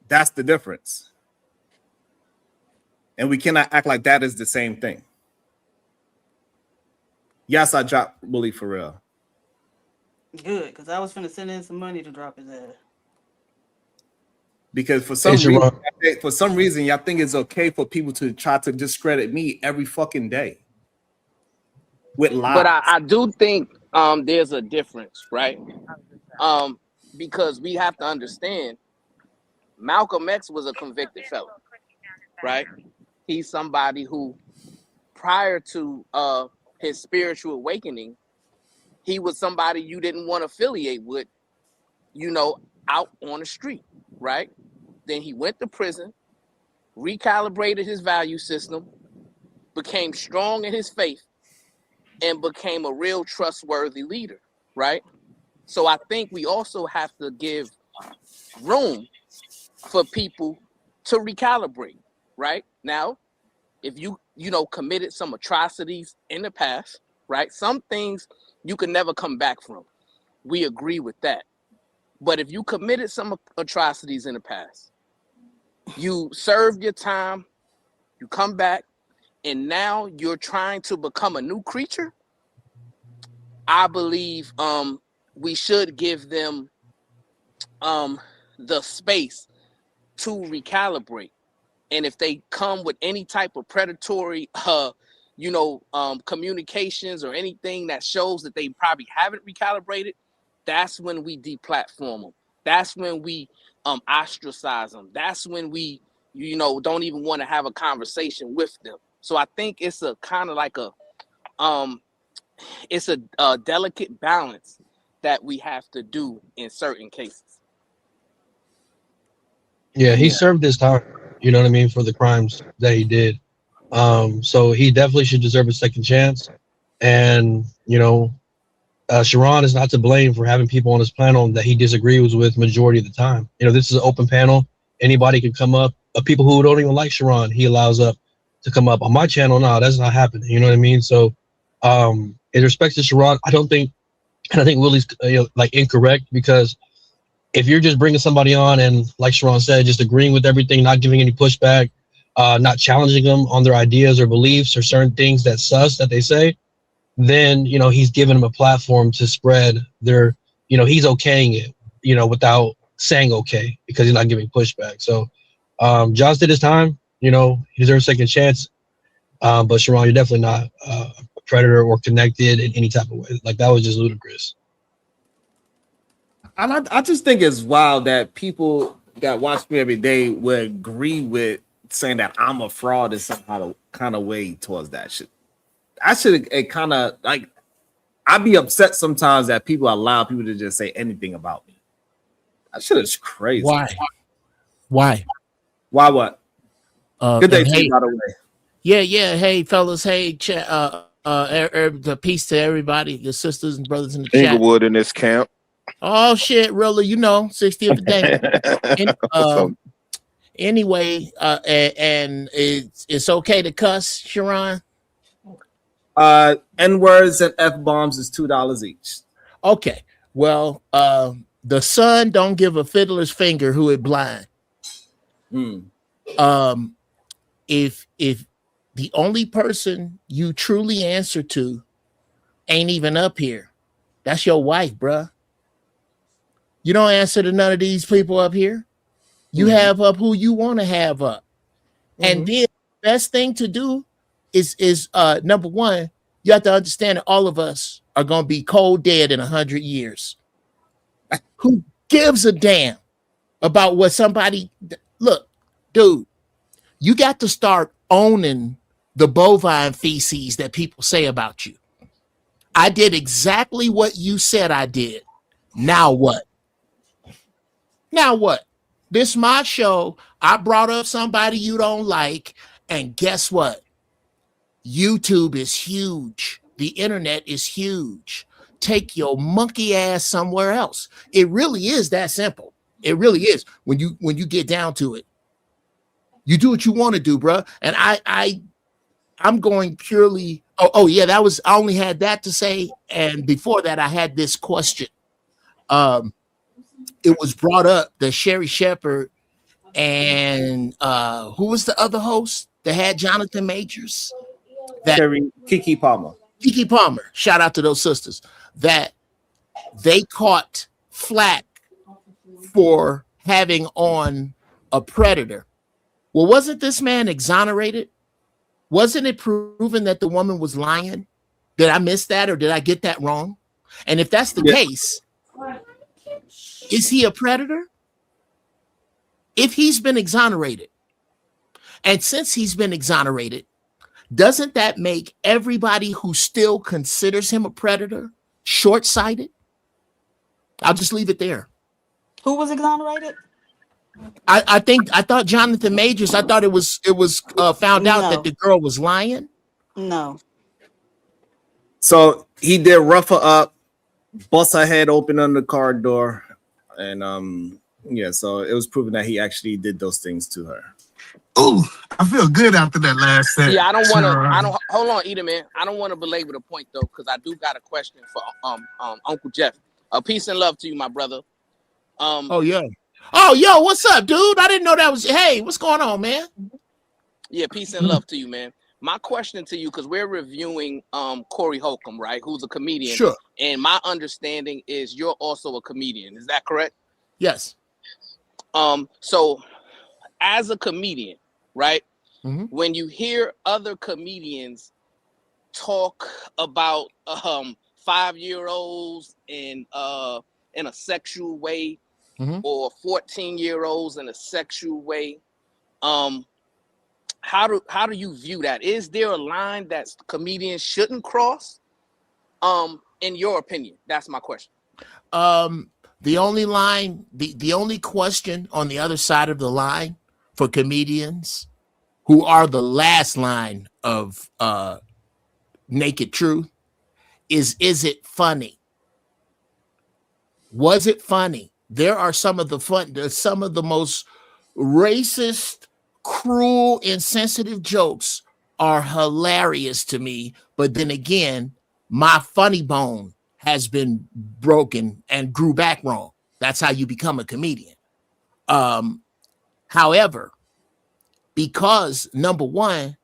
That's the difference. And we cannot act like that is the same thing. Yes, I dropped Bully for real. Good, because I was finna send in some money to drop his ass. Because for some reason, y'all think it's okay for people to try to discredit me every fucking day with lies. But I do think there's a difference, right? Because we have to understand Malcolm X was a convicted felon, right? He's somebody who, prior to his spiritual awakening, he was somebody you didn't want to affiliate with, out on the street, right? Then he went to prison, recalibrated his value system, became strong in his faith, and became a real trustworthy leader, right? So I think we also have to give room for people to recalibrate, right? Now, if you committed some atrocities in the past, right? Some things you can never come back from. We agree with that. But if you committed some atrocities in the past, you served your time, you come back, and now you're trying to become a new creature, I believe we should give them the space to recalibrate. And if they come with any type of predatory communications or anything that shows that they probably haven't recalibrated, that's when we deplatform them. That's when we ostracize them. That's when we, don't even want to have a conversation with them. So I think it's a kind of like it's a delicate balance that we have to do in certain cases. Yeah, he served his time, you know what I mean, for the crimes that he did. So he definitely should deserve a second chance. And, Sharon is not to blame for having people on his panel that he disagrees with majority of the time. This is an open panel. Anybody can come up. People who don't even like Sharon, he allows up to come up. On my channel, no, that's not happening. You know what I mean? So in respect to Sharon, I think Willie's incorrect, because if you're just bringing somebody on and, like Sharon said, just agreeing with everything, not giving any pushback, not challenging them on their ideas or beliefs or certain things that they say, then, he's giving them a platform to spread their, he's okaying it, without saying okay, because he's not giving pushback. So Josh did his time, he deserves a second chance. But Sharon, you're definitely not a predator or connected in any type of way. Like, that was just ludicrous. And I just think it's wild that people that watch me every day would agree with saying that I'm a fraud in some kind of way towards that shit. I should kind of like, I'd be upset sometimes that people allow people to just say anything about me. That shit is crazy. Why? Why what? Good day to you, by the way. Yeah. Hey, fellas. Hey, the peace to everybody, your sisters and brothers in the chat. Inglewood in this camp. Oh shit, really? 60th day. Anyway, and it's okay to cuss, Sharon. N-words and F-bombs is $2 each. Okay. Well, the sun don't give a fiddler's finger who it blind. If the only person you truly answer to ain't even up here, that's your wife, bruh. You don't answer to none of these people up here. You have up who you want to have up. And then the best thing to do is number one, you have to understand that all of us are going to be cold dead in 100 years. Who gives a damn about what somebody... Look, dude, you got to start owning the bovine feces that people say about you. I did exactly what you said I did. Now what? Now what? This my show. I brought up somebody you don't like, and guess what? YouTube is huge. The internet is huge. Take your monkey ass somewhere else. It really is that simple. It really is. When you get down to it, you do what you want to do, bro. And I'm going purely. Oh yeah, that was. I only had that to say, and before that, I had this question. It was brought up that Sherry Shepherd and who was the other host that had Jonathan Majors? Kiki Palmer. Kiki Palmer. Shout out to those sisters that they caught flack for having on a predator. Well, wasn't this man exonerated? Wasn't it proven that the woman was lying? Did I miss that, or did I get that wrong? And if that's the case, is he a predator? If he's been exonerated, and since he's been exonerated, doesn't that make everybody who still considers him a predator short-sighted? I'll just leave it there. Who was exonerated? I thought Jonathan Majors. I thought it was found out that the girl was lying. No. So he did rough her up, bust her head open on the car door, and yeah. So it was proven that he actually did those things to her. Oh, I feel good after that last set. Yeah, I don't hold on, Edom, man. I don't want to belabor the point though, because I do got a question for Uncle Jeff. Peace and love to you, my brother. Oh yeah. Oh yo, what's up, dude? I didn't know that was. Hey, what's going on, man? Yeah, peace and love to you, man. My question to you, because we're reviewing Corey Holcomb, right? Who's a comedian. Sure. And my understanding is you're also a comedian. Is that correct? Yes. So as a comedian, right? Mm-hmm. When you hear other comedians talk about 5-year-olds in a sexual way, or 14-year-olds in a sexual way. How do you view that? Is there a line that comedians shouldn't cross? In your opinion, that's my question. The only line, the only question on the other side of the line for comedians who are the last line of naked truth is it funny? Was it funny? There are some of the most racist, cruel, insensitive jokes are hilarious to me. But then again, my funny bone has been broken and grew back wrong. That's how you become a comedian. However, because number one,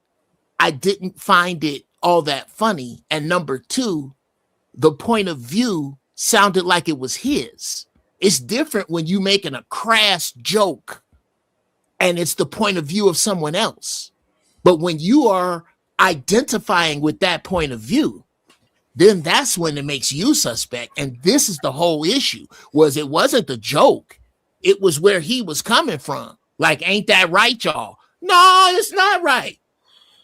I didn't find it all that funny, and number two, the point of view sounded like it was his. It's different when you making a crass joke and it's the point of view of someone else. But when you are identifying with that point of view, then that's when it makes you suspect. And this is the whole issue, it wasn't the joke. It was where he was coming from. Like, ain't that right, y'all? No, it's not right.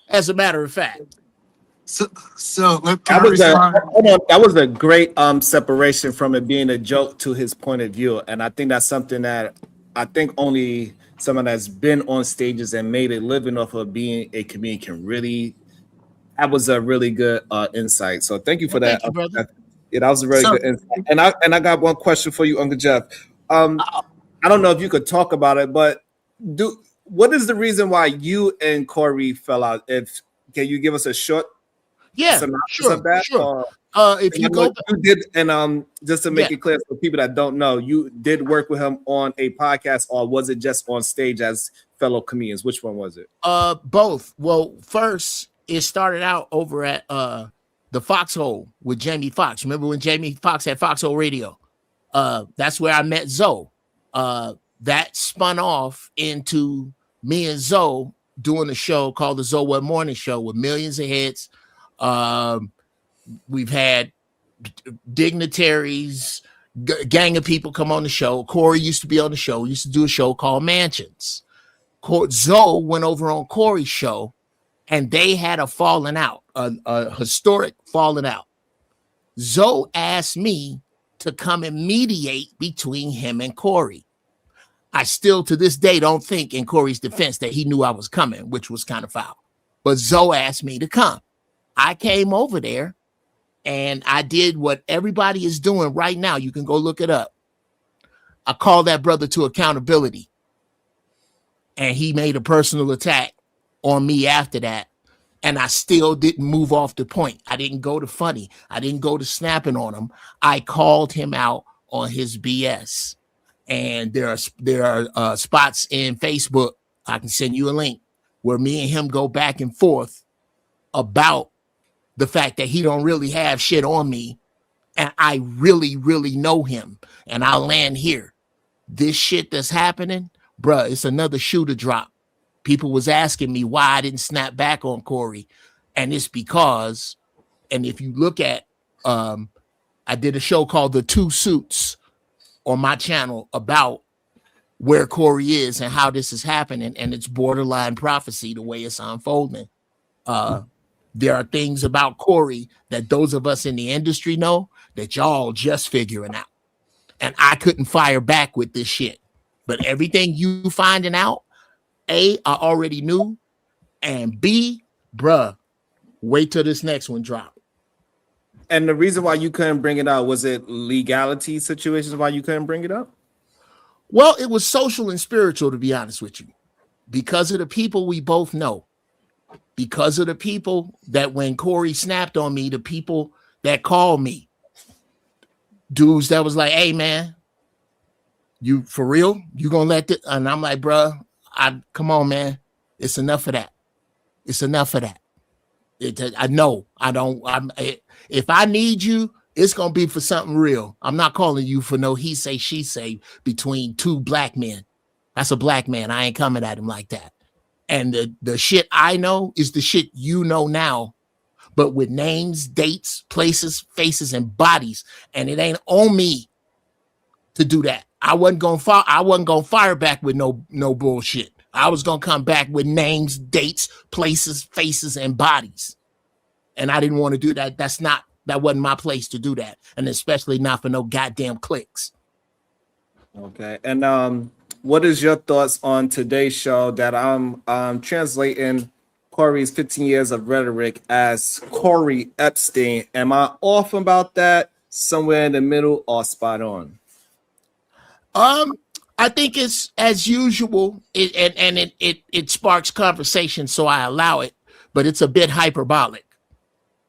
As a matter of fact. So that was a great separation from it being a joke to his point of view. And I think that's something that I think only someone that's been on stages and made a living off of being a comedian can really. That was a really good insight. So thank you for that. Thank you, brother. Yeah, that was a really good insight. And I got one question for you, Uncle Jeff. I don't know if you could talk about it, but what is the reason why you and Corey fell out? Can you give us a short synopsis of that? Sure. If you go, you did, and just to make it clear for people that don't know, you did work with him on a podcast, or was it just on stage as fellow comedians? Which one was it? Both. Well, first it started out over at the Foxhole with Jamie Foxx. Remember when Jamie Foxx had Foxhole Radio? That's where I met Zoe. That spun off into me and Zoe doing a show called the Zoe What Morning Show with millions of hits. We've had dignitaries, gang of people come on the show. Corey used to be on the show. We used to do a show called Mansions. Zoe went over on Corey's show, and they had a falling out, a historic falling out. Zoe asked me to come and mediate between him and Corey. I still, to this day, don't think in Corey's defense that he knew I was coming, which was kind of foul. But Zoe asked me to come. I came over there, and I did what everybody is doing right now. You can go look it up. I called that brother to accountability, and he made a personal attack on me after that. And I still didn't move off the point. I didn't go to funny. I didn't go to snapping on him. I called him out on his BS. And there are spots in Facebook, I can send you a link, where me and him go back and forth about the fact that he don't really have shit on me. And I really, really know him. And I'll land here. This shit that's happening, bruh, it's another shoe to drop. People was asking me why I didn't snap back on Corey. And it's because, and if you look at, I did a show called The Two Suits on my channel about where Corey is and how this is happening. And it's borderline prophecy, the way it's unfolding. There are things about Corey that those of us in the industry know that y'all just figuring out. And I couldn't fire back with this shit. But everything you finding out, A, I already knew. And B, bruh, wait till this next one drop. And the reason why you couldn't bring it out, was it legality situations why you couldn't bring it up? Well, it was social and spiritual, to be honest with you. Because of the people we both know. Because of the people that when Corey snapped on me, the people that called me. Dudes that was like, hey, man, you for real? You gonna let this? And I'm like, bruh, come on, man. It's enough of that. It's enough of that. I know. If I need you, it's going to be for something real. I'm not calling you for no he say, she say between two black men. That's a black man. I ain't coming at him like that. And the shit I know is the shit you know now, but with names, dates, places, faces, and bodies. And it ain't on me to do that. I wasn't gonna fire back with no bullshit. I was gonna come back with names, dates, places, faces, and bodies. And I didn't want to do that. That wasn't my place to do that. And especially not for no goddamn clicks. Okay. And what is your thoughts on today's show that I'm translating Corey's 15 years of rhetoric as Corey Epstein? Am I off about that? Somewhere in the middle or spot on? I think it's as usual, it sparks conversation, so I allow it, but it's a bit hyperbolic.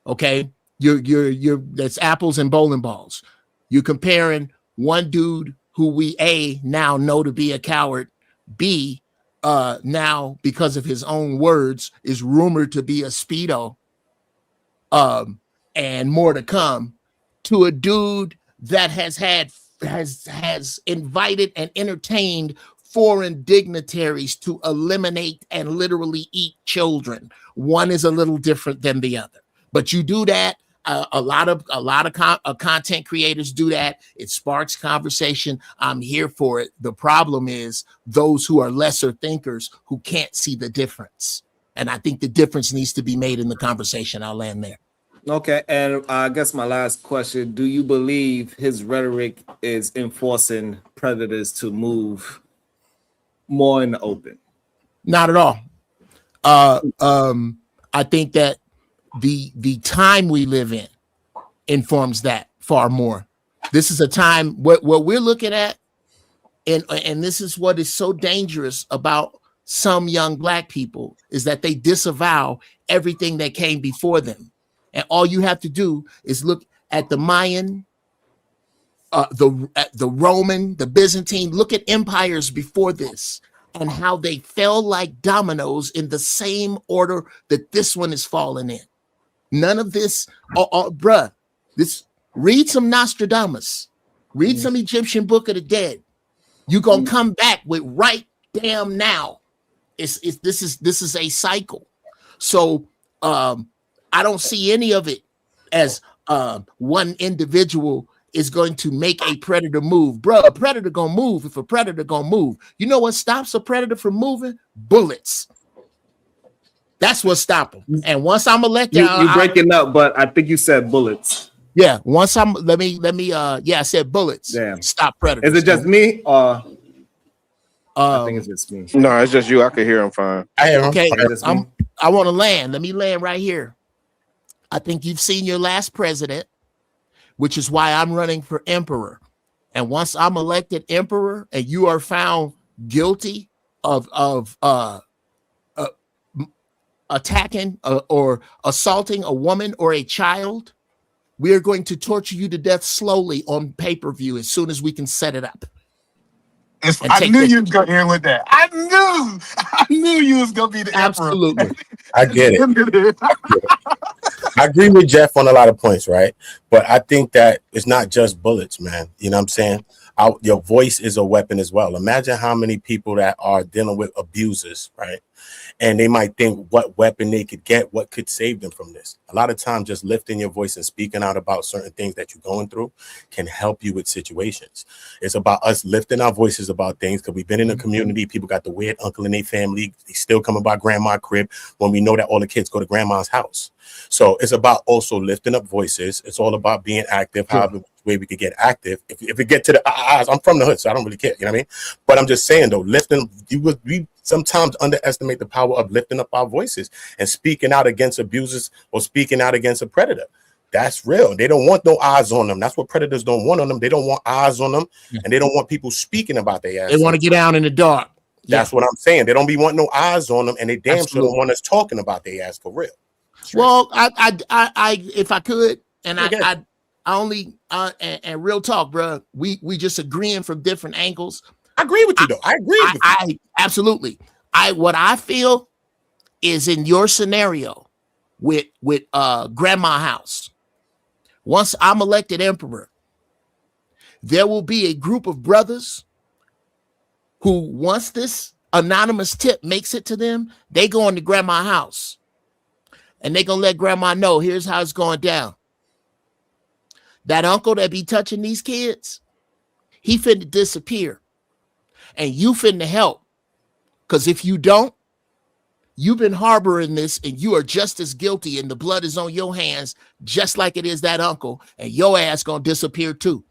Okay, you're that's apples and bowling balls. You're comparing one dude who we A now know to be a coward, B now because of his own words is rumored to be a speedo, and more to come, to a dude that has invited and entertained foreign dignitaries to eliminate and literally eat children. One is a little different than the other, but you do that. A lot of content creators do that. It sparks conversation. I'm here for it. The problem is those who are lesser thinkers who can't see the difference, and I think the difference needs to be made in the conversation. I'll land there. Okay, and I guess my last question, do you believe his rhetoric is enforcing predators to move more in the open? Not at all. I think that the time we live in informs that far more. This is a time what we're looking at, and this is what is so dangerous about some young Black people, is that they disavow everything that came before them. And all you have to do is look at the Mayan, the Roman, the Byzantine, look at empires before this and how they fell like dominoes in the same order that this one is falling in. None of this, bruh, read some Nostradamus, read some Egyptian Book of the Dead. You're going to come back with right damn now. This is a cycle. So, I don't see any of it as one individual is going to make a predator move. Bro, a predator gonna move if a predator gonna move. You know what stops a predator from moving? Bullets. That's what stops them. And once I'm elected, you're breaking up, but I think you said bullets. Yeah, once I'm let me I said bullets. Damn. Stop predators. Is it just me or I think it's just me. No, it's just you. I can hear him fine. I hear him. Okay, I want to land. Let me land right here. I think you've seen your last president, which is why I'm running for emperor. And once I'm elected emperor and you are found guilty of attacking or assaulting a woman or a child, we are going to torture you to death slowly on pay-per-view as soon as we can set it up. I knew you was going to end with that. I knew you was going to be the absolutely. Emperor. I get it. I agree with Jeff on a lot of points, right? But I think that it's not just bullets, man. You know what I'm saying? Your voice is a weapon as well. Imagine how many people that are dealing with abusers, right? And they might think what weapon they could get, what could save them from this. A lot of times just lifting your voice and speaking out about certain things that you're going through can help you with situations. It's about us lifting our voices about things because we've been in a community. People got the weird uncle in their family. They still come about grandma's crib when we know that all the kids go to grandma's house. So it's about also lifting up voices. It's all about being active, however way we could get active. If we get to the eyes, I'm from the hood, so I don't really care. You know what I mean? But I'm just saying though, we sometimes underestimate the power of lifting up our voices and speaking out against abusers or speaking out against a predator. That's real. They don't want no eyes on them. That's what predators don't want on them. They don't want eyes on them, and they don't want people speaking about their ass. They want to get out in the dark. That's what I'm saying. They don't be wanting no eyes on them, and they damn sure don't want us talking about their ass for real. Well, I if I could, and I only and real talk, bro. We just agreeing from different angles. I agree with you though. I agree with you. I absolutely. What I feel is in your scenario with grandma house. Once I'm elected emperor, there will be a group of brothers who, once this anonymous tip makes it to them, they go into grandma house. And they gonna let grandma know, here's how it's going down. That uncle that be touching these kids, he finna disappear. And you finna help. Because if you don't, you've been harboring this and you are just as guilty and the blood is on your hands just like it is that uncle, and your ass gonna disappear too.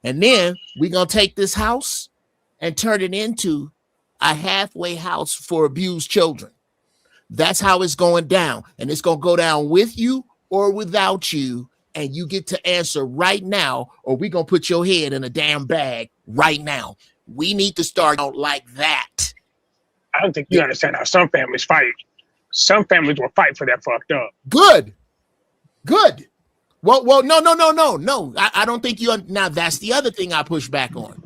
And then we're gonna take this house and turn it into a halfway house for abused children. That's how it's going down. And it's gonna go down with you or without you. And you get to answer right now, or we're gonna put your head in a damn bag right now. We need to start out like that. I don't think you understand how some families fight. Some families will fight for that fucked up. Good. Well, no. I don't think you. Now that's the other thing I push back on.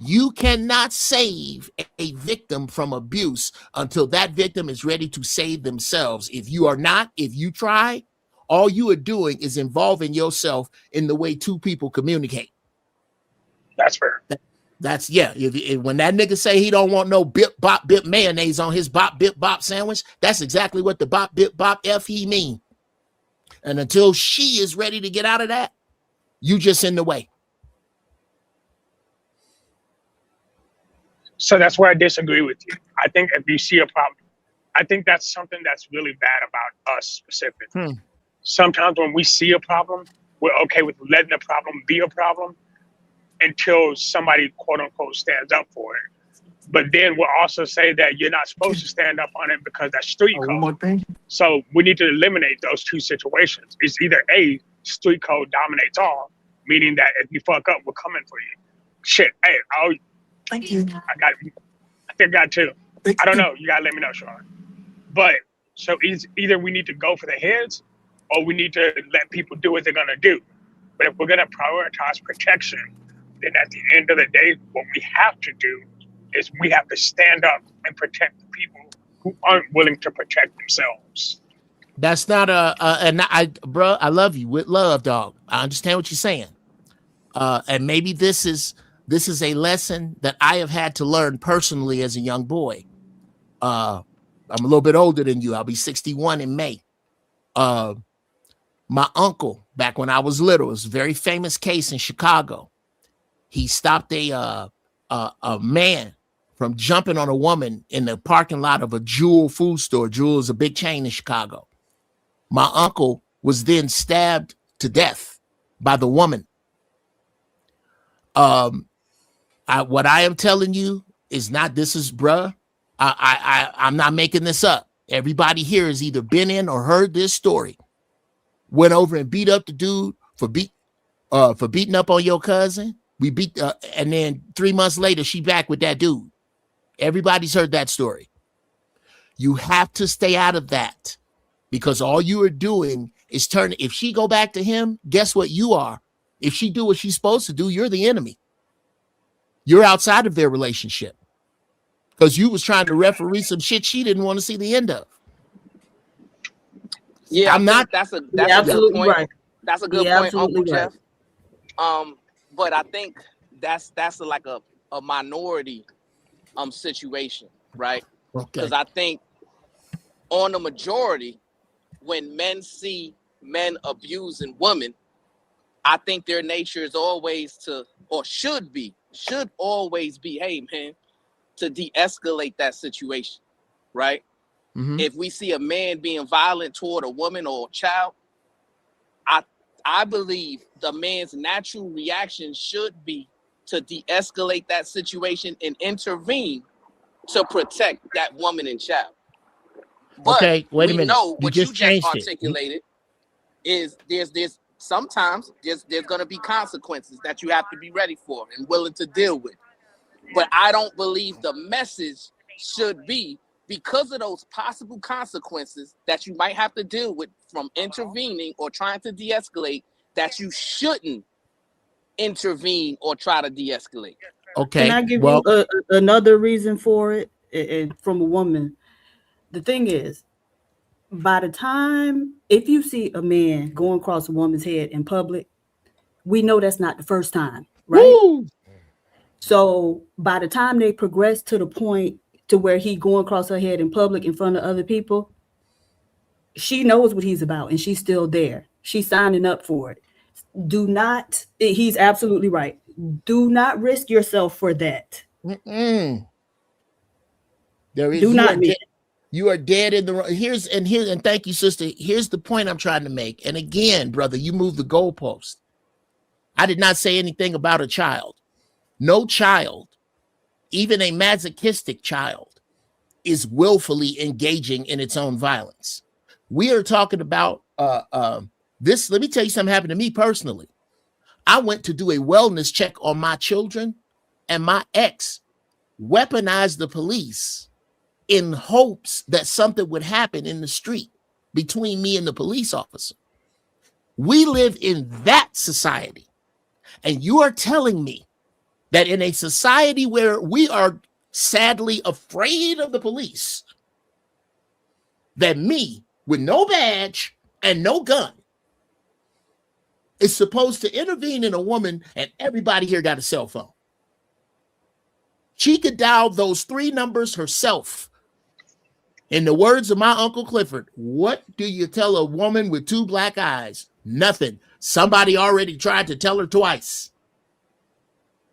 You cannot save a victim from abuse until that victim is ready to save themselves. If you are not, if you try, all you are doing is involving yourself in the way two people communicate. That's fair. That's when that nigga say he don't want no bip bop bip mayonnaise on his bop bip bop sandwich, that's exactly what the bop bip bop F he mean. And until she is ready to get out of that, you just in the way. So that's where I disagree with you. I think if you see a problem, I think that's something that's really bad about us specifically. Sometimes when we see a problem, we're okay with letting the problem be a problem until somebody, quote unquote, stands up for it. But then we'll also say that you're not supposed to stand up on it because that's street code. One more thing. So we need to eliminate those two situations. It's either A, street code dominates all, meaning that if you fuck up, we're coming for you. Shit, hey, Thank you. I think I got two. I don't know. You gotta let me know, Sean. But so either we need to go for the heads or we need to let people do what they're gonna do. But if we're gonna prioritize protection, then at the end of the day, what we have to do is we have to stand up and protect the people who aren't willing to protect themselves. That's not bro, I love you with love, dog. I understand what you're saying. And maybe this is a lesson that I have had to learn personally as a young boy. I'm a little bit older than you. I'll be 61 in May. My uncle, back when I was little, it was a very famous case in Chicago. He stopped a man from jumping on a woman in the parking lot of a Jewel food store. Jewel is a big chain in Chicago. My uncle was then stabbed to death by the woman. What I am telling you is not, this is, bruh, I'm not making this up. Everybody here has either been in or heard this story. Went over and beat up the dude for beating up on your cousin. We beat, and then 3 months later, she back with that dude. Everybody's heard that story. You have to stay out of that because all you are doing is turning. If she go back to him, guess what you are? If she do what she's supposed to do, you're the enemy. You're outside of their relationship because you was trying to referee some shit she didn't want to see the end of. Yeah, I'm not. That's a absolutely good point. right. That's a good You're point, absolutely Uncle right. Jeff. But I think that's like a minority situation, right? Okay. Because I think on the majority, when men see men abusing women, I think their nature is always to, or should always be, hey man, to de-escalate that situation, right? Mm-hmm. If we see a man being violent toward a woman or a child, I believe the man's natural reaction should be to de-escalate that situation and intervene to protect that woman and child. But okay, wait a minute. Know what you just changed articulated is there's sometimes there's going to be consequences that you have to be ready for and willing to deal with. But I don't believe the message should be, because of those possible consequences that you might have to deal with from intervening or trying to de-escalate, that you shouldn't intervene or try to de-escalate. Okay. Can I give you another reason for it from a woman? The thing is, by the time, if you see a man going across a woman's head in public, we know that's not the first time, right? Woo! So by the time they progress to the point to where he going across her head in public in front of other people, she knows what he's about and she's still there. She's signing up for it. He's absolutely right. Do not risk yourself for that. Mm-mm. There is Do not be. You are dead in the wrong. And thank you, sister. Here's the point I'm trying to make. And again, brother, you moved the goalpost. I did not say anything about a child. No child, even a masochistic child, is willfully engaging in its own violence. We are talking about this. Let me tell you something happened to me personally. I went to do a wellness check on my children, and my ex weaponized the police in hopes that something would happen in the street between me and the police officer. We live in that society. And you are telling me that in a society where we are sadly afraid of the police, that me with no badge and no gun is supposed to intervene in a woman, and everybody here got a cell phone. She could dial those 3 numbers herself. In the words of my Uncle Clifford, what do you tell a woman with 2 black eyes? Nothing. Somebody already tried to tell her twice.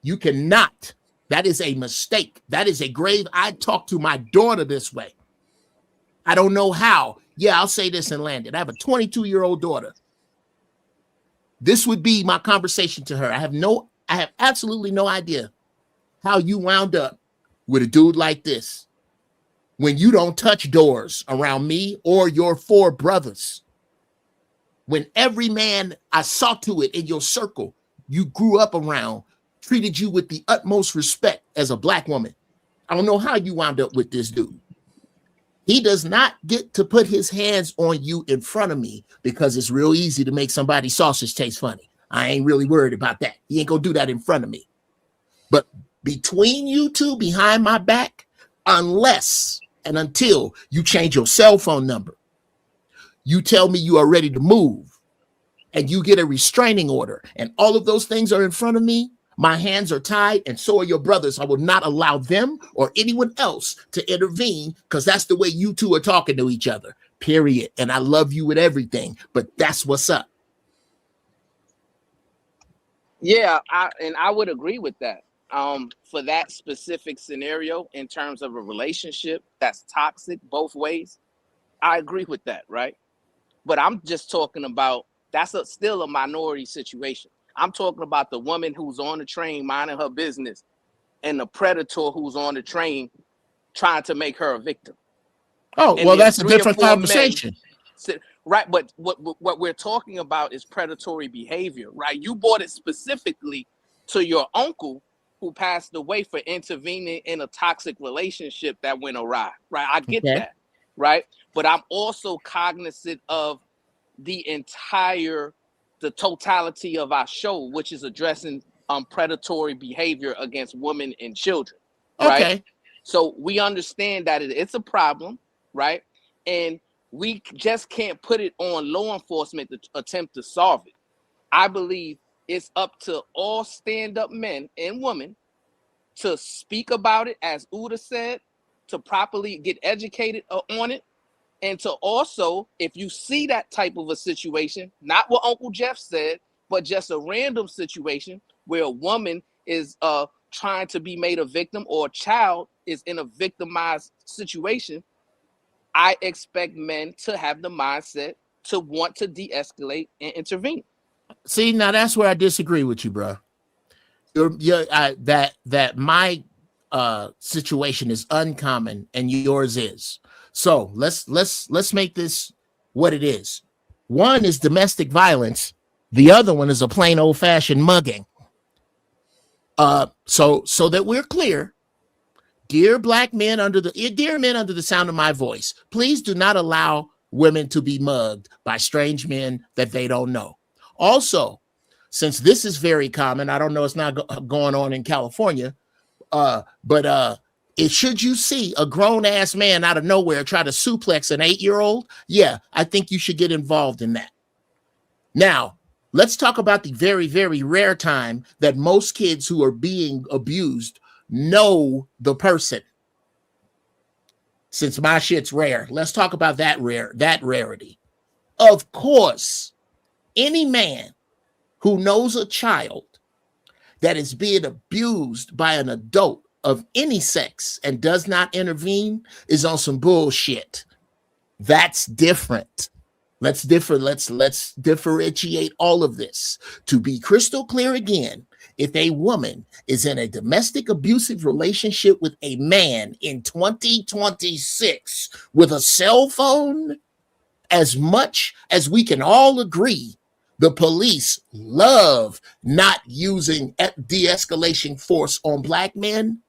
You cannot. That is a mistake. That is a grave. I talk to my daughter this way. I don't know how. Yeah, I'll say this and land it. I have a 22-year-old daughter. This would be my conversation to her. I have absolutely no idea how you wound up with a dude like this when you don't touch doors around me or your 4 brothers. When every man I saw to it in your circle you grew up around treated you with the utmost respect as a black woman. I don't know how you wound up with this dude. He does not get to put his hands on you in front of me because it's real easy to make somebody's sausage taste funny. I ain't really worried about that. He ain't gonna do that in front of me. But between you two, behind my back, unless and until you change your cell phone number, you tell me you are ready to move, and you get a restraining order, and all of those things are in front of me, my hands are tied, and so are your brothers. I will not allow them or anyone else to intervene because that's the way you two are talking to each other, period. And I love you with everything, but that's what's up. Yeah, I would agree with that. For that specific scenario, in terms of a relationship that's toxic both ways, I agree with that, right? But I'm just talking about still a minority situation. I'm talking about the woman who's on the train minding her business and the predator who's on the train trying to make her a victim. Oh, and well, that's a different conversation. Right, but what we're talking about is predatory behavior, right? You brought it specifically to your uncle who passed away for intervening in a toxic relationship that went awry, right? I get that, right? But I'm also cognizant of the totality of our show, which is addressing predatory behavior against women and children, right? Okay. So we understand that it's a problem, right? And we just can't put it on law enforcement to attempt to solve it. I believe it's up to all stand-up men and women to speak about it, as Uda said, to properly get educated on it, and to also, if you see that type of a situation, not what Uncle Jeff said, but just a random situation where a woman is trying to be made a victim or a child is in a victimized situation, I expect men to have the mindset to want to de-escalate and intervene. See, now that's where I disagree with you, bro. That my situation is uncommon and yours is. So let's make this what it is. One is domestic violence. The other one is a plain old fashioned mugging. So that we're clear, dear men under the sound of my voice, please do not allow women to be mugged by strange men that they don't know. Also, since this is very common, I don't know, it's not going on in California, but should you see a grown-ass man out of nowhere try to suplex an 8-year-old, yeah, I think you should get involved in that. Now, let's talk about the very, very rare time that most kids who are being abused know the person. Since my shit's rare, let's talk about that rarity. Of course, any man who knows a child that is being abused by an adult of any sex and does not intervene is on some bullshit. That's different. Let's differentiate all of this. To be crystal clear again, if a woman is in a domestic abusive relationship with a man in 2026 with a cell phone, as much as we can all agree, the police love not using de-escalation force on black men,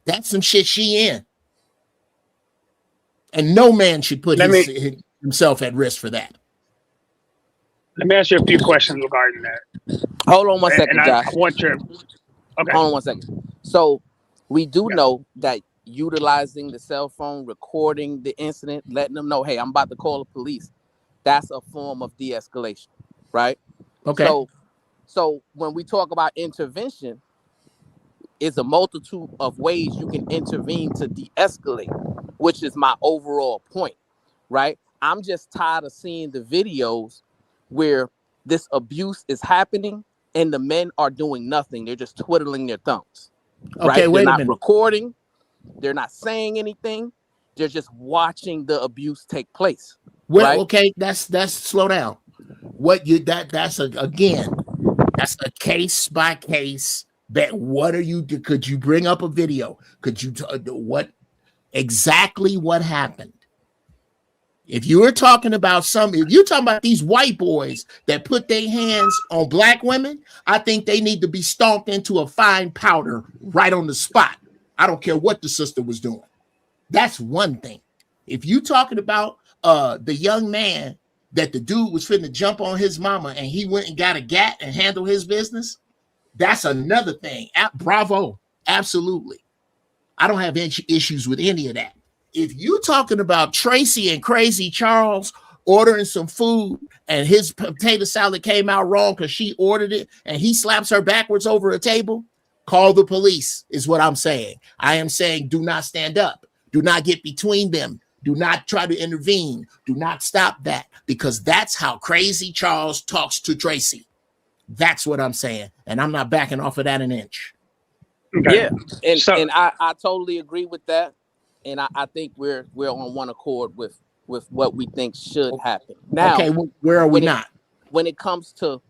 that's some shit she in. And no man should put himself at risk for that. Let me ask you a few questions regarding that. Hold on one second, and Josh. I want your okay. Hold on 1 second. So we do know that utilizing the cell phone, recording the incident, letting them know, hey, I'm about to call the police. That's a form of de-escalation, right? Okay. So when we talk about intervention, it's a multitude of ways you can intervene to de-escalate, which is my overall point, right? I'm just tired of seeing the videos where this abuse is happening and the men are doing nothing. They're just twiddling their thumbs. Okay, right? wait They're a not minute. recording. They're not saying anything. They're just watching the abuse take place. Well, right? okay, that's slow down. That's a case by case. But what are you? Could you bring up a video? Could you what exactly what happened? If you were talking about if you're talking about these white boys that put their hands on black women, I think they need to be stomped into a fine powder right on the spot. I don't care what the sister was doing. That's one thing. If you talking about the young man that the dude was finna jump on his mama and he went and got a gat and handled his business, that's another thing. Bravo. Absolutely. I don't have issues with any of that. If you talking about Tracy and Crazy Charles ordering some food and his potato salad came out wrong because she ordered it and he slaps her backwards over a table, call the police is what I'm saying. I am saying do not stand up. Do not get between them. Do not try to intervene. Do not stop that, because that's how Crazy Charles talks to Tracy. That's what I'm saying. And I'm not backing off of that an inch. Okay. Yeah. And I totally agree with that. And I think we're on one accord with what we think should happen. Now, okay, where are we not? When it comes to,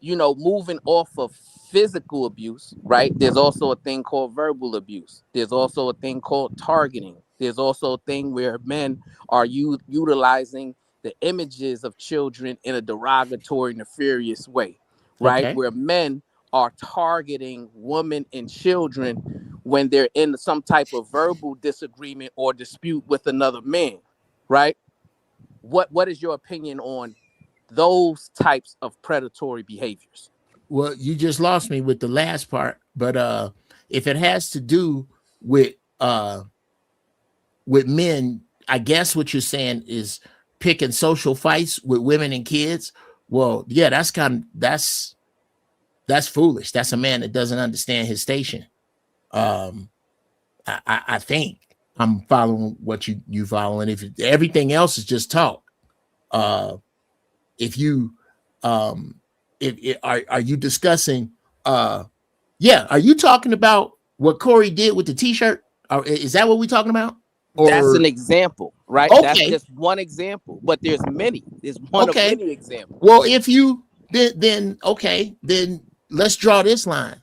moving off of physical abuse, right? There's also a thing called verbal abuse. There's also a thing called targeting. There's also a thing where men are utilizing the images of children in a derogatory, nefarious way, right? Okay. Where men are targeting women and children when they're in some type of verbal disagreement or dispute with another man, right? What is your opinion on those types of predatory behaviors? Well, you just lost me with the last part, but if it has to do with men, I guess what you're saying is picking social fights with women and kids. Well, yeah, that's foolish. That's a man that doesn't understand his station. I think I'm following what you following. If everything else is just talk, if you are you discussing? Are you talking about what Corey did with the T-shirt? Or is that what we're talking about? That's an example, right? Okay. That's just one example, but there's many. There's one of many examples. Well, if you then let's draw this line.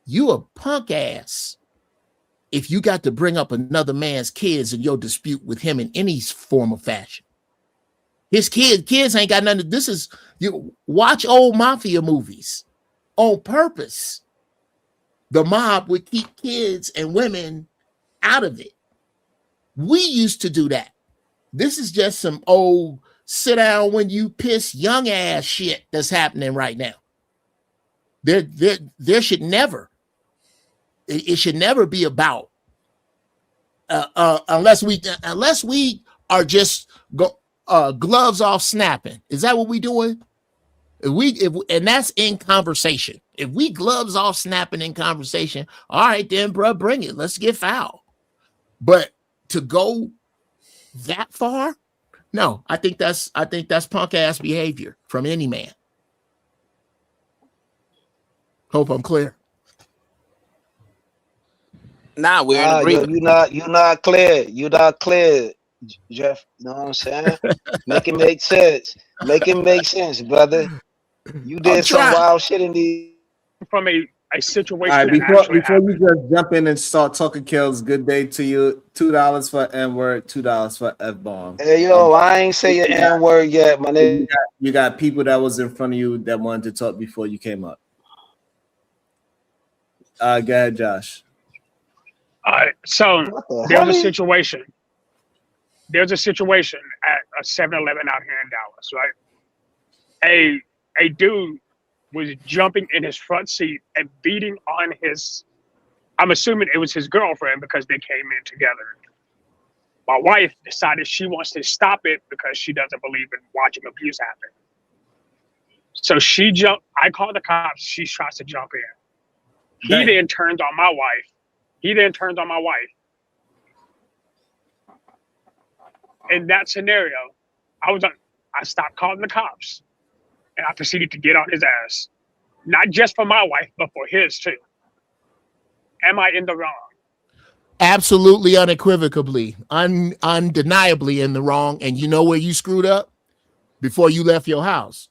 You a punk ass if you got to bring up another man's kids in your dispute with him in any form of fashion. His kids ain't got nothing. This is, you watch old mafia movies on purpose. The mob would keep kids and women out of it. We used to do that. This is just some old sit down when you piss young ass shit that's happening right now. There should never, it should never be about unless we are just gloves off snapping. Is that what we doing? And that's in conversation. If we gloves off snapping in conversation, all right then, bro, bring it. Let's get foul. But to go that far, no, I think that's punk ass behavior from any man. Hope I'm clear. Nah, we're in Nah, agreement. you not clear. You not clear, Jeff. You know what I'm saying? Make it make sense. Make it make sense, brother. You I'm did some trying. wild shit in these. From a All situation right, that before actually happened. you just jump in and start talking kills, good day to you. $2 for N-word, $2 for F-bomb. Hey, yo, I ain't say your N word yet, my nigga. You got people that was in front of you that wanted to talk before you came up. Go ahead, Josh. All right, so there's a situation. There's a situation at a 7-Eleven out here in Dallas, right? A dude was jumping in his front seat and beating on his, I'm assuming it was his girlfriend because they came in together. My wife decided she wants to stop it because she doesn't believe in watching abuse happen. So she jumped, I called the cops, she tries to jump in. He then turns on my wife. In that scenario, I stopped calling the cops and I proceeded to get on his ass. Not just for my wife, but for his too. Am I in the wrong? Absolutely, unequivocally, undeniably in the wrong. And you know where you screwed up? Before you left your house.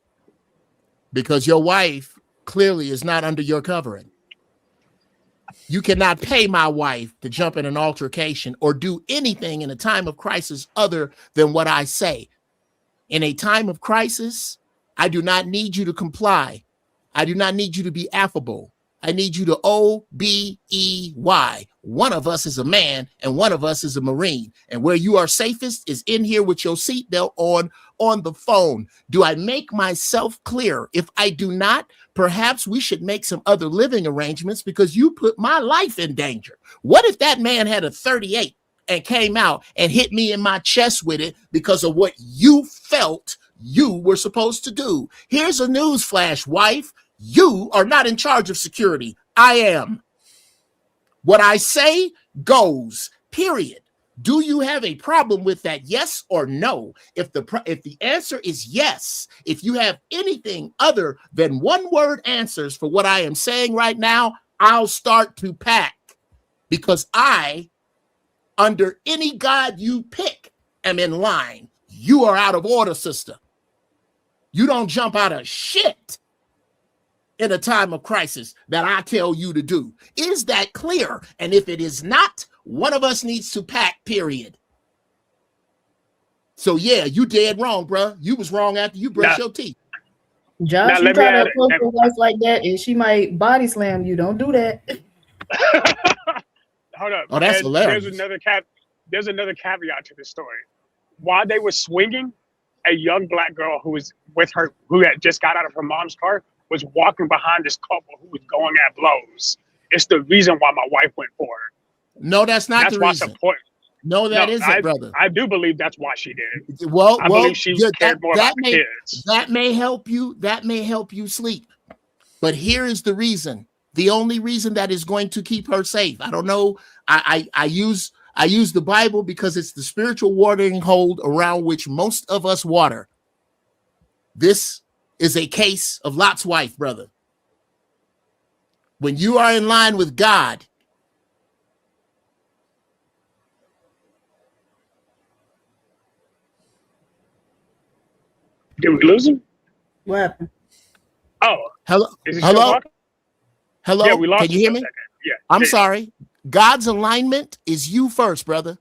Because your wife clearly is not under your covering. You cannot pay my wife to jump in an altercation or do anything in a time of crisis other than what I say. In a time of crisis, I do not need you to comply. I do not need you to be affable. I need you to obey. One of us is a man and one of us is a Marine. And where you are safest is in here with your seatbelt on the phone. Do I make myself clear? If I do not, perhaps we should make some other living arrangements because you put my life in danger. What if that man had a 38 and came out and hit me in my chest with it because of what you felt you were supposed to do? Here's a news flash, wife. You are not in charge of security. I am. What I say goes, period. Do you have a problem with that? Yes or no? If the answer is yes, if you have anything other than one word answers for what I am saying right now, I'll start to pack because I, under any God you pick, am in line. You are out of order, sister. You don't jump out of shit in a time of crisis that I tell you to do. Is that clear? And if it is not, one of us needs to pack, period. So yeah, you dead wrong, bro. You was wrong after you brushed your teeth. Josh, you try to approach your wife like that and she might body slam you. Don't do that. Hold up. Oh, that's hilarious. There's another caveat to this story. While they were swinging, a young black girl who was with her, who had just got out of her mom's car, was walking behind this couple who was going at blows. It's the reason why my wife went for her. No, that's not the reason. No, that isn't, brother. I do believe that's why she did. Well, I believe she cared more about the kids. That may help you. That may help you sleep. But here is the reason. The only reason that is going to keep her safe. I don't know. I use the Bible because it's the spiritual watering hole around which most of us water. This is a case of Lot's wife, brother. When you are in line with God, did we lose him? What happened? Oh, hello. Yeah, we lost Can you hear me? Yeah. I'm sorry. God's alignment is you first, brother.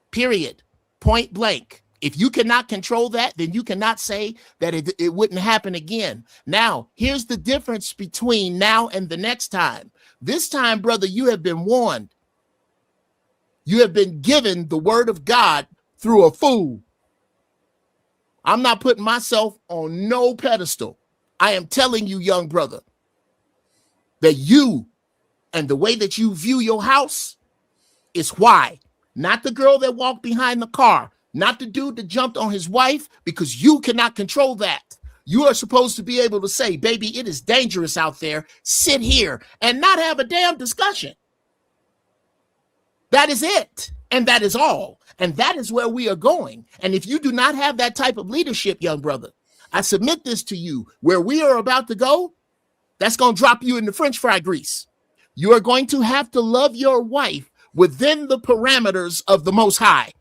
Period. Point blank. If you cannot control that, then you cannot say that it wouldn't happen again. Now, here's the difference between now and the next time. This time, brother, you have been warned. You have been given the word of God through a fool. I'm not putting myself on no pedestal. I am telling you, young brother, that you and the way that you view your house is why. Not the girl that walked behind the car. Not the dude that jumped on his wife, because you cannot control that. You are supposed to be able to say, baby, it is dangerous out there. Sit here and not have a damn discussion. That is it. And that is all. And that is where we are going. And if you do not have that type of leadership, young brother, I submit this to you. Where we are about to go, That's going to drop you in the French fry grease. You are going to have to love your wife within the parameters of the Most High.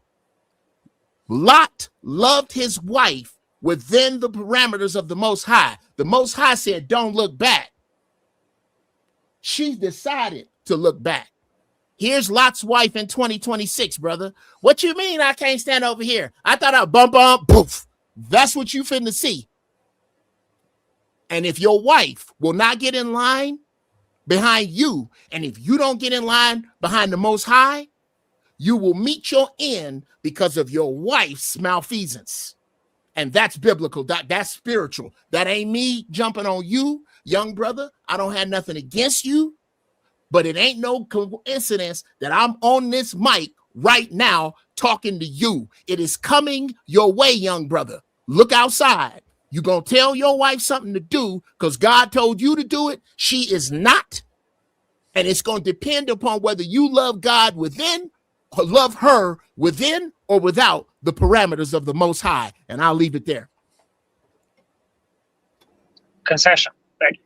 Lot loved his wife within the parameters of the Most High. The Most High said, don't look back. She decided to look back. Here's Lot's wife in 2026, brother. What you mean I can't stand over here? I thought I'd bump on, poof. That's what you finna see. And if your wife will not get in line behind you, and if you don't get in line behind the Most High, you will meet your end because of your wife's malfeasance. And that's biblical. That's spiritual. That ain't me jumping on you, young brother. I don't have nothing against you, but it ain't no coincidence that I'm on this mic right now talking to you. It is coming your way, young brother. Look outside. You gonna tell your wife something to do because God told you to do it. She is not. And it's going to depend upon whether you love God within or love her within or without the parameters of the Most High. And I'll leave it there. Concession. Thank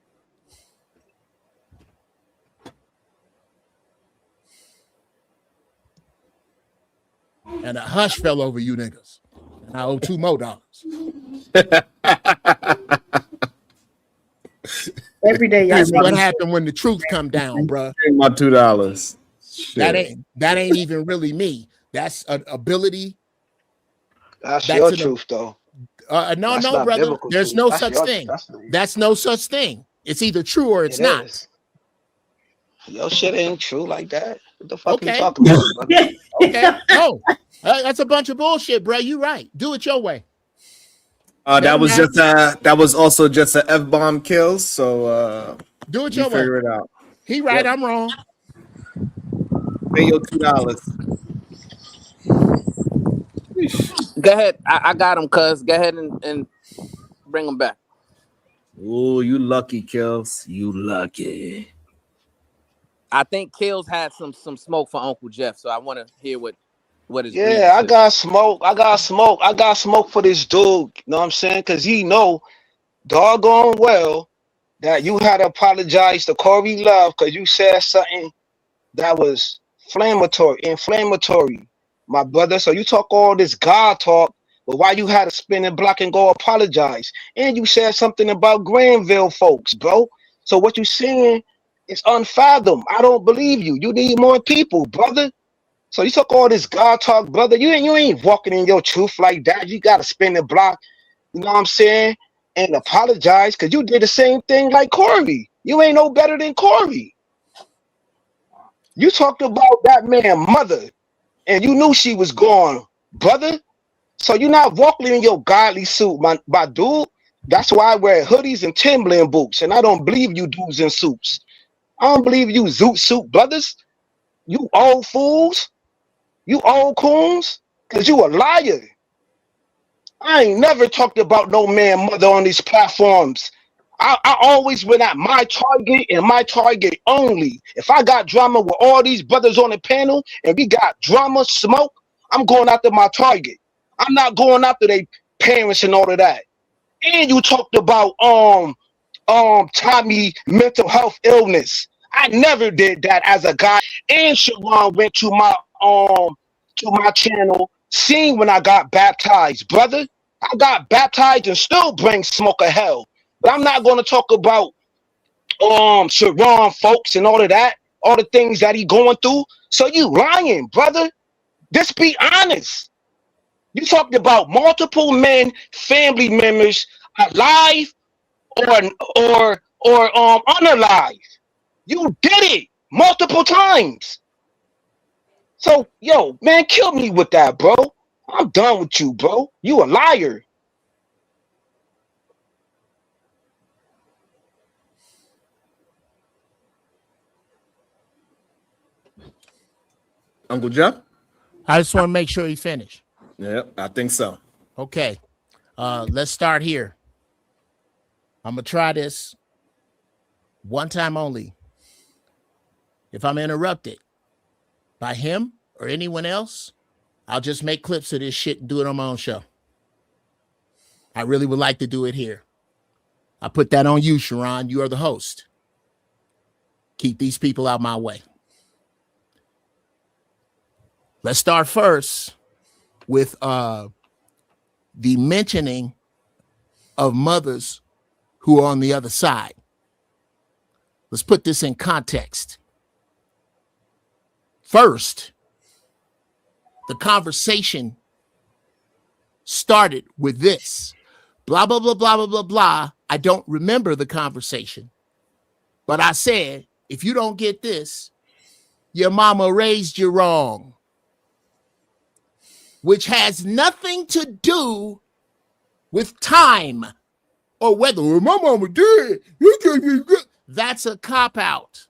you. And a hush fell over you niggas. And I owe $2 more. Every day, y'all. That's what happened when the truth come down, bro. My $2. That ain't even really me. That's an ability. That's your truth, though. No, brother. There's no such thing. That's no such thing. It's either true or it's not. Is. Your shit ain't true like that. What the fuck are you talking about, brother? Okay. No, that's a bunch of bullshit, bro. You right. Do it your way. That was also just an F-bomb kill. So do it your way. Figure it out. He right. Yep. I'm wrong. Pay your $2. Go ahead. I got him, cuz. Go ahead and bring him back. Oh, you lucky, Kills. You lucky. I think Kills had some smoke for Uncle Jeff, so I want to hear what is. Yeah, I got smoke. I got smoke for this dude. You know what I'm saying? Because he know doggone well that you had to apologize to Corey Love because you said something that was inflammatory, my brother. So you talk all this God talk, but why you had to spin and block and go apologize? And you said something about Granville folks, bro. So what you saying is unfathomed. I don't believe you. You need more people, brother. So you talk all this God talk, brother. You ain't walking in your truth like that. You gotta spin the block, you know what I'm saying, and apologize because you did the same thing like Corey. You ain't no better than Corey. You talked about that man's mother, and you knew she was gone, brother. So you're not walking in your godly suit, my dude. That's why I wear hoodies and Timberland boots, and I don't believe you dudes in suits. I don't believe you zoot suit brothers. You old fools. You old coons, because you a liar. I ain't never talked about no man mother on these platforms. I always went at my target and my target only. If I got drama with all these brothers on the panel and we got drama, smoke, I'm going after my target. I'm not going after their parents and all of that. And you talked about Tommy mental health illness. I never did that as a guy. And Sharon went to my channel, seen when I got baptized, brother. I got baptized and still bring smoke of hell. But I'm not gonna talk about Sharon folks and all of that, all the things that he going through. So you lying, brother. Just be honest. You talked about multiple men, family members, alive or unalive. You did it multiple times. So, yo, man, kill me with that, bro. I'm done with you, bro. You a liar. Uncle Jeff? I just want to make sure he finished. Yep, I think so. Okay. Let's start here. I'm going to try this one time only. If I'm interrupted by him or anyone else, I'll just make clips of this shit and do it on my own show. I really would like to do it here. I put that on you, Sharon. You are the host. Keep these people out my way. Let's start first with the mentioning of mothers who are on the other side. Let's put this in context. First, the conversation started with this. Blah, blah, blah, blah, blah, blah, blah. I don't remember the conversation. But I said, if you don't get this, your mama raised you wrong. Which has nothing to do with time or whether my mama did. That's a cop-out.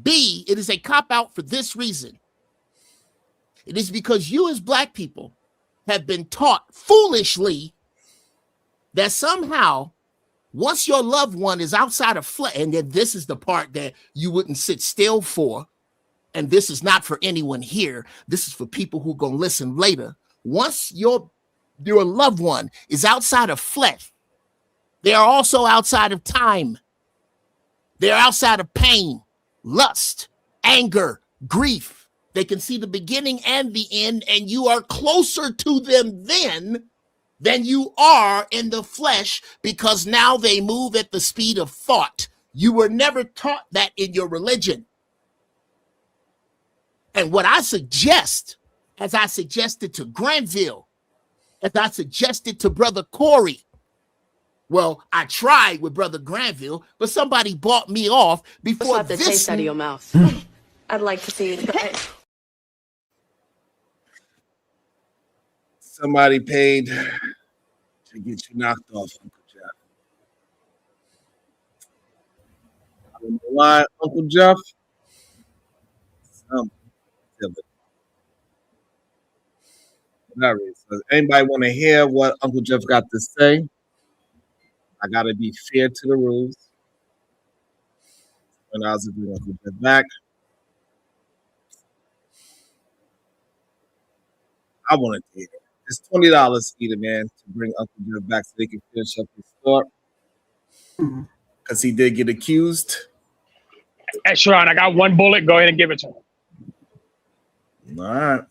B, it is a cop-out for this reason. It is because you as Black people have been taught foolishly that somehow once your loved one is outside of flesh, and then this is the part that you wouldn't sit still for, and this is not for anyone here, this is for people who are going to listen later. Once your loved one is outside of flesh, they are also outside of time. They're outside of pain, lust, anger, grief. They can see the beginning and the end, and you are closer to them then than you are in the flesh because now they move at the speed of thought. You were never taught that in your religion. And what I suggest, as I suggested to Granville, as I suggested to Brother Corey, well, I tried with Brother Granville, but somebody bought me off before Slap the this. taste out of your mouth. I'd like to see it. Somebody paid to get you knocked off, Uncle Jeff. I don't know why, Uncle Jeff. Whatever. So anybody want to hear what Uncle Jeff got to say? I got to be fair to the rules. When I was doing Uncle Jeff back, I wanted to hear it. It's $20 either, man, to bring Uncle Jeff back so they can finish up his thought. Because he did get accused. Hey, Sharon, I got one bullet. Go ahead and give it to him. All right.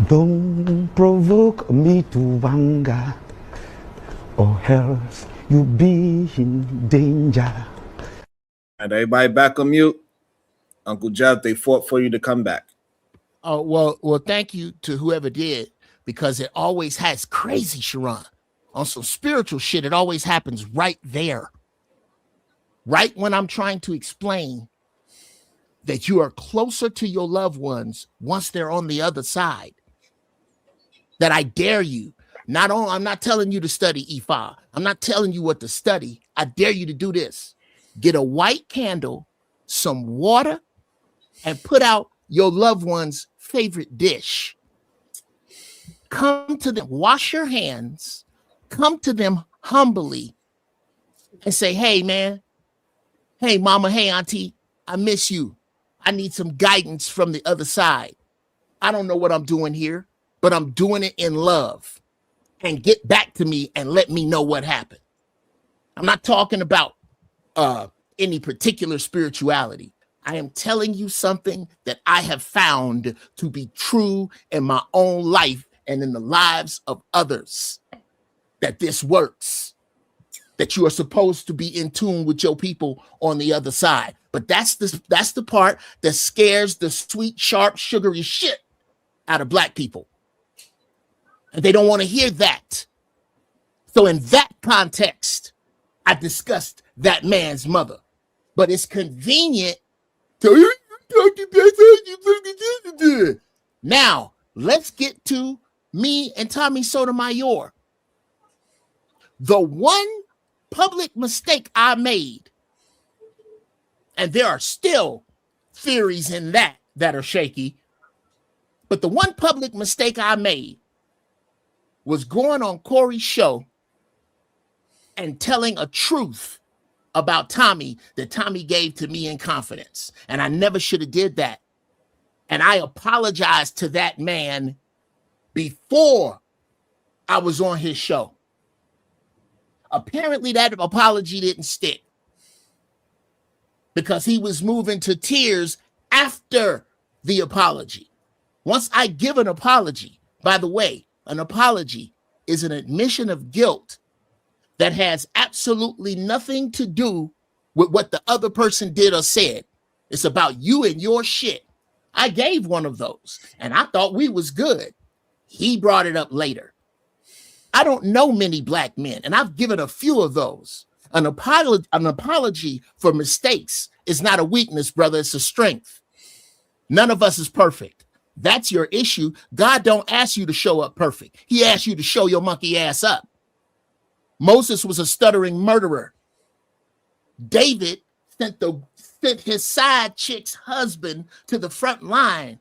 Don't provoke me to anger, or else you'll be in danger. And everybody back on mute. Uncle Jeff, they fought for you to come back. Oh, well, thank you to whoever did, because it always has crazy, Sharon. On some spiritual shit, it always happens right there. Right when I'm trying to explain that you are closer to your loved ones once they're on the other side. That I dare you. I'm not telling you to study Ifa. I'm not telling you what to study. I dare you to do this. Get a white candle, some water, and put out your loved one's favorite dish. Come to them, wash your hands, come to them humbly and say, hey, man, hey, mama, hey, auntie, I miss you. I need some guidance from the other side. I don't know what I'm doing here, but I'm doing it in love. And get back to me and let me know what happened. I'm not talking about any particular spirituality. I am telling you something that I have found to be true in my own life and in the lives of others, that this works, that you are supposed to be in tune with your people on the other side. But that's the part that scares the sweet, sharp, sugary shit out of Black people. And they don't want to hear that. So in that context, I discussed that man's mother. But it's convenient to... Now, let's get to me and Tommy Sotomayor. The one public mistake I made, and there are still theories in that are shaky, but the one public mistake I made was going on Corey's show and telling a truth about Tommy that Tommy gave to me in confidence. And I never should have did that. And I apologized to that man before I was on his show. Apparently that apology didn't stick because he was moving to tears after the apology. Once I give an apology, by the way, an apology is an admission of guilt that has absolutely nothing to do with what the other person did or said. It's about you and your shit. I gave one of those and I thought we was good. He brought it up later. I don't know many black men, and I've given a few of those. An apology for mistakes is not a weakness, brother. It's a strength. None of us is perfect. That's your issue. God don't ask you to show up perfect. He asks you to show your monkey ass up. Moses was a stuttering murderer. David sent his side chick's husband to the front line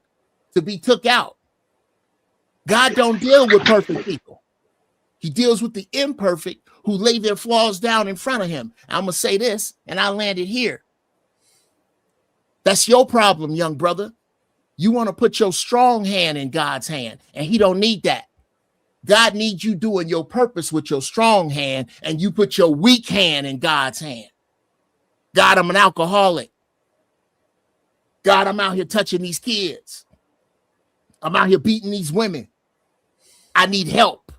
to be took out. God don't deal with perfect people. He deals with the imperfect who lay their flaws down in front of him. I'm going to say this, and I landed here. That's your problem, young brother. You want to put your strong hand in God's hand, and he don't need that. God needs you doing your purpose with your strong hand, and you put your weak hand in God's hand. God, I'm an alcoholic. God, I'm out here touching these kids. I'm out here beating these women. I need help.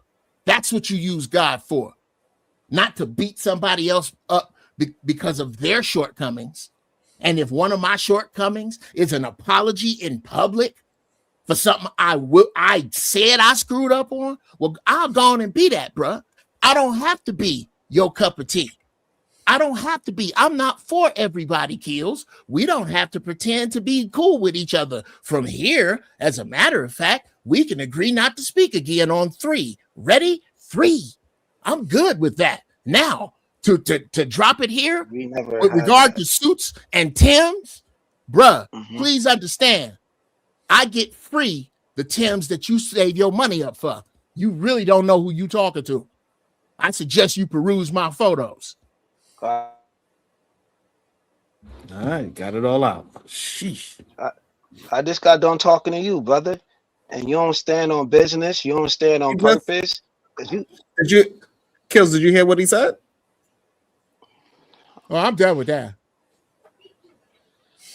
That's what you use God for. Not to beat somebody else up because of their shortcomings. And if one of my shortcomings is an apology in public for something I said I screwed up on, well, I'll go on and be that, bruh. I don't have to be your cup of tea. I don't have to be. I'm not for everybody, Kills. We don't have to pretend to be cool with each other from here. As a matter of fact, we can agree not to speak again on 3. Ready? 3. I'm good with that. Now, to drop it here with regard to suits and Timbs, bruh, please understand, I get free the Timbs that you save your money up for. You really don't know who you talking to. I suggest you peruse my photos. All right, got it all out. Sheesh. I just got done talking to you, brother, and you don't stand on business. You don't stand on purpose. Did you hear what he said? Oh, I'm done with that.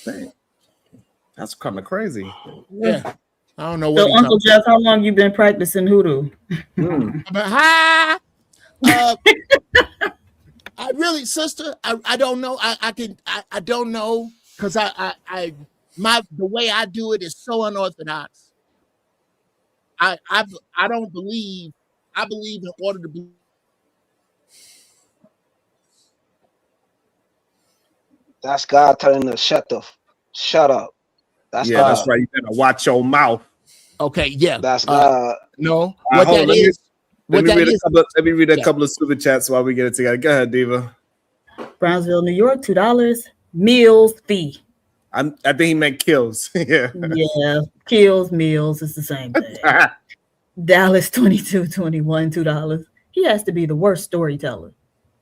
Dang. That's kind of crazy. Yeah. I don't know what. So, Uncle Jeff, how long you been practicing hoodoo? I really, sister, I don't know. I don't know because the way I do it is so unorthodox. I don't believe. I believe in order to be. That's God telling us shut up. That's God. That's right. You better watch your mouth. Okay, yeah. That's God. No, let me read a couple of super chats while we get it together. Go ahead, Diva. Brownsville, New York, $2. Meals fee. I think he meant kills. Yeah. Yeah, kills, meals. It's the same thing. Dallas, 2221, $2. He has to be the worst storyteller.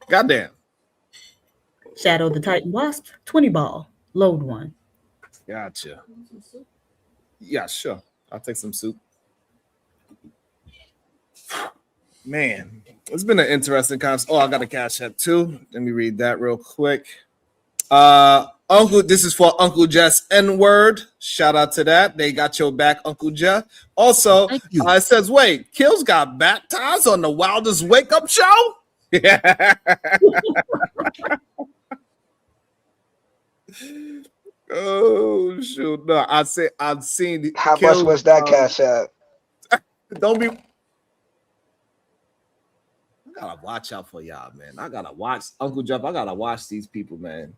Goddamn. Shadow the Titan Wasp, 20 ball. Load one. Gotcha. Yeah, sure. I'll take some soup. Man, it's been an interesting conversation. Oh, I got a cash app too. Let me read that real quick. Uncle, this is for Uncle Jeff's N-word. Shout out to that. They got your back, Uncle Jeff. Also, it says, wait, Kills got baptized on the Wildest Wake Up Show? Yeah. Oh shoot! No, I've seen. How much was that cash app? Don't be. I gotta watch out for y'all, man. I gotta watch Uncle Jeff. I gotta watch these people, man.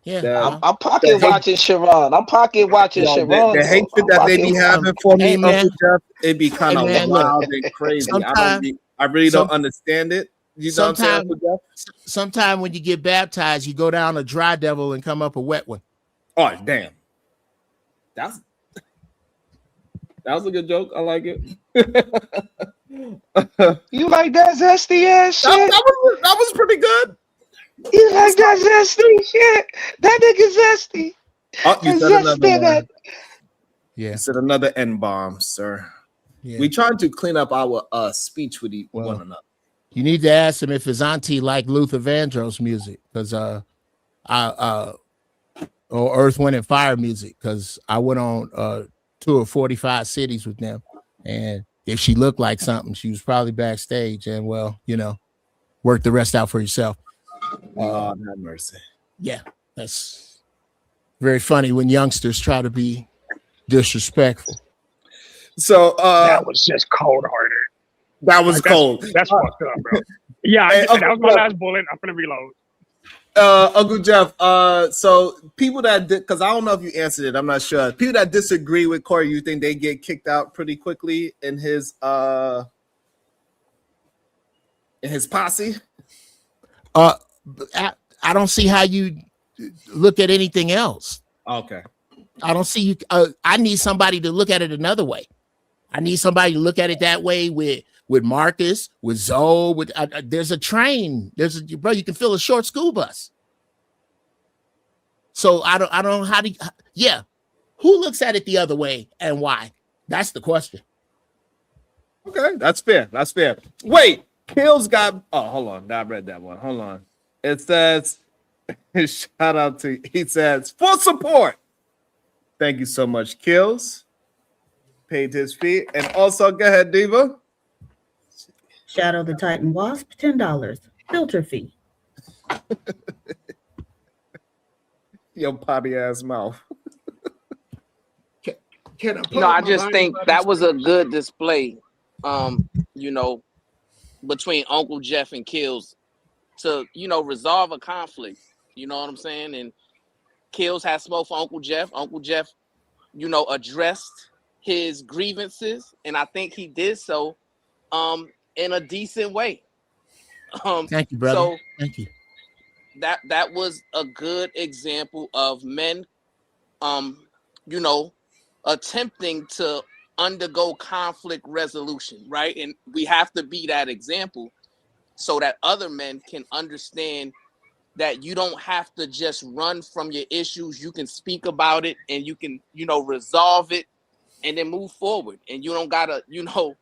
Yeah, I'm pocket watching Sharon. The hatred that they be having for me, Uncle Jeff, it be kind of wild and crazy. I really don't understand it. You know what I'm saying, Uncle Jeff? Sometime when you get baptized, you go down a dry devil and come up a wet one. Oh damn! That was a good joke. I like it. You like that zesty ass shit? That was pretty good. You like that zesty shit? That nigga zesty. Oh, you said another one. Yeah, you said another N-bomb, sir. Yeah. We trying to clean up our speech with one another. You need to ask him if his auntie liked Luther Vandross music, because or Earth, Wind, and Fire music, because I went on tour of 45 cities with them, and if she looked like something, she was probably backstage, and well, you know, work the rest out for yourself. Lord have mercy. Yeah, that's very funny when youngsters try to be disrespectful. So that was just cold-hearted. That was cold. That's fucked up, bro. Yeah, Hey, that was my last bullet. I'm gonna reload. Uncle Jeff, so people that because I don't know if you answered it, I'm not sure. People that disagree with Corey, you think they get kicked out pretty quickly in his posse? I don't see how you look at anything else. Okay. I don't see you. I need somebody to look at it another way. I need somebody to look at it that way with Marcus, with Zoe, with there's a train. Bro, you can fill a short school bus. So I don't know how to, yeah. Who looks at it the other way and why? That's the question. Okay, that's fair. That's fair. Wait, Kills got, hold on. I read that one. Hold on. It says, shout out to, he says, full support. Thank you so much, Kills. Paid his fee. And also, go ahead, Diva. Shadow the Titan Wasp, $10. Filter fee. Your potty ass mouth. You know, I just think that was a good display, you know, between Uncle Jeff and Kills to, you know, resolve a conflict. You know what I'm saying? And Kills has smoke for Uncle Jeff. Uncle Jeff, you know, addressed his grievances, and I think he did so in a decent way. Thank you, brother. So thank you. That was a good example of men, you know, attempting to undergo conflict resolution, right? And we have to be that example so that other men can understand that you don't have to just run from your issues. You can speak about it and you can, you know, resolve it and then move forward. And you don't gotta, you know,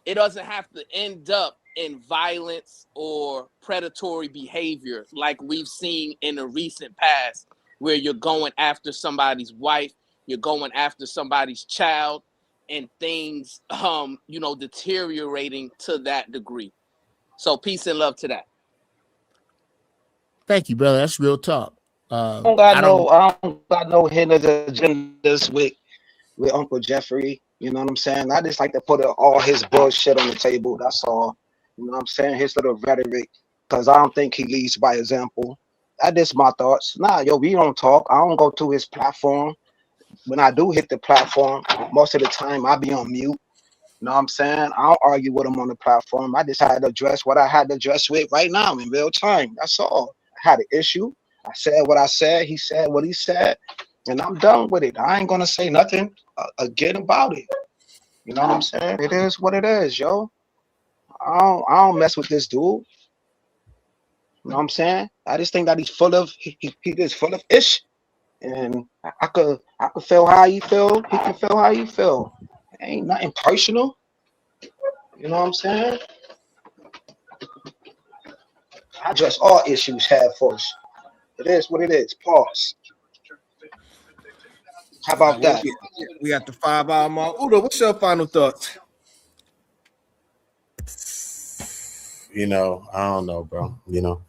it doesn't have to end up in violence or predatory behavior like we've seen in the recent past, where you're going after somebody's wife, you're going after somebody's child, and things, you know, deteriorating to that degree. So peace and love to that. Thank you, brother. That's real talk. I don't got no hidden agendas with Uncle Jeffrey. You know what I'm saying? I just like to put all his bullshit on the table. That's all. You know what I'm saying? His little rhetoric, because I don't think he leads by example. That's just my thoughts. Nah, yo, we don't talk. I don't go to his platform. When I do hit the platform, most of the time I be on mute. You know what I'm saying? I don't argue with him on the platform. I just had to address what I had to address with right now in real time. That's all. I had an issue. I said what I said. He said what he said. And I'm done with it. I ain't going to say nothing again about it. You know what I'm saying? It is what it is, yo. I don't mess with this dude. You know what I'm saying? I just think that he's full of he is full of ish. And I could feel how he feel. He can feel how he feel. It ain't nothing personal. You know what I'm saying? I address all issues head first. It is what it is. Pause. How about that? We at the 5-hour mark. Udo, what's your final thoughts? You know, I don't know, bro. You know,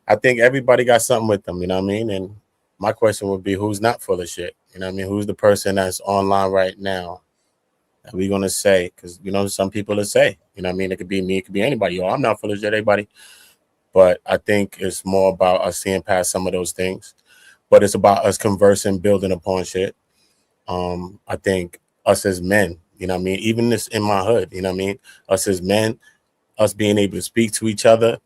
I think everybody got something with them, you know what I mean? And my question would be, who's not full of shit? You know what I mean? Who's the person that's online right now that we're going to say? Because, you know, some people will say, you know what I mean? It could be me. It could be anybody. Yo, I'm not full of shit, everybody. But I think it's more about us seeing past some of those things. But it's about us conversing, building upon shit. I think us as men, you know what I mean? Even this in my hood, you know what I mean? Us as men, us being able to speak to each other,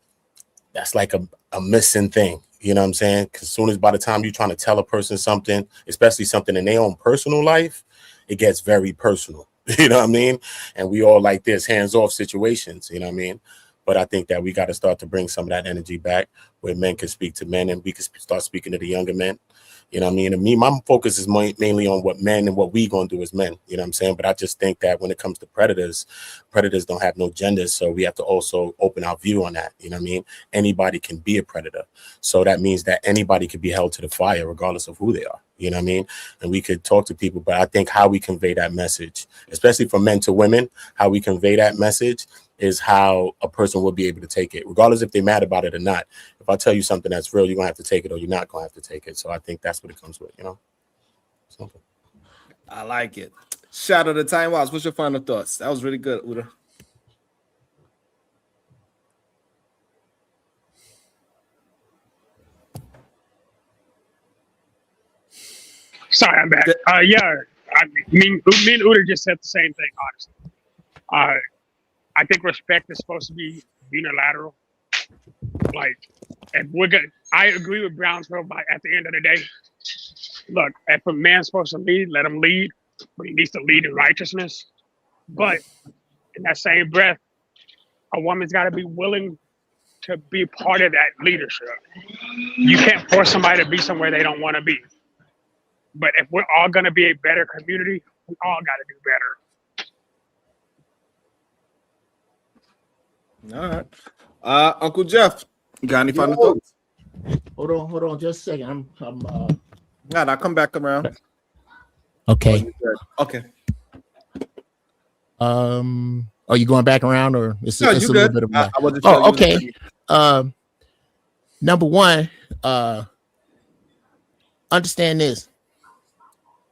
that's like a missing thing. You know what I'm saying? Because as soon as by the time you're trying to tell a person something, especially something in their own personal life, it gets very personal. You know what I mean? And we all like this hands-off situations, you know what I mean? But I think that we got to start to bring some of that energy back where men can speak to men and we can start speaking to the younger men. You know what I mean? And my focus is mainly on what men and what we gonna do as men. You know what I'm saying? But I just think that when it comes to predators don't have no genders, so we have to also open our view on that. You know what I mean? Anybody can be a predator, so that means that anybody could be held to the fire regardless of who they are. You know what I mean? And we could talk to people, but I think how we convey that message, especially from men to women, how we convey that message is how a person will be able to take it, regardless if they're mad about it or not. If I tell you something that's real, you're gonna have to take it, or you're not gonna have to take it. So I think that's what it comes with, you know. Simple. I like it. Shout out to Time Watch. What's your final thoughts? That was really good, Uda. Sorry, I'm back. Me and Uda just said the same thing, honestly. I think respect is supposed to be unilateral. Like, I agree with Brownsville, but at the end of the day, look, if a man's supposed to lead, let him lead, but he needs to lead in righteousness. But in that same breath, a woman's got to be willing to be part of that leadership. You can't force somebody to be somewhere they don't want to be. But if we're all going to be a better community, we all got to do better. All right. Uncle Jeff, you got any final thoughts? Hold on, just a second. I'll come back around. Okay. Okay. Are you going back around, or it's a little bit of a... okay. Number one, understand this.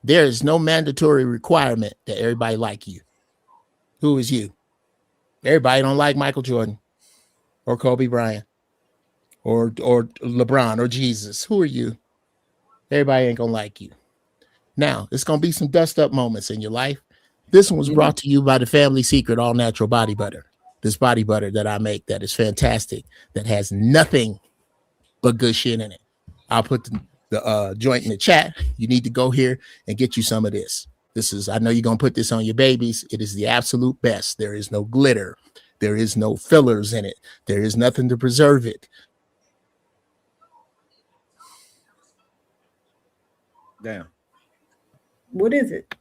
There is no mandatory requirement that everybody like you. Who is you? Everybody don't like Michael Jordan or Kobe Bryant or LeBron or Jesus. Who are you? Everybody ain't gonna like you. Now, it's gonna be some dust up moments in your life. This one was brought to you by the Family Secret All Natural Body Butter. This body butter that I make that is fantastic, that has nothing but good shit in it. I'll put the joint in the chat. You need to go here and get you some of this. I know you're gonna put this on your babies. It is the absolute best. There is no glitter. There is no fillers in it. There is nothing to preserve it. Damn. What is it?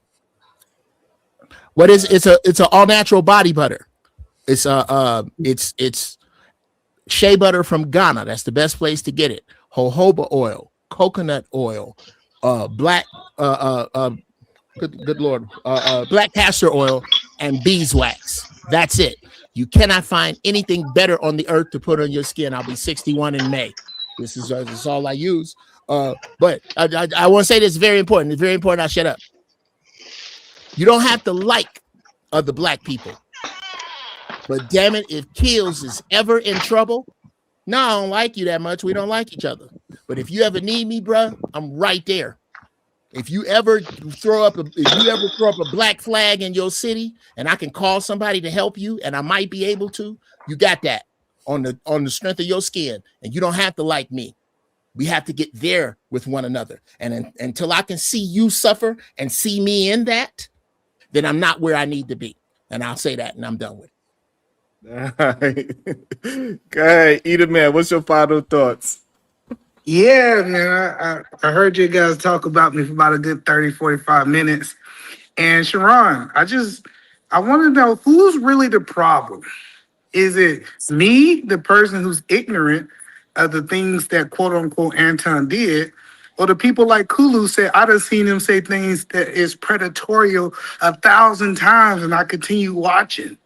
What is it's an all natural body butter. It's it's shea butter from Ghana. That's the best place to get it. Jojoba oil, coconut oil, black good lord, black castor oil, and beeswax. That's it. You cannot find anything better on the earth to put on your skin. I'll be 61 in May. This is all I use. But I want to say this is very important. It's very important. I'll shut up. You don't have to like other black people. But damn it, if Kills is ever in trouble, no, I don't like you that much. We don't like each other. But if you ever need me, bro, I'm right there. If you ever throw up a black flag in your city and I can call somebody to help you, and I might be able to, you got that on the strength of your skin. And you don't have to like me. We have to get there with one another. And until I can see you suffer and see me in that, then I'm not where I need to be. And I'll say that and I'm done with it. All right. Go ahead, Eat It Man. What's your final thoughts? Yeah, man. I heard you guys talk about me for about a good 30, 45 minutes. And Sharon, I want to know who's really the problem. Is it me, the person who's ignorant of the things that quote unquote Anton did? Or the people like Kulu said, I done seen him say things that is predatorial 1,000 times and I continue watching.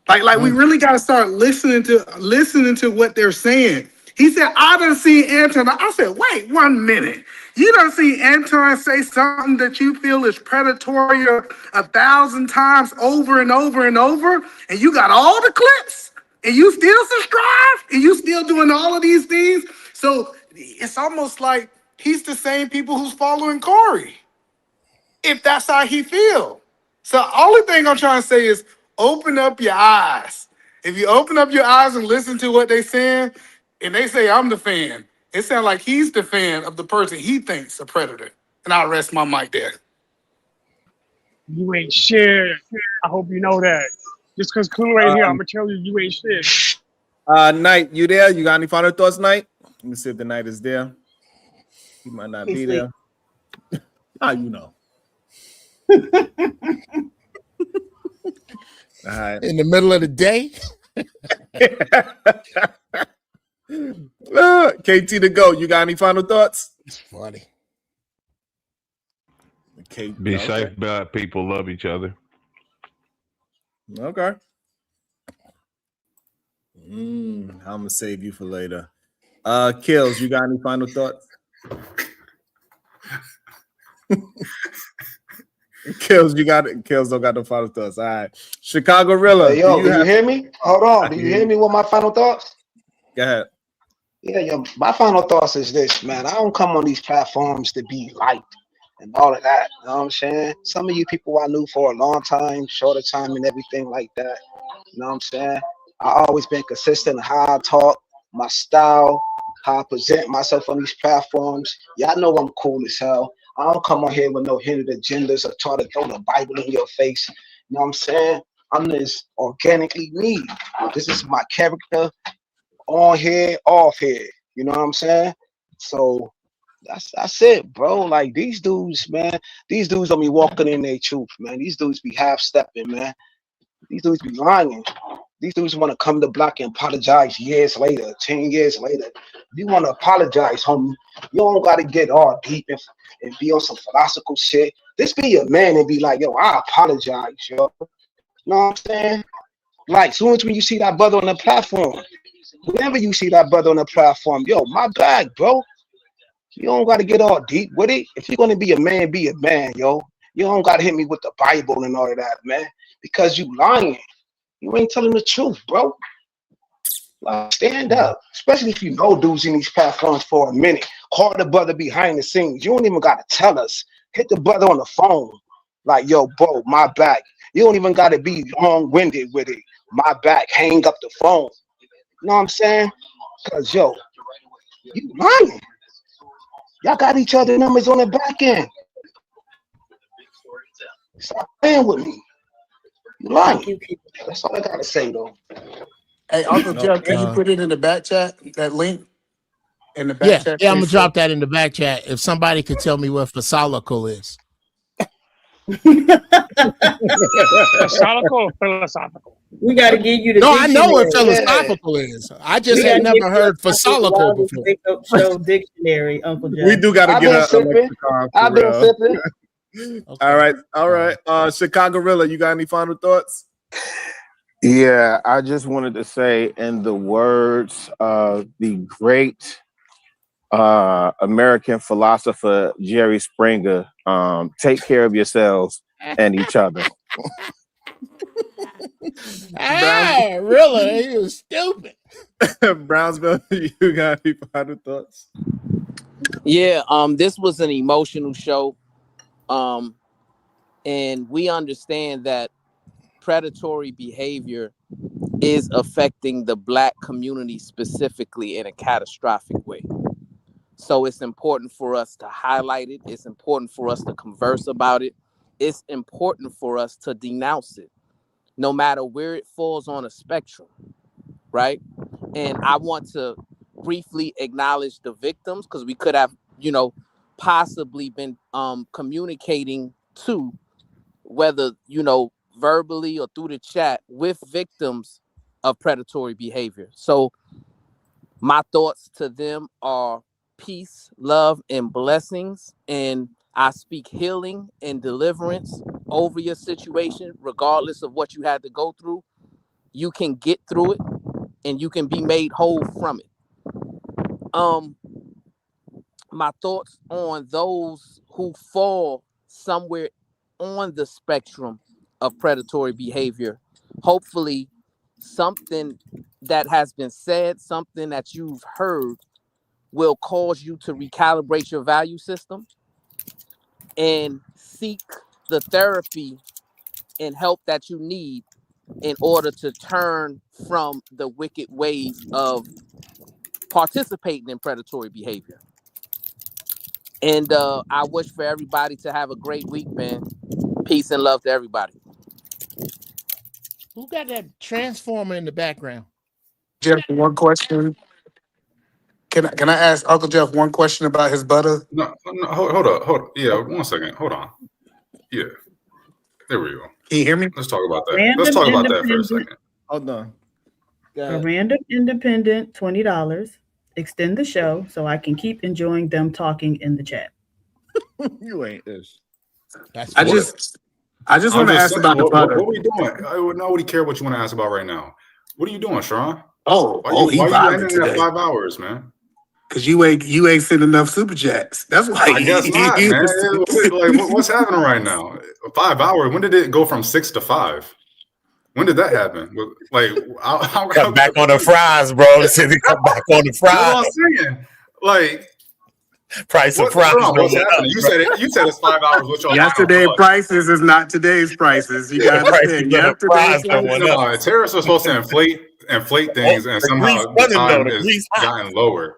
Like we really got to start listening to what they're saying. He said, I done seen Anton. I said, wait 1 minute. You done seen Anton say something that you feel is predatory 1,000 times over and over and over, and you got all the clips, and you still subscribe, and you still doing all of these things. So it's almost like he's the same people who's following Corey, if that's how he feel. So only thing I'm trying to say is open up your eyes. If you open up your eyes and listen to what they saying, and they say I'm the fan, it sounds like he's the fan of the person he thinks a predator. And I'll rest my mic there. You ain't shit. I hope you know that. Just because Clue ain't here, I'm gonna tell you, you ain't shit. Knight, you there? You got any final thoughts, Knight? Let me see if the Knight is there. He might not He be sleep. there. How you know? All right. In the middle of the day. KT to go. You got any final thoughts? It's funny. Be safe, but people love each other. Okay. I'm gonna save you for later. Kills, you got any final thoughts? Kills, you got it. Kills don't got no final thoughts. All right. Chicago Rilla. Hey, yo, do you hear me? Hold on. Do you hear me with my final thoughts? Go ahead. Yeah, yo, my final thoughts is this, man. I don't come on these platforms to be liked and all of that. You know what I'm saying? Some of you people I knew for a long time, shorter time, and everything like that. You know what I'm saying? I always been consistent in how I talk, my style, how I present myself on these platforms. Y'all know I'm cool as hell. I don't come on here with no hidden agendas or try to throw the Bible in your face. You know what I'm saying? I'm just organically me. This is my character on here, off here. You know what I'm saying? So that's it, bro. Like these dudes, man. These dudes don't be walking in their truth, man. These dudes be half stepping, man. These dudes be lying. These dudes want to come to block and apologize years later, 10 years later. If you want to apologize, homie, you don't got to get all deep and be on some philosophical shit. Just be a man and be like, yo, I apologize, yo. You know what I'm saying? Like, soon as when you see that brother on the platform, whenever you see that brother on the platform, yo, my bad, bro. You don't got to get all deep with it. If you're going to be a man, yo. You don't got to hit me with the Bible and all of that, man. Because you lying. You ain't telling the truth, bro. Like, stand up. Especially if you know dudes in these platforms for a minute. Call the brother behind the scenes. You don't even got to tell us. Hit the brother on the phone. Like, yo, bro, my back. You don't even got to be long-winded with it. My back. Hang up the phone. You know what I'm saying? Because, yo, you lying. Y'all got each other numbers on the back end. Stop playing with me. You lying. That's all I got to say, though. Hey, Uncle Jeff, can you put it in the back chat? That link in the back Yeah, chat? yeah, I'm gonna please, drop that in the back chat. If somebody could tell me what philosophical is. Philosophical or philosophical? We got to give you the No, I know what dictionary. philosophical is. I We just got had to never get heard you a philosophical Wildest before. Pickup Show dictionary, Uncle Jeff. We do got to I've get been a sipping. lexicon for I've been real. sipping. Okay. All right. Chicago Rilla, you got any final thoughts? Yeah, I just wanted to say, in the words of the great American philosopher Jerry Springer, take care of yourselves and each other. Really? He was stupid. Brownsville, you got any final thoughts? Yeah, this was an emotional show. And we understand that predatory behavior is affecting the Black community specifically in a catastrophic way. So it's important for us to highlight it. It's important for us to converse about it. It's important for us to denounce it, no matter where it falls on a spectrum, right? And I want to briefly acknowledge the victims, because we could have, possibly been communicating to, whether, verbally or through the chat, with victims of predatory behavior. So my thoughts to them are peace, love, and blessings. And I speak healing and deliverance over your situation, regardless of what you had to go through. You can get through it and you can be made whole from it. My thoughts on those who fall somewhere on the spectrum of predatory behavior. Hopefully, something that has been said, something that you've heard, will cause you to recalibrate your value system and seek the therapy and help that you need in order to turn from the wicked ways of participating in predatory behavior. And I wish for everybody to have a great week, man. Peace and love to everybody. Who got that transformer in the background? Jeff, one question. Can I ask Uncle Jeff one question about his butter? No, hold up. Yeah, 1 second. Hold on. Yeah, there we go. Can you hear me? Let's talk about that. Let's Random talk about that for a independent. second. Hold on. A random independent, $20. Extend the show so I can keep enjoying them talking in the chat. You ain't this. That's I just want to ask about the butter. What are we doing? I would nobody care what you want to ask about right now. What are you doing, Sean? Why Why you vibing ending today? at 5 hours, man? Because you ain't sent enough super chats. That's why. I guess not, man. What's happening right now? 5 hours. When did it go from 6 to 5? When did that happen? Like, cut back on the fries, bro. They said they cut back on the fries. That's what I'm saying. Like, price of fries. What's happening? You said it's 5 hours. What's your Yesterday's prices is not today's prices. You got to understand. Yesterday's prices. Tariffs are supposed to inflate things, and somehow the time is gotten lower.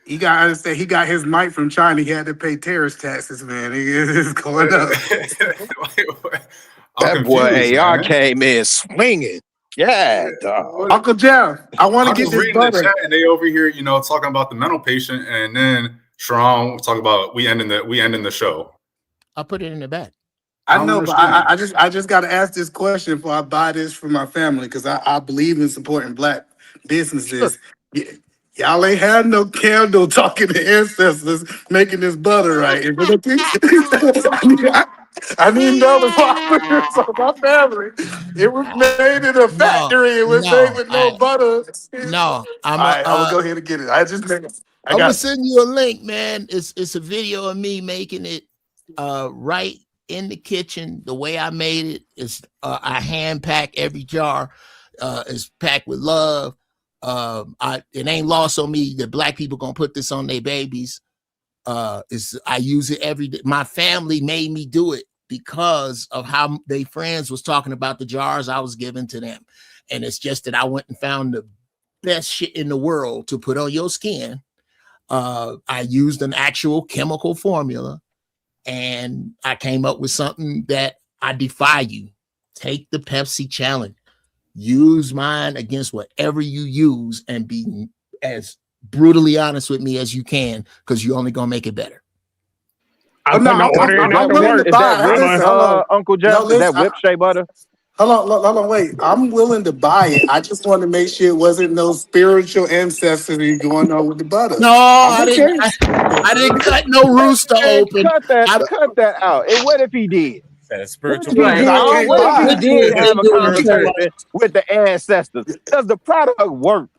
You got to understand. He got his mic from China. He had to pay tariff taxes, man. It's going up. That boy AR came in swinging. Yeah, dog. Uncle Jeff, I want to get this reading butter. the chat, and they over here, talking about the mental patient, and then Sharon talk about we ending the show. I'll put it in the back. I know, but I just got to ask this question before I buy this for my family because I believe in supporting Black businesses. Y'all ain't had no candle talking to ancestors making this butter right. I need to know before I put this on my family. It was made in a factory. It was made with no butter. No, I'm gonna go ahead and get it. I'm gonna send you a link, man. It's a video of me making it right in the kitchen the way I made it. It's I hand pack every jar. It's packed with love. It ain't lost on me that Black people gonna put this on their babies. I use it every day. My family made me do it because of how they friends was talking about the jars I was giving to them. And it's just that I went and found the best shit in the world to put on your skin. I used an actual chemical formula and I came up with something that I defy you. Take the Pepsi challenge. Use mine against whatever you use and be as brutally honest with me as you can, because you're only gonna make it better. I'm willing to buy. Uncle Jeff, is that whip shea butter? Hold on, wait. I'm willing to buy it. I just want to make sure it wasn't no spiritual ancestry going on with the butter. No, I didn't cut no rooster open. Cut that out. And what if he did? Spiritual. What if he did have a conversation with the ancestors? Does the product work?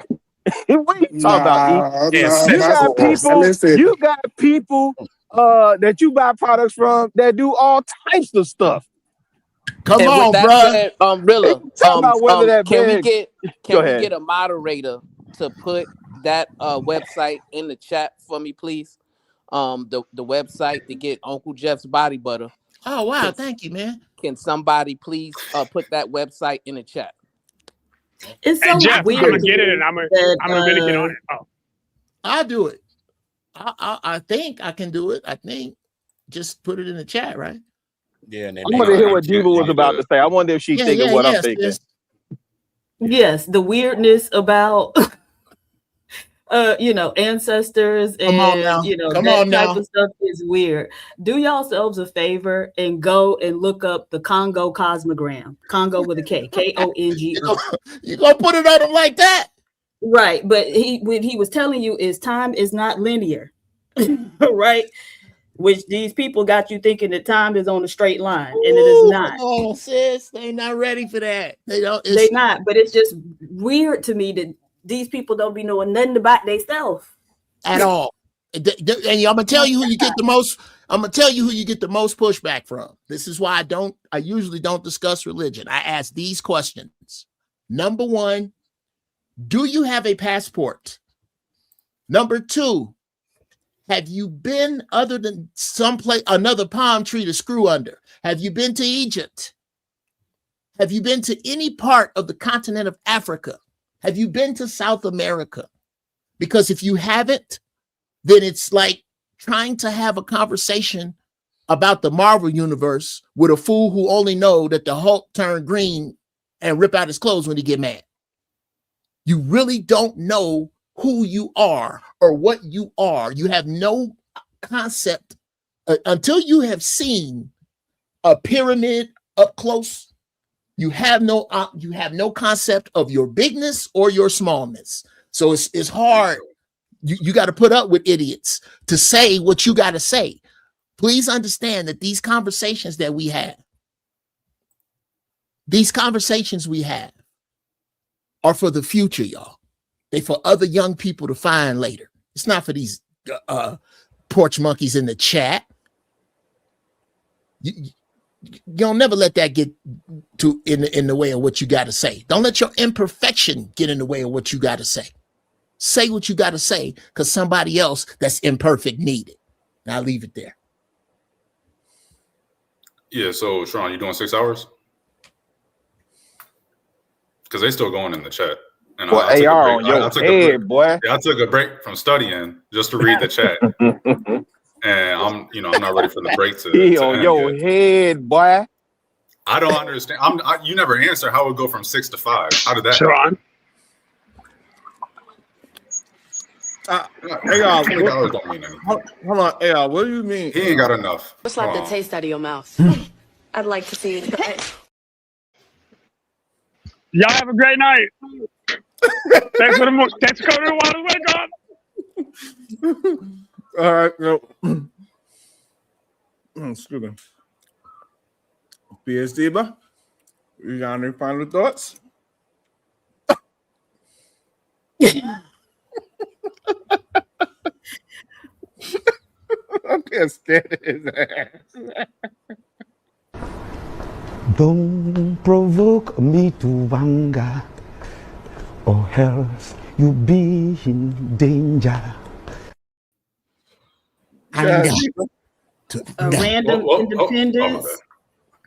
What are you talking about? You got people that you buy products from that do all types of stuff. Come and on, bro. Rilla, can we ahead. get a moderator to put that website in the chat for me, please? The website to get Uncle Jeff's body butter. Oh wow, thank you, man. Can somebody please put that website in the chat? It's so Jeff, weird. I'm gonna get it, and I'm gonna really get on it. Oh. I'll do it. I think I can do it. I think just put it in the chat, right? Yeah, and I want to hear what Diva was about to say. I wonder if she's thinking what I'm thinking. Yes, the weirdness about ancestors and that type of stuff is weird. Do yourselves a favor and go and look up the Congo cosmogram. Congo with a K, Kongo. You gonna put it on them like that? Right, but what he was telling you is time is not linear, right? Which these people got you thinking that time is on a straight line, and it is not. Oh, sis, they not ready for that. They not, but it's just weird to me that these people don't be knowing nothing about themselves at all. And I'm gonna tell you who you get the most. I'm gonna tell you who you get the most pushback from. This is why I usually don't discuss religion. I ask these questions. Number one, do you have a passport? Number two, have you been other than someplace, another palm tree to screw under? Have you been to Egypt? Have you been to any part of the continent of Africa? Have you been to South America? Because if you haven't, then it's like trying to have a conversation about the Marvel universe with a fool who only know that the Hulk turned green and rip out his clothes when he get mad. You really don't know who you are or what you are. You have no concept until you have seen a pyramid up close. You have no concept of your bigness or your smallness. So it's hard. You got to put up with idiots to say what you got to say. Please understand that these conversations we have are for the future, y'all. They for other young people to find later. It's not for these porch monkeys in the chat. You'll never let that get in the way of what you got to say. Don't let your imperfection get in the way of what you got to say. Say what you got to say because somebody else that's imperfect need it. And I'll leave it there. Yeah, so Sharon, you doing 6 hours? Because they still going in the chat. And well, I took AR a break. on your head, boy. I took a break from studying just to read the chat. And I'm not ready for the break to on end your yet. head, boy. I don't understand. You never answer how it would go from 6 to 5. How did that Sharon? AR, $20 don't mean anything. hold on, AR, what do you mean? He ain't got enough. Slap the taste out of your mouth. I'd like to see you try. Y'all have a great night. Thanks for coming to the Water Wake Up. All right, excuse me. PS Diva, you got any final thoughts? I'm just scared of his ass. Don't provoke me to anger, or else you'll be in danger. A random independent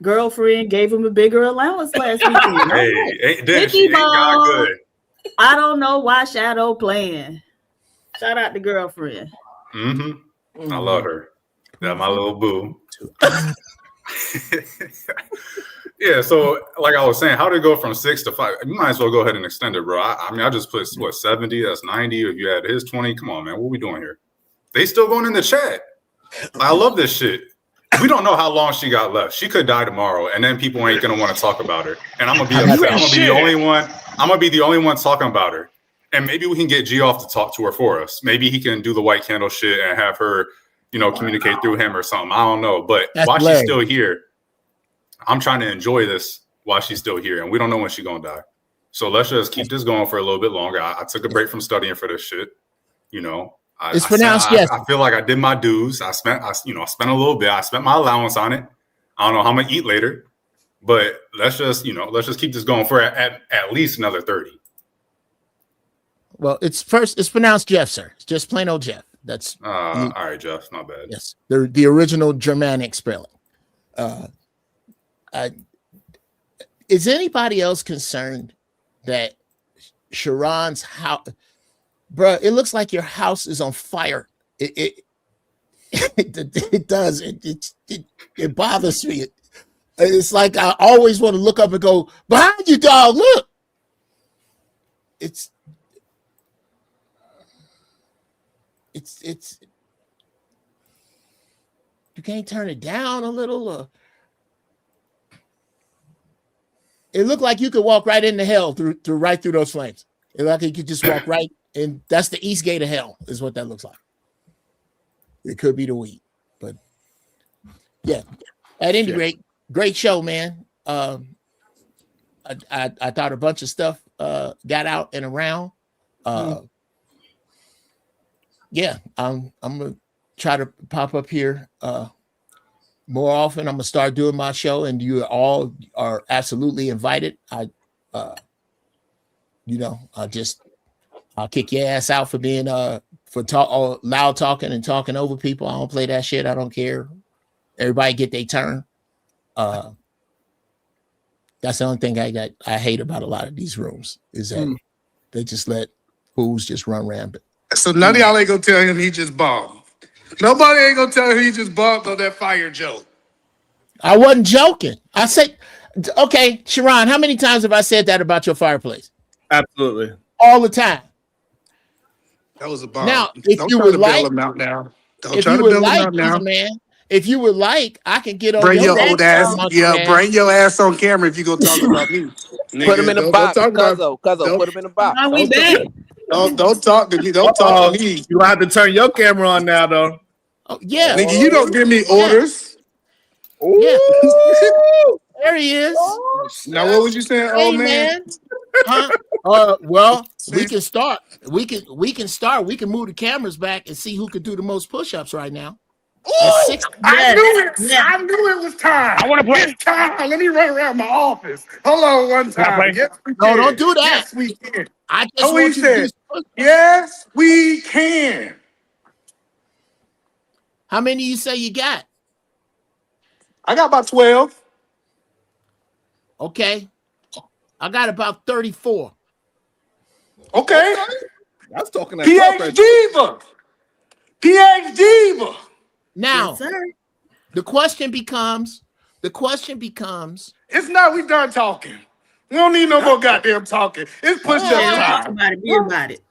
girlfriend gave him a bigger allowance last weekend. Hey, Vicky she ain't got good. I don't know why Shadow playing. Shout out to girlfriend. Mm-hmm. I love her. That's my little boo. Yeah, so like I was saying, how did it go from 6 to 5? You might as well go ahead and extend it, bro. I just put 70, that's 90. If you had his 20, come on, man. What we doing here? They still going in the chat. I love this shit. We don't know how long she got left. She could die tomorrow, and then people ain't gonna want to talk about her. And I'm gonna be upset. I'm gonna be the only one. I'm gonna be the only one talking about her. And maybe we can get G off to talk to her for us. Maybe he can do the white candle shit and have her, communicate through him or something. I don't know. But while she's still here, I'm trying to enjoy this while she's still here, and we don't know when she's gonna die. So let's just keep this going for a little bit longer. I took a break from studying for this shit. It's pronounced yes. I feel like I did my dues. I spent a little bit. I spent my allowance on it. I don't know how I'm gonna eat later, but let's just keep this going for at least another 30. Well, it's pronounced Jeff, sir. It's just plain old Jeff. That's all right, Jeff. Not bad. Yes, the original Germanic spelling. Is anybody else concerned that Sharon's house, bro? It looks like your house is on fire. It does. It bothers me. It's like I always want to look up and go, behind you, dog. Look. It's you can't turn it down a little. It looked like you could walk right into hell through those flames. It looked like you could just walk right, and that's the east gate of hell, is what that looks like. It could be the weed, but yeah. At any rate, great show, man. I thought a bunch of stuff got out and around. Yeah, I'm gonna try to pop up here more often. I'm gonna start doing my show, and you all are absolutely invited. I'll kick your ass out for being loud talking and talking over people. I don't play that shit. I don't care. Everybody get their turn. That's the only thing I hate about a lot of these rooms is that they just let fools just run rampant. So none of y'all ain't gonna tell him he just bombed. Nobody ain't gonna tell him he just bombed on that fire joke. I wasn't joking. I said, okay, Sharon, how many times have I said that about your fireplace? Absolutely. All the time. That was a bomb. Now, if Don't you try would to bail like, him out now. Don't if try you to would bail him like, out either now. man, if you would like, I can get on Bring your your old ass, monkey yeah, ass. bring your ass on camera if you gonna talk about me. Put him Nigga, in the don't box, talk about Cuzzo, don't put him in the box. Are we don't back? don't talk to me. Don't talk to me. You have to turn your camera on now, though. Oh, yeah. Nigga, you don't give me Yeah. orders. Yeah. There he is. Now what was you saying, Hey, old man? Huh? Well, we can start. We can start. We can move the cameras back and see who can do the most push-ups right now. Oh, I Yes. knew it. Yes. I knew it was time. I want to play. It's time. Let me run around my office. Hold on one Can I time. play? Yes, we No, can. don't do that. Yes, we can. I just Oh, he want you to do said, some push-ups. yes, we can. How many you say you got? I got about 12. Okay. I got about 34. Okay. That's talking that PH talk Diva. PH Diva. Now, Yes, sir. the question becomes, It's not, we done talking. We don't need no more goddamn talking. It's push-up Yeah, time. talk about it. Be about it.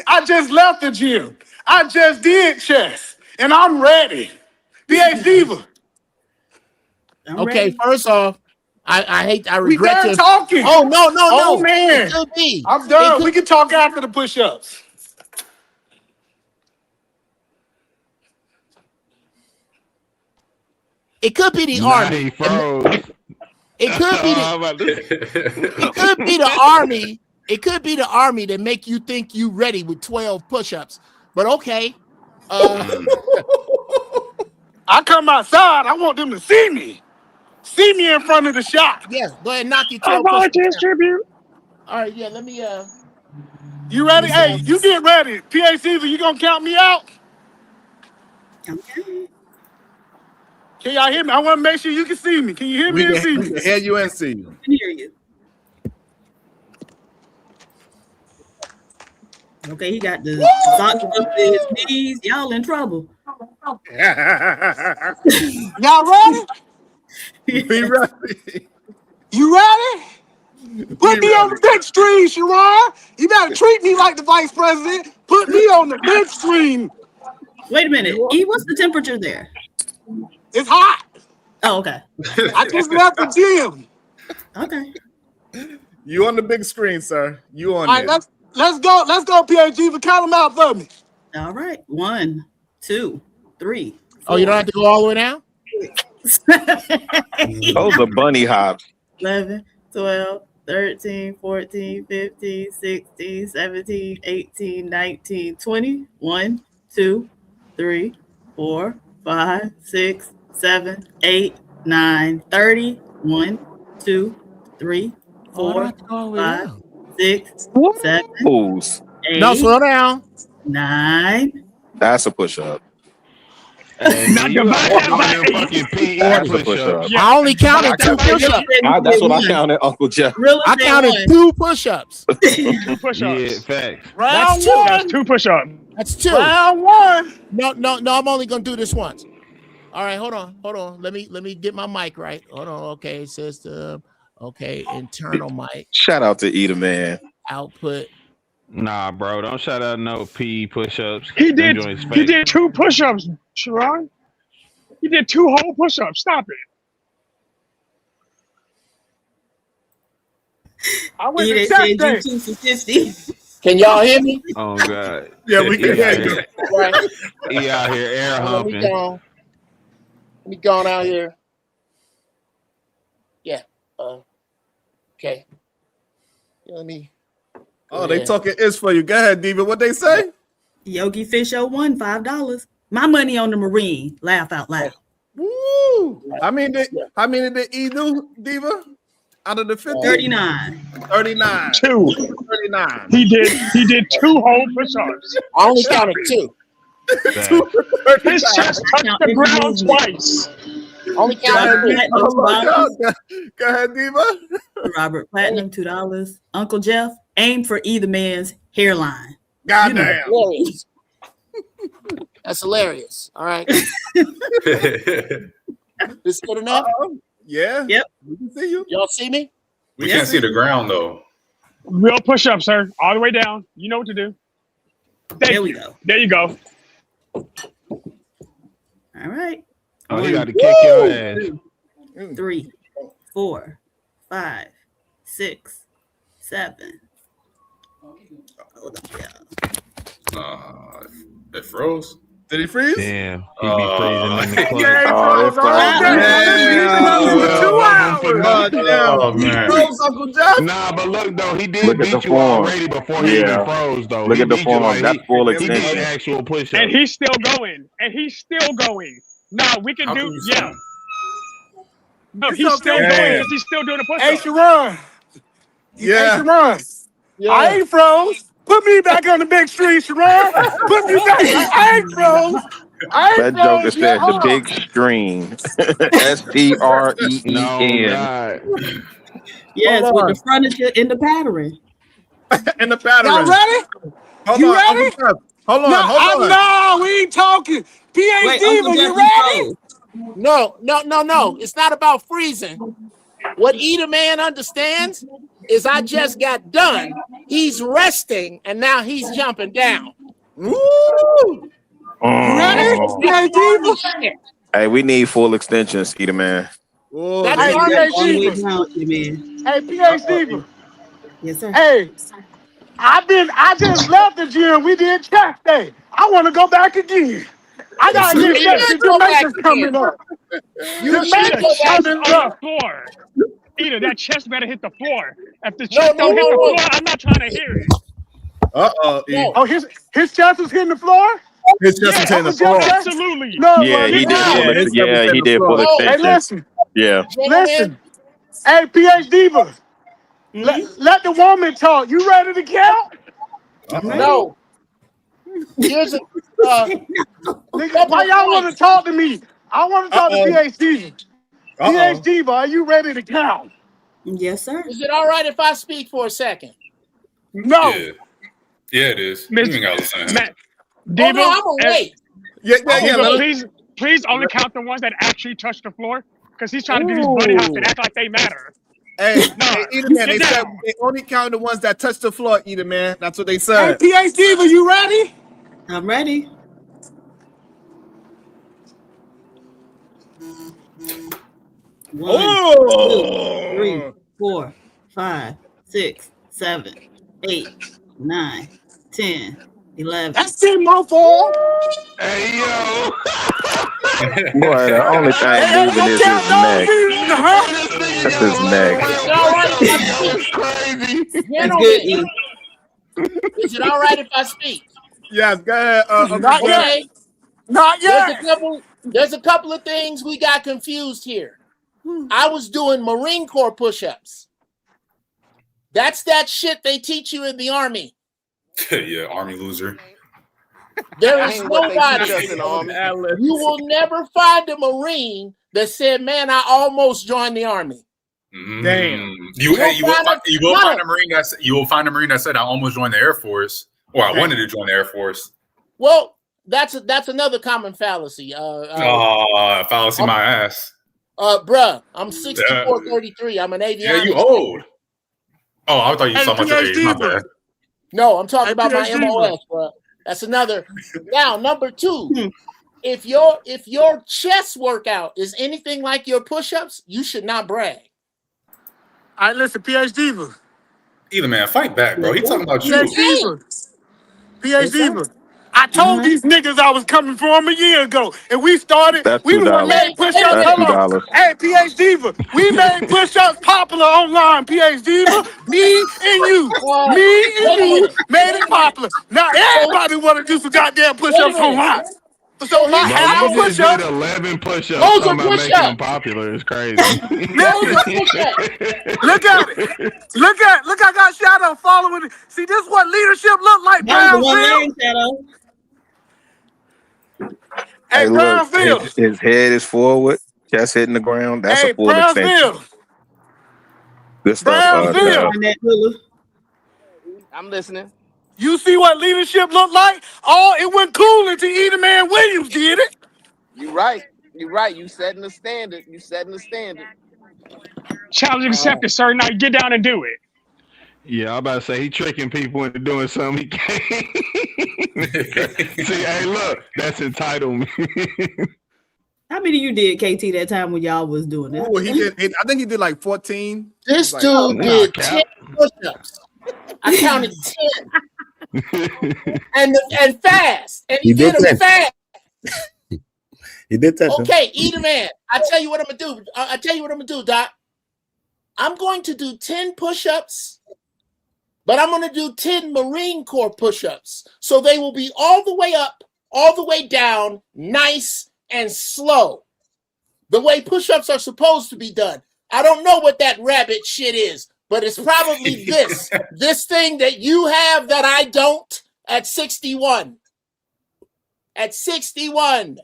I just left the gym. I just did chest. And I'm ready. PH Diva. I'm okay, ready. first off, I We regret done to. talking. Oh, no. Oh, man. It could be. I'm It done. could- We can talk after the push-ups. It could be the Nah, army. he froze. It could be I'm the. about to- It could be the army. It could be the army that make you think you ready with 12 push-ups. But okay. I come outside. I want them to see me. See me in front of the shop. Yeah, go ahead and knock your I 12 push-ups volunteers down. tribute. All right, yeah, let me You ready? me, Hey, you get ready. PA Caesar, you gonna count me out? Okay. Can y'all hear me? I want to make sure you can see me. Can you hear me and see We me? can hear you and see you. I can hear you. Okay, he got the socks up to his knees. Y'all in trouble. Y'all ready? Be ready. You ready? Put me on the big screen, Sharon. You better treat me like the vice president. Put me on the big screen. Wait a minute. E, what's the temperature there? It's hot. Oh, okay. I just left the gym. Okay. You on the big screen, sir. You on All right, there. let's go. Let's go, PhD. But count them out for me. All right. 1, 2, 3. Oh, you don't have to go all the way down? Those are bunny hops. 11, 12, 13, 14, 15, 16, 17, 18, 19, 20. 1, 2, 3, 4, 5, 6, 7, 8, 9, 30. 1, 2, 3, 4, 5, 6, 7, Fools. 8, No, slow down. 9. That's a push-up. And you got one of them fucking PE That's a push-ups. push-up. I only counted 2 push-ups. That's what I counted, Uncle Jeff. I counted 2 push-ups. 2 push-ups. Yeah, facts. Round 1. That's 2 push-ups. That's 2. Round 1. No, I'm only gonna do this once. All right, hold on. Let me get my mic right. Hold on. Okay, system. Okay, internal mic. Shout out to Eater Man. Output. Nah, bro, don't shout out no PE push-ups. He Them did. joints He fake. did 2 push-ups, Sharon. He did 2 whole push-ups. Stop it. I went E, to they check said day. you 2 for 50. Can y'all hear me? Oh God. Yeah, we can hear you. Right. He out here air Let me humping. go. Let me go on out here. Yeah. Okay. Let me. Oh, they talking is for you. Go ahead, Diva. What they say? Yogi Fish 01, $5. My money on the Marine. Laugh out loud. Woo! How many did E do, Diva? Out of the 50? 39. 39. 2. 39. He did 2 whole push-ups. I only counted 2. His chest touched the ground twice. Only counted 2. Oh my God. Go ahead, Diva. Robert Platinum, $2. Uncle Jeff, aim for either man's hairline. Goddamn. Hilarious. That's hilarious. All right. This good enough? Yeah. Yep. We can see you. Y'all see me? We can't see the ground though. Real push-ups, sir. All the way down. You know what to do. There we go. There you go. All right. Oh, he got to kick your ass. 2, 3, 4, 5, 6, 7. Hold up, y'all. It froze. Did he freeze? Damn, he be freezing in the club. Oh man. Froze, Uncle Jeff. Nah, but look though, he did Look at the beat you form. already before he even froze though. Look He at the beat you, form. like, That's full he did extension. actual push-ups. And he's still going. Nah, we can do. Yeah. No, It's he's still okay. going because he's still doing a push-up. Hey, Sharon. Yeah. Hey, Sharon. I ain't froze. Put me back on the big street, Sharon. Put me back. I ain't froze. That joker said the big screen. STREEN. No, God. Yes, Hold with on. the furniture and the pattern. And the pattern. Y'all ready? Hold You on, ready? Uncle Jeff. Hold on, No, hold on. no, we ain't talking. PhD, Wait, Uncle you Jeff, ready? No. It's not about freezing. What Eater Man understands is I just got done. He's resting, and now he's jumping down. Woo! You ready? PhD? Hey, we need full extensions, Eater Man. Whoa, That's Hey, All the way PhD. down, man. Hey, PhD. Yes, sir. Hey, I just left the gym. We did chest day. I want to go back again. I gotta You get ready. should go back Jamaica's coming again. up. You should The Jamaica's go back chest coming on the up. floor. Either that chest better hit the floor. If the No. chest don't hit the floor, I'm not trying to hear it. E. Oh, his chest was hitting the floor? His chest was hitting the floor. Absolutely. No, Yeah, he did Yeah, full. his Yeah, he did full floor. Hey, extension. listen. Yeah. Listen. Hey, PhD. Let the woman talk. You ready to count? No. Here's a Nigga, why y'all want to talk to me? I want to talk to PhD. PhD, are you ready to count? Yes, sir. Is it all right if I speak for a second? No. Yeah, it is. You ain't gotta listen to him. Oh no, I'm gonna wait. Please only count the ones that actually touch the floor, because he's trying to do these bunny hops and act like they matter. Hey, Eater Man, they said they only count the ones that touch the floor, Eater Man. That's what they said. Hey, PhD, are you ready? I'm ready. 1, 2, 3, 4, 5, 6, 7, 8, 9, 10, 11. That's 10 more for. Hey, yo. Boy, the only thing moving is his neck. That's his neck. Is it all right if I speak? Crazy. Gentlemen, is it all right if I speak? Yes, go ahead. Not yet. Okay. Not yet. There's a couple of things we got confused here. I was doing Marine Corps push-ups. That's that shit they teach you in the Army. Yeah, Army loser. There That is ain't what they nobody. teach us in the Army. You will never find a Marine that said, "Man, I almost joined the Army." Damn. You will find a Marine that said, "I almost joined the Air Force," or "I wanted to join the Air Force." Well, that's another common fallacy. Fallacy my ass. Bruh, I'm 6433. I'm an avionics. Yeah, you old. Oh, I thought you saw my age. My bad. No, I'm talking about my PhD, MOS, bro. That's another. Now, number 2, if your chest workout is anything like your push-ups, you should not brag. All right, listen, PhD. Either man, fight back, bro. He talking about you. PhD. I told these niggas I was coming for them a year ago, and we started. That's We the one $2. made push-ups. That's Hold on. $2. Hey, PhD, we made push-ups popular online. PhD, me and you made it popular. Now everybody want to do some goddamn push-ups online. So my half Bro, you just did push-ups. 11 push-ups Those talking are about making push-ups. them popular. It's crazy. Look at it. Look, I got Shadow following it. See, this is what leadership look like, That was the one Brownsville. lane, Shadow. Hey, Look, Brownsville. his head is forward, chest hitting the ground. That's a full extension. Brownsville. Good stuff. Brownsville. I'm listening. You see what leadership look like? Oh, it went cool until Eater Man Williams did it. You right. You right. You setting the standard. Challenge accepted, sir. Now get down and do it. Yeah, I'm about to say he tricking people into doing something he can't. See, hey, look, that's entitlement. How many you did, KT, that time when y'all was doing it? Oh, he did. I think he did like 14. This Like, dude Nah, did Cap. 10 push-ups. I counted 10. and fast. And he He did did them 10. fast. He did 10. Okay, eat a man. I tell you what I'm gonna do. I tell you what I'm gonna do, Doc. I'm going to do 10 push-ups, but I'm gonna do 10 Marine Corps push-ups. So they will be all the way up, all the way down, nice and slow. The way push-ups are supposed to be done. I don't know what that rabbit shit is, but it's probably this thing that you have that I don't at 61. At 61.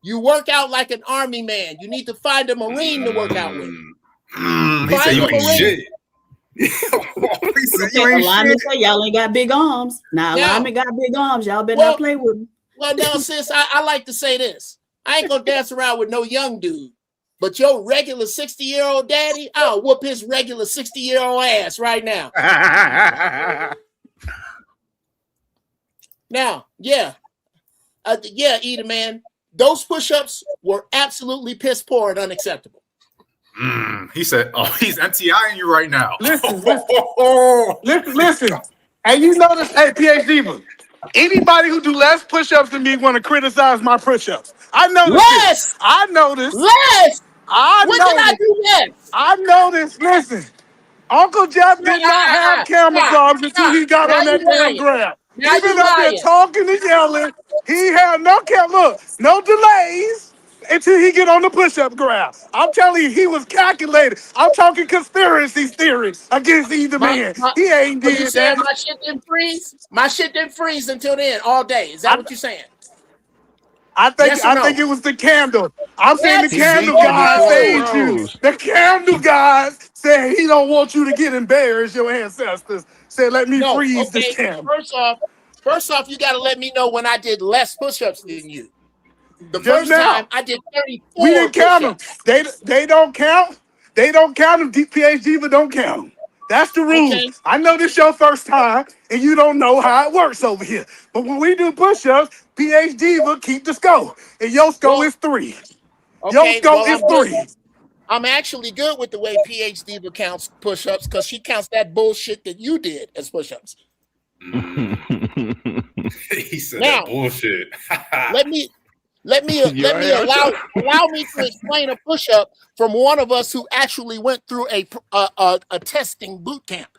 You work out like an army man. You need to find a Marine to work out with. He said you ain't shit. Alignment say y'all ain't got big arms. Now alignment got big arms. Y'all better not play with them. Well, now, sis, I like to say this. I ain't gonna dance around with no young dude. But your regular 60-year-old daddy, I'll whoop his regular 60-year-old ass right now. Now, yeah, Eda, man, those push-ups were absolutely piss poor and unacceptable. He said, "Oh, he's MTIing you right now." Listen. Hey, you notice, hey, PhD, anybody who do less push-ups than me want to criticize my push-ups. I noticed. Less. I noticed. Less. When did I do less? I noticed. Listen, Uncle Jeff did not have camera problems until he got on that damn grab. Now Even you up there lying. talking and yelling, he had no no delays until he get on the push-up grab. I'm telling you, he was calculated. I'm talking conspiracy theories against either man. He ain't So you did saying that. my shit didn't freeze? My shit didn't freeze until then all day. Is that what you're saying? I think Yes or no? think it was the candle. I'm saying the Yes candle or guy no? saved you. The candle guy said he don't want you to get embarrassed, your ancestors. Said, let me freeze this Okay. candle. First off, you got to let me know when I did less push-ups than you. The Just first now. time I did 34 We didn't count them. push-ups. They don't count. They don't count them. PhD, but don't count them. That's the rule. Okay. I know this your first time, and you don't know how it works over here. But when we do push-ups, PhD will keep the score, and your score is 3. Your score is 3. I'm actually good with the way PhD counts push-ups because she counts that bullshit that you did as push-ups. He said Now, that bullshit. let me allow me to explain a push-up from one of us who actually went through a testing boot camp.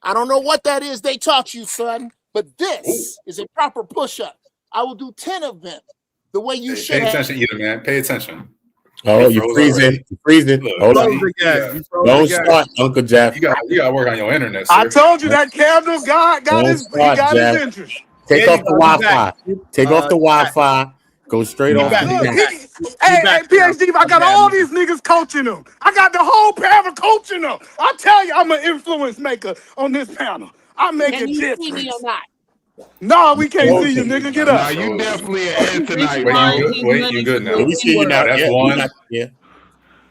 I don't know what that is they taught you, son, but this is a proper push-up. I will do 10 of them the way you should have. Pay attention, Eda, man. Pay attention. Oh, you're freezing. You're freezing. Hold on. Don't start, Uncle Jeff. You got to work on your internet, sir. I told you that candle got his Jeff. interest. Take off the Wi-Fi. Take off the Wi-Fi. Go straight off the Look, hey, PhD, I got all these niggas coaching them. I got the whole panel coaching them. I tell you, I'm an influence maker on this panel. I'm making difference. Can you see me or not? No, we can't see you, nigga. Get up. Nah, you definitely an ad tonight, Wait, you good now? We see you now. That's Yeah, one. Yeah.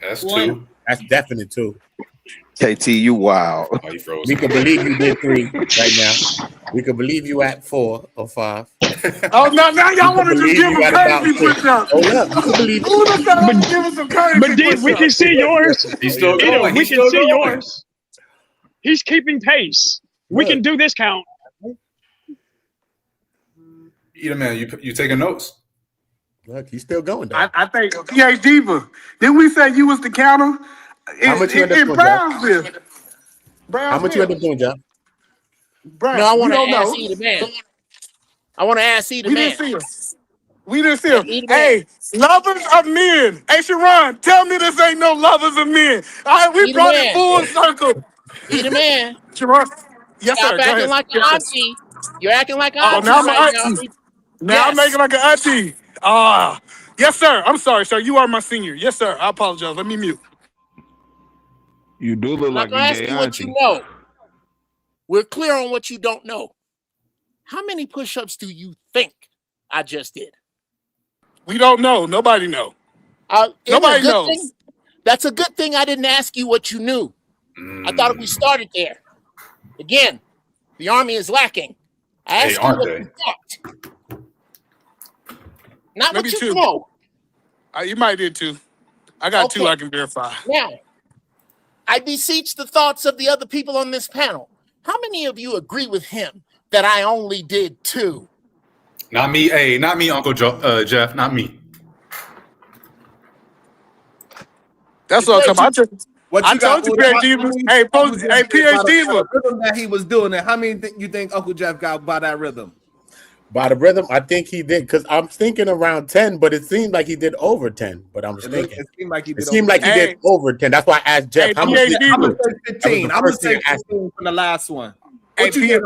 That's 2. That's definite 2. KT, you wild. Oh, you froze. We can believe you did 3 right now. We can believe you at 4 or 5. Oh, now y'all want to just give him crazy push-ups. Oh, yeah. We can believe Who the hell want to give him some crazy push-ups? We can see yours. He's still going. We can see yours. He's keeping pace. We can do this count. Eda, man, you taking notes? Look, he's still going. I think PhD. Didn't we say you was the counter? How much you end up in doing, Brownsville? How much you end up doing, Jeff? No, I want to ask Eda, man. I want to ask Eda, man. We didn't see him. Hey, lovers of men. Hey, Sharon, tell me this ain't no lovers of men. All right, we brought it full circle. Eda, man. Sharon. Yes, sir. Stop acting like an auntie. You're acting like an auntie now I'm right an auntie. now. Now I'm making like an auntie. Yes, sir. I'm sorry, sir. You are my senior. Yes, sir. I apologize. Let me mute. You do look like I'm gonna ask you what you know. We're clear on what you don't know. How many push-ups do you think I just did? We don't know. Nobody know. Nobody knows. That's a good thing I didn't ask you what you knew. I thought we started there. Again, the Army is lacking. I asked you what you thought. Not Maybe what you two. know. You might did two. I got two I can verify. Now, I beseech the thoughts of the other people on this panel. How many of you agree with him that I only did two? Not me. Hey, not me, Uncle Jeff. Not me. That's what I'm talking about. I told you, PhD. Hey, PhD. Rhythm that he was doing it. How many you think Uncle Jeff got by that rhythm? By the rhythm, I think he did, because I'm thinking around 10, but it seemed like he did over 10. But I'm just thinking. It seemed like he did, did over 10. That's why I asked Jeff, how much did I'm you gonna do? say 15. I'm gonna say 15 from the last one. I say you did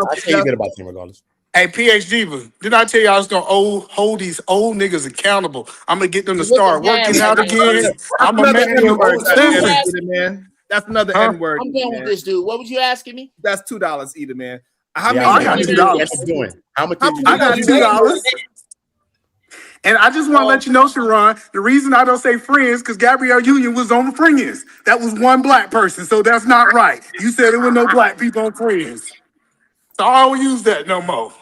about 10 regardless. Hey, PhD, didn't I tell you I was gonna hold these old niggas accountable? I'm gonna get them to start working out again. I'm gonna make them man. That's another N word. I'm done with this dude. What was you asking me? That's $2 either, man. How Yeah, many? I got $2. How much did you do? I got $2. And I just want to let you know, Sharon, the reason I don't say friends, because Gabrielle Union was on Friends. That was one black person, so that's not right. You said there were no black people on Friends. So I don't use that no more.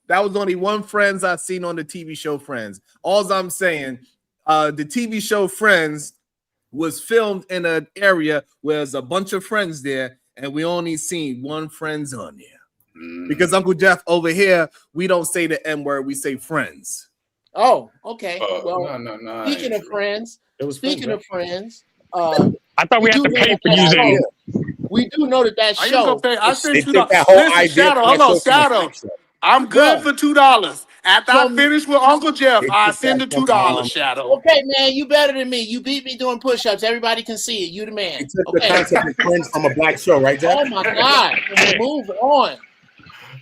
That was only one Friends I've seen on the TV show Friends. All I'm saying, the TV show Friends was filmed in an area where there's a bunch of friends there, and we only seen one Friends on there. Because Uncle Jeff over here, we don't say the N word, we say friends. Oh, okay. Well, no. Speaking of friends, I thought we had to pay for using it. We do know that I show. I said $2. Listen, Shadow, hold on, Shadow. I'm good for $2. After I finish with Uncle Jeff, I send the $2, Shadow. Okay, man, you better than me. You beat me doing push-ups. Everybody can see it. You the man. He took the concept of friends from a black show, right, Jeff? Oh my God. Move on.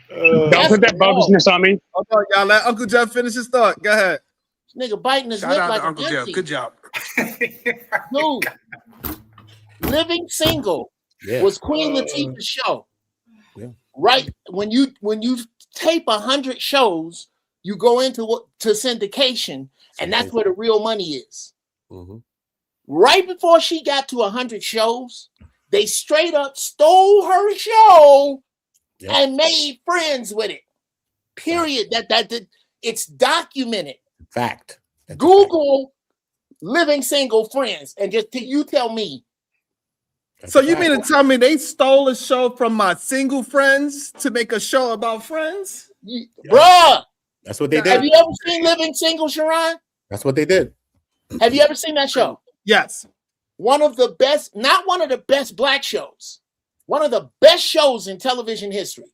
Don't put that bogusness on me. Hold on, y'all. Let Uncle Jeff finish his thought. Go ahead. This nigga biting his Shout lip out like to Uncle Jeff. Good job. Dude, Living Single was Queen Latifah's show. Yeah. Right? When you tape 100 shows, you go into syndication, and that's where the real money is. Mm-hmm. Right before she got to 100 shows, they straight up stole her show and made friends with it. Period. That it's documented. Fact. Google Living Single Friends, and just you tell me. So you mean to tell me they stole a show from my single friends to make a show about friends? Bruh. That's what they did. Have you ever seen Living Single, Sharon? That's what they did. Have you ever seen that show? Yes. One of the best, not one of the best black shows, one of the best shows in television history.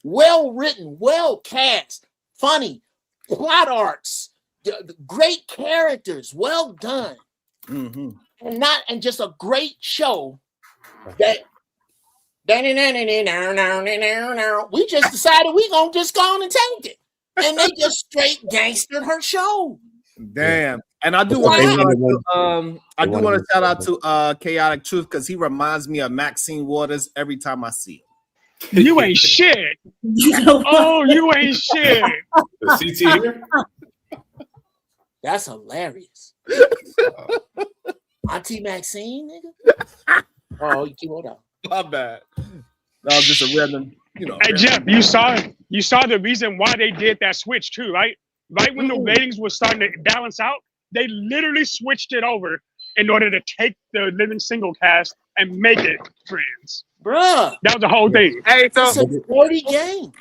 Well written, well cast, funny, plot arcs, great characters, well done. Mm-hmm. And just a great show that we just decided we gonna just go on and take it. And they just straight gangstered her show. Damn. And I do want to shout out to Chaotic Truth, because he reminds me of Maxine Waters every time I see him. You ain't shit. Oh, you ain't shit. The CT here? That's hilarious. Auntie Maxine, nigga. Oh, you keep hold on. My bad. That was just a random, Hey Jeff, you saw the reason why they did that switch too, right? Right when the ratings were starting to balance out, they literally switched it over in order to take the Living Single cast and make it Friends. Bruh. That was the whole thing. Hey, so It's a 40 game.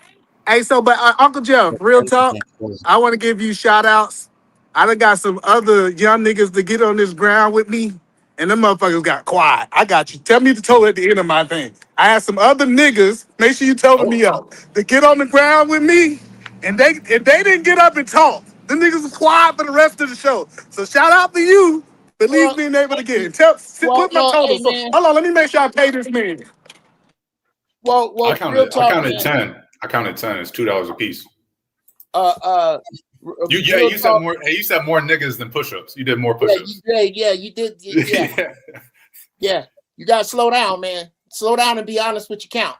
Hey, so but Uncle Jeff, real talk. I want to give you shout outs. I done got some other young niggas to get on this ground with me, and them motherfuckers got quiet. I got you. Tell me the total at the end of my thing. I had some other niggas, make sure you total me up, to get on the ground with me, and they didn't get up and talk. The niggas was quiet for the rest of the show. So shout out to you for at least being able to get it. Put my total. So, hold on, let me make sure I pay this man. Well, I counted 10. I counted 10. It's $2 a piece. You said more. Hey, you said more niggas than push-ups. You did more push-ups. Yeah, you did. Yeah. You gotta slow down, man. Slow down and be honest with your count.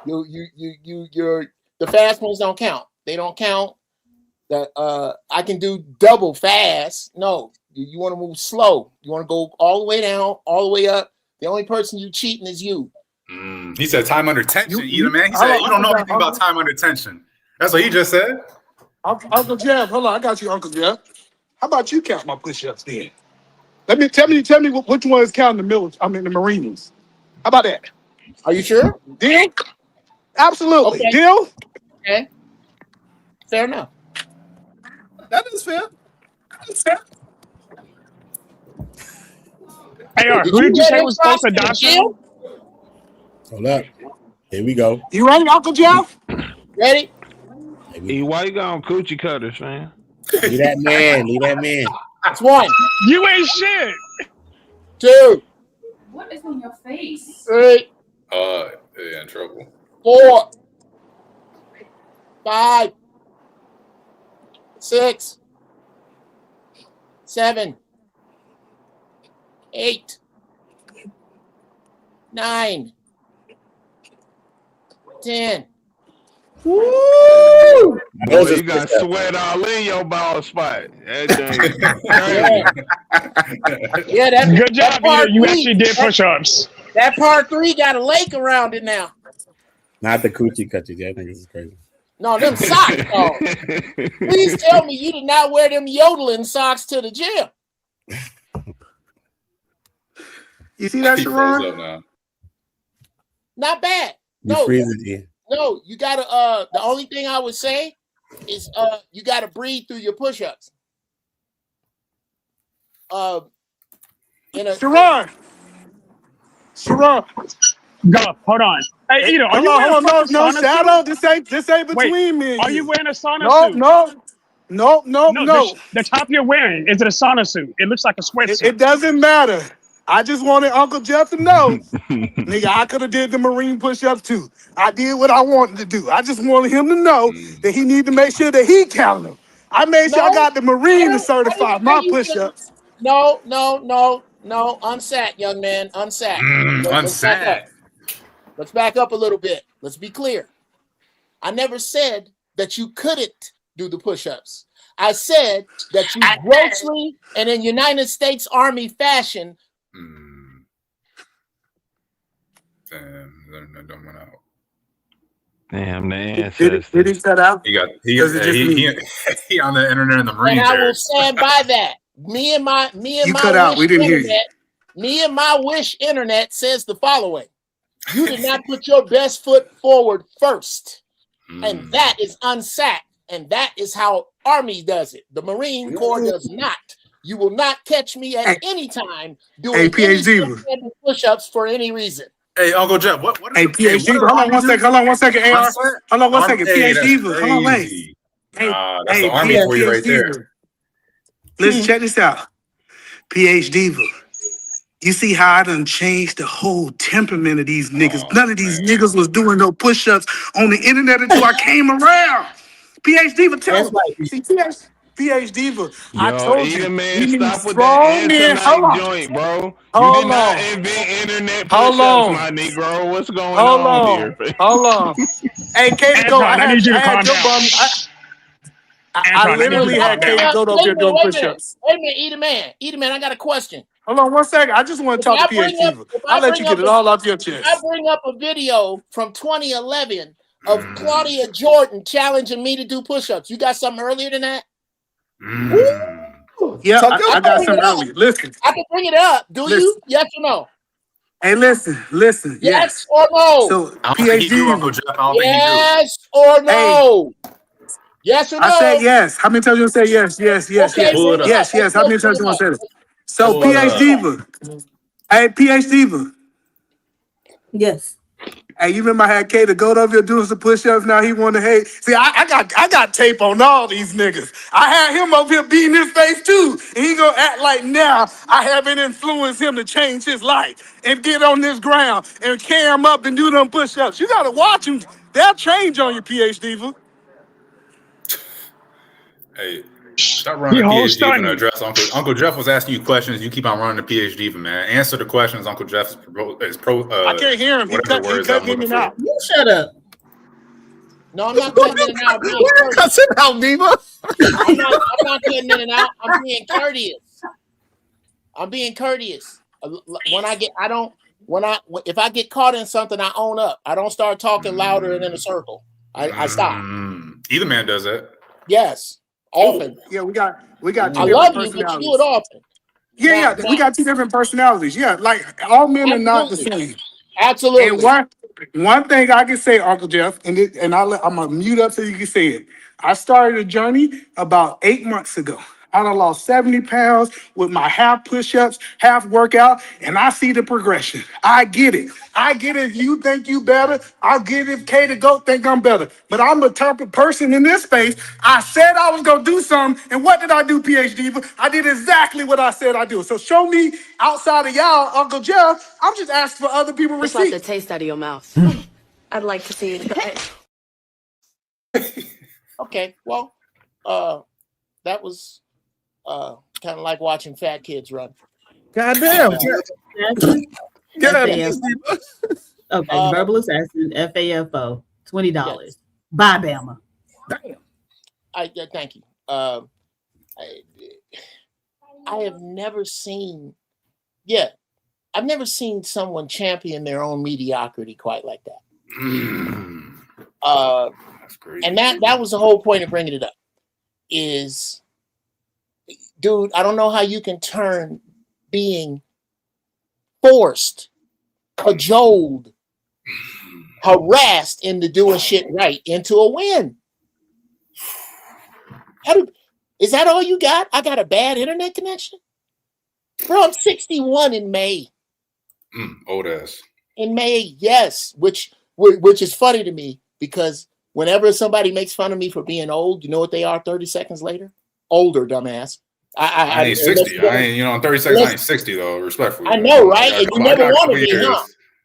The fast ones don't count. They don't count. that I can do double fast. No, you want to move slow. You want to go all the way down, all the way up. The only person you cheating is you. He said time under tension. Either man, he said you don't know anything about time under tension. That's what he just said. Uncle Jeff, hold on, I got you, Uncle Jeff. How about you count my push-ups then? Tell me which one is counting the military. I mean the Marines. How about that? Are you sure? Deal? Absolutely. Okay. Deal? Okay. Fair enough. That is fair. That's fair. Hey, who did you say was supposed to doctor? Hold up. Here we go. You ready, Uncle Jeff? Ready? Why you got on coochie cutters, man? Leave that man. Leave that man. That's one. You ain't shit. 2. What is on your face? 3. Yeah, in trouble. 4. 5. 6. 7. 8. 9. 10. Woo! Boy, you got sweat all in your ball spot. Yeah, that's good job. You actually did push-ups. That part 3 got a lake around it now. Not the coochie cutters. I think this is crazy. No, them socks. Dog. Please tell me you did not wear them yodeling socks to the gym. You see that, Sharon? Not bad. You freezing here. No, you gotta the only thing I would say is you gotta breathe through your push-ups. Sharon. Go, hold on. Hey, Ito, are you hold wearing on, a no, sauna Shadow. suit? This ain't between me and Are you. you wearing a sauna suit? No. The top you're wearing, is it a sauna suit? It looks like a sweatsuit. It doesn't matter. I just wanted Uncle Jeff to know, nigga, I could have did the Marine push-ups too. I did what I wanted to do. I just wanted him to know that he need to make sure that he counted them. I made sure I got the Marine to certify my push-ups. No. Unsat, young man. Unsat. Unsat. Let's back up a little bit. Let's be clear. I never said that you couldn't do the push-ups. I said that you grossly and in United States Army fashion. Damn, that went out. Damn, the ancestors. Did he cut out? He on the internet in the Marines. And I will stand by that. Me and my cut out. We didn't hear you. Me and my wish internet says the following: you did not put your best foot forward first, and that is unsat, and that is how Army does it. The Marine Corps does not. You will not catch me at any time doing any push-ups for any reason. Hey, Uncle Jeff, what hey, PhD, hold on one second, AR. Hold on one second, PhD. Hold on, wait. That's the Army for you right there. Listen, check this out. PhD, you see how I done changed the whole temperament of these niggas. None of these niggas was doing no push-ups on the internet until I came around. PhD, tell me. See, PhD, I told you. Man, stop with that internet joint, bro. You did not invent internet push-ups, my Negro. What's going on here? Hold on. Hey, Katie, go. I need you to calm down. I literally had Katie go up there doing push-ups. Wait a minute, Eat a man, I got a question. Hold on one second. I just want to talk to PhD. I'll let you get it all off your chest. I bring up a video from 2011 of Claudia Jordan challenging me to do push-ups. You got something earlier than that? Yeah, I got something earlier. Listen. I can bring it up. Do you? Yes or no? Hey, listen. Yes or no? So, PhD. Yes or no? Yes or no? I said yes. How many times you say yes? Yes. Yes. How many times you want to say this? So, PhD. Hey, PhD. Yes. Hey, you remember I had K to go over here doing some push-ups? Now he want to hate. See, I got tape on all these niggas. I had him over here beating his face too. And he gonna act like now I haven't influenced him to change his life and get on this ground and carry him up and do them push-ups. You gotta watch him. They'll change on your PhD. Hey, stop running the PhD and address Uncle Jeff was asking you questions. You keep on running the PhD for man. Answer the questions. Uncle Jeff is pro. I can't hear him. He cut me out. You shut up. No, I'm not cutting in and out. I'm being What are you courteous. cussing out, Beaver? I'm not cutting in and out. I'm being courteous. I'm being courteous. If I get caught in something, I own up. I don't start talking louder and in a circle. I stop. Either man does that. Yes, often. Yeah, we got two I different love you, but you do it personalities. often. Yeah, Now, we got two different personalities. Yeah, like all men are not the same. Absolutely. And one thing I can say, Uncle Jeff, and I'm gonna mute up so you can say it. I started a journey about 8 months ago. I done lost 70 pounds with my half push-ups, half workout, and I see the progression. I get it. I get it. If you think you better, I'll get it. If K the GOAT think I'm better. But I'm the type of person in this space. I said I was gonna do something, and what did I do, PhD? I did exactly what I said I do. So show me outside of y'all, Uncle Jeff. I'm just asking for other people Just like the receipts. taste out of your mouth. I'd like to see you try it. Okay, well, that was kind of like watching fat kids run. Goddamn. Get out of here. Okay, verbal assassin, FAFO, $20. Yes. Bye, Bama. Damn. Thank you. I have never seen. Yeah, I've never seen someone champion their own mediocrity quite like that. That's crazy. And that was the whole point of bringing it up. Is, dude, I don't know how you can turn being forced, cajoled, harassed into doing shit right into a win. Is that all you got? I got a bad internet connection? Bro, I'm 61 in May. Old ass. In May, yes, which is funny to me because whenever somebody makes fun of me for being old, you know what they are 30 seconds later? Older, dumbass. I ain't 60. I ain't, in 30 seconds, I ain't 60 though, respectfully. I know, right? And you never want to be, huh?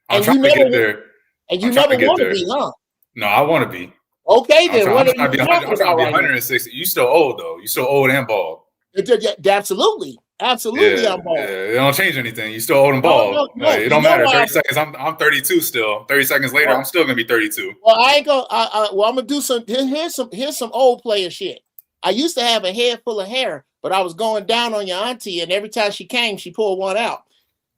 I'm trying to get there. And you never want to be, huh? No, I want to be. Okay, then what are you talking about right 160. You still old though. You still old and bald. Absolutely. Absolutely, yeah, I'm bald. Yeah, it don't change anything. You still old and bald. No, it don't matter. 30 seconds. I'm 32 still. 30 seconds later, I'm still gonna be 32. Well, I ain't gonna. Well, I'm gonna do some. Here's some old player shit. I used to have a head full of hair, but I was going down on your auntie, and every time she came, she pulled one out.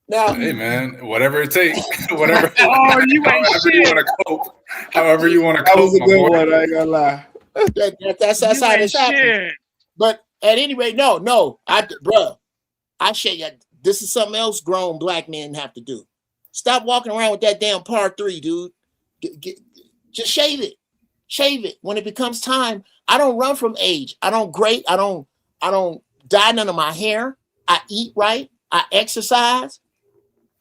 Now, hey man, whatever it takes, whatever. Oh, you ain't shit. You want to cope. However you want to That cope. was a good one. I ain't gonna lie. That's how this happened. But at any rate, no, bruh, I show you. This is something else grown black men have to do. Stop walking around with that damn par 3, dude. Just shave it. Shave it. When it becomes time, I don't run from age. I don't dye none of my hair. I eat right. I exercise.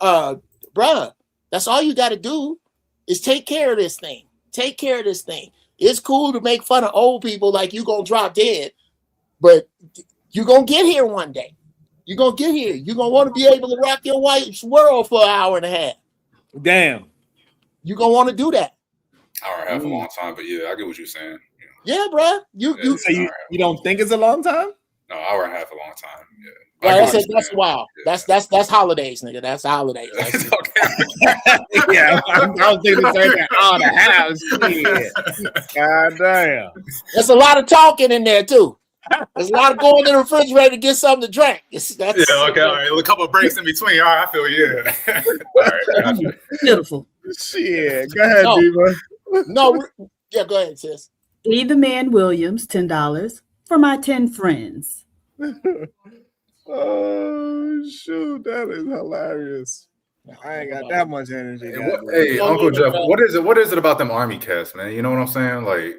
Bruh, that's all you got to do is take care of this thing. Take care of this thing. It's cool to make fun of old people like you gonna drop dead, but you're gonna get here one day. You're gonna get here. You're gonna want to be able to rock your wife's world for an hour and a half. Damn. You're gonna want to do that. Hour and a half a long time, but yeah, I get what you're saying. Yeah, bruh. You don't think it's a long time? No, hour and a half a long time. Yeah. Well, that's wild. Yeah. That's holidays, nigga. That's holidays. Yeah, I don't think it's like all the house. God damn. There's a lot of talking in there too. There's a lot of going to the refrigerator to get something to drink. Yeah, okay, all right. A couple of breaks in between. All right, I feel yeah. All right, Beautiful. Shit. Go ahead, Diva. No, yeah, go ahead, sis. Either Man Williams, $10 for my 10 friends. Oh shoot, that is hilarious. I ain't got that much energy. Hey, Uncle Jeff, what is it about them army cats, man? You know what I'm saying? Like,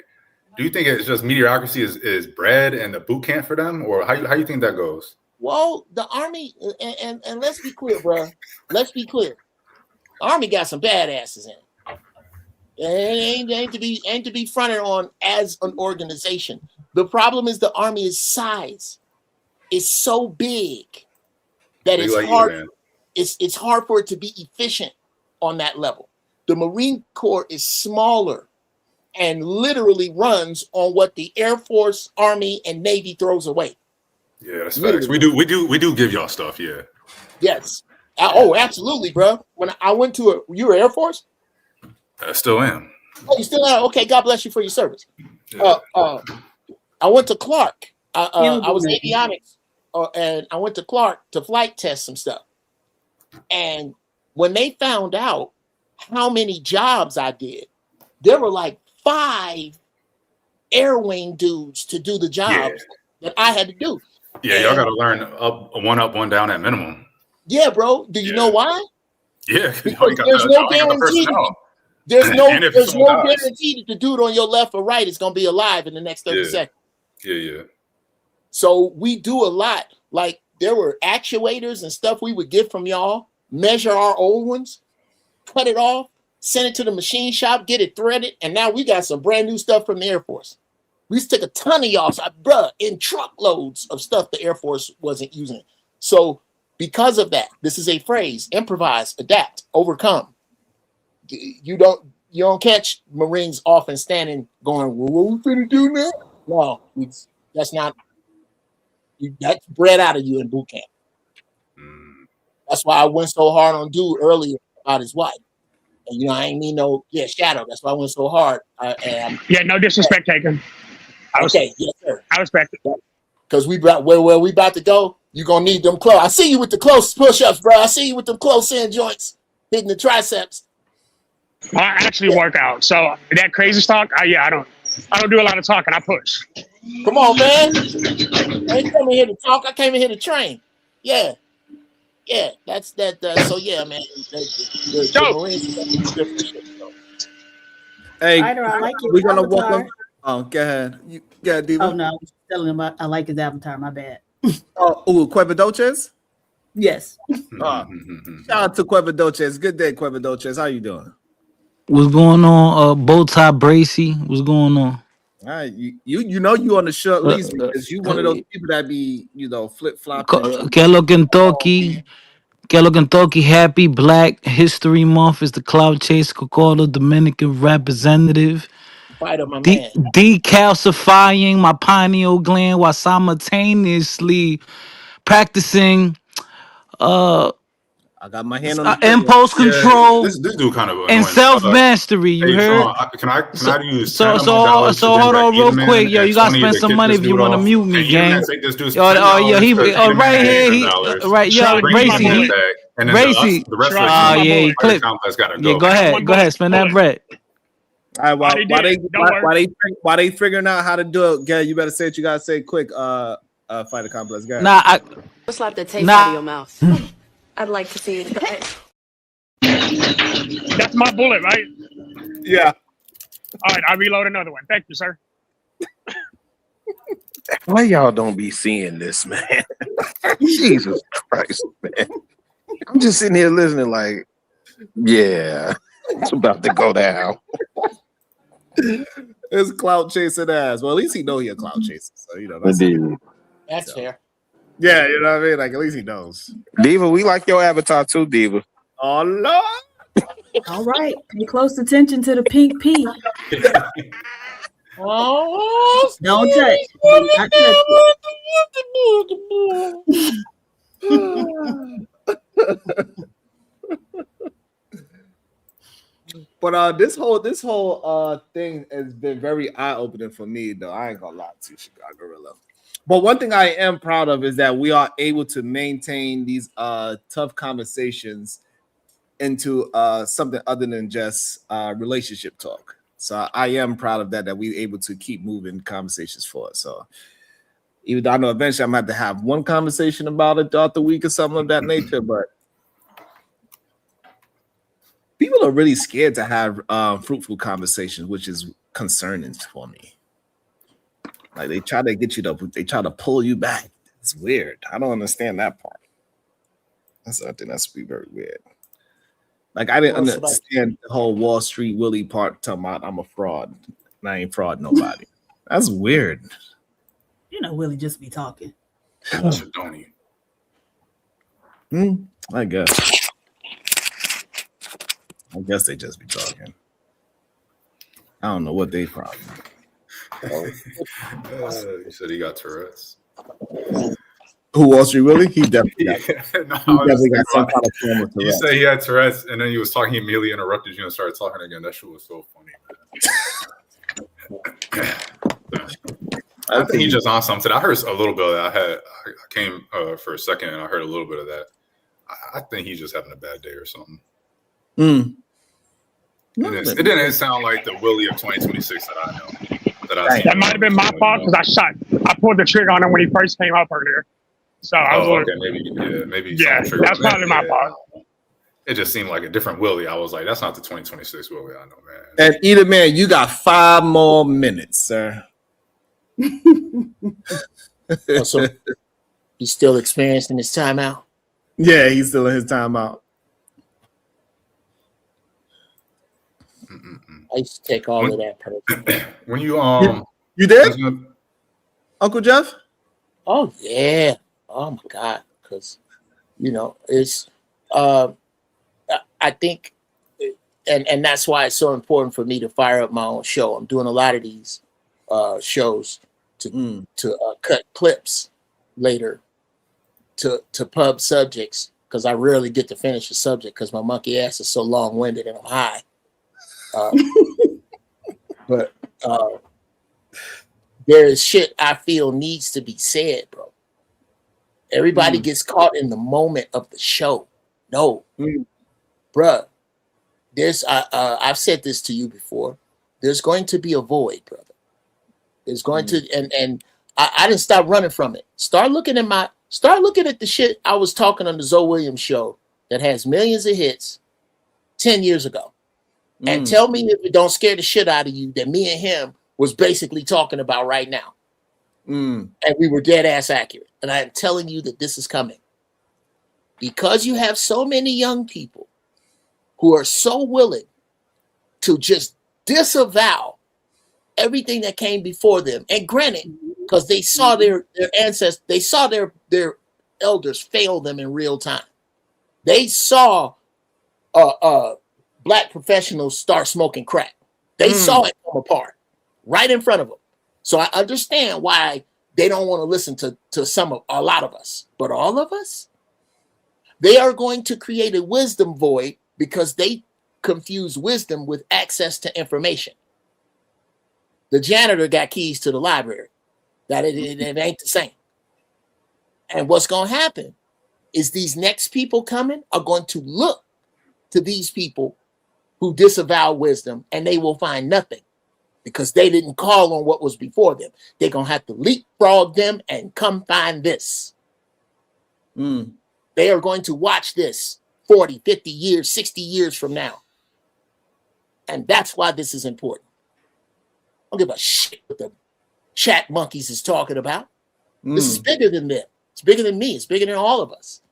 do you think it's just mediocrity is bred and the boot camp for them, or how you think that goes? Well, the army, and let's be clear, bro. Let's be clear. Army got some badasses in it. Ain't to be fronted on as an organization. The problem is the army is size. It's so big that it's hard. It's hard for it to be efficient on that level. The Marine Corps is smaller and literally runs on what the Air Force, Army, and Navy throws away. Yeah, that's facts. We do give y'all stuff. Yeah. Yes. Oh, absolutely, bro. When I went to you were Air Force? I still am. Oh, you still are? Okay, God bless you for your service. I went to Clark. I was avionics, and I went to Clark to flight test some stuff. And when they found out how many jobs I did, there were like 5 air wing dudes to do the jobs that I had to do. Yeah, y'all got to learn one up, one down at minimum. Yeah, bro. Do you know why? Yeah, because there's no guarantee. There's no guarantee that the dude on your left or right is gonna be alive in the next 30 seconds. Yeah. So we do a lot. Like there were actuators and stuff we would get from y'all, measure our old ones, cut it off, send it to the machine shop, get it threaded, and now we got some brand new stuff from the Air Force. We used to take a ton of y'all, in truckloads of stuff the Air Force wasn't using. So because of that, this is a phrase: improvise, adapt, overcome. You don't catch Marines often standing going, well, what we finna do now? No, that's not. That's bred out of you in boot camp. That's why I went so hard on dude earlier about his wife. And I ain't mean shadow. That's why I went so hard. No disrespect taken. Okay, yes, sir. I respect it. Because we brought where we about to go, you're gonna need them close. I see you with the close push-ups, bro. I see you with them close in joints, hitting the triceps. I actually work out. So that crazy talk, I don't do a lot of talking. I push. Come on, man. I ain't coming here to talk. I came in here to train. Yeah. That's that. So yeah, man. The Marines. Hey, I like your we're gonna avatar. welcome. Oh, go ahead. Go ahead, Diva. Oh no, I was telling him I like his avatar. My bad. Cuevadoches? Yes. Shout out to Cuevadoches. Good day, Cuevadoches. How you doing? What's going on? Bowtie Bracy. What's going on? All right, you know you on the short lease because you one of those people that be flip flopping. Kello Kentucky, happy Black History Month is the Cloud Chase Coca-Cola Dominican representative. Fighter, my man. Decalcifying my pineal gland while simultaneously practicing I got my hand on the impulse control this dude kind of annoying. and self-mastery. You Hey, heard? Sean, can I use So $10 hold on real quick, yo. You gotta spend some money if you want to mute me, gang. Take this dude's Yo, right here, right, yo, Bracy, and then Bracy. the rest of the clip. complex got to Yeah, go. go ahead, spend that bread. All right, while they figuring out how to do it, Gary, you better say what you gotta say quick. Fighter complex, guys. Slap the taste out of your mouth. I'd like to see you try it. That's my bullet, right? Yeah. All right, I reload another one. Thank you, sir. Why y'all don't be seeing this, man? Jesus Christ, man. I'm just sitting here listening like, yeah, it's about to go down. It's clout chasing ass. Well, at least he know he a clout chaser. So That's fair. Yeah, you know what I mean? Like at least he knows. Diva, we like your avatar too, Diva. Oh Lord. All right. Pay close attention to the pink P. Oh, don't touch. Not touch. But this whole thing has been very eye-opening for me, though. I ain't gonna lie to you, Chicago Gorilla. But one thing I am proud of is that we are able to maintain these tough conversations into something other than just relationship talk. So I am proud of that we're able to keep moving conversations forward. So even though I know eventually I'm gonna have to have one conversation about it throughout the week or something of that nature, but people are really scared to have fruitful conversations, which is concerning for me. Like they try to get you they try to pull you back. It's weird. I don't understand that part. I think that's very weird. Like I didn't understand the whole Wall Street Willie part talking about I'm a fraud and I ain't fraud nobody. That's weird. You know, Willie just be talking. Don't he? I guess they just be talking. I don't know what they problem. You said he got Tourette's. Who, Wall Street Willie? He definitely got, definitely got some kind of form of You Tourette's. said he had Tourette's, and then he was talking, he immediately interrupted you and started talking again. That shit was so funny, man. I think he's just on something. I heard a little bit of that. I came for a second and I heard a little bit of that. I think he's just having a bad day or something. Mm. It didn't sound like the Willie of 2026 that I know. That might have been my fault because I pulled the trigger on him when he first came up earlier. So I was maybe that's probably my fault. It just seemed like a different Willie. I was like, that's not the 2026 Willie I know, man. And either man, you got 5 more minutes, sir. So he's still experiencing his timeout. Yeah, he's still in his timeout. I used to take all of that personally. When you you did, Uncle Jeff? Oh yeah. Oh my God. Because it's I think, and that's why it's so important for me to fire up my own show. I'm doing a lot of these shows to cut clips later to pub subjects because I rarely get to finish a subject because my monkey ass is so long-winded and I'm high. But there is shit I feel needs to be said, bro. Everybody gets caught in the moment of the show. No, bruh. There's I've said this to you before. There's going to be a void, brother. There's going to and I didn't stop running from it. Start looking at the shit I was talking on the Zoe Williams show that has millions of hits 10 years ago. And tell me if it don't scare the shit out of you that me and him was basically talking about right now. And we were dead ass accurate. And I am telling you that this is coming. Because you have so many young people who are so willing to just disavow everything that came before them. And granted, because they saw their ancestors, they saw their elders fail them in real time. They saw Black professionals start smoking crack. They saw it come apart right in front of them. So I understand why they don't want to listen to a lot of us, but all of us, they are going to create a wisdom void because they confuse wisdom with access to information. The janitor got keys to the library. That it ain't the same. And what's going to happen is these next people coming are going to look to these people who disavow wisdom, and they will find nothing because they didn't call on what was before them. They're going to have to leapfrog them and come find this. They are going to watch this 40, 50 years, 60 years from now. And that's why this is important. I don't give a shit what the chat monkeys is talking about. This is bigger than them. It's bigger than me. It's bigger than all of us.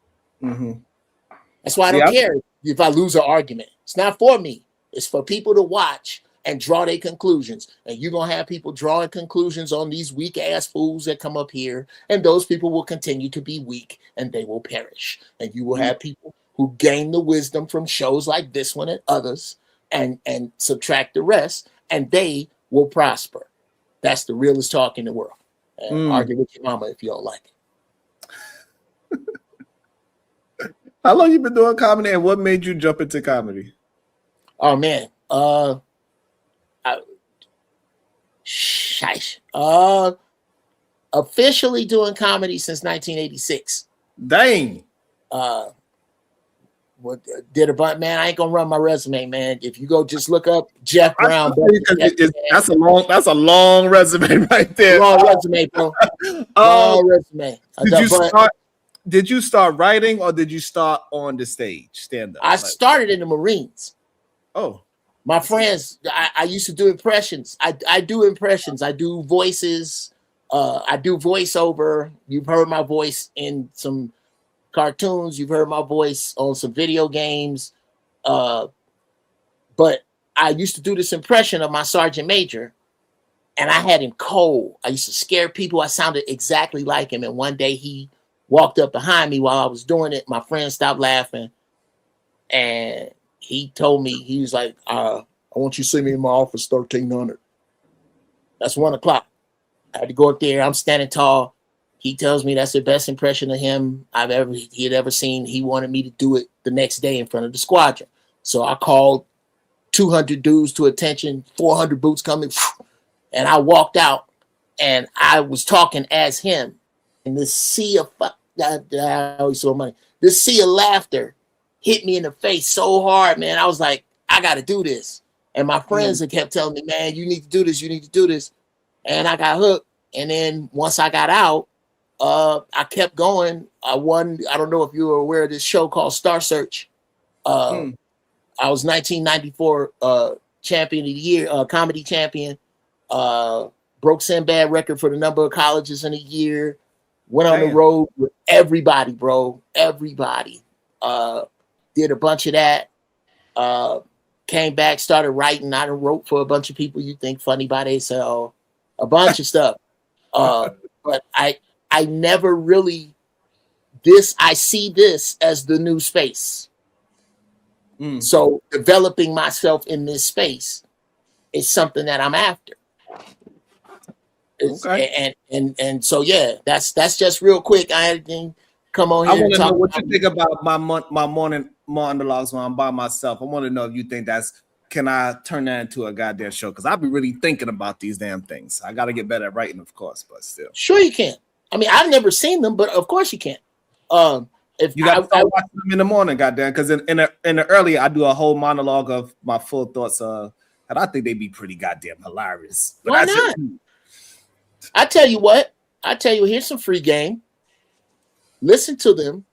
That's why I don't care if I lose an argument. It's not for me. It's for people to watch and draw their conclusions. And you're going to have people drawing conclusions on these weak ass fools that come up here. And those people will continue to be weak and they will perish. And you will have people who gain the wisdom from shows like this one and others and subtract the rest. And they will prosper. That's the realest talk in the world. And argue with your mama if you don't like it. How long you been doing comedy and what made you jump into comedy? Oh man. Officially doing comedy since 1986. Dang. Did a bunch, man. I ain't gonna run my resume, man. If you go just look up Jeff Brown, that's a long resume right there. Long resume, bro. Long resume. Did you start writing or did you start on the stage, stand up? I started in the Marines. Oh, my friends, I used to do impressions. I do impressions. I do voices. I do voiceover. You've heard my voice in some cartoons. You've heard my voice on some video games. But I used to do this impression of my sergeant major, and I had him cold. I used to scare people. I sounded exactly like him. And one day he walked up behind me while I was doing it. My friend stopped laughing, and he told me, he was like, I want you to see me in my office, 1300. That's 1 o'clock. I had to go up there. I'm standing tall. He tells me that's the best impression of him he had ever seen. He wanted me to do it the next day in front of the squadron. So I called 200 dudes to attention, 400 boots coming. And I walked out and I was talking as him. And this sea of I always throw money. This sea of laughter hit me in the face so hard, man. I was like, I got to do this. And my friends had kept telling me, man, you need to do this. You need to do this. And I got hooked. And then once I got out, I kept going. I won. I don't know if you were aware of this show called Star Search. I was 1994 champion of the year, comedy champion. Broke Sinbad record for the number of colleges in a year. Went on the road with everybody, bro. Everybody. Did a bunch of that. Came back, started writing. I wrote for a bunch of people you think funny by themselves. A bunch of stuff. But I never really I see this as the new space. So developing myself in this space is something that I'm after. And so yeah, that's just real quick. I didn't come on here. I want to know what you think about my morning monologues when I'm by myself. I want to know if you think can I turn that into a goddamn show? Because I'll be really thinking about these damn things. I got to get better at writing, of course, but still. Sure you can. I mean, I've never seen them, but of course you can. If you got to start watching them in the morning, goddamn, because in the early I do a whole monologue of my full thoughts, and I think they'd be pretty goddamn hilarious. But why not? I tell you what. Here's some free game. Listen to them.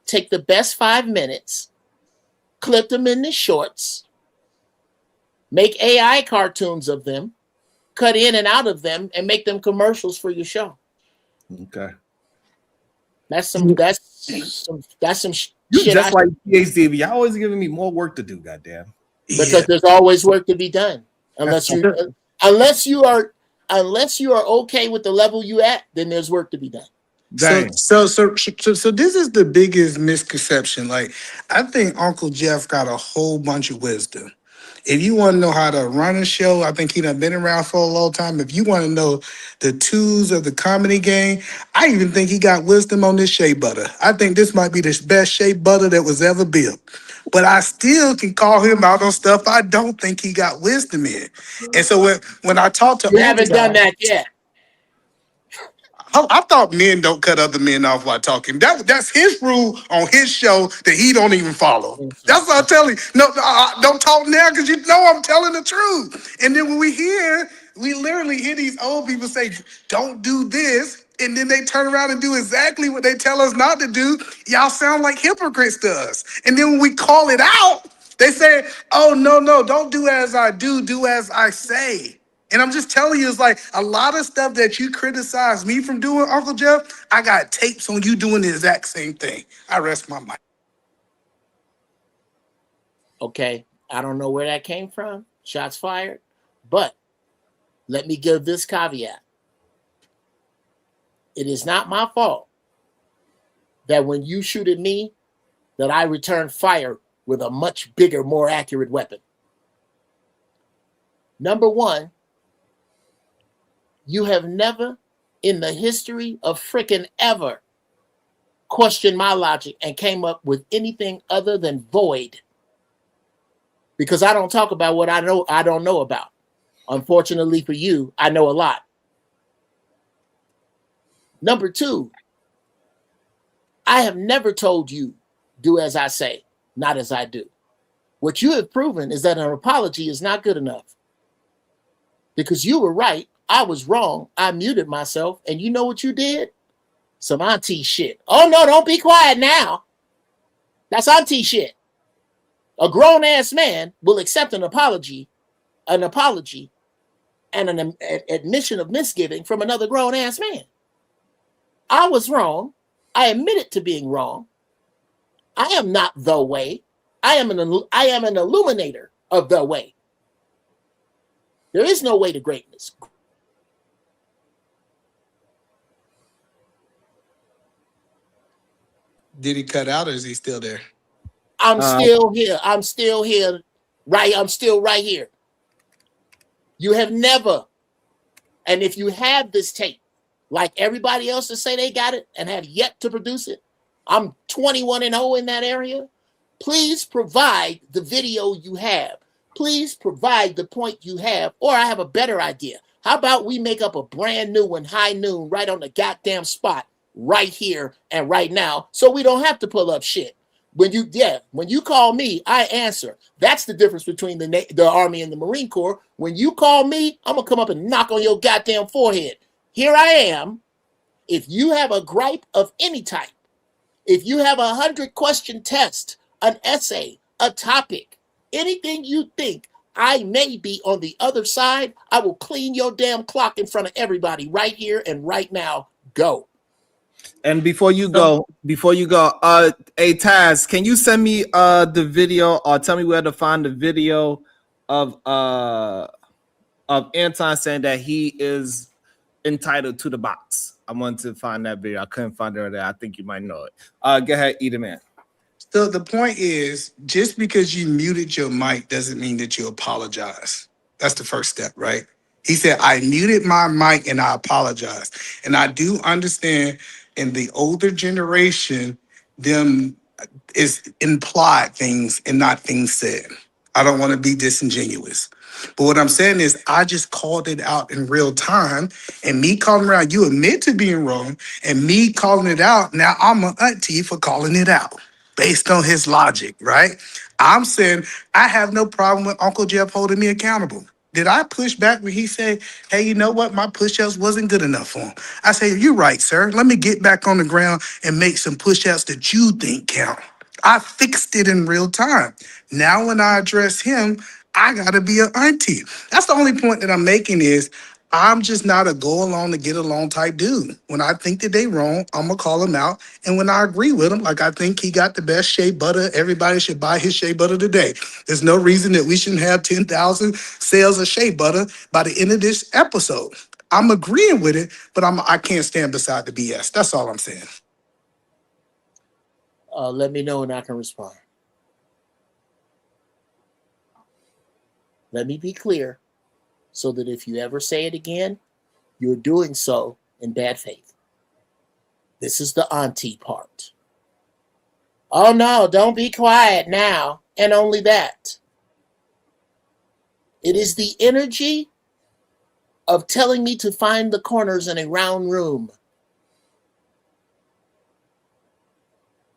Take the best 5 minutes. Clip them into shorts. Make AI cartoons of them. Cut in and out of them, and make them commercials for your show. Okay. That's some You shit. Just like PhD, y'all always giving me more work to do, goddamn. Because there's always work to be done. Unless you are okay with the level you at, then there's work to be done. So this is the biggest misconception. Like, I think Uncle Jeff got a whole bunch of wisdom. If you want to know how to run a show, I think he done been around for a long time. If you want to know the tools of the comedy game, I even think he got wisdom on this shea butter. I think this might be the best shea butter that was ever built. But I still can call him out on stuff I don't think he got wisdom in. And so when I talk to you haven't done that yet. I thought men don't cut other men off while talking. That's his rule on his show that he don't even follow. That's what I'm telling you. No, don't talk now because you know I'm telling the truth. And then when we literally hear these old people say, don't do this. And then they turn around and do exactly what they tell us not to do. Y'all sound like hypocrites to us. And then when we call it out, they say, oh, no, don't do as I do as I say. And I'm just telling you, it's like a lot of stuff that you criticize me from doing, Uncle Jeff, I got tapes on you doing the exact same thing. I rest my mic. Okay, I don't know where that came from. Shots fired. But let me give this caveat. It is not my fault that when you shoot at me, that I return fire with a much bigger, more accurate weapon. Number one, you have never in the history of frickin' ever questioned my logic and came up with anything other than void. Because I don't talk about what I don't know about. Unfortunately for you, I know a lot. Number two, I have never told you, do as I say, not as I do. What you have proven is that an apology is not good enough. Because you were right, I was wrong, I muted myself, and you know what you did? Some auntie shit. Oh no, don't be quiet now. That's auntie shit. A grown-ass man will accept an apology, and an admission of misgiving from another grown-ass man. I was wrong. I admitted to being wrong. I am not the way. I am an illuminator of the way. There is no way to greatness. Did he cut out or is he still there? I'm still here. I'm still here. I'm still right here. You have never, and if you have this tape, like everybody else to say they got it and have yet to produce it, I'm 21-0 in that area. Please provide the video you have. please provide the point you have, or I have a better idea. How about we make up a brand new one, high noon, right on the goddamn spot, right here and right now, so we don't have to pull up shit. When you call me, I answer. That's the difference between the Army and the Marine Corps. When you call me, I'm gonna come up and knock on your goddamn forehead. Here I am. If you have a gripe of any type, if you have 100-question test, an essay, a topic, anything you think I may be on the other side, I will clean your damn clock in front of everybody right here and right now. Go. And before you go, hey Taz, can you send me the video or tell me where to find the video of Anton saying that he is entitled to the box? I wanted to find that video. I couldn't find it earlier. I think you might know it. Go ahead, Edom Man. So the point is, just because you muted your mic doesn't mean that you apologize. That's the first step, right? He said, I muted my mic and I apologize. And I do understand in the older generation, them is implied things and not things said. I don't want to be disingenuous. But what I'm saying is I just called it out in real time, and me calling around, you admit to being wrong, and me calling it out, now I'm an auntie for calling it out based on his logic, right? I'm saying I have no problem with Uncle Jeff holding me accountable. Did I push back when he said, hey, you know what? My push-ups wasn't good enough for him. I say, you're right, sir. Let me get back on the ground and make some push-ups that you think count. I fixed it in real time. Now when I address him, I gotta be an auntie. That's the only point that I'm making is I'm just not a go along to get along type dude. When I think that they wrong, I'm gonna call them out. And when I agree with him, like I think he got the best shea butter, everybody should buy his shea butter today. There's no reason that we shouldn't have 10,000 sales of shea butter by the end of this episode. I'm agreeing with it, but I can't stand beside the BS. That's all I'm saying. Let me know and I can respond. Let me be clear so that if you ever say it again, you're doing so in bad faith. This is the auntie part. Oh no, don't be quiet now. And only that. It is the energy of telling me to find the corners in a round room.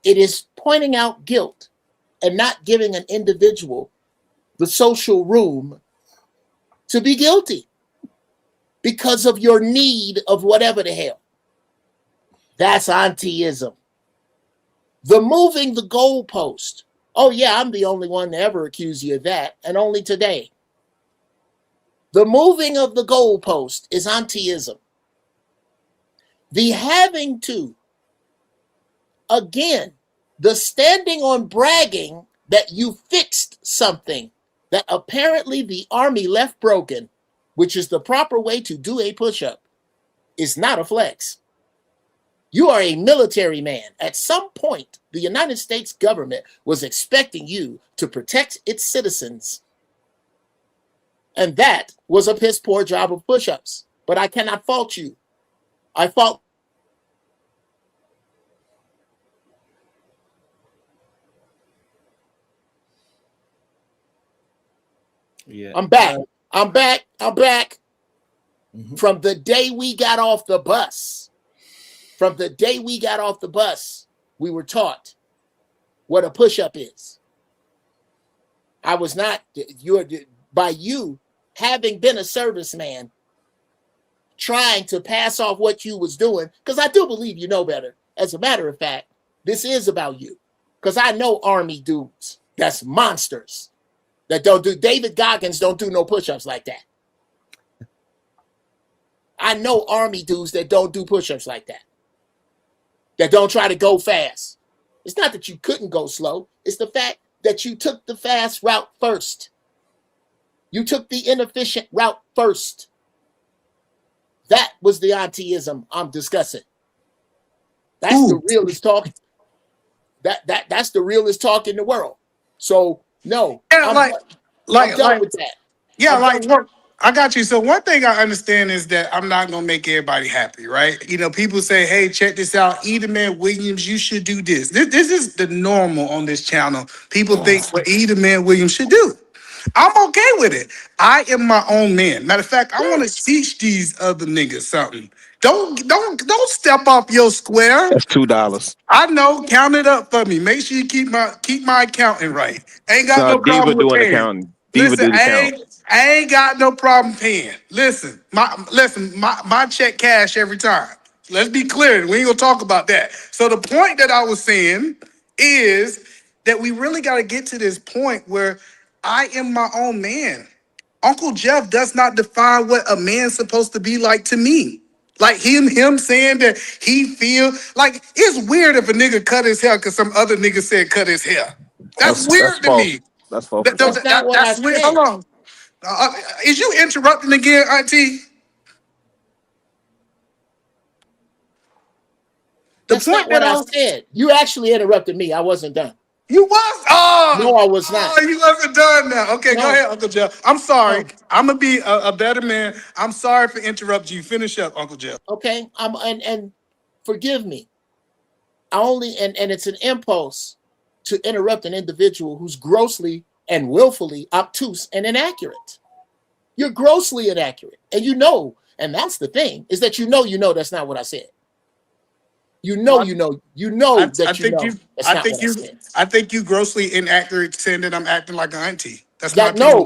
It is pointing out guilt and not giving an individual the social room to be guilty because of your need of whatever the hell. That's auntie-ism. The moving the goalpost. Oh yeah, I'm the only one to ever accuse you of that, and only today. The moving of the goalpost is auntie-ism. The having to, again, the standing on bragging that you fixed something that apparently the Army left broken, which is the proper way to do a push-up, is not a flex. You are a military man. At some point, the United States government was expecting you to protect its citizens. And that was a piss poor job of push-ups. But I cannot fault you. I fault. Yeah. I'm back. I'm back. From the day we got off the bus, we were taught what a push-up is. I was not, by you having been a serviceman, trying to pass off what you was doing, because I do believe you know better. As a matter of fact, this is about you. Because I know Army dudes that's monsters that don't do, David Goggins don't do no push-ups like that. I know Army dudes that don't do push-ups like that. That don't try to go fast. It's not that you couldn't go slow. It's the fact that you took the fast route first. You took the inefficient route first. That was the auntie-ism I'm discussing. That's the realest talk. That's the realest talk in the world. So no, I'm done with that. Yeah, I got you. So one thing I understand is that I'm not gonna make everybody happy, right? You know, people say, "Hey, check this out, Edelman Williams, you should do this." This is the normal on this channel. People think what Edelman Williams should do. I'm okay with it. I am my own man. Matter of fact, I want to teach these other niggas something. Don't step off your square. That's $2. I know. Count it up for me. Make sure you keep my accounting right. Ain't got No, no Diva problem with doing the paying. counting. Diva Listen, do the count. I ain't got no problem paying. Listen, my check cash every time. Let's be clear. We ain't gonna talk about that. So the point that I was saying is that we really got to get to this point where I am my own man. Uncle Jeff does not define what a man's supposed to be like to me. Like him saying that he feel like it's weird if a nigga cut his hair because some other nigga said cut his hair. That's weird to false. me. That's false. That's not what I That's weird. said. Hold on. Is you interrupting again, Auntie? That's not what I said. You actually interrupted me. I wasn't done. You was? No, I was not. Oh, you wasn't done now. Okay, No. go ahead, Uncle Jeff. I'm sorry. No. I'm gonna be a better man. I'm sorry for interrupting you. Finish up, Uncle Jeff. Okay. And forgive me. I only and it's an impulse to interrupt an individual who's grossly and willfully obtuse and inaccurate. You're grossly inaccurate. And you know, and that's the thing, is that you know that's not what I said. I think you grossly inaccurate saying that I'm acting like an auntie. That's not no.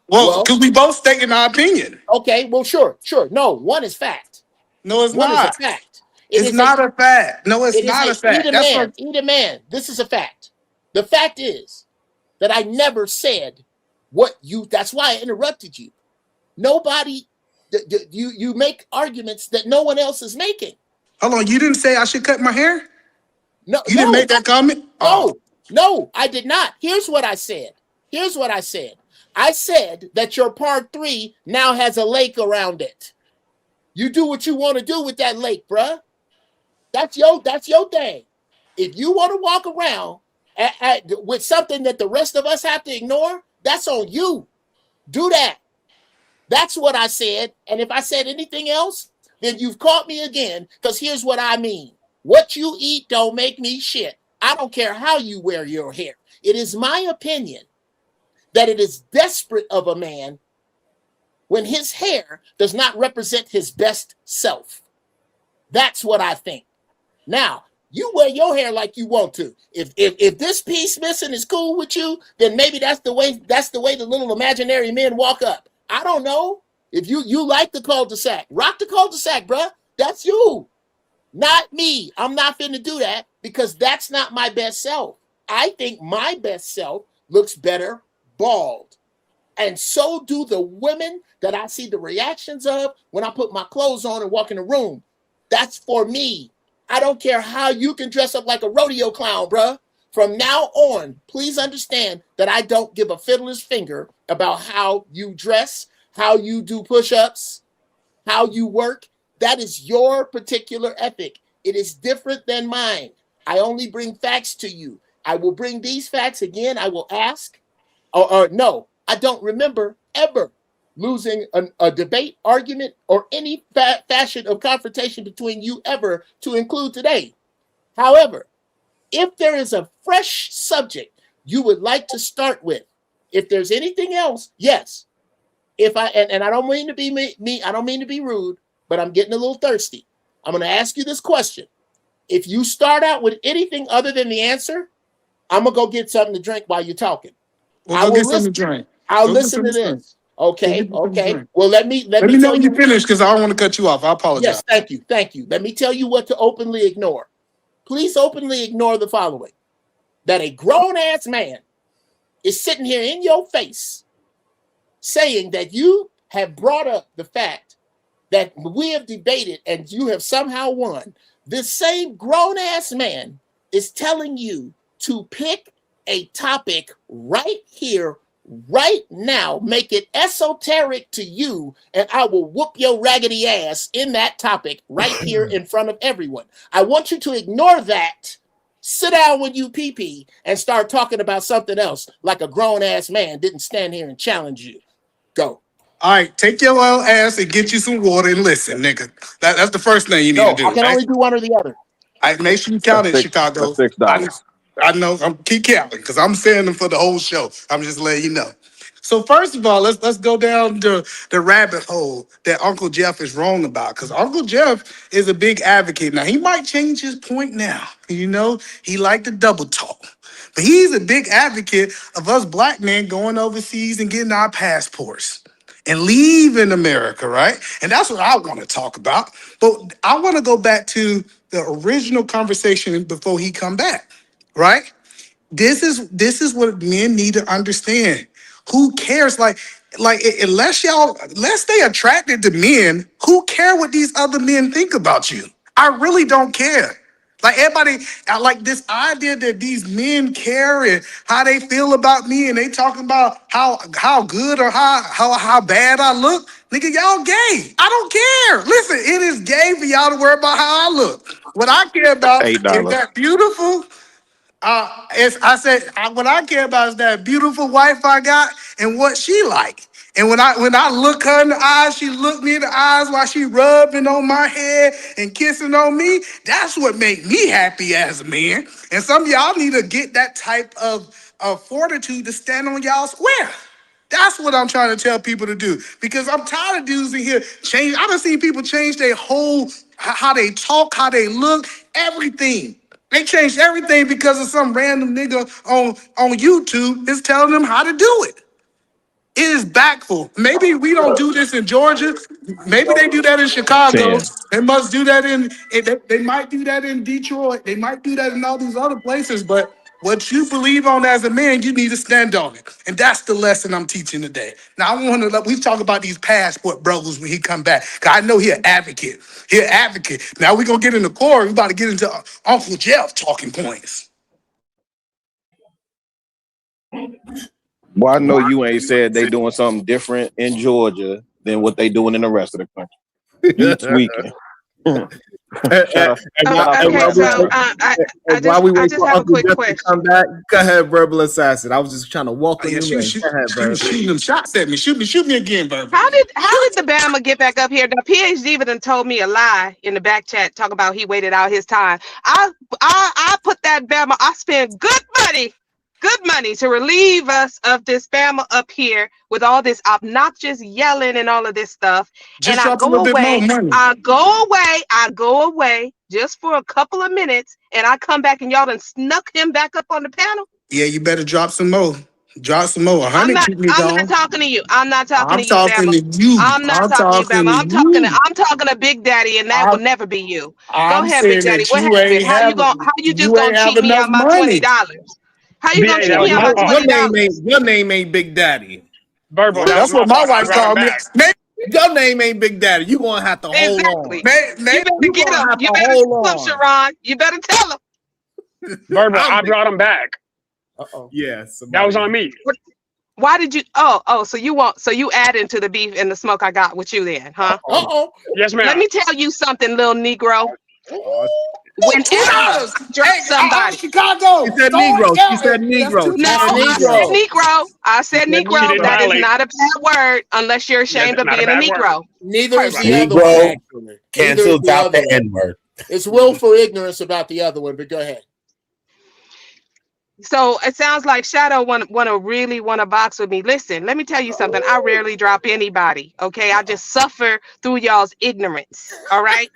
Well, because we both stating our opinion. Okay, well, sure. No, one is fact. No, it's one not. Is a fact. It's not a fact. No, it's not a fact. Eat a man. This is a fact. The fact is that I never said what you. That's why I interrupted you. Nobody. You make arguments that no one else is making. Hold on, you didn't say I should cut my hair? No, you didn't make that comment? No, I did not. Here's what I said. I said that your part 3 now has a lake around it. You do what you want to do with that lake, bruh. That's your thing. If you want to walk around with something that the rest of us have to ignore, that's on you. Do that. That's what I said. And if I said anything else, then you've caught me again, because here's what I mean. What you eat don't make me shit. I don't care how you wear your hair. It is my opinion that it is desperate of a man when his hair does not represent his best self. That's what I think. Now, you wear your hair like you want to. If this piece missing is cool with you, then maybe that's the way the little imaginary men walk up. I don't know. If you like the cul-de-sac, rock the cul-de-sac, bruh. That's you. Not me. I'm not finna do that because that's not my best self. I think my best self looks better bald. And so do the women that I see the reactions of when I put my clothes on and walk in the room. That's for me. I don't care how you can dress up like a rodeo clown, bruh. From now on, please understand that I don't give a fiddler's finger about how you dress, how you do push-ups, how you work. That is your particular ethic. It is different than mine. I only bring facts to you. I will bring these facts again. I will ask, or no, I don't remember ever losing a debate, argument, or any fashion of confrontation between you ever, to include today. However, if there is a fresh subject you would like to start with, if there's anything else, yes. If I and I don't mean to be me, I don't mean to be rude, but I'm getting a little thirsty. I'm going to ask you this question. If you start out with anything other than the answer, I'm going to go get something to drink while you're talking. Well, go get something to drink. I'll listen to this. Okay. Well, let me know when you finish, because I don't want to cut you off. I apologize. Yes, thank you. Let me tell you what to openly ignore. Please openly ignore the following. That a grown-ass man is sitting here in your face saying that you have brought up the fact that we have debated and you have somehow won. This same grown-ass man is telling you to pick a topic right here, right now, make it esoteric to you, and I will whoop your raggedy ass in that topic right here in front of everyone. I want you to ignore that, sit down when you pee-pee, and start talking about something else like a grown-ass man didn't stand here and challenge you. Go. All right, take your little ass and get you some water and listen, nigga. That's the first thing you need to do. I can only do one or the other. Make sure you count it, Chicago. $6. I know. Keep counting because I'm saying them for the whole show. I'm just letting you know. So first of all, let's go down the rabbit hole that Uncle Jeff is wrong about. Because Uncle Jeff is a big advocate. Now he might change his point now. You know, he liked to double talk. But he's a big advocate of us black men going overseas and getting our passports and leaving America, right? And that's what I want to talk about. But I want to go back to the original conversation before he come back, right? This is what men need to understand. Who cares? Unless they attracted to men, who care what these other men think about you? I really don't care. Like everybody, I like this idea that these men care and how they feel about me, and they talking about how good or how bad I look. Nigga, y'all gay. I don't care. Listen, it is gay for y'all to worry about how I look. What I care about is $8. that beautiful. What I care about is that beautiful wife I got and what she like. And when I look her in the eyes, she look me in the eyes while she rubbing on my head and kissing on me. That's what make me happy as a man. And some of y'all need to get that type of fortitude to stand on y'all square. That's what I'm trying to tell people to do because I'm tired of dudes in here change. I done seen people change their whole how they talk, how they look, everything. They changed everything because of some random nigga on YouTube is telling them how to do it. It is backful. Maybe we don't do this in Georgia. Maybe they do that in Chicago. 10. They must do that they might do that in Detroit. They might do that in all these other places. But what you believe on as a man, you need to stand on it. And that's the lesson I'm teaching today. Now we talk about these passport brothers when he come back. Cause I know he an advocate. He an advocate. Now we gonna get into Corey. We about to get into Uncle Jeff talking points. Well, I know you ain't said they doing something different in Georgia than what they doing in the rest of the country. You tweaking. While we wait for Uncle Jeff to come back, go ahead, Verbal Assassin. I was just trying to walk on you. Shoot them shots at me. Shoot me again, Verbal. How did the Bama get back up here? The PhD done told me a lie in the back chat, talking about he waited out his time. I put that Bama. I spent good money to relieve us of this Bama up here with all this obnoxious yelling and all of this stuff. Just and I drop a little bit more money. I go away just for a couple of minutes, and I come back and y'all done snuck him back up on the panel. Yeah, you better drop some more. Drop some more. I'm not talking to you. I'm not talking to you, Bama. I'm not talking to you, Bama. I'm talking to Big Daddy, and that will never be you. Go ahead, Big Daddy. What happened? How you just gonna cheat me out my $20? How you gonna cheat me out my $20? Your name ain't Big Daddy. Verbal. That's what my wife called me. Your name ain't Big Daddy. You gonna have to hold on. You better get him. You better tell him, Sharon. You better tell him. Verbal. I brought him back. Yes. That was on me. Why did you? So you add into the beef and the smoke I got with you then, huh? Yes, ma'am. Let me tell you something, little Negro. When I drop somebody, Chicago. She said Negro. She said Negro. No, I said Negro. I said Negro. That is not a bad word unless you're ashamed of being a Negro. Neither is the other Negro one. canceled out the N-word. It's willful ignorance about the other one, but go ahead. So it sounds like Shadow really want to box with me. Listen, let me tell you something. I rarely drop anybody. Okay, I just suffer through y'all's ignorance. All right.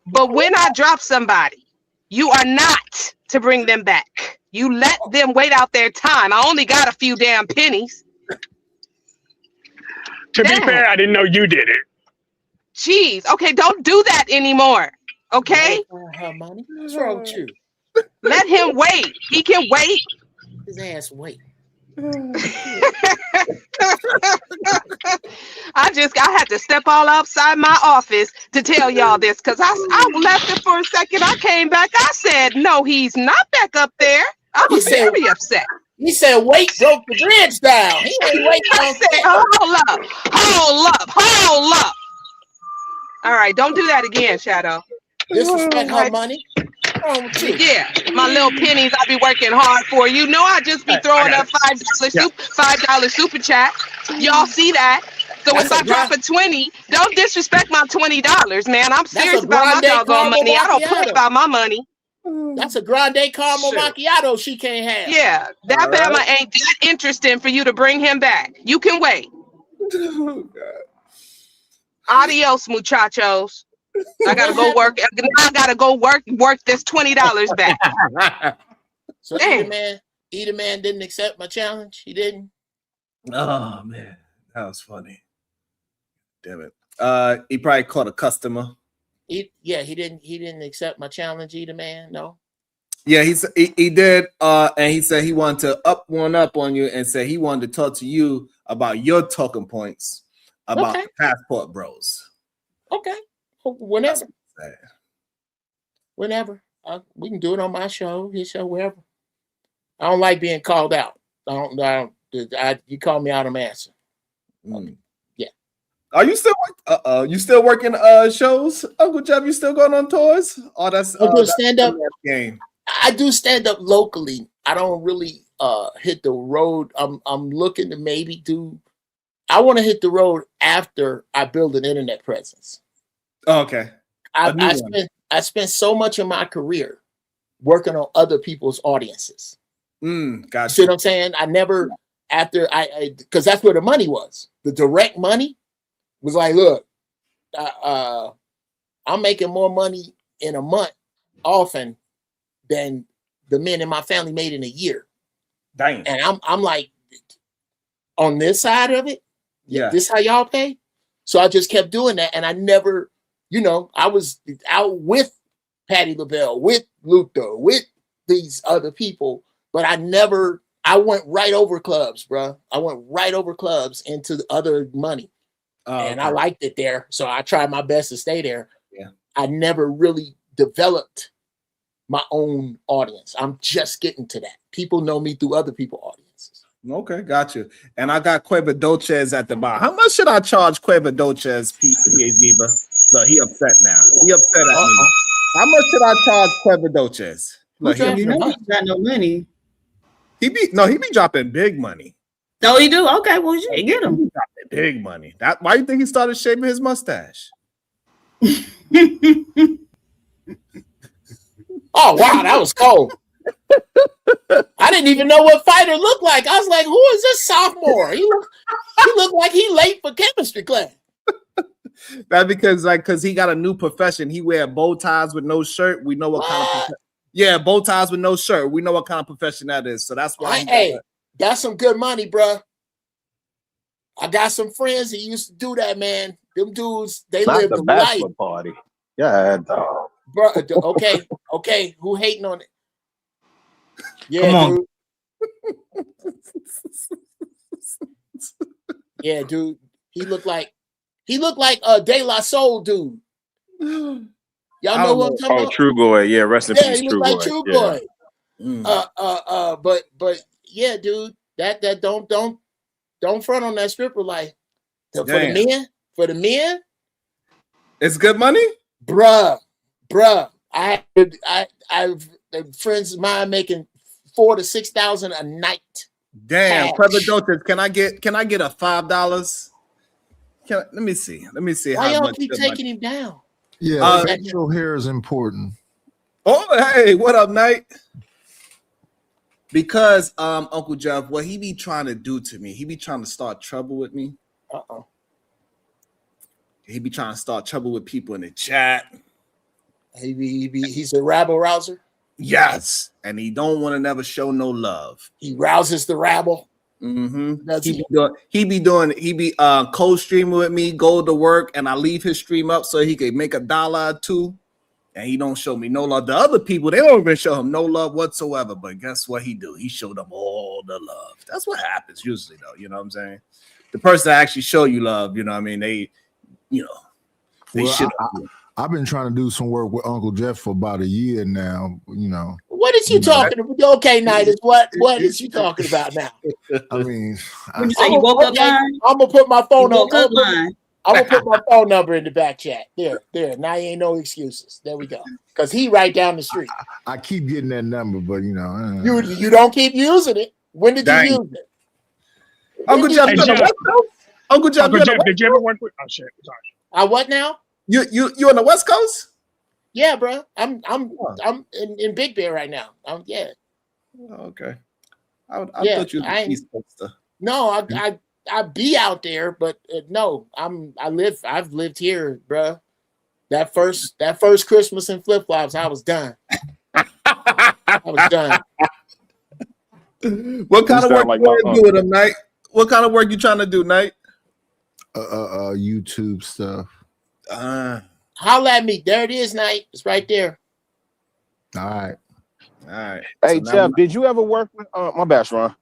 But when I drop somebody, you are not to bring them back. You let them wait out their time. I only got a few damn pennies. To be fair, I didn't know you did it. Jeez. Okay, don't do that anymore. Okay? Her money. What's wrong with you? Let him wait. He can wait. His ass wait. I had to step all outside my office to tell y'all this because I left it for a second. I came back. I said, no, he's not back up there. I was very upset. He said, wait, broke the bridge down. He ain't waiting. I said, hold up. All right, don't do that again, Shadow. Disrespect her money. Yeah, my little pennies I be working hard for. You know I just be throwing up $5 super chat. Y'all see that? So if I drop a 20, don't disrespect my $20, man. I'm serious about my doggone money. I don't play about my money. That's a grande caramel Shoot. macchiato she can't have. Yeah, that All right. Bama ain't that interesting for you to bring him back. You can wait. Oh, God. Adios, muchachos. I gotta go work. I gotta go work this $20 back. So Damn. Either man didn't accept my challenge. He didn't. Oh man, that was funny. Damn it. He probably caught a customer. He didn't accept my challenge, either man. No. Yeah, he did. And he said he wanted to up on you and said he wanted to talk to you about your talking points about Okay. the passport bros. Okay. Whenever. Whenever. We can do it on my show, his show, wherever. I don't like being called out. You call me out, I'm answering. Yeah. Are you still working shows, Uncle Jeff? You still going on tours? Oh, that's stand up game. I do stand up locally. I don't really hit the road. I'm looking to maybe do. I want to hit the road after I build an internet presence. Oh, okay. I spent so much of my career working on other people's audiences. Gotcha. See what I'm saying? I never because that's where the money was. The direct money was like, look, I'm making more money in a month often than the men in my family made in a year. Dang. And I'm like, on this side of it, yeah, this how y'all pay. So I just kept doing that, and I never, I was out with Patti LaBelle, with Luther, with these other people, but I went right over clubs, bro. I went right over clubs into the other money. And I liked it there. So I tried my best to stay there. Yeah. I never really developed my own audience. I'm just getting to that. People know me through other people's audiences. Okay, got you. And I got Cueva Dolces at the bar. How much should I charge Cueva Dolces, PA Viva? Look, he upset now. He upset at me. How much should I charge Cueva Dolces? Look, You know he's got no money. He be dropping big money. No, he do. Okay, well, you get him. He be dropping big money. Why you think he started shaving his mustache? Oh wow, that was cold. I didn't even know what fighter looked like. I was like, who is this sophomore? He looked like he late for chemistry class. That's because he got a new profession. He wear bow ties with no shirt. We know what kind of profession. Yeah, bow ties with no shirt. We know what kind of profession that is. So that's why. That's some good money, bro. I got some friends that used to do that, man. Them dudes, they live the life. Party. Yeah, dog. Bro, okay. Who hating on it? Yeah, Come on. Dude. Yeah, dude. He looked like a De La Soul dude. Y'all know what I'm talking about? True Boy. Yeah, rest in peace, he looked like True Boy. But yeah, dude, that don't front on that stripper like for the men. It's good money, bruh. I have friends of mine making $4,000 to $6,000 a night. Damn, Cueva Dolces, can I get a $5? Let me see. Why y'all keep taking him down? Yeah, facial hair is important. Oh, hey, what up, Knight? Because Uncle Jeff, what he be trying to do to me, he be trying to start trouble with me. He be trying to start trouble with people in the chat. He's a rabble rouser. Yes, and he don't want to never show no love. He rouses the rabble. Mm-hmm. He be co-streaming with me, go to work, and I leave his stream up so he can make $1 or $2, and he don't show me no love. The other people, they don't even show him no love whatsoever. But guess what he do? He showed them all the love. That's what happens usually, though. You know what I'm saying? The person that actually show you love, you know what I mean? They should. I've been trying to do some work with Uncle Jeff for about a year now. What is you talking about? Okay, Nidus, what is you talking about now? I mean, you say you woke up line? I'm gonna put my phone up line. I'm gonna put my phone number in the back chat. There. Now you ain't no excuses. There we go. Because he right down the street. I keep getting that number, but you don't keep using it. When did you use it? Uncle Jeff, did you ever work with? Oh shit, sorry. What now? You on the West Coast? Yeah, bro. I'm in Big Bear right now. Yeah. Okay. I Yeah, thought you was I an ain't. East Coaster. No, I be out there, but no, I've lived here, bro. That first Christmas in flip flops, I was done. I was done. What kind of work like you want my to do with them, Knight? What kind of work you trying to do, Knight? YouTube stuff. Holla at me. There it is, Knight. It's right there. All right. All right. Hey, So Jeff, did you ever work with my bad, Ron?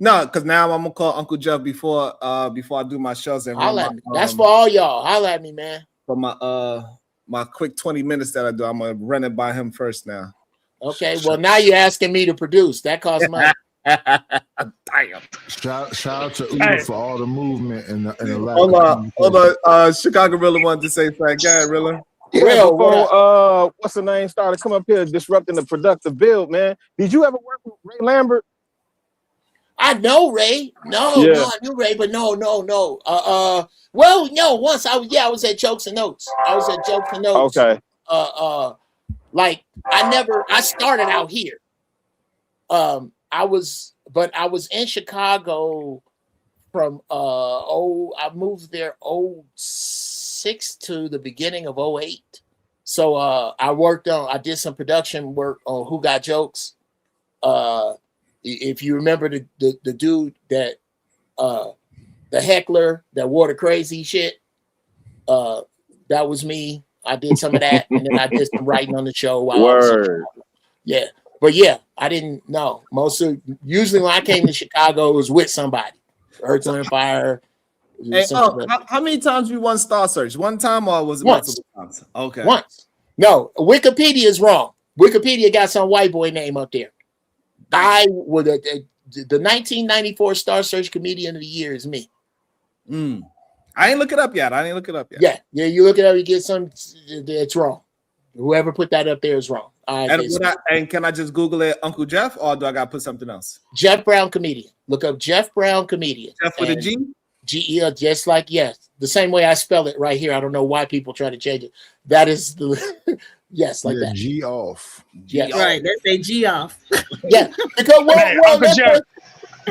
No, because now I'm gonna call Uncle Jeff before I do my shows and Holla at me. That's for all y'all. Holla at me, man. for my quick 20 minutes that I do. I'm gonna run it by him first now. Okay, well now you're asking me to produce. That costs money. Damn. Shout out to Uda for all the movement and the lack Hold of on. Chicago Rilla wanted to say something. Go ahead, Rilla. Yeah, Real, before what's the name started come up here disrupting the productive build, man. Did you ever work with Ray Lambert? I know Ray. No, I knew Ray, but no. Well, no. Once I was at Jokes and Notes. I was at Jokes and Notes. Okay. Like I started out here. I was in Chicago from I moved there 06 to the beginning of 08. So I did some production work on Who Got Jokes. If you remember the dude that the heckler that wore the crazy shit, that was me. I did some of that, and then I did some writing on the show while I was in Chicago. Yeah. But yeah, I didn't know. Usually when I came to Chicago, it was with somebody. Earth, Wind, and Fire. Hey, how many times you won Star Search? One time or was it multiple times? Okay. Once. No, Wikipedia is wrong. Wikipedia got some white boy name up there. I would the 1994 Star Search Comedian of the Year is me. I ain't look it up yet. Yeah, you look it up, you get some. It's wrong. Whoever put that up there is wrong. And can I just Google it, Uncle Jeff, or do I got to put something else? Jeff Brown Comedian. Look up Jeff Brown Comedian. Jeff with a G? G-E-L, just like yes. The same way I spell it right here. I don't know why people try to change it. That is the yes, like that. G off. Yes. Right. Let's say G off. Yeah. Because Uncle Jeff.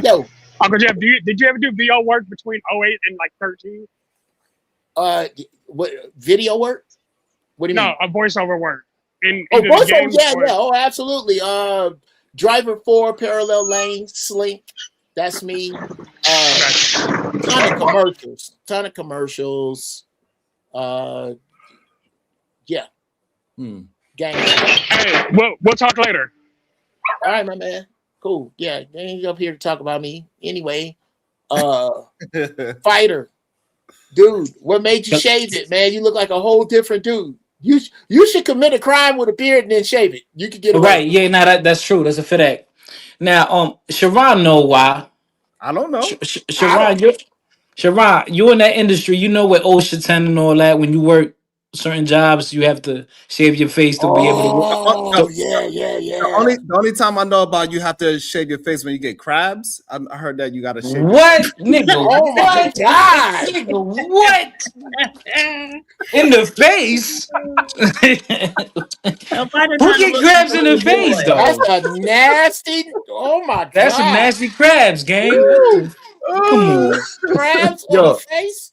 Yo. Uncle Jeff, did you ever do VO work between 08 and like 13? What video work? What do you mean? No, a voiceover work. Voiceover, yeah. Oh, absolutely. Driver 4, Parallel Lane, Slink. That's me. Ton of commercials. Yeah. Gang. Hey, we'll talk later. All right, my man. Cool. Yeah, they ain't up here to talk about me anyway. Fighter, dude. What made you shave it, man? You look like a whole different dude. You should commit a crime with a beard and then shave it. You could get away. Right? Yeah, that's true. That's a fit act. Now, Sharon, know why? I don't know. Sharon, you in that industry. You know with OSHA 10 and all that. When you work certain jobs, you have to shave your face to be able to work. Oh, yeah. The only time I know about you have to shave your face when you get crabs. I heard that you got to shave. What, nigga? Oh my God, nigga, what? In the face? Who get crabs in the face though? That's a nasty. Oh my God, that's some nasty crabs, gang. Come on, crabs on the face.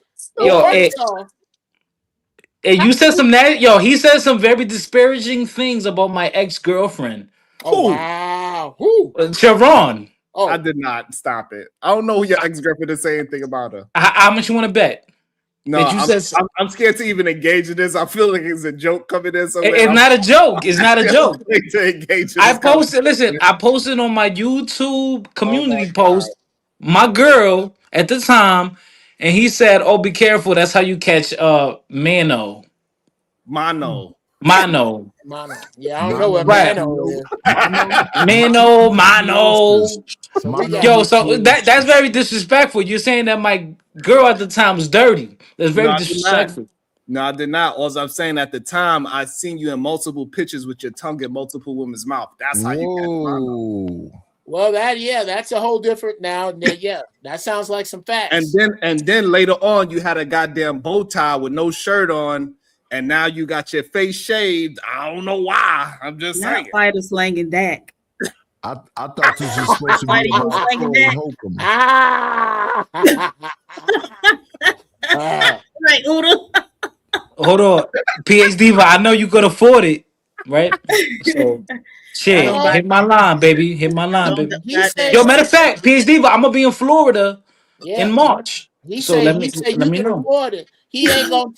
Hey, you said some he said some very disparaging things about my ex-girlfriend. Oh, wow. Who? Sharon. Oh. I did not stop it. I don't know who your ex-girlfriend is saying anything about her. How much you want to bet? No, I'm scared to even engage in this. I feel like it's a joke coming in somewhere. It's not a joke. It's not a joke. To engage in I posted on my YouTube community post my girl at the time, and he said, "Oh, be careful. That's how you catch Mono. Yeah, I don't know what Mano is. Mano. Yo, so that's very disrespectful. You're saying that my girl at the time was dirty. That's very disrespectful. No, I did not. All I'm saying at the time, I seen you in multiple pictures with your tongue in multiple women's mouth. That's how you catch Mano. Well, that's a whole different now. Yeah, that sounds like some facts. And then later on, you had a goddamn bow tie with no shirt on, and now you got your face shaved. I don't know why. I'm just Not saying. fighter slanging Dak. I thought this was supposed to be about Corey Holcomb. Right, Udo. Hold on, PhD, but I know you could afford it, right? So, shit, hit my line, baby. Hit my line, baby. Yo, matter of fact, PhD, but I'm gonna be in Florida in March. He So say let you me can know. afford it. He ain't gonna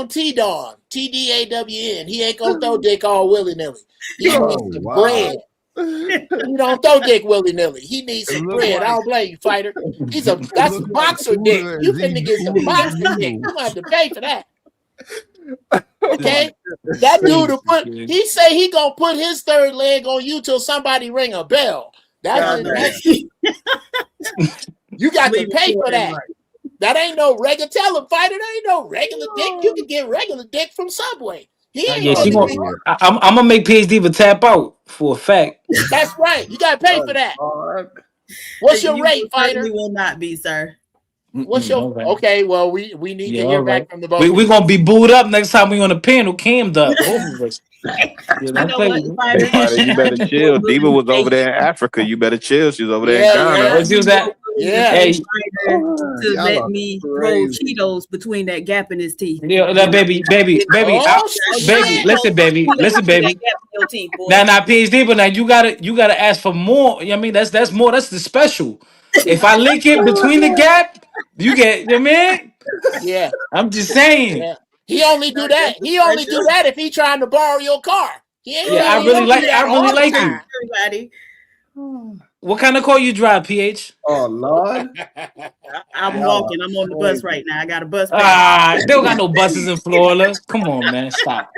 T-dog. TDAWN. He ain't gonna throw dick all willy-nilly. He needs some bread. You don't throw dick willy-nilly. He needs some bread. I don't blame you, fighter. That's a boxer dick. You finna get some boxer dick. You gonna have to pay for that. Okay? That dude he say he gonna put his third leg on you till somebody ring a bell. That's you got to pay for that. That ain't no regular. Tell him, fighter, that ain't no regular dick. You can get regular dick from Subway. He ain't Yeah, she gonna. I'm gonna make PhD but tap out for a fact. That's right. You gotta pay for that. What's your rate, fighter? We will not be, sir. What's your okay? Well, we need to hear back from the both. We gonna be booed up next time we on the panel, cammed up. Both of us. You better chill. Diva was over there in Africa. You better chill. She's over there in Ghana. She was at. Hey, to let me throw Cheetos between that gap in his teeth. Yeah, that baby. Baby, listen, baby. Now, PhD, but now you gotta ask for more. You know what I mean, that's more. That's the special. If I lick it between the gap, you get. You know what I mean? Yeah. I'm just saying. Yeah. He only do that. He only do that if he trying to borrow your car. He ain't I really like you. Everybody. What kind of car you drive, PH? Oh Lord. I'm walking. I'm on the bus right now. I got a bus. They don't got no buses in Florida. Come on, man. Stop.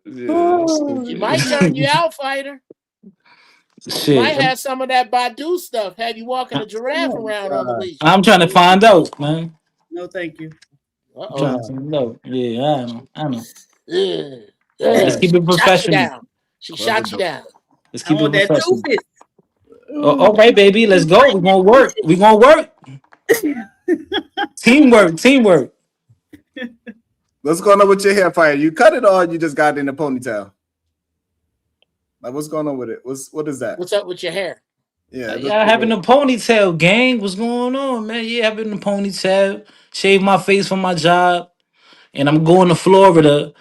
He might turn you out, fighter. Shit. Might have some of that Badu stuff. Have you walking a giraffe around on the leash? I'm trying to find out, man. No, thank you. I'm trying to find out. Yeah, I know. Yeah. Let's keep it professional. She shot you down. Let's keep it professional. All right, baby. Let's go. We're gonna work. Teamwork. What's going on with your hair, fire? You cut it or you just got it in a ponytail? Like, what's going on with it? What is that? What's up with your hair? Yeah, having a ponytail, gang. What's going on, man? Yeah, having a ponytail. Shave my face for my job, and I'm going to Florida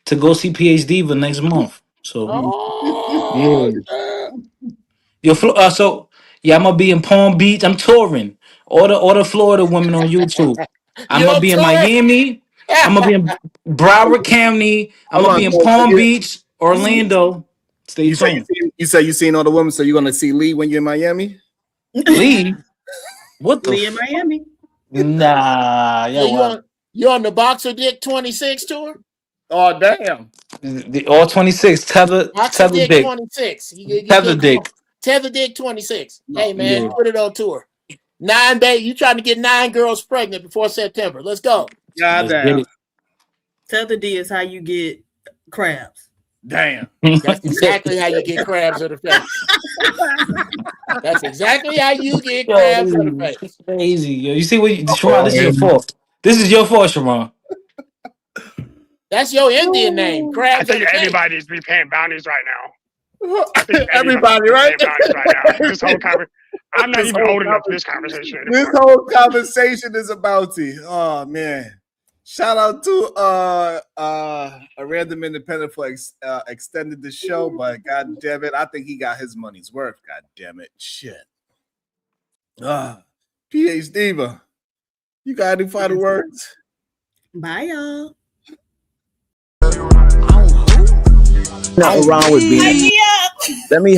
to go see PhD for next month. So, yeah. I'm gonna be in Palm Beach. I'm touring all the Florida women on YouTube. I'm gonna be in Miami. I'm gonna be in Broward County. I'm gonna be in Palm Beach, Orlando. Stay tuned. You say you seen all the women, so you're gonna see Lee when you're in Miami? Lee? What the? Lee in Miami? Nah, you on the Boxer Dick 26 tour? Oh damn! All 26 tether dick 26. tether dick. Tether Dick 26. Hey man, put it on tour. 9 days. You trying to get 9 girls pregnant before September? Let's go. Goddamn. Tether D is how you get crabs. Damn. That's exactly how you get crabs in the face. That's exactly how you get crabs in the face. Crazy, yo. You see what Sharon, this is your fault. This is your fault, Sharon. That's your Indian name. Crabs. I think everybody needs to be paying bounties right now. Everybody, right? Bounties right now. This whole conversation. I'm not even old enough for this conversation anymore. This whole conversation is a bounty. Oh man. Shout out to a random independent for extended the show, but god damn it, I think he got his money's worth. God damn it. Shit. PH Diva. You got any final words? Bye, y'all. Nothing wrong with being. Let me